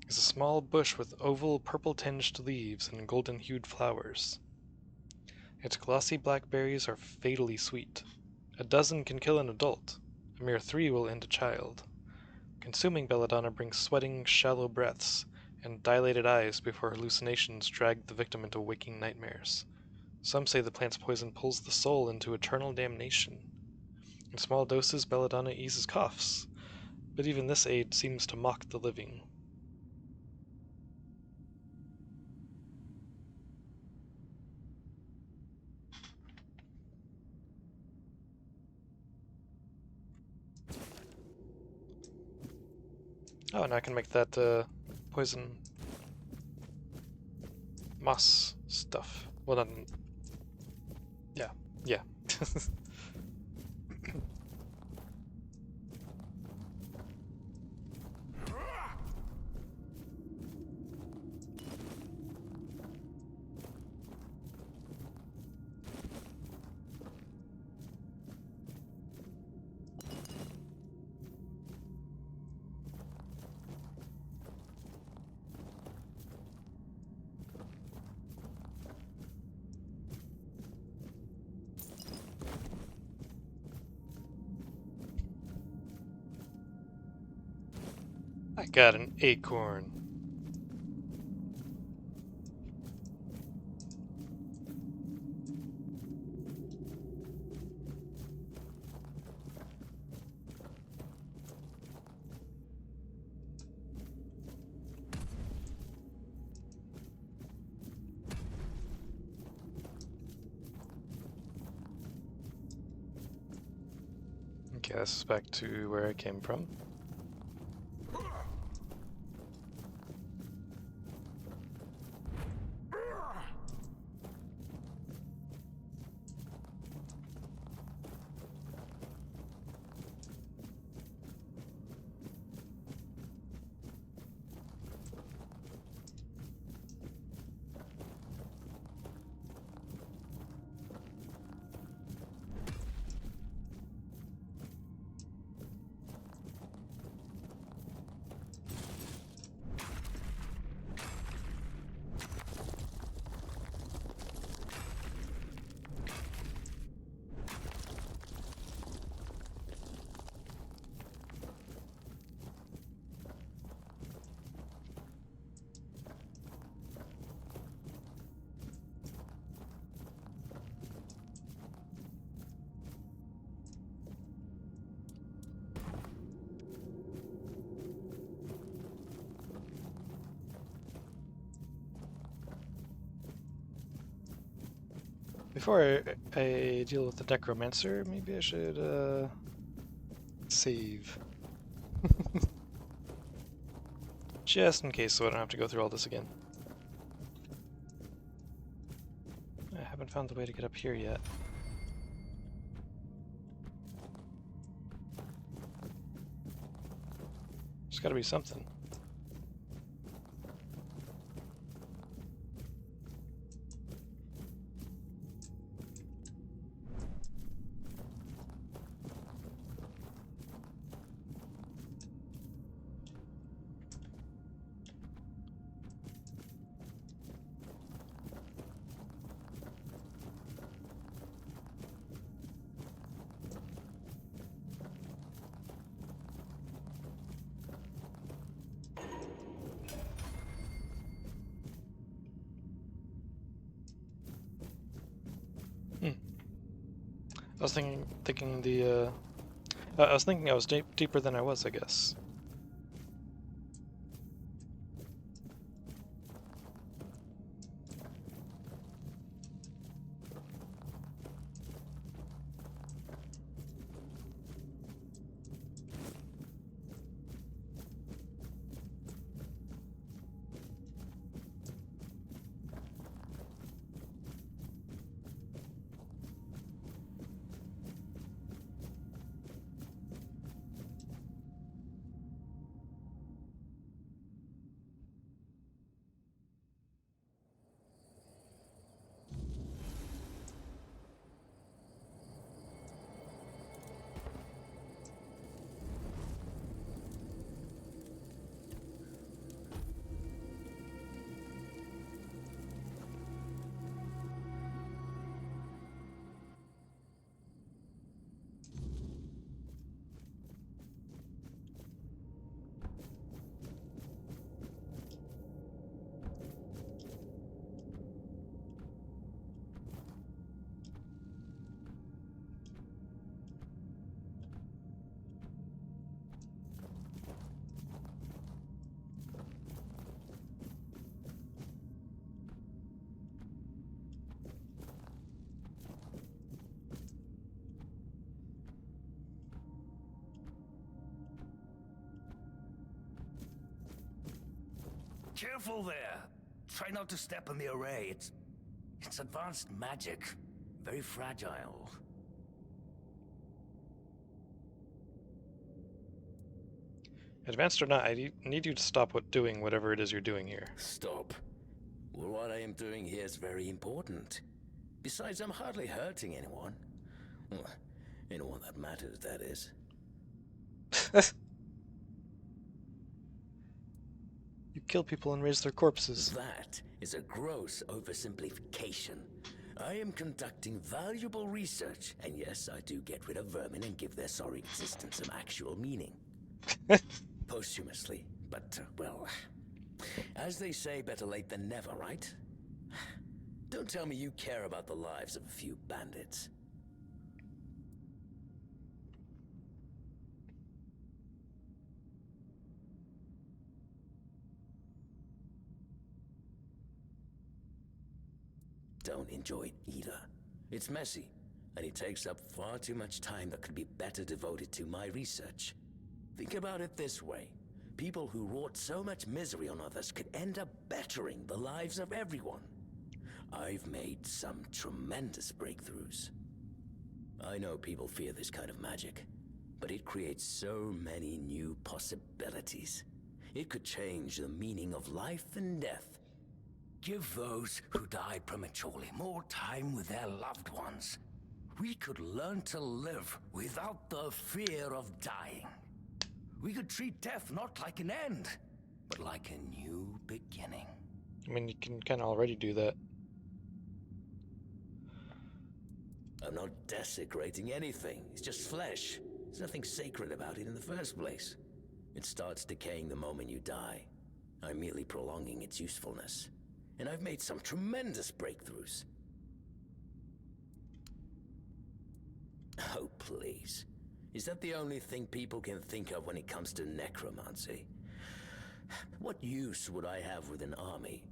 is a small bush with oval, purple-tinged leaves and golden-hued flowers. Its glossy black berries are fatally sweet. A dozen can kill an adult. A mere 3 will end a child. Consuming Belladonna brings sweating, shallow breaths and dilated eyes before hallucinations drag the victim into waking nightmares. Some say the plant's poison pulls the soul into eternal damnation. In small doses, Belladonna eases coughs, but even this aid seems to mock the living. Oh, and I can make that poison moss stuff. Well done. Yeah. I got an acorn. Okay, this is back to where I came from. Before I deal with the necromancer, maybe I should save. Just in case, so I don't have to go through all this again. I haven't found the way to get up here yet. There's gotta be something. I was thinking I was deeper than I was, I guess. Careful there. Try not to step on the array. It's advanced magic. Very fragile. Advanced or not, I need you to stop doing whatever it is you're doing here. Stop. Well, what I am doing here is very important. Besides, I'm hardly hurting anyone. Well, anyone that matters, that is. You kill people and raise their corpses. That is a gross oversimplification. I am conducting valuable research, and yes, I do get rid of vermin and give their sorry existence some actual meaning. Posthumously, but, well, as they say, better late than never, right? Don't tell me you care about the lives of a few bandits. Don't enjoy it either. It's messy, and it takes up far too much time that could be better devoted to my research. Think about it this way. People who wrought so much misery on others could end up bettering the lives of everyone. I've made some tremendous breakthroughs. I know people fear this kind of magic, but it creates so many new possibilities. It could change the meaning of life and death. Give those who die prematurely more time with their loved ones. We could learn to live without the fear of dying. We could treat death not like an end, but like a new beginning. I mean, you can kind of already do that. I'm not desecrating anything. It's just flesh. There's nothing sacred about it in the first place. It starts decaying the moment you die. I'm merely prolonging its usefulness. And I've made some tremendous breakthroughs. Oh, please. Is that the only thing people can think of when it comes to necromancy? What use would I have with an army?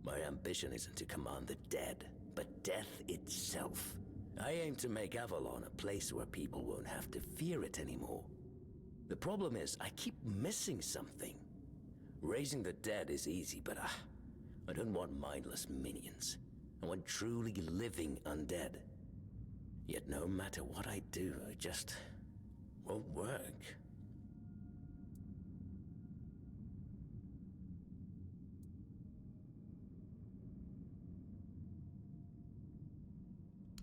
My ambition isn't to command the dead, but death itself. I aim to make Avalon a place where people won't have to fear it anymore. The problem is, I keep missing something. Raising the dead is easy, but I don't want mindless minions. I want truly living undead. Yet no matter what I do, it just won't work.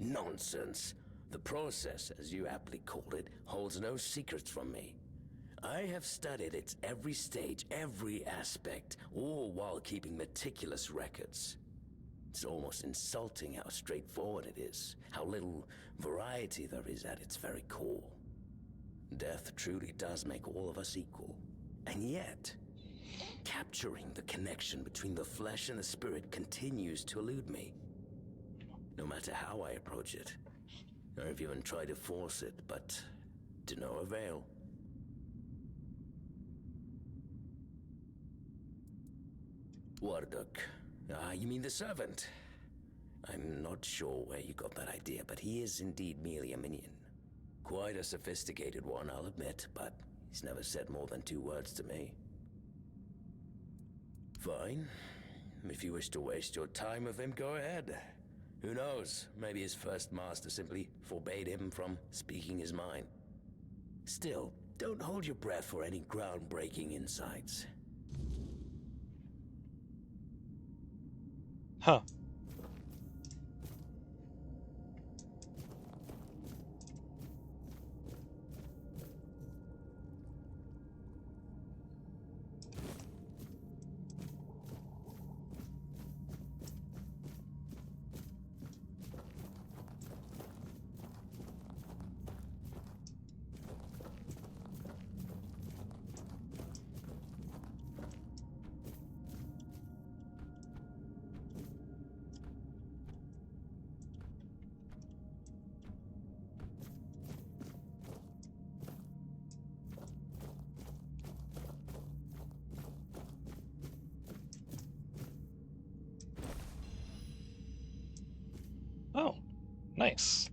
Nonsense. The process, as you aptly called it, holds no secrets from me. I have studied its every stage, every aspect, all while keeping meticulous records. It's almost insulting how straightforward it is, how little variety there is at its very core. Death truly does make all of us equal. And yet, capturing the connection between the flesh and the spirit continues to elude me. No matter how I approach it. I've even tried to force it, but to no avail. Warduk. You mean the servant? I'm not sure where you got that idea, but he is indeed merely a minion. Quite a sophisticated one, I'll admit, but he's never said more than 2 words to me. Fine. If you wish to waste your time with him, go ahead. Who knows? Maybe his first master simply forbade him from speaking his mind. Still, don't hold your breath for any groundbreaking insights. Huh. Oh, nice.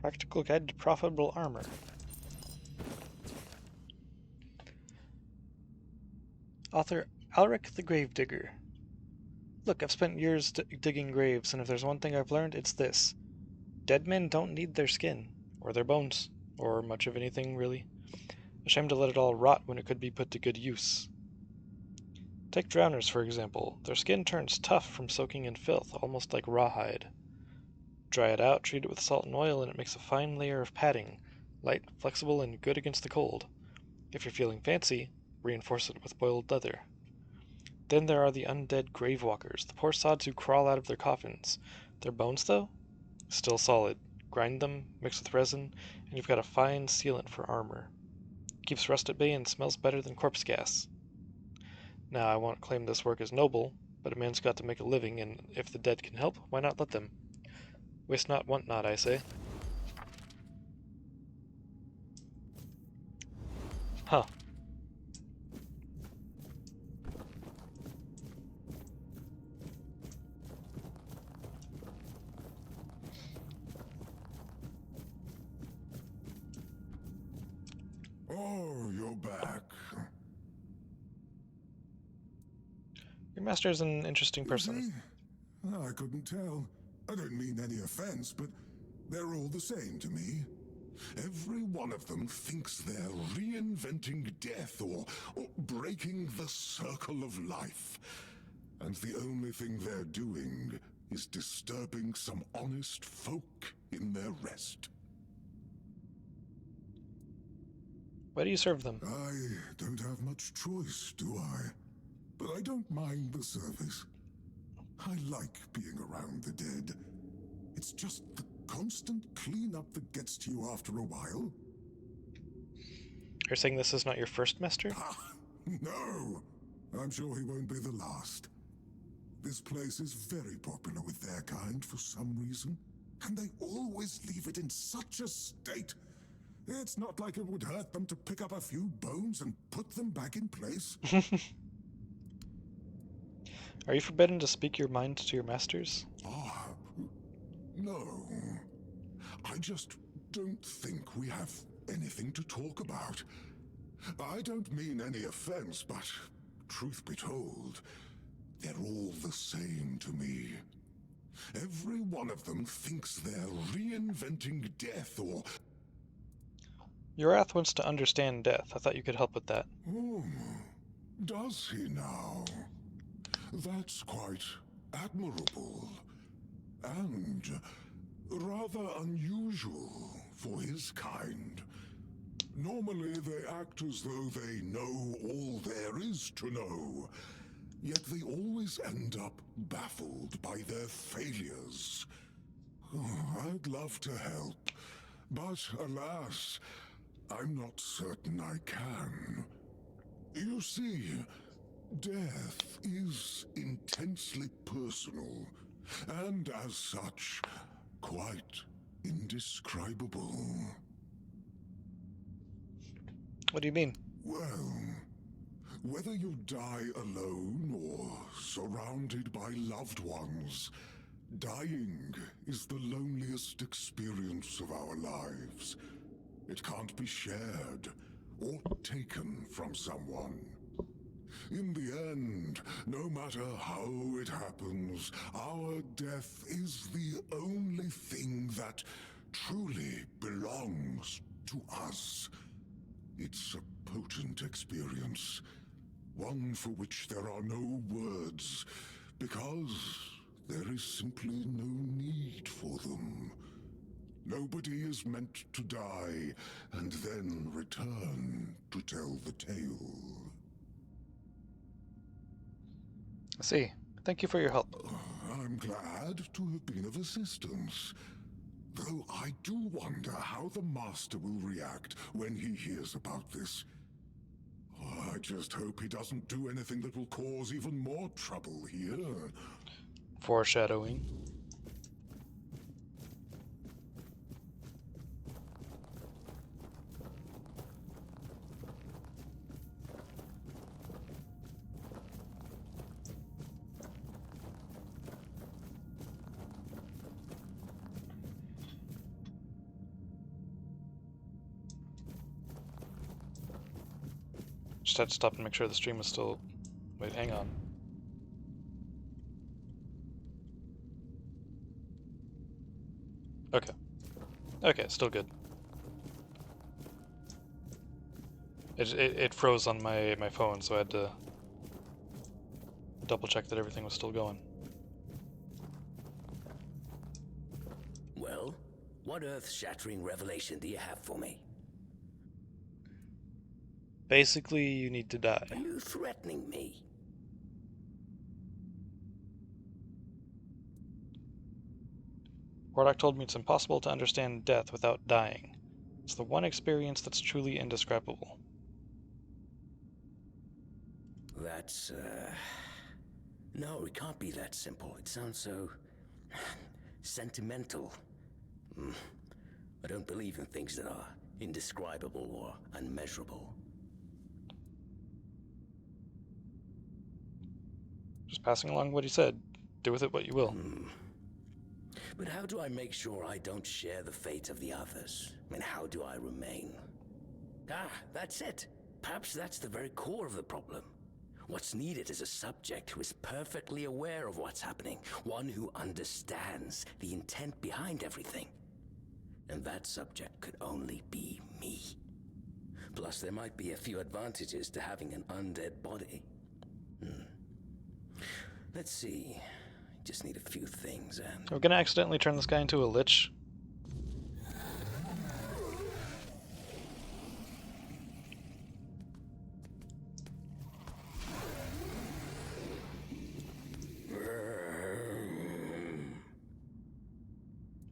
Practical Guide to Profitable Armor. Author Alric the Gravedigger. Look, I've spent years digging graves, and if there's one thing I've learned, it's this. Dead men don't need their skin, or their bones, or much of anything, really. A shame to let it all rot when it could be put to good use. Take drowners, for example. Their skin turns tough from soaking in filth, almost like rawhide. Dry it out, treat it with salt and oil, and it makes a fine layer of padding, light, flexible, and good against the cold. If you're feeling fancy, reinforce it with boiled leather. Then there are the undead gravewalkers, the poor sods who crawl out of their coffins. Their bones, though? Still solid. Grind them, mix with resin, and you've got a fine sealant for armor. Keeps rust at bay and smells better than corpse gas. Now, I won't claim this work is noble, but a man's got to make a living, and if the dead can help, why not let them? Waste not, want not, I say. Huh. Oh, you're back. Your master is an interesting person. I couldn't tell. I don't mean any offense, but they're all the same to me. Every one of them thinks they're reinventing death or breaking the circle of life. And the only thing they're doing is disturbing some honest folk in their rest. Why do you serve them? I don't have much choice, do I? But I don't mind the service. I like being around the dead. It's just the constant cleanup that gets to you after a while. You're saying this is not your first master? No, I'm sure he won't be the last. This place is very popular with their kind for some reason, and they always leave it in such a state. It's not like it would hurt them to pick up a few bones and put them back in place. Are you forbidden to speak your mind to your masters? No. I just don't think we have anything to talk about. I don't mean any offense, but truth be told, they're all the same to me. Every one of them thinks they're reinventing death or... Urath wants to understand death. I thought you could help with that. Oh, does he now? That's quite admirable. And rather unusual for his kind. Normally they act as though they know all there is to know, yet they always end up baffled by their failures. Oh, I'd love to help, but alas, I'm not certain I can. You see, death is intensely personal, and as such, quite indescribable. What do you mean? Well, whether you die alone or surrounded by loved ones, dying is the loneliest experience of our lives. It can't be shared or taken from someone. In the end, no matter how it happens, our death is the only thing that truly belongs to us. It's a potent experience, one for which there are no words, because there is simply no need for them. Nobody is meant to die and then return to tell the tale. I see. Thank you for your help. I'm glad to have been of assistance. Though I do wonder how the Master will react when he hears about this. I just hope he doesn't do anything that will cause even more trouble here. Foreshadowing. Just had to stop and make sure the stream was still... Wait, hang on. Okay. Okay, still good. It froze on my phone, so I had to double check that everything was still going. Well, what earth-shattering revelation do you have for me? Basically, you need to die. Are you threatening me? Warlock told me it's impossible to understand death without dying. It's the one experience that's truly indescribable. That's, No, it can't be that simple. It sounds so... sentimental. I don't believe in things that are indescribable or unmeasurable. Just passing along what he said. Do with it what you will. But how do I make sure I don't share the fate of the others? And how do I remain? That's it. Perhaps that's the very core of the problem. What's needed is a subject who is perfectly aware of what's happening. One who understands the intent behind everything. And that subject could only be me. Plus, there might be a few advantages to having an undead body. Let's see. Just need a few things and... We're gonna accidentally turn this guy into a lich.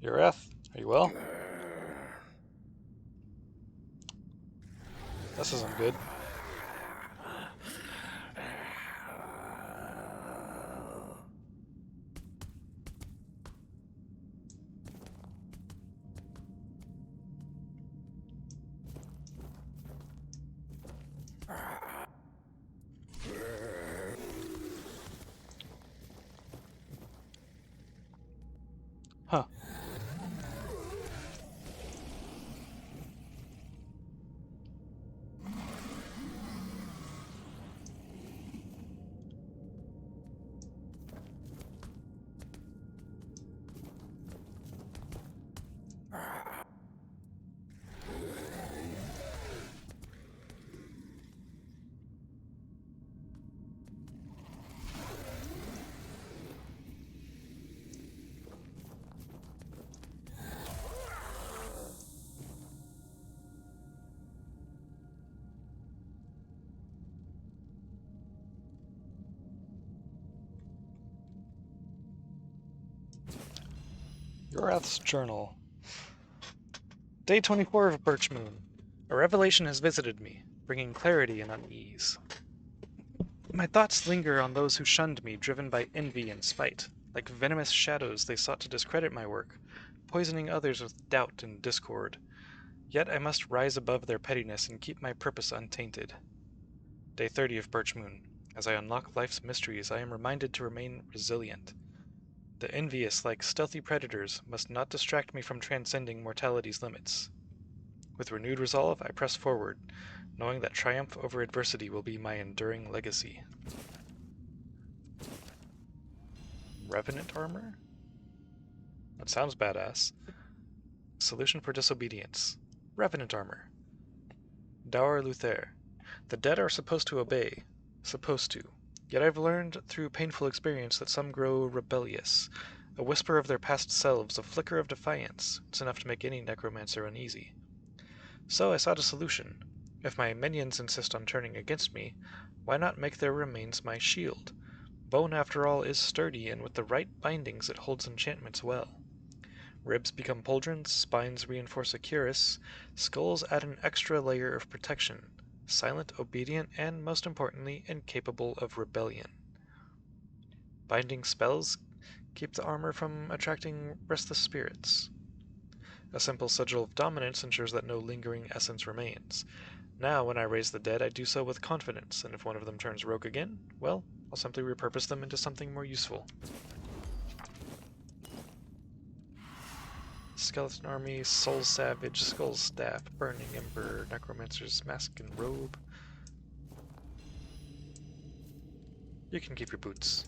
Ureth, are you well? This isn't good. Huh. Ureth's journal. Day 24 of Birch Moon. A revelation has visited me, bringing clarity and unease. My thoughts linger on those who shunned me, driven by envy and spite. Like venomous shadows, they sought to discredit my work, poisoning others with doubt and discord. Yet I must rise above their pettiness and keep my purpose untainted. Day 30 of Birch Moon. As I unlock life's mysteries, I am reminded to remain resilient. The envious, like stealthy predators, must not distract me from transcending mortality's limits. With renewed resolve, I press forward, knowing that triumph over adversity will be my enduring legacy. Revenant armor? That sounds badass. Solution for disobedience. Revenant armor. Dower Luther. The dead are supposed to obey. Supposed to. Yet I've learned through painful experience that some grow rebellious. A whisper of their past selves, a flicker of defiance. It's enough to make any necromancer uneasy. So I sought a solution. If my minions insist on turning against me, why not make their remains my shield? Bone, after all, is sturdy, and with the right bindings it holds enchantments well. Ribs become pauldrons, spines reinforce a cuirass, skulls add an extra layer of protection. Silent, obedient, and, most importantly, incapable of rebellion. Binding spells keep the armor from attracting restless spirits. A simple sigil of dominance ensures that no lingering essence remains. Now, when I raise the dead, I do so with confidence, and if one of them turns rogue again, well, I'll simply repurpose them into something more useful. Skeleton Army, Soul Savage, Skull Staff, Burning Ember, Necromancer's Mask and Robe. You can keep your boots.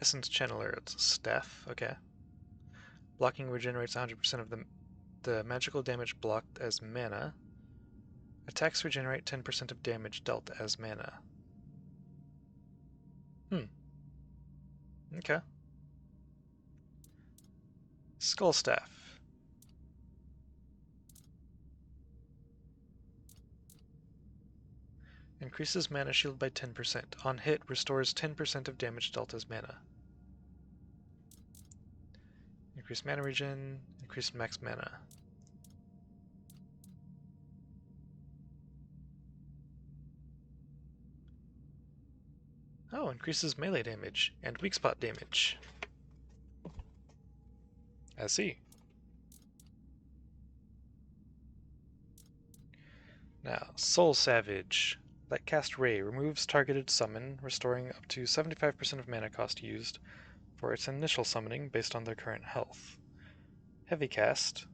Essence Channeler, it's a staff, okay. Blocking regenerates 100% of the magical damage blocked as mana. Attacks regenerate 10% of damage dealt as mana. Okay. Skull Staff. Increases mana shield by 10%. On hit, restores 10% of damage dealt as mana. Increased mana regen, increased max mana. Oh, increases melee damage and weak spot damage. I see. Now, Soul Savage. Let cast Ray removes targeted summon, restoring up to 75% of mana cost used for its initial summoning based on their current health. Heavy Cast,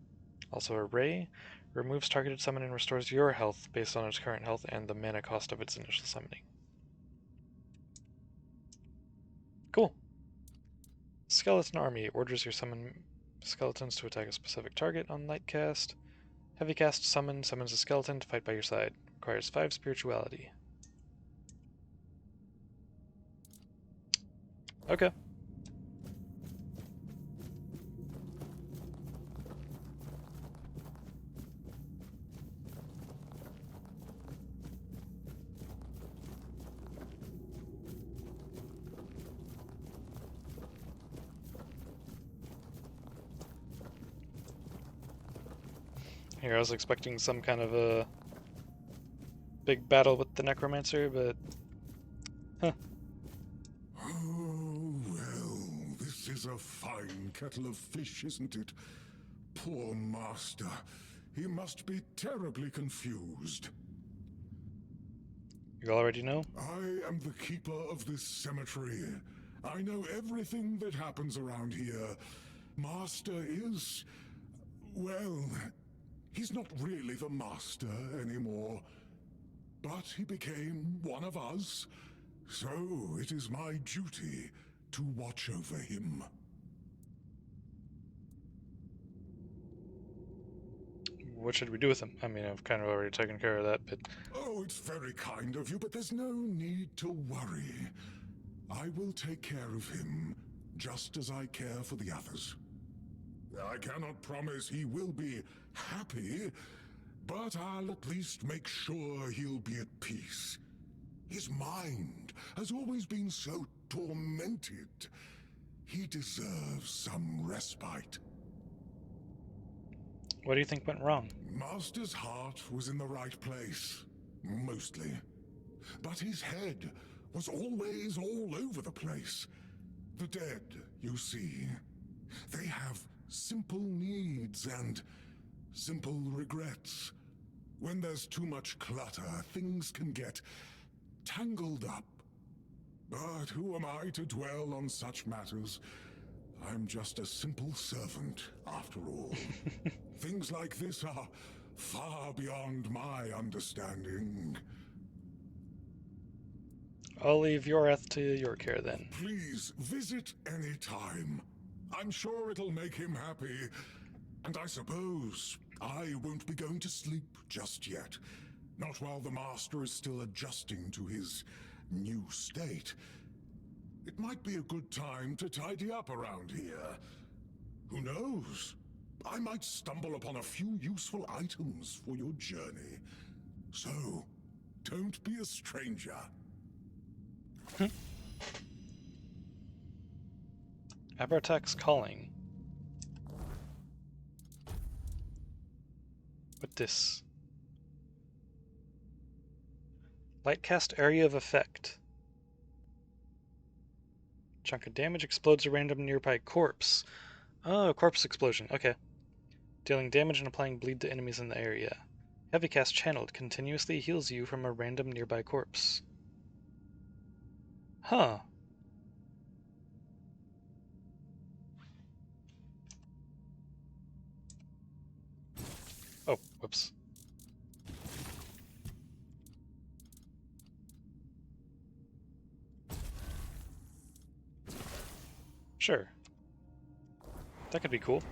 also a Ray, removes targeted summon and restores your health based on its current health and the mana cost of its initial summoning. Cool. Skeleton Army orders your summon skeletons to attack a specific target on Lightcast. Heavy cast summon summons a skeleton to fight by your side. Requires 5 spirituality. Okay. Here, I was expecting some kind of a big battle with the necromancer, but huh. Oh, well, this is a fine kettle of fish, isn't it? Poor master. He must be terribly confused. You already know? I am the keeper of this cemetery. I know everything that happens around here. Master is... well, he's not really the master anymore. But he became one of us, so it is my duty to watch over him. What should we do with him? I mean, I've kind of already taken care of that, but... Oh, it's very kind of you, but there's no need to worry. I will take care of him, just as I care for the others. I cannot promise he will be happy, but I'll at least make sure he'll be at peace. His mind has always been so tormented. He deserves some respite. What do you think went wrong? Master's heart was in the right place, mostly. But his head was always all over the place. The dead, you see, they have simple needs and simple regrets. When there's too much clutter, things can get tangled up. But who am I to dwell on such matters? I'm just a simple servant, after all. Things like this are far beyond my understanding. I'll leave Yoreth to your care then. Please visit any time. I'm sure it'll make him happy. And I suppose I won't be going to sleep just yet. Not while the Master is still adjusting to his new state. It might be a good time to tidy up around here. Who knows? I might stumble upon a few useful items for your journey. So, don't be a stranger. Abartak's calling. What this? Lightcast area of effect. Chunk of damage explodes a random nearby corpse. Oh, corpse explosion. Okay. Dealing damage and applying bleed to enemies in the area. Heavy cast channeled continuously heals you from a random nearby corpse. Huh. Oh, whoops. Sure. That could be cool.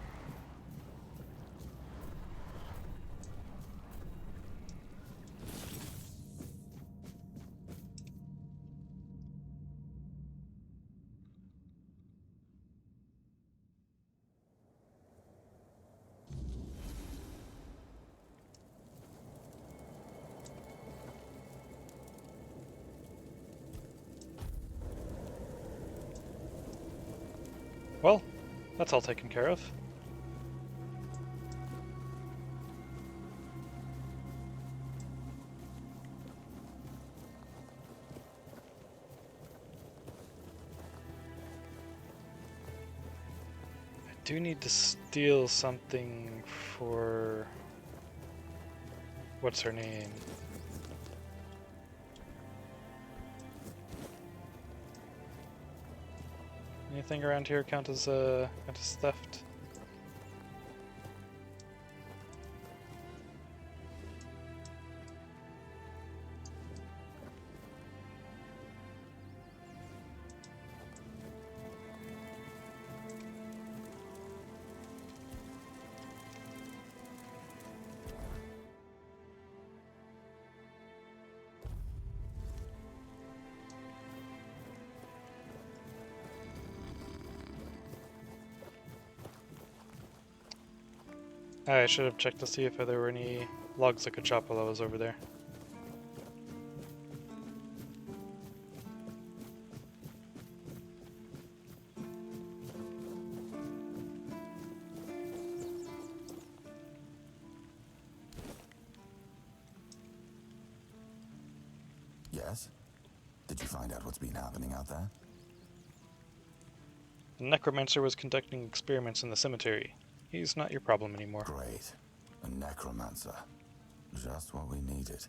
Well, that's all taken care of. I do need to steal something for... what's her name? Anything around here count as theft? I should have checked to see if there were any logs I could chop while I was over there. Yes? Did you find out what's been happening out there? The necromancer was conducting experiments in the cemetery. He's not your problem anymore. Great. A necromancer. Just what we needed.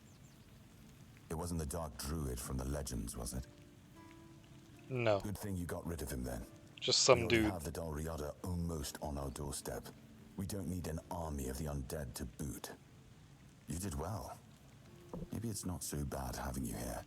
It wasn't the dark druid from the legends, was it? No. Good thing you got rid of him then. Just some we dude. have the Dalriada almost on our doorstep. We don't need an army of the undead to boot. You did well. Maybe it's not so bad having you here.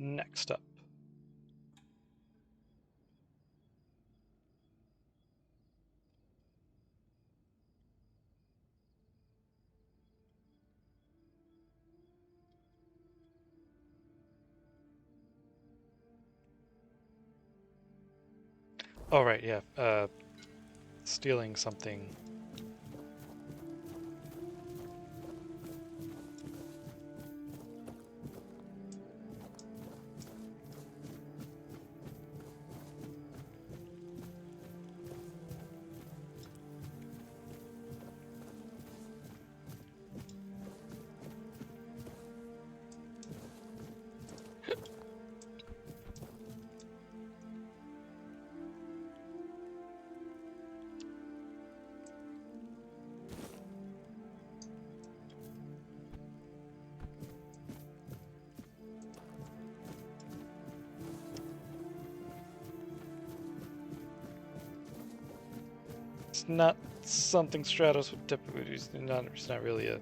Next up. Oh, right, yeah. Stealing something. It's not something Stratos would typically do. He's not really a...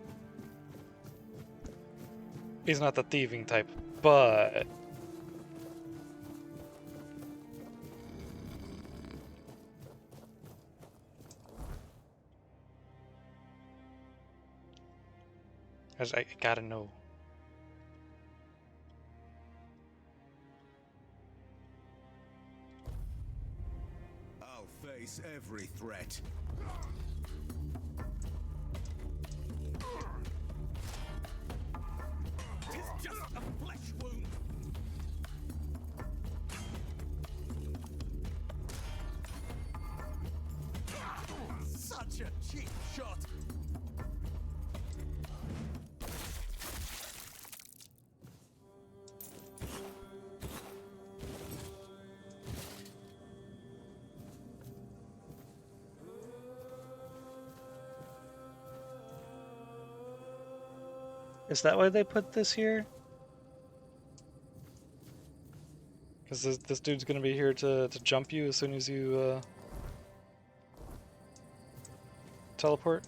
He's not the thieving type, but... I gotta know. I'll face every threat. It's just a flesh wound. Such a cheap shot. Is that why they put this here? Because this dude's gonna be here to jump you as soon as you teleport?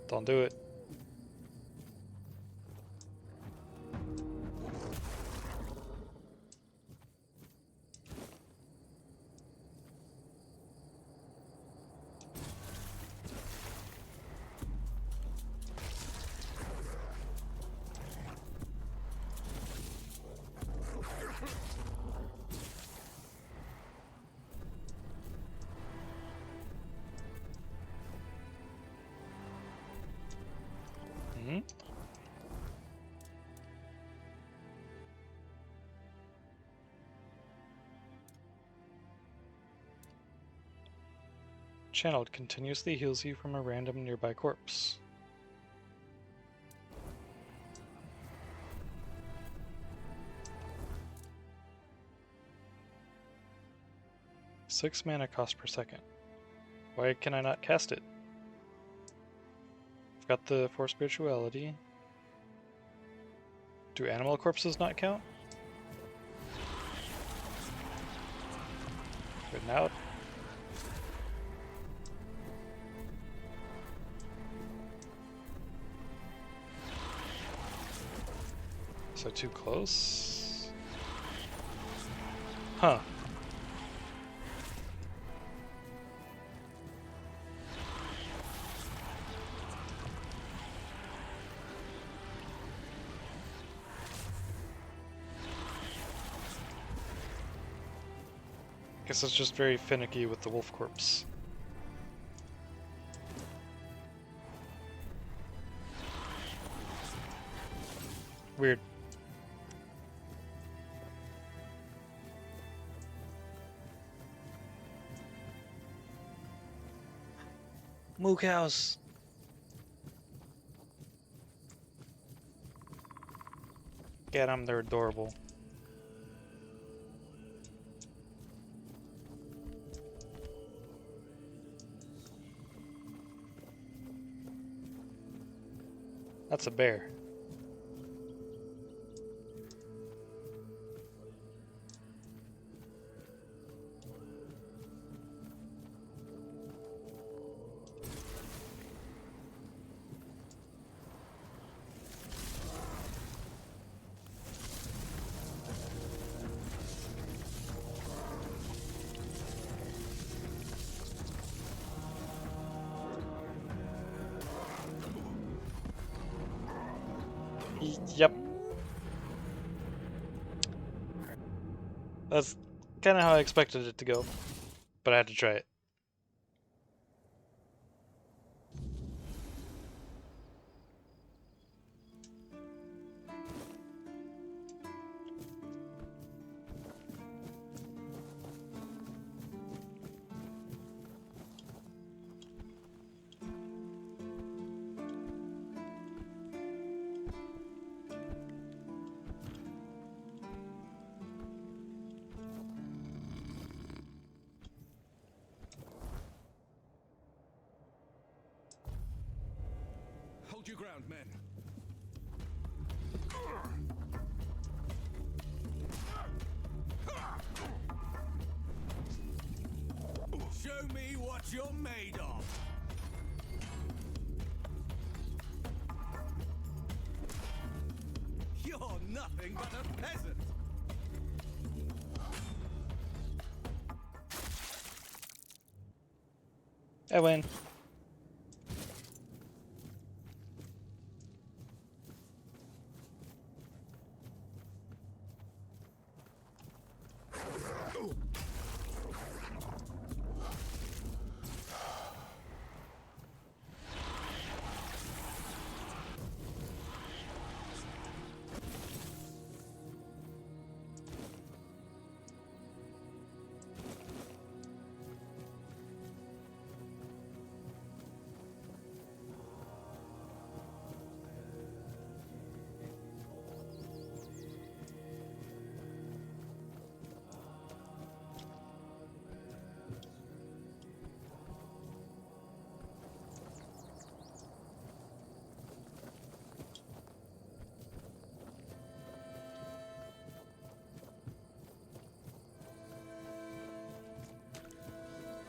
Don't do it. Channeled continuously heals you from a random nearby corpse. Six mana cost per second. Why can I not cast it? Got the for spirituality. Do animal corpses not count? Good now. So too close? Huh. Guess it's just very finicky with the wolf corpse. Weird. Moo cows. Get them, they're adorable. That's a bear. Yep. That's kind of how I expected it to go, but I had to try it. Hold your ground, men. Show me what you're made of. You're nothing but a peasant. I win.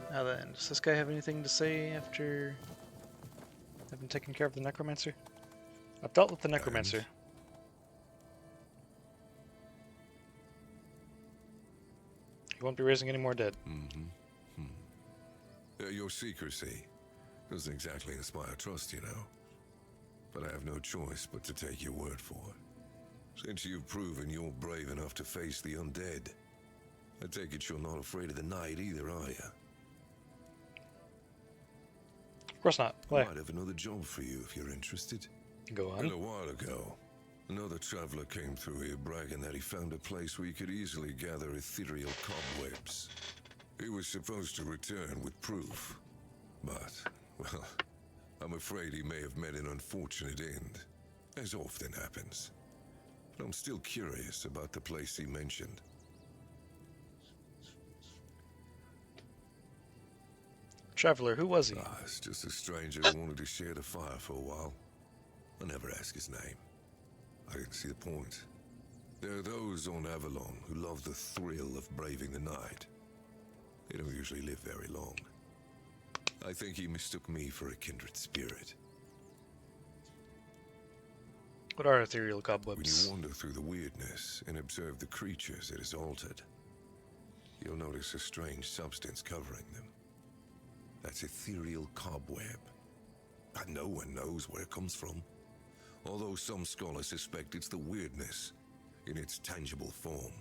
Now then, does this guy have anything to say after having taken care of the necromancer? I've dealt with the necromancer. He won't be raising any more dead. Your secrecy doesn't exactly inspire trust, you know. But I have no choice but to take your word for it. Since you've proven you're brave enough to face the undead, I take it you're not afraid of the night either, are you? Of course not. Why? I might have another job for you if you're interested. Go on. A little while ago, another traveler came through here bragging that he found a place where he could easily gather ethereal cobwebs. He was supposed to return with proof, but, well, I'm afraid he may have met an unfortunate end, as often happens. But I'm still curious about the place he mentioned. Traveler, who was he? Ah, it's just a stranger who wanted to share the fire for a while. I never ask his name. I didn't see the point. There are those on Avalon who love the thrill of braving the night. They don't usually live very long. I think he mistook me for a kindred spirit. What are ethereal When cobwebs? you wander through the weirdness and observe the creatures it has altered, you'll notice a strange substance covering them. That's ethereal cobweb. And no one knows where it comes from. Although some scholars suspect it's the weirdness in its tangible form.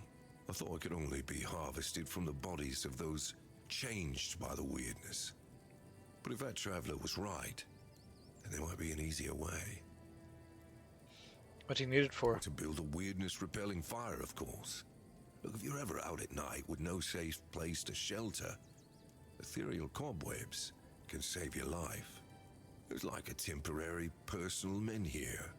I thought it could only be harvested from the bodies of those changed by the weirdness. But if that traveler was right, then there might be an easier way. What do you need it for? To build a weirdness-repelling fire, of course. Look, if you're ever out at night with no safe place to shelter, ethereal cobwebs can save your life. There's like a temporary personal menhir.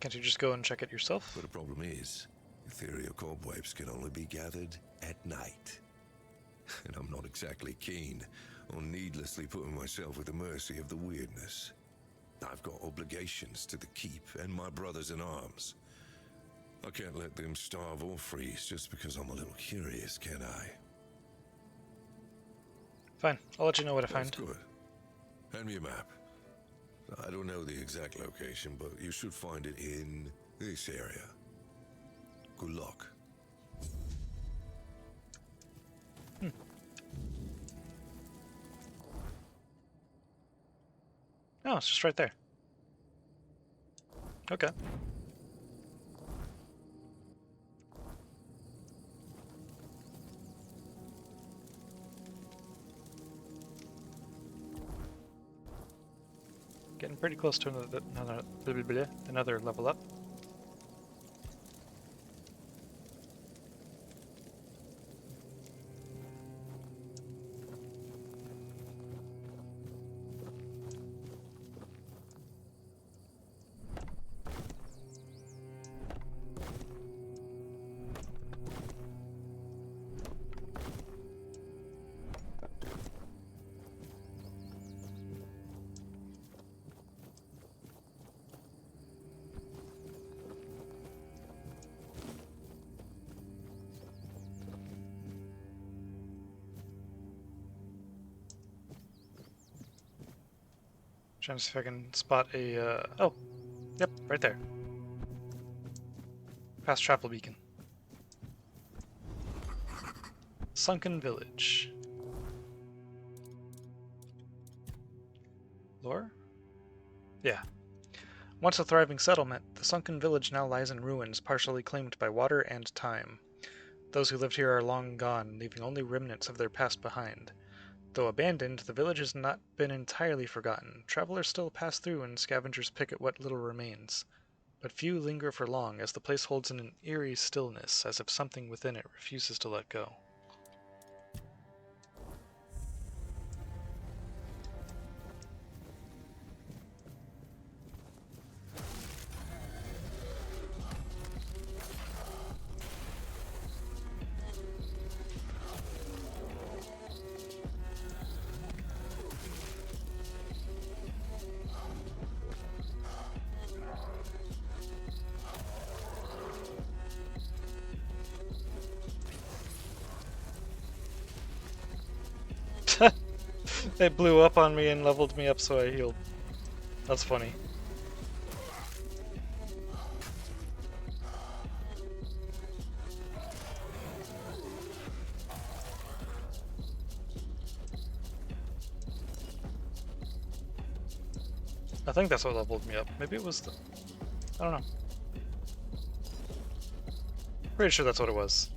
Can't you just go and check it yourself? But the problem is, ethereal cobwebs can only be gathered at night. And I'm not exactly keen on needlessly putting myself at the mercy of the weirdness. I've got obligations to the keep and my brothers in arms. I can't let them starve or freeze just because I'm a little curious, can I? Fine, I'll let you know what I That's find. good. Hand me a map. I don't know the exact location, but you should find it in this area. Good luck. Oh, it's just right there. Okay. Getting pretty close to another level up. Trying to see if I can spot a, oh, yep, right there. Past Chapel Beacon. Sunken Village. Lore? Yeah. Once a thriving settlement, the sunken village now lies in ruins, partially claimed by water and time. Those who lived here are long gone, leaving only remnants of their past behind. Though abandoned, the village has not been entirely forgotten. Travelers still pass through and scavengers pick at what little remains. But few linger for long, as the place holds an eerie stillness, as if something within it refuses to let go. They blew up on me and leveled me up, so I healed. That's funny. I think that's what leveled me up. Maybe it was the... I don't know. Pretty sure that's what it was.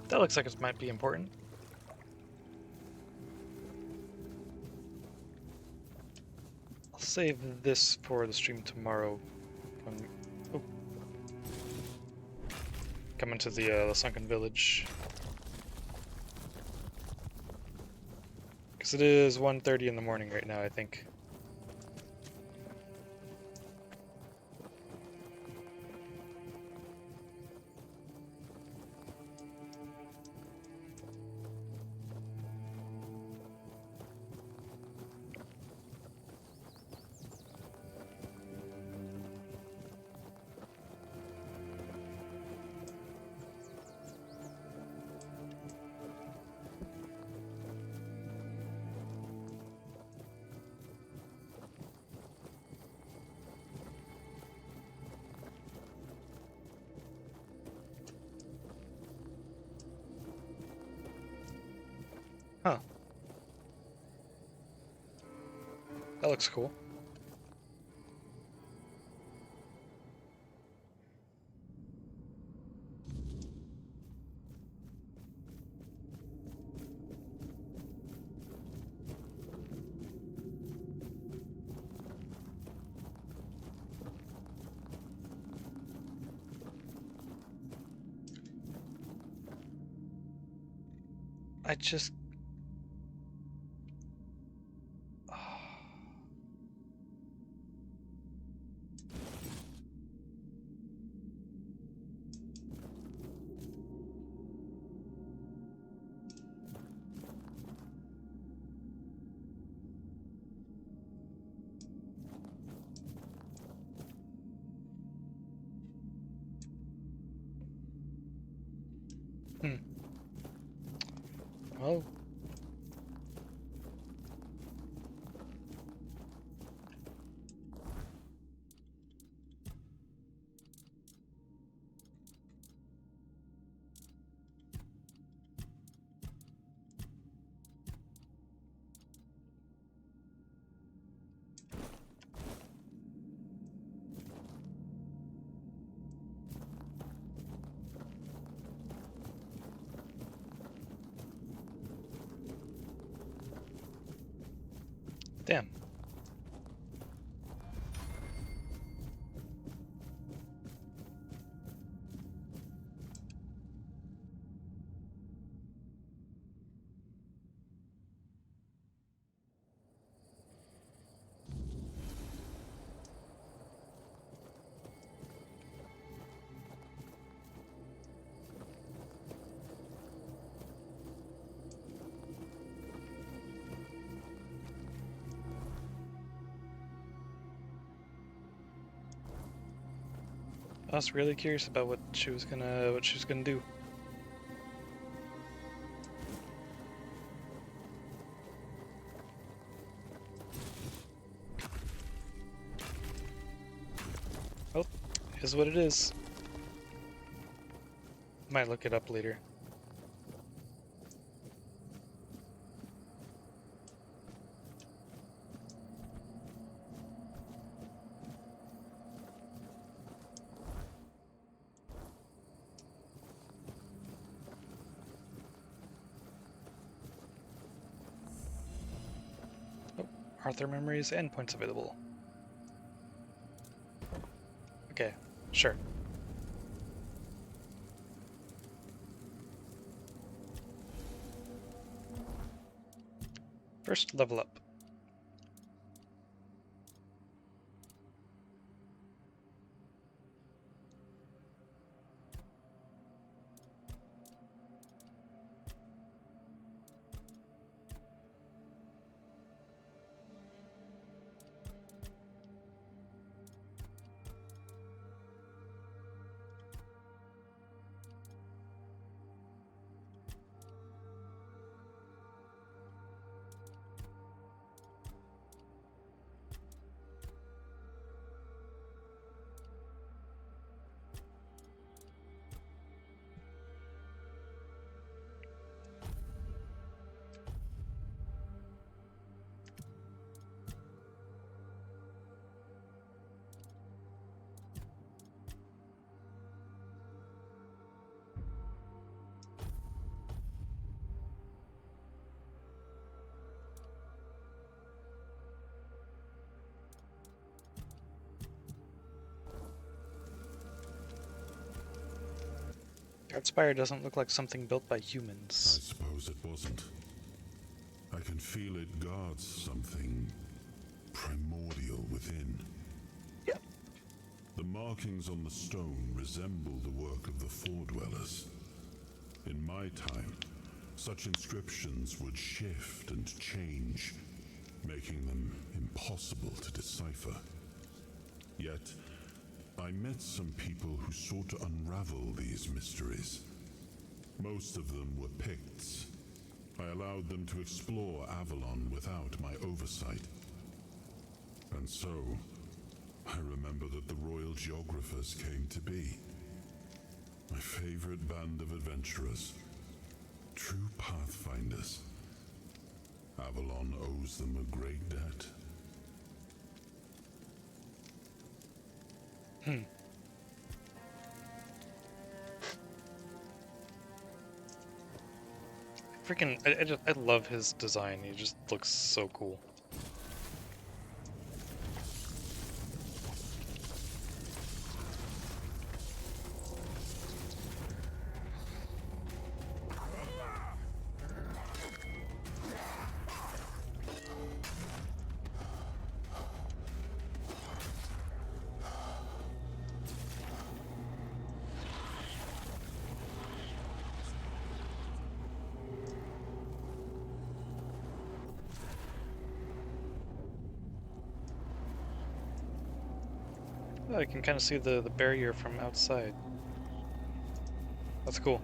That looks like it might be important. I'll save this for the stream tomorrow. Oh, Coming to the sunken village. Because it is 1:30 in the morning right now, I think. Huh. That looks cool. I just... Well... Damn. I was really curious about what she was gonna do. Oh, is what it is. Might look it up later. Arthur memories and points available. Okay, sure. First, level up. That spire doesn't look like something built by I humans. suppose it wasn't. I can feel it guards something primordial within. Yep. The markings on the stone resemble the work of the Foredwellers. In my time, such inscriptions would shift and change, making them impossible to decipher. Yet, I met some people who sought to unravel these mysteries. Most of them were Picts. I allowed them to explore Avalon without my oversight. And so, I remember that the royal geographers came to be. My favorite band of adventurers. True pathfinders. Avalon owes them a great debt. Freaking, I love his design. He just looks so cool. Oh, I can kind of see the barrier from outside. That's cool.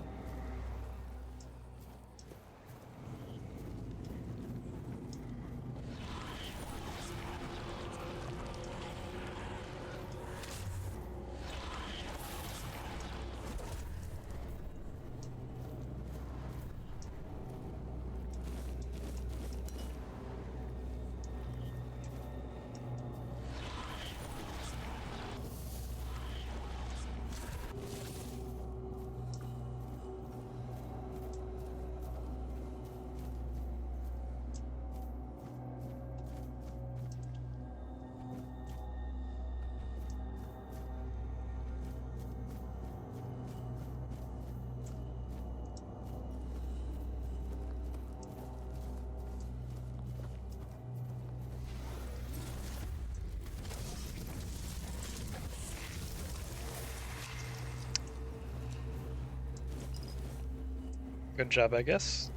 Good job, I guess.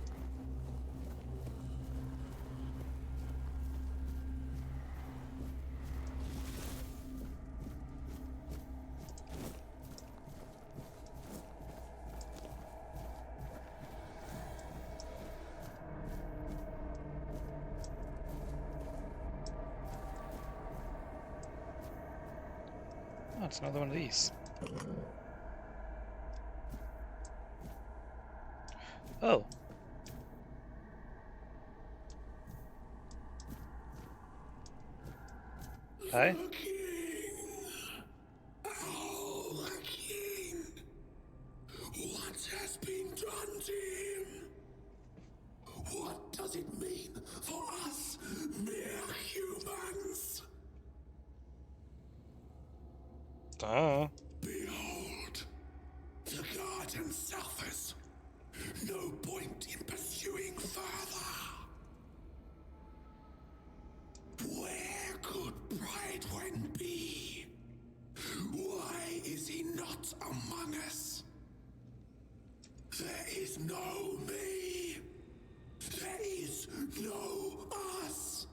Oh, it's another one of these. Oh. Hi. Our king. What has been done to him? What does it mean for us, mere humans? Behold, the garden suffers. No point in pursuing further. Where could Bridewin be? Why is he not among us? There is no me. There is no us.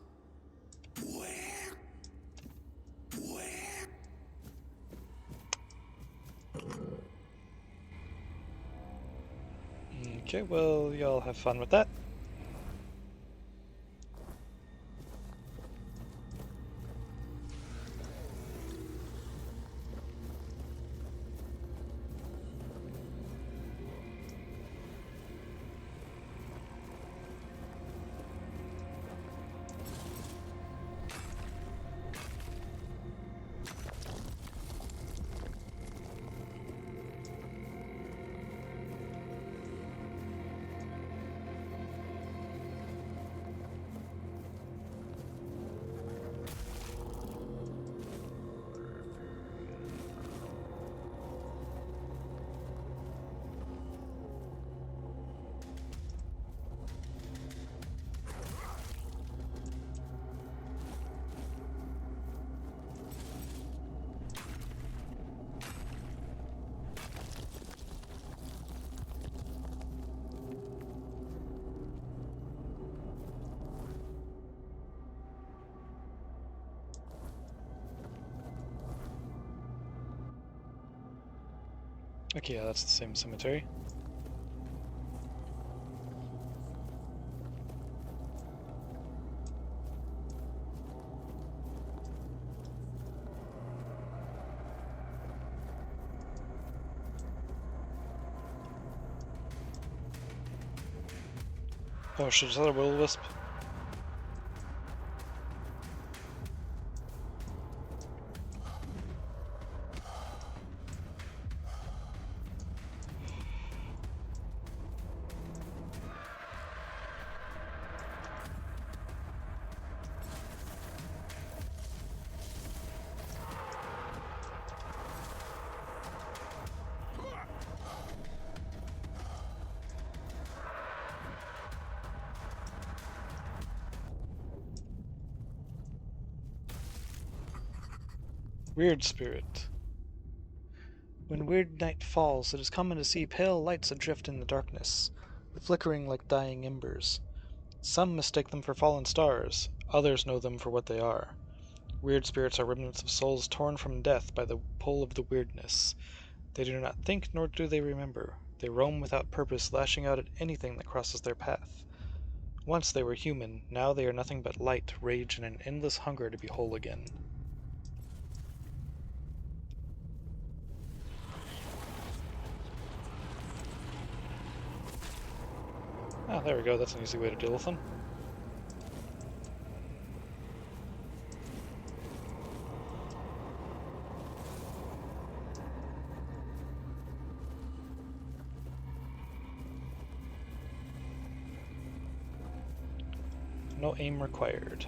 Where? Okay, well, y'all have fun with that. Okay, yeah, that's the same cemetery. Oh shit, is that a will-o-wisp? Weird spirit. When weird night falls, it is common to see pale lights adrift in the darkness, flickering like dying embers. Some mistake them for fallen stars, others know them for what they are. Weird spirits are remnants of souls torn from death by the pull of the weirdness. They do not think, nor do they remember. They roam without purpose, lashing out at anything that crosses their path. Once they were human, now they are nothing but light, rage, and an endless hunger to be whole again. Ah, there we go, that's an easy way to deal with them. No aim required.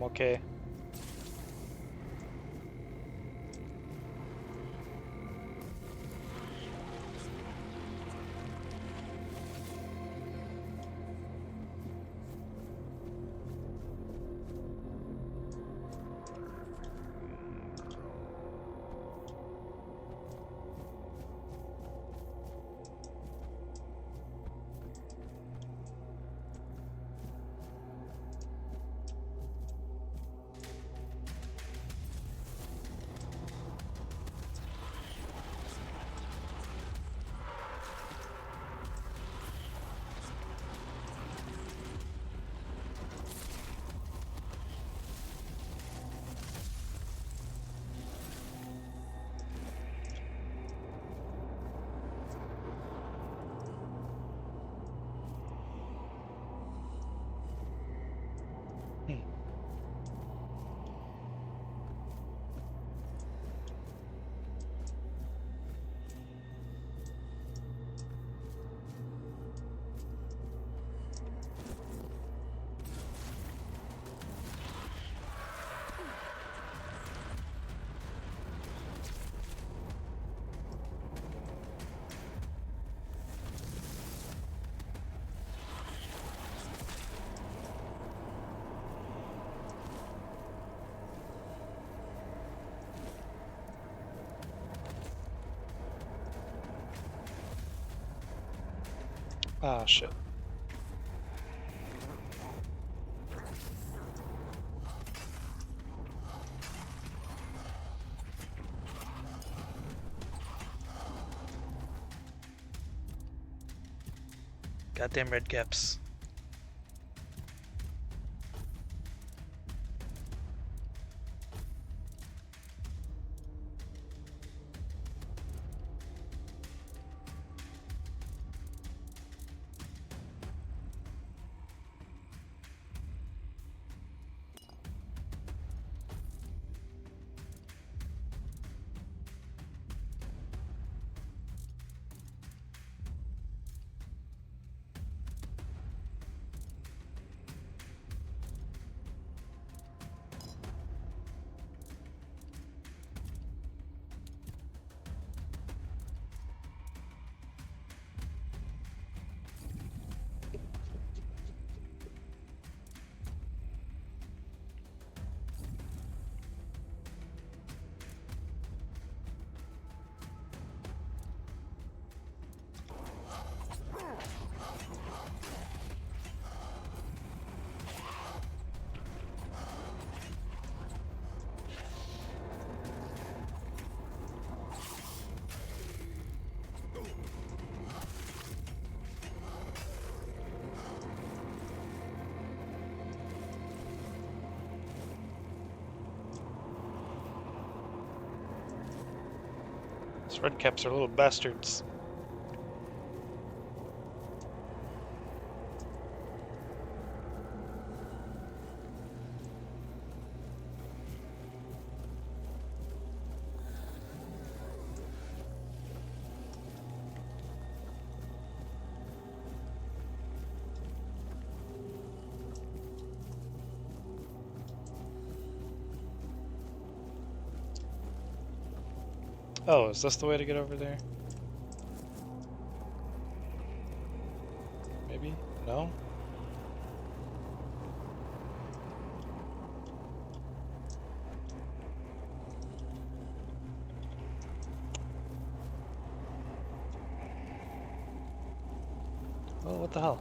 I'm okay. Ah, shit. Goddamn red gaps. These red caps are little bastards. Oh, is this the way to get over there? Maybe? No? Oh, what the hell?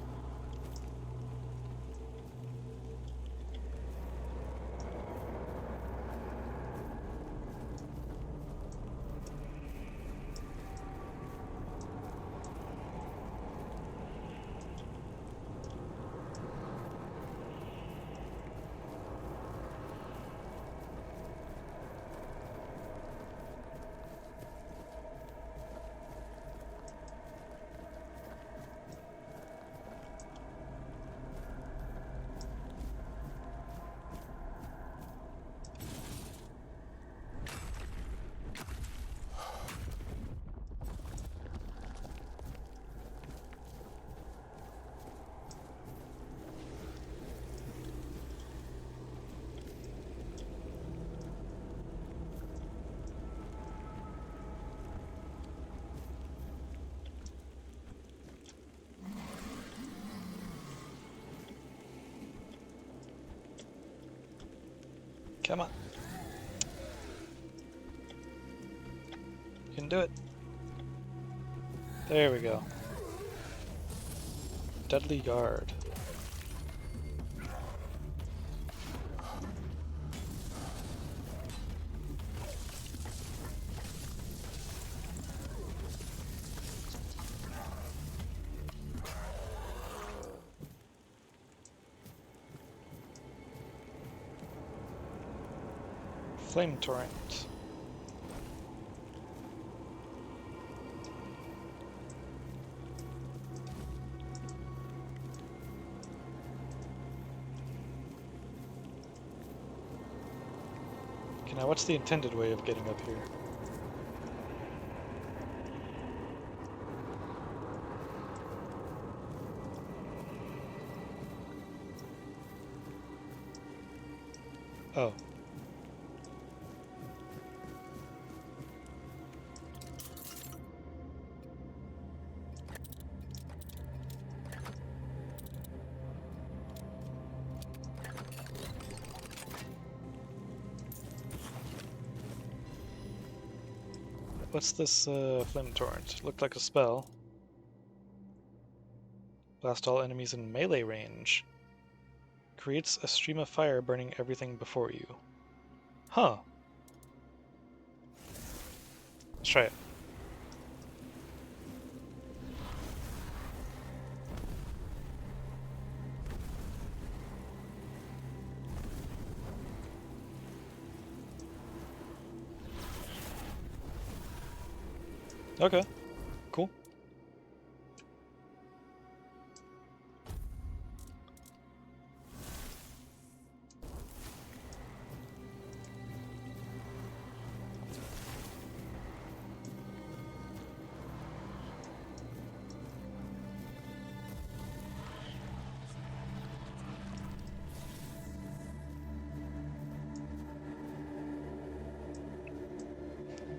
Come on. You can do it. There we go. Deadly Guard. Flame Torrent. Okay, now what's the intended way of getting up here? Oh. What's this Flame Torrent? Looked like a spell. Blast all enemies in melee range. Creates a stream of fire burning everything before you. Huh. Let's try it. Okay, cool.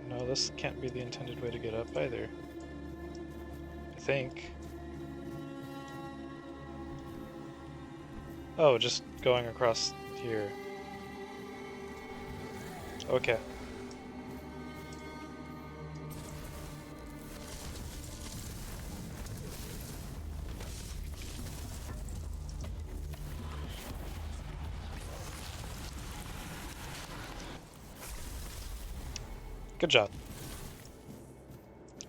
No, this can't be the intended way to get up either. I think. Oh, just going across here. Okay. Good job.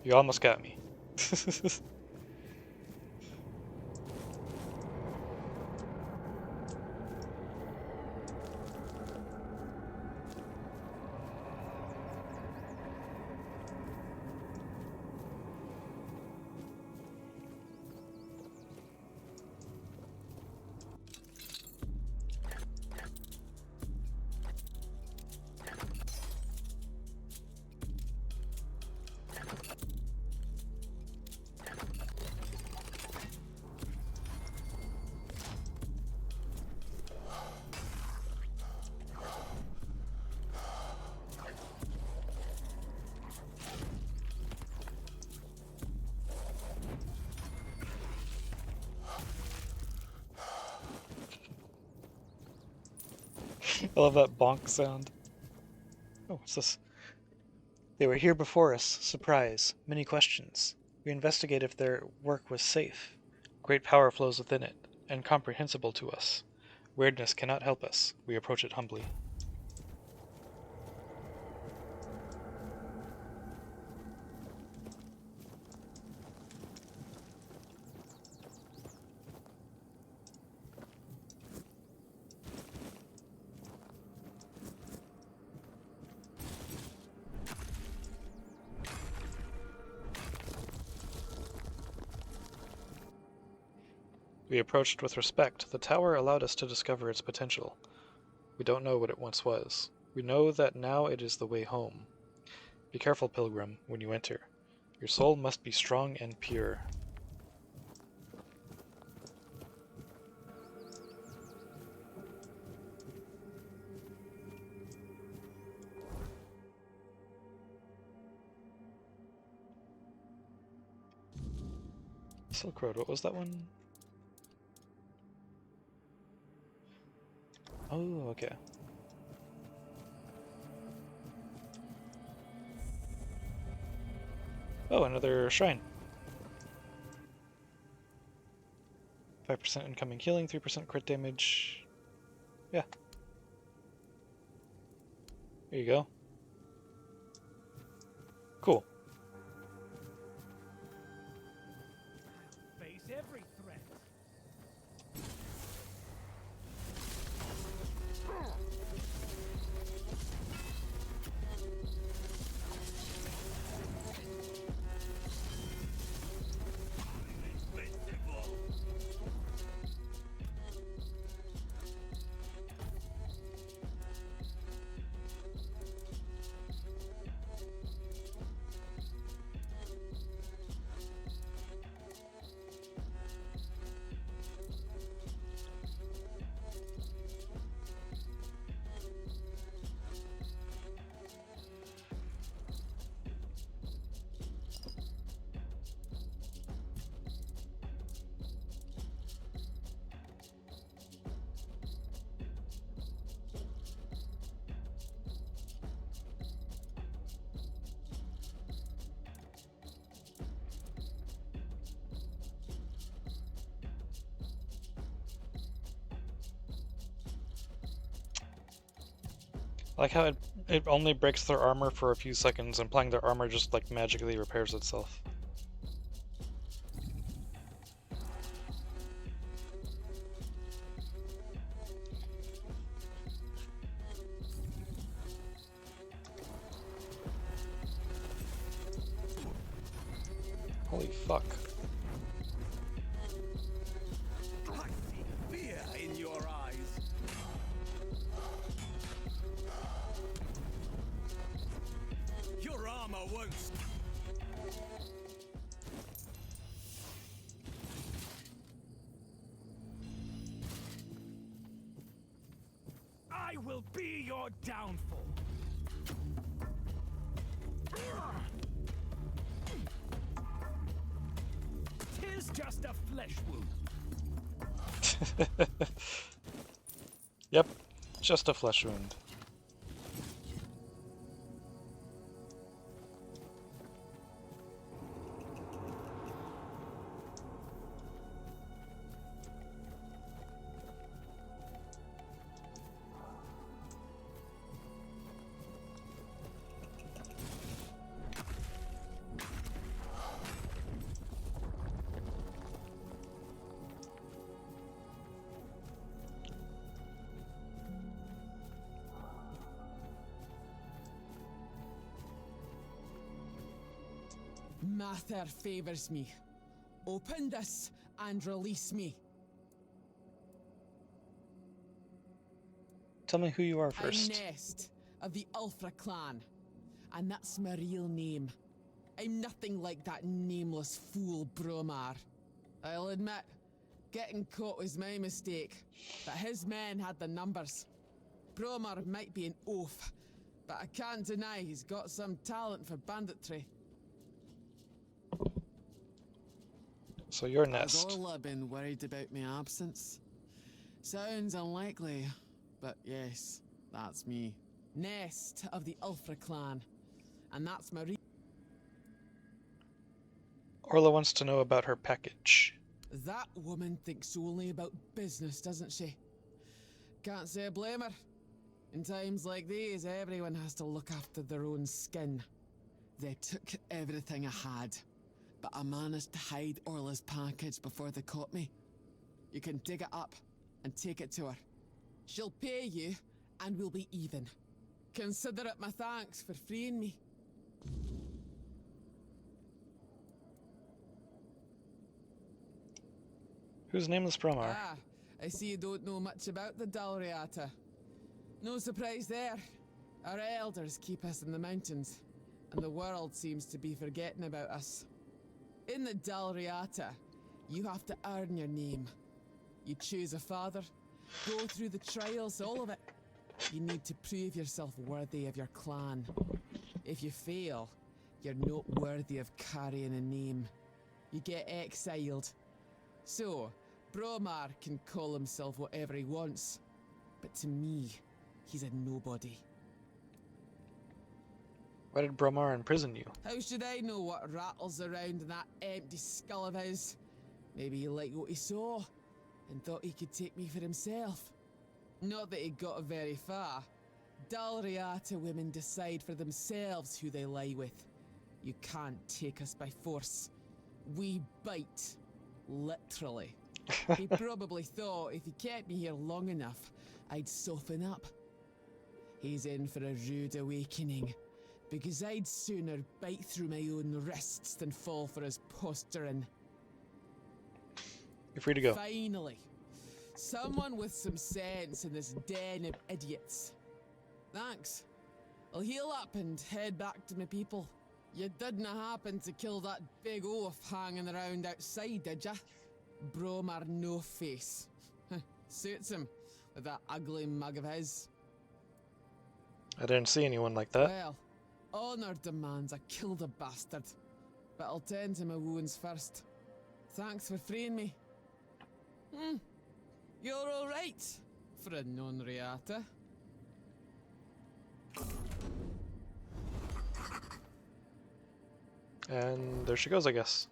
You almost got me. I love that bonk sound. Oh, what's this? They were here before us. Surprise. Many questions. We investigate if their work was safe. Great power flows within it, incomprehensible to us. Weirdness cannot help us. We approach it humbly. We approached with respect. The tower allowed us to discover its potential. We don't know what it once was. We know that now it is the way home. Be careful, pilgrim, when you enter. Your soul must be strong and pure. Silk Road, what was that one? Oh, okay. Oh, another shrine. 5% incoming healing, 3% crit damage. Yeah. There you go. Cool. Face every threat. I like how it only breaks their armor for a few seconds, implying their armor just like magically repairs itself. Holy fuck. I see fear in your eyes. Your armor won't. I will be your downfall. Tis just a flesh wound. Yep, just a flesh wound. Mather favors me. Open this and release me. Tell me who you are first. I'm Nest of the Ulfra clan, and that's my real name. I'm nothing like that nameless fool Bromar. I'll admit, getting caught was my mistake, but his men had the numbers. Bromar might be an oaf, but I can't deny he's got some talent for banditry. So you're Has Nest. Orla been worried about my absence? Sounds unlikely, but yes. That's me. Nest of the Ulfra clan. And that's Marie. Orla wants to know about her package. That woman thinks only about business, doesn't she? Can't say I blame her. In times like these, everyone has to look after their own skin. They took everything I had, but I managed to hide Orla's package before they caught me. You can dig it up and take it to her. She'll pay you, and we'll be even. Consider it my thanks for freeing me. Who's Nameless Bromar? Ah, I see you don't know much about the Dalriata. No surprise there. Our elders keep us in the mountains, and the world seems to be forgetting about us. In the Dalriata, you have to earn your name. You choose a father, go through the trials, all of it. You need to prove yourself worthy of your clan. If you fail, you're not worthy of carrying a name. You get exiled. So, Bromar can call himself whatever he wants, but to me, he's a nobody. Why did Bromar imprison you? How should I know what rattles around in that empty skull of his? Maybe he liked what he saw, and thought he could take me for himself. Not that he got very far. Dalriata women decide for themselves who they lie with. You can't take us by force. We bite. Literally. He probably thought if he kept me here long enough, I'd soften up. He's in for a rude awakening, because I'd sooner bite through my own wrists than fall for his posturing. You're free to go. Finally, someone with some sense in this den of idiots. Thanks. I'll heal up and head back to my people. You didn't happen to kill that big oaf hanging around outside, did ya? Bromar no face. Suits him, with that ugly mug of his. I didn't see anyone like that. Well, honor demands I kill the bastard, but I'll tend to my wounds first. Thanks for freeing me. You're alright, for a non-reata. And there she goes, I guess.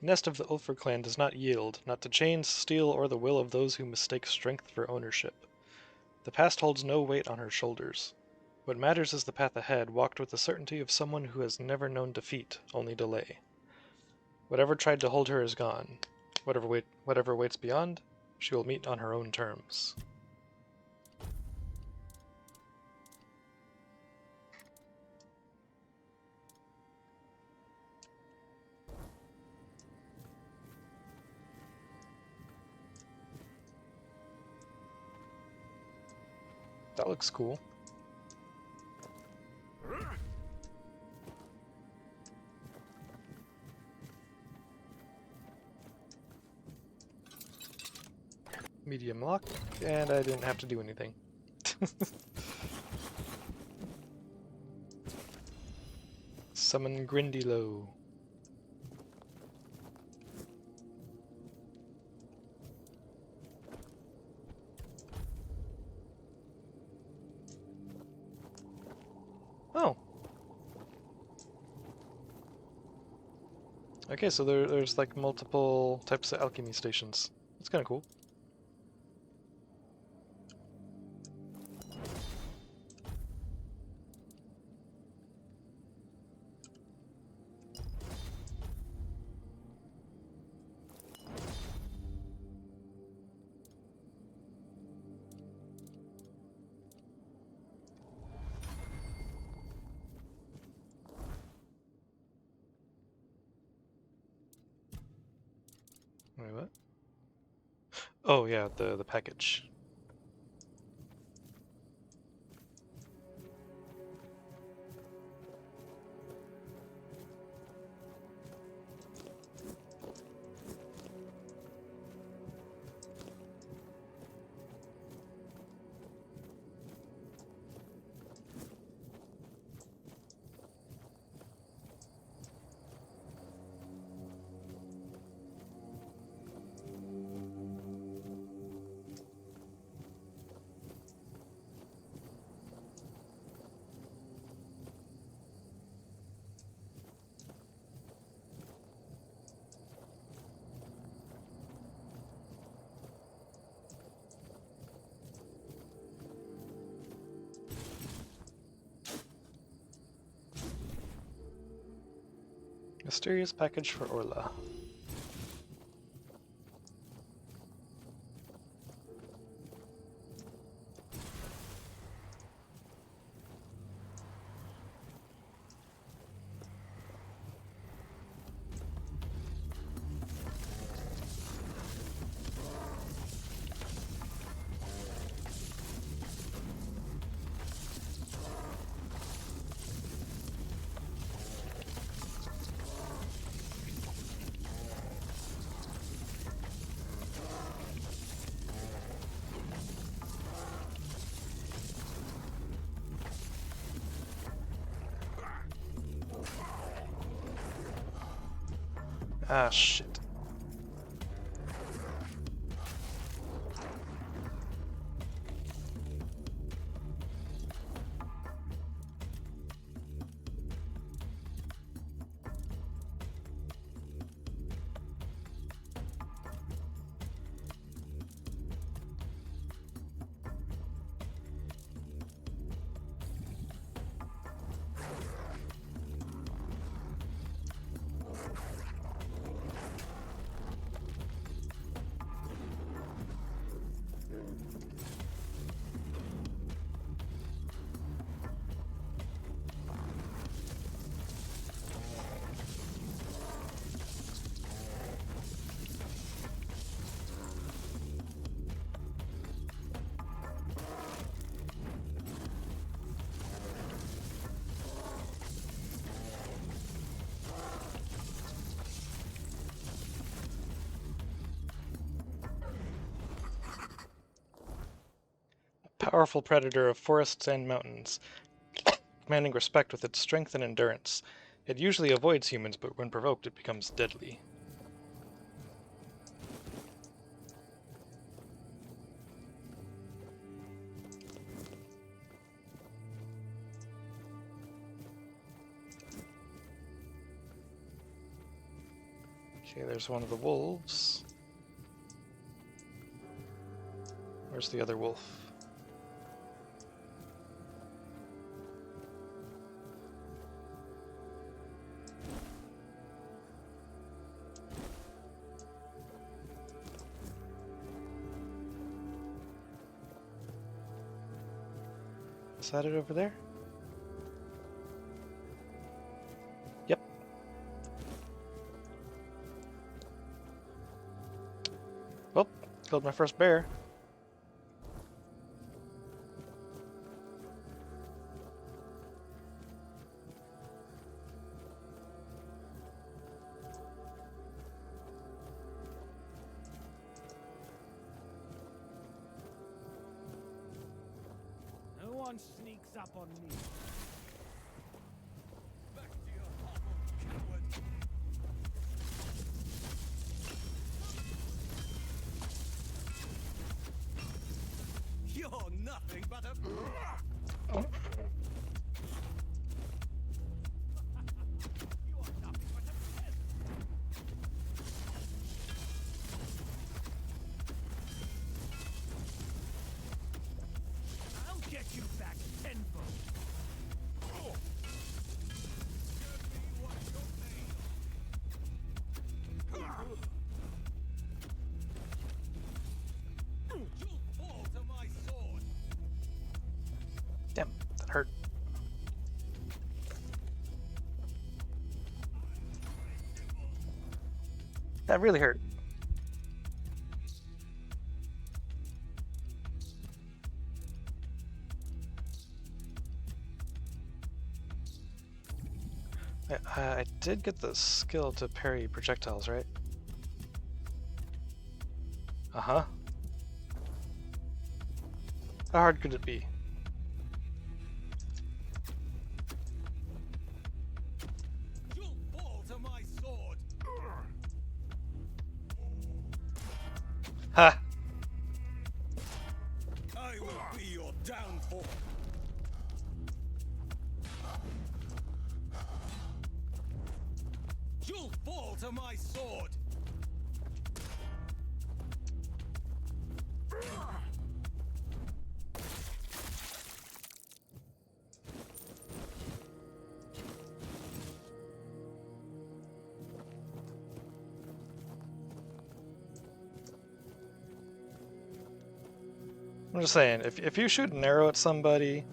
Nest of the Ulfr clan does not yield, not to chains, steel, or the will of those who mistake strength for ownership. The past holds no weight on her shoulders. What matters is the path ahead, walked with the certainty of someone who has never known defeat, only delay. Whatever tried to hold her is gone. Whatever waits beyond, she will meet on her own terms. That looks cool. Medium lock, and I didn't have to do anything. Summon Grindylow. Oh. Okay, so there's like multiple types of alchemy stations. It's kind of cool. Wait, what? Oh yeah, the package. Mysterious package for Orla. Ah, shit. Powerful predator of forests and mountains, commanding respect with its strength and endurance. It usually avoids humans, but when provoked it becomes deadly. Okay, there's one of the wolves. Where's the other wolf? Is that it over there? Yep. Well, killed my first bear. No one sneaks up on me. Back to your hovel, coward. You're nothing but a... I'll get you back tenfold. You'll fall to my sword. Damn, that hurt. That really hurt. I did get the skill to parry projectiles, right? Uh-huh. How hard could it be? You'll fall to my sword. Ha! I will be your downfall. You'll fall to my sword. I'm just saying, if you shoot an arrow at somebody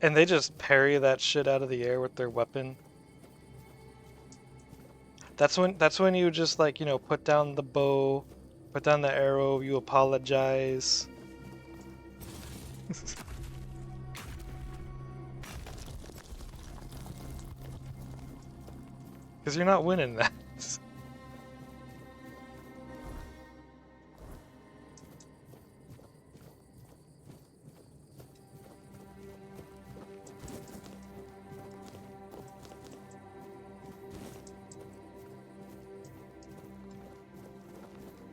and they just parry that shit out of the air with their weapon, that's when you just, like, you know, put down the bow, put down the arrow, you apologize. Because you're not winning that.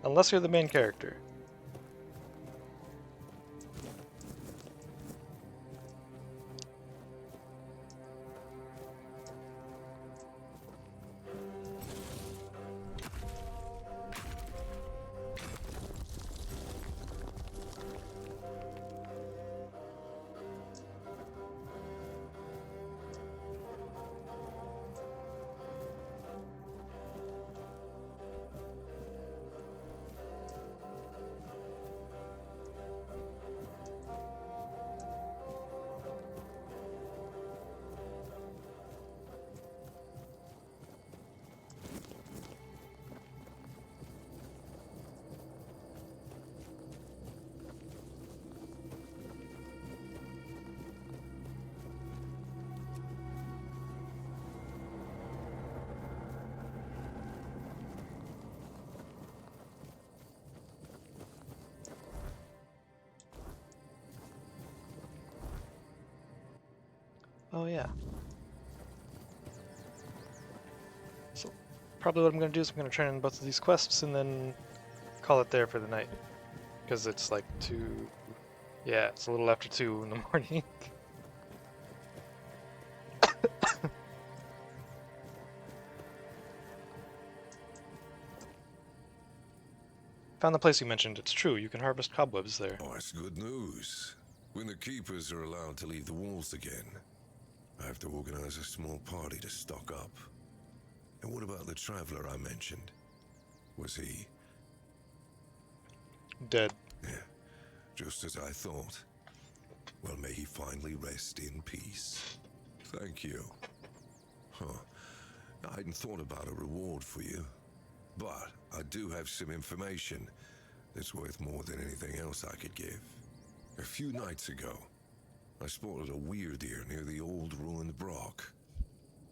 Unless you're the main character. Oh yeah. So probably what I'm going to do is I'm going to turn in both of these quests and then call it there for the night. Because it's like 2... Yeah, it's a little after 2 in the morning. Found the place you mentioned. It's true, you can harvest cobwebs there. Oh, that's good news. When the keepers are allowed to leave the walls again, I have to organize a small party to stock up. And what about the traveler I mentioned? Was he... dead? Yeah, just as I thought. Well, may he finally rest in peace. Thank you. Huh. I hadn't thought about a reward for you. But I do have some information that's worth more than anything else I could give. A few nights ago, I spotted a weird ear near the old ruined Brock.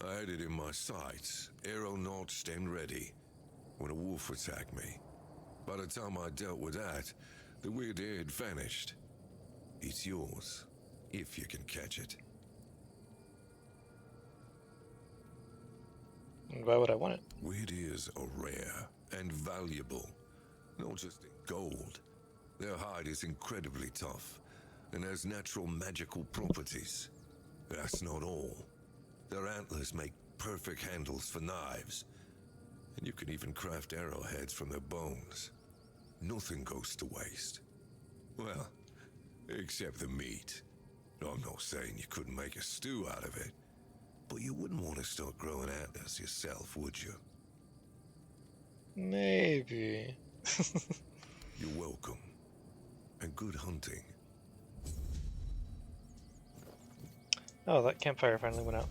I had it in my sights, arrow notched and ready, when a wolf attacked me. By the time I dealt with that, the weird ear had vanished. It's yours, if you can catch it. And why would I want it? Weird ears are rare and valuable, not just in gold. Their hide is incredibly tough and has natural magical properties. That's not all. Their antlers make perfect handles for knives, and you can even craft arrowheads from their bones. Nothing goes to waste. Well, except the meat. I'm not saying you couldn't make a stew out of it, but you wouldn't want to start growing antlers yourself, would you? Maybe. You're welcome. And good hunting. Oh, that campfire finally went out.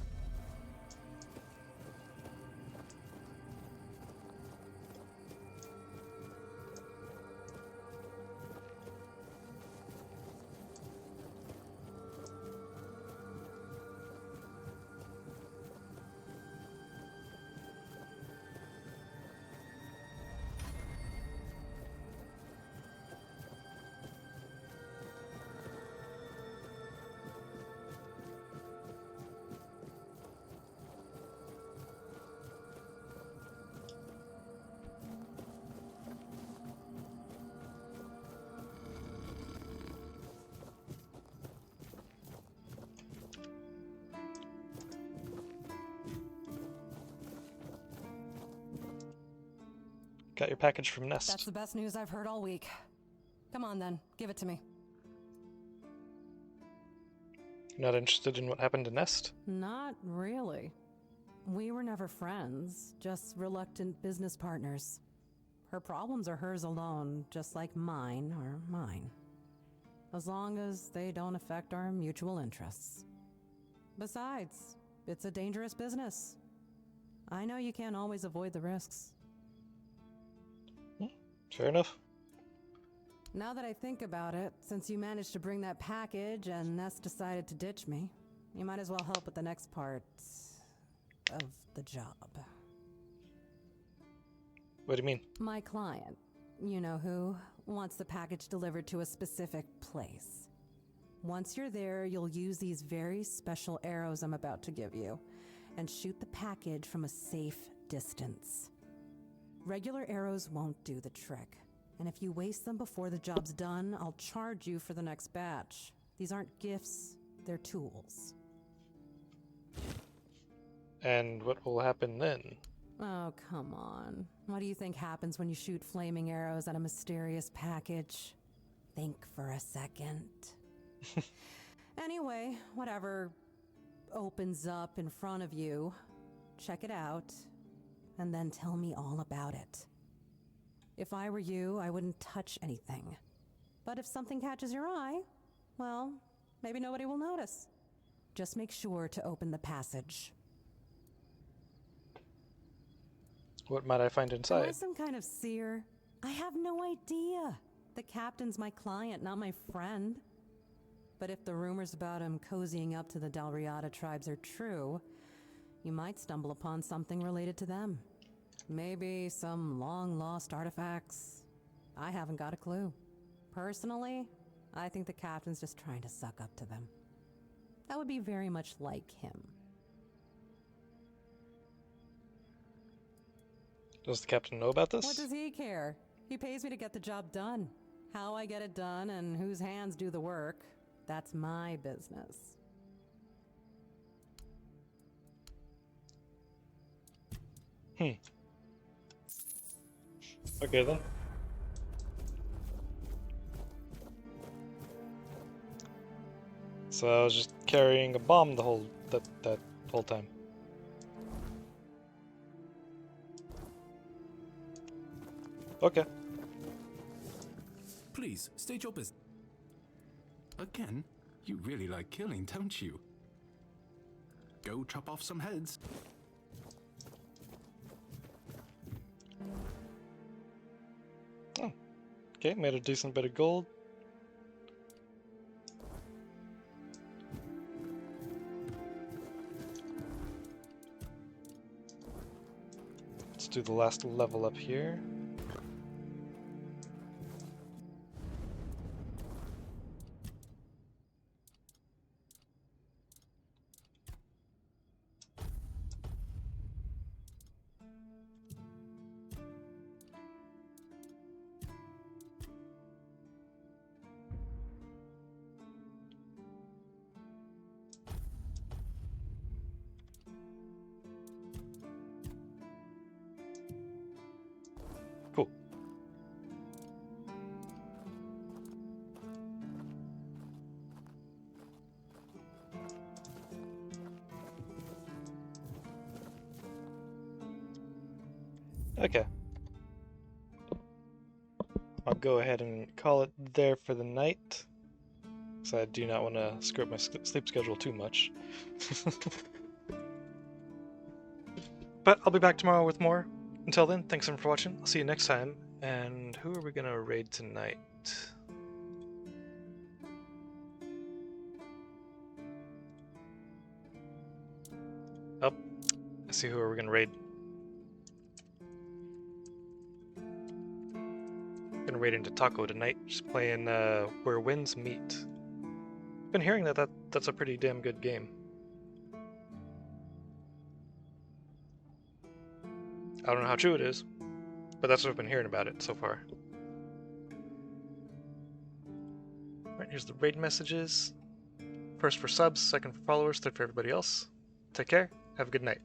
Got your package from Nest. That's the best news I've heard all week. Come on then, give it to me. Not interested in what happened to Nest? Not really. We were never friends, just reluctant business partners. Her problems are hers alone, just like mine are mine. As long as they don't affect our mutual interests. Besides, it's a dangerous business. I know you can't always avoid the risks. Fair enough. Now that I think about it, since you managed to bring that package and Ness decided to ditch me, you might as well help with the next part of the job. What do you mean? My client, you know who, wants the package delivered to a specific place. Once you're there, you'll use these very special arrows I'm about to give you and shoot the package from a safe distance. Regular arrows won't do the trick, and if you waste them before the job's done, I'll charge you for the next batch. These aren't gifts, they're tools. And what will happen then? Oh, come on. What do you think happens when you shoot flaming arrows at a mysterious package? Think for a second. Anyway, whatever opens up in front of you, check it out, and then tell me all about it. If I were you, I wouldn't touch anything. But if something catches your eye, well, maybe nobody will notice. Just make sure to open the passage. What might I find Am inside? I some kind of seer? I have no idea. The captain's my client, not my friend. But if the rumors about him cozying up to the Dalriada tribes are true, you might stumble upon something related to them. Maybe some long-lost artifacts. I haven't got a clue. Personally, I think the captain's just trying to suck up to them. That would be very much like him. Does the captain know about this? What does he care? He pays me to get the job done. How I get it done and whose hands do the work, that's my business. Okay then. So I was just carrying a bomb the whole that whole time. Okay. Please, state your business. Again, you really like killing, don't you? Go chop off some heads. Oh. Okay, made a decent bit of gold. Let's do the last level up here. Cool. Okay. I'll go ahead and call it there for the night, because I do not want to screw up my sleep schedule too much. But I'll be back tomorrow with more. Until then, thanks everyone for watching. I'll see you next time. And who are we going to raid tonight? Oh, I see who we're going to raid. Gonna raid into Taco tonight, just playing Where Winds Meet. Been hearing that's a pretty damn good game. I don't know how true it is, but that's what I've been hearing about it so far. Alright, here's the raid messages. First for subs, second for followers, third for everybody else. Take care, have a good night.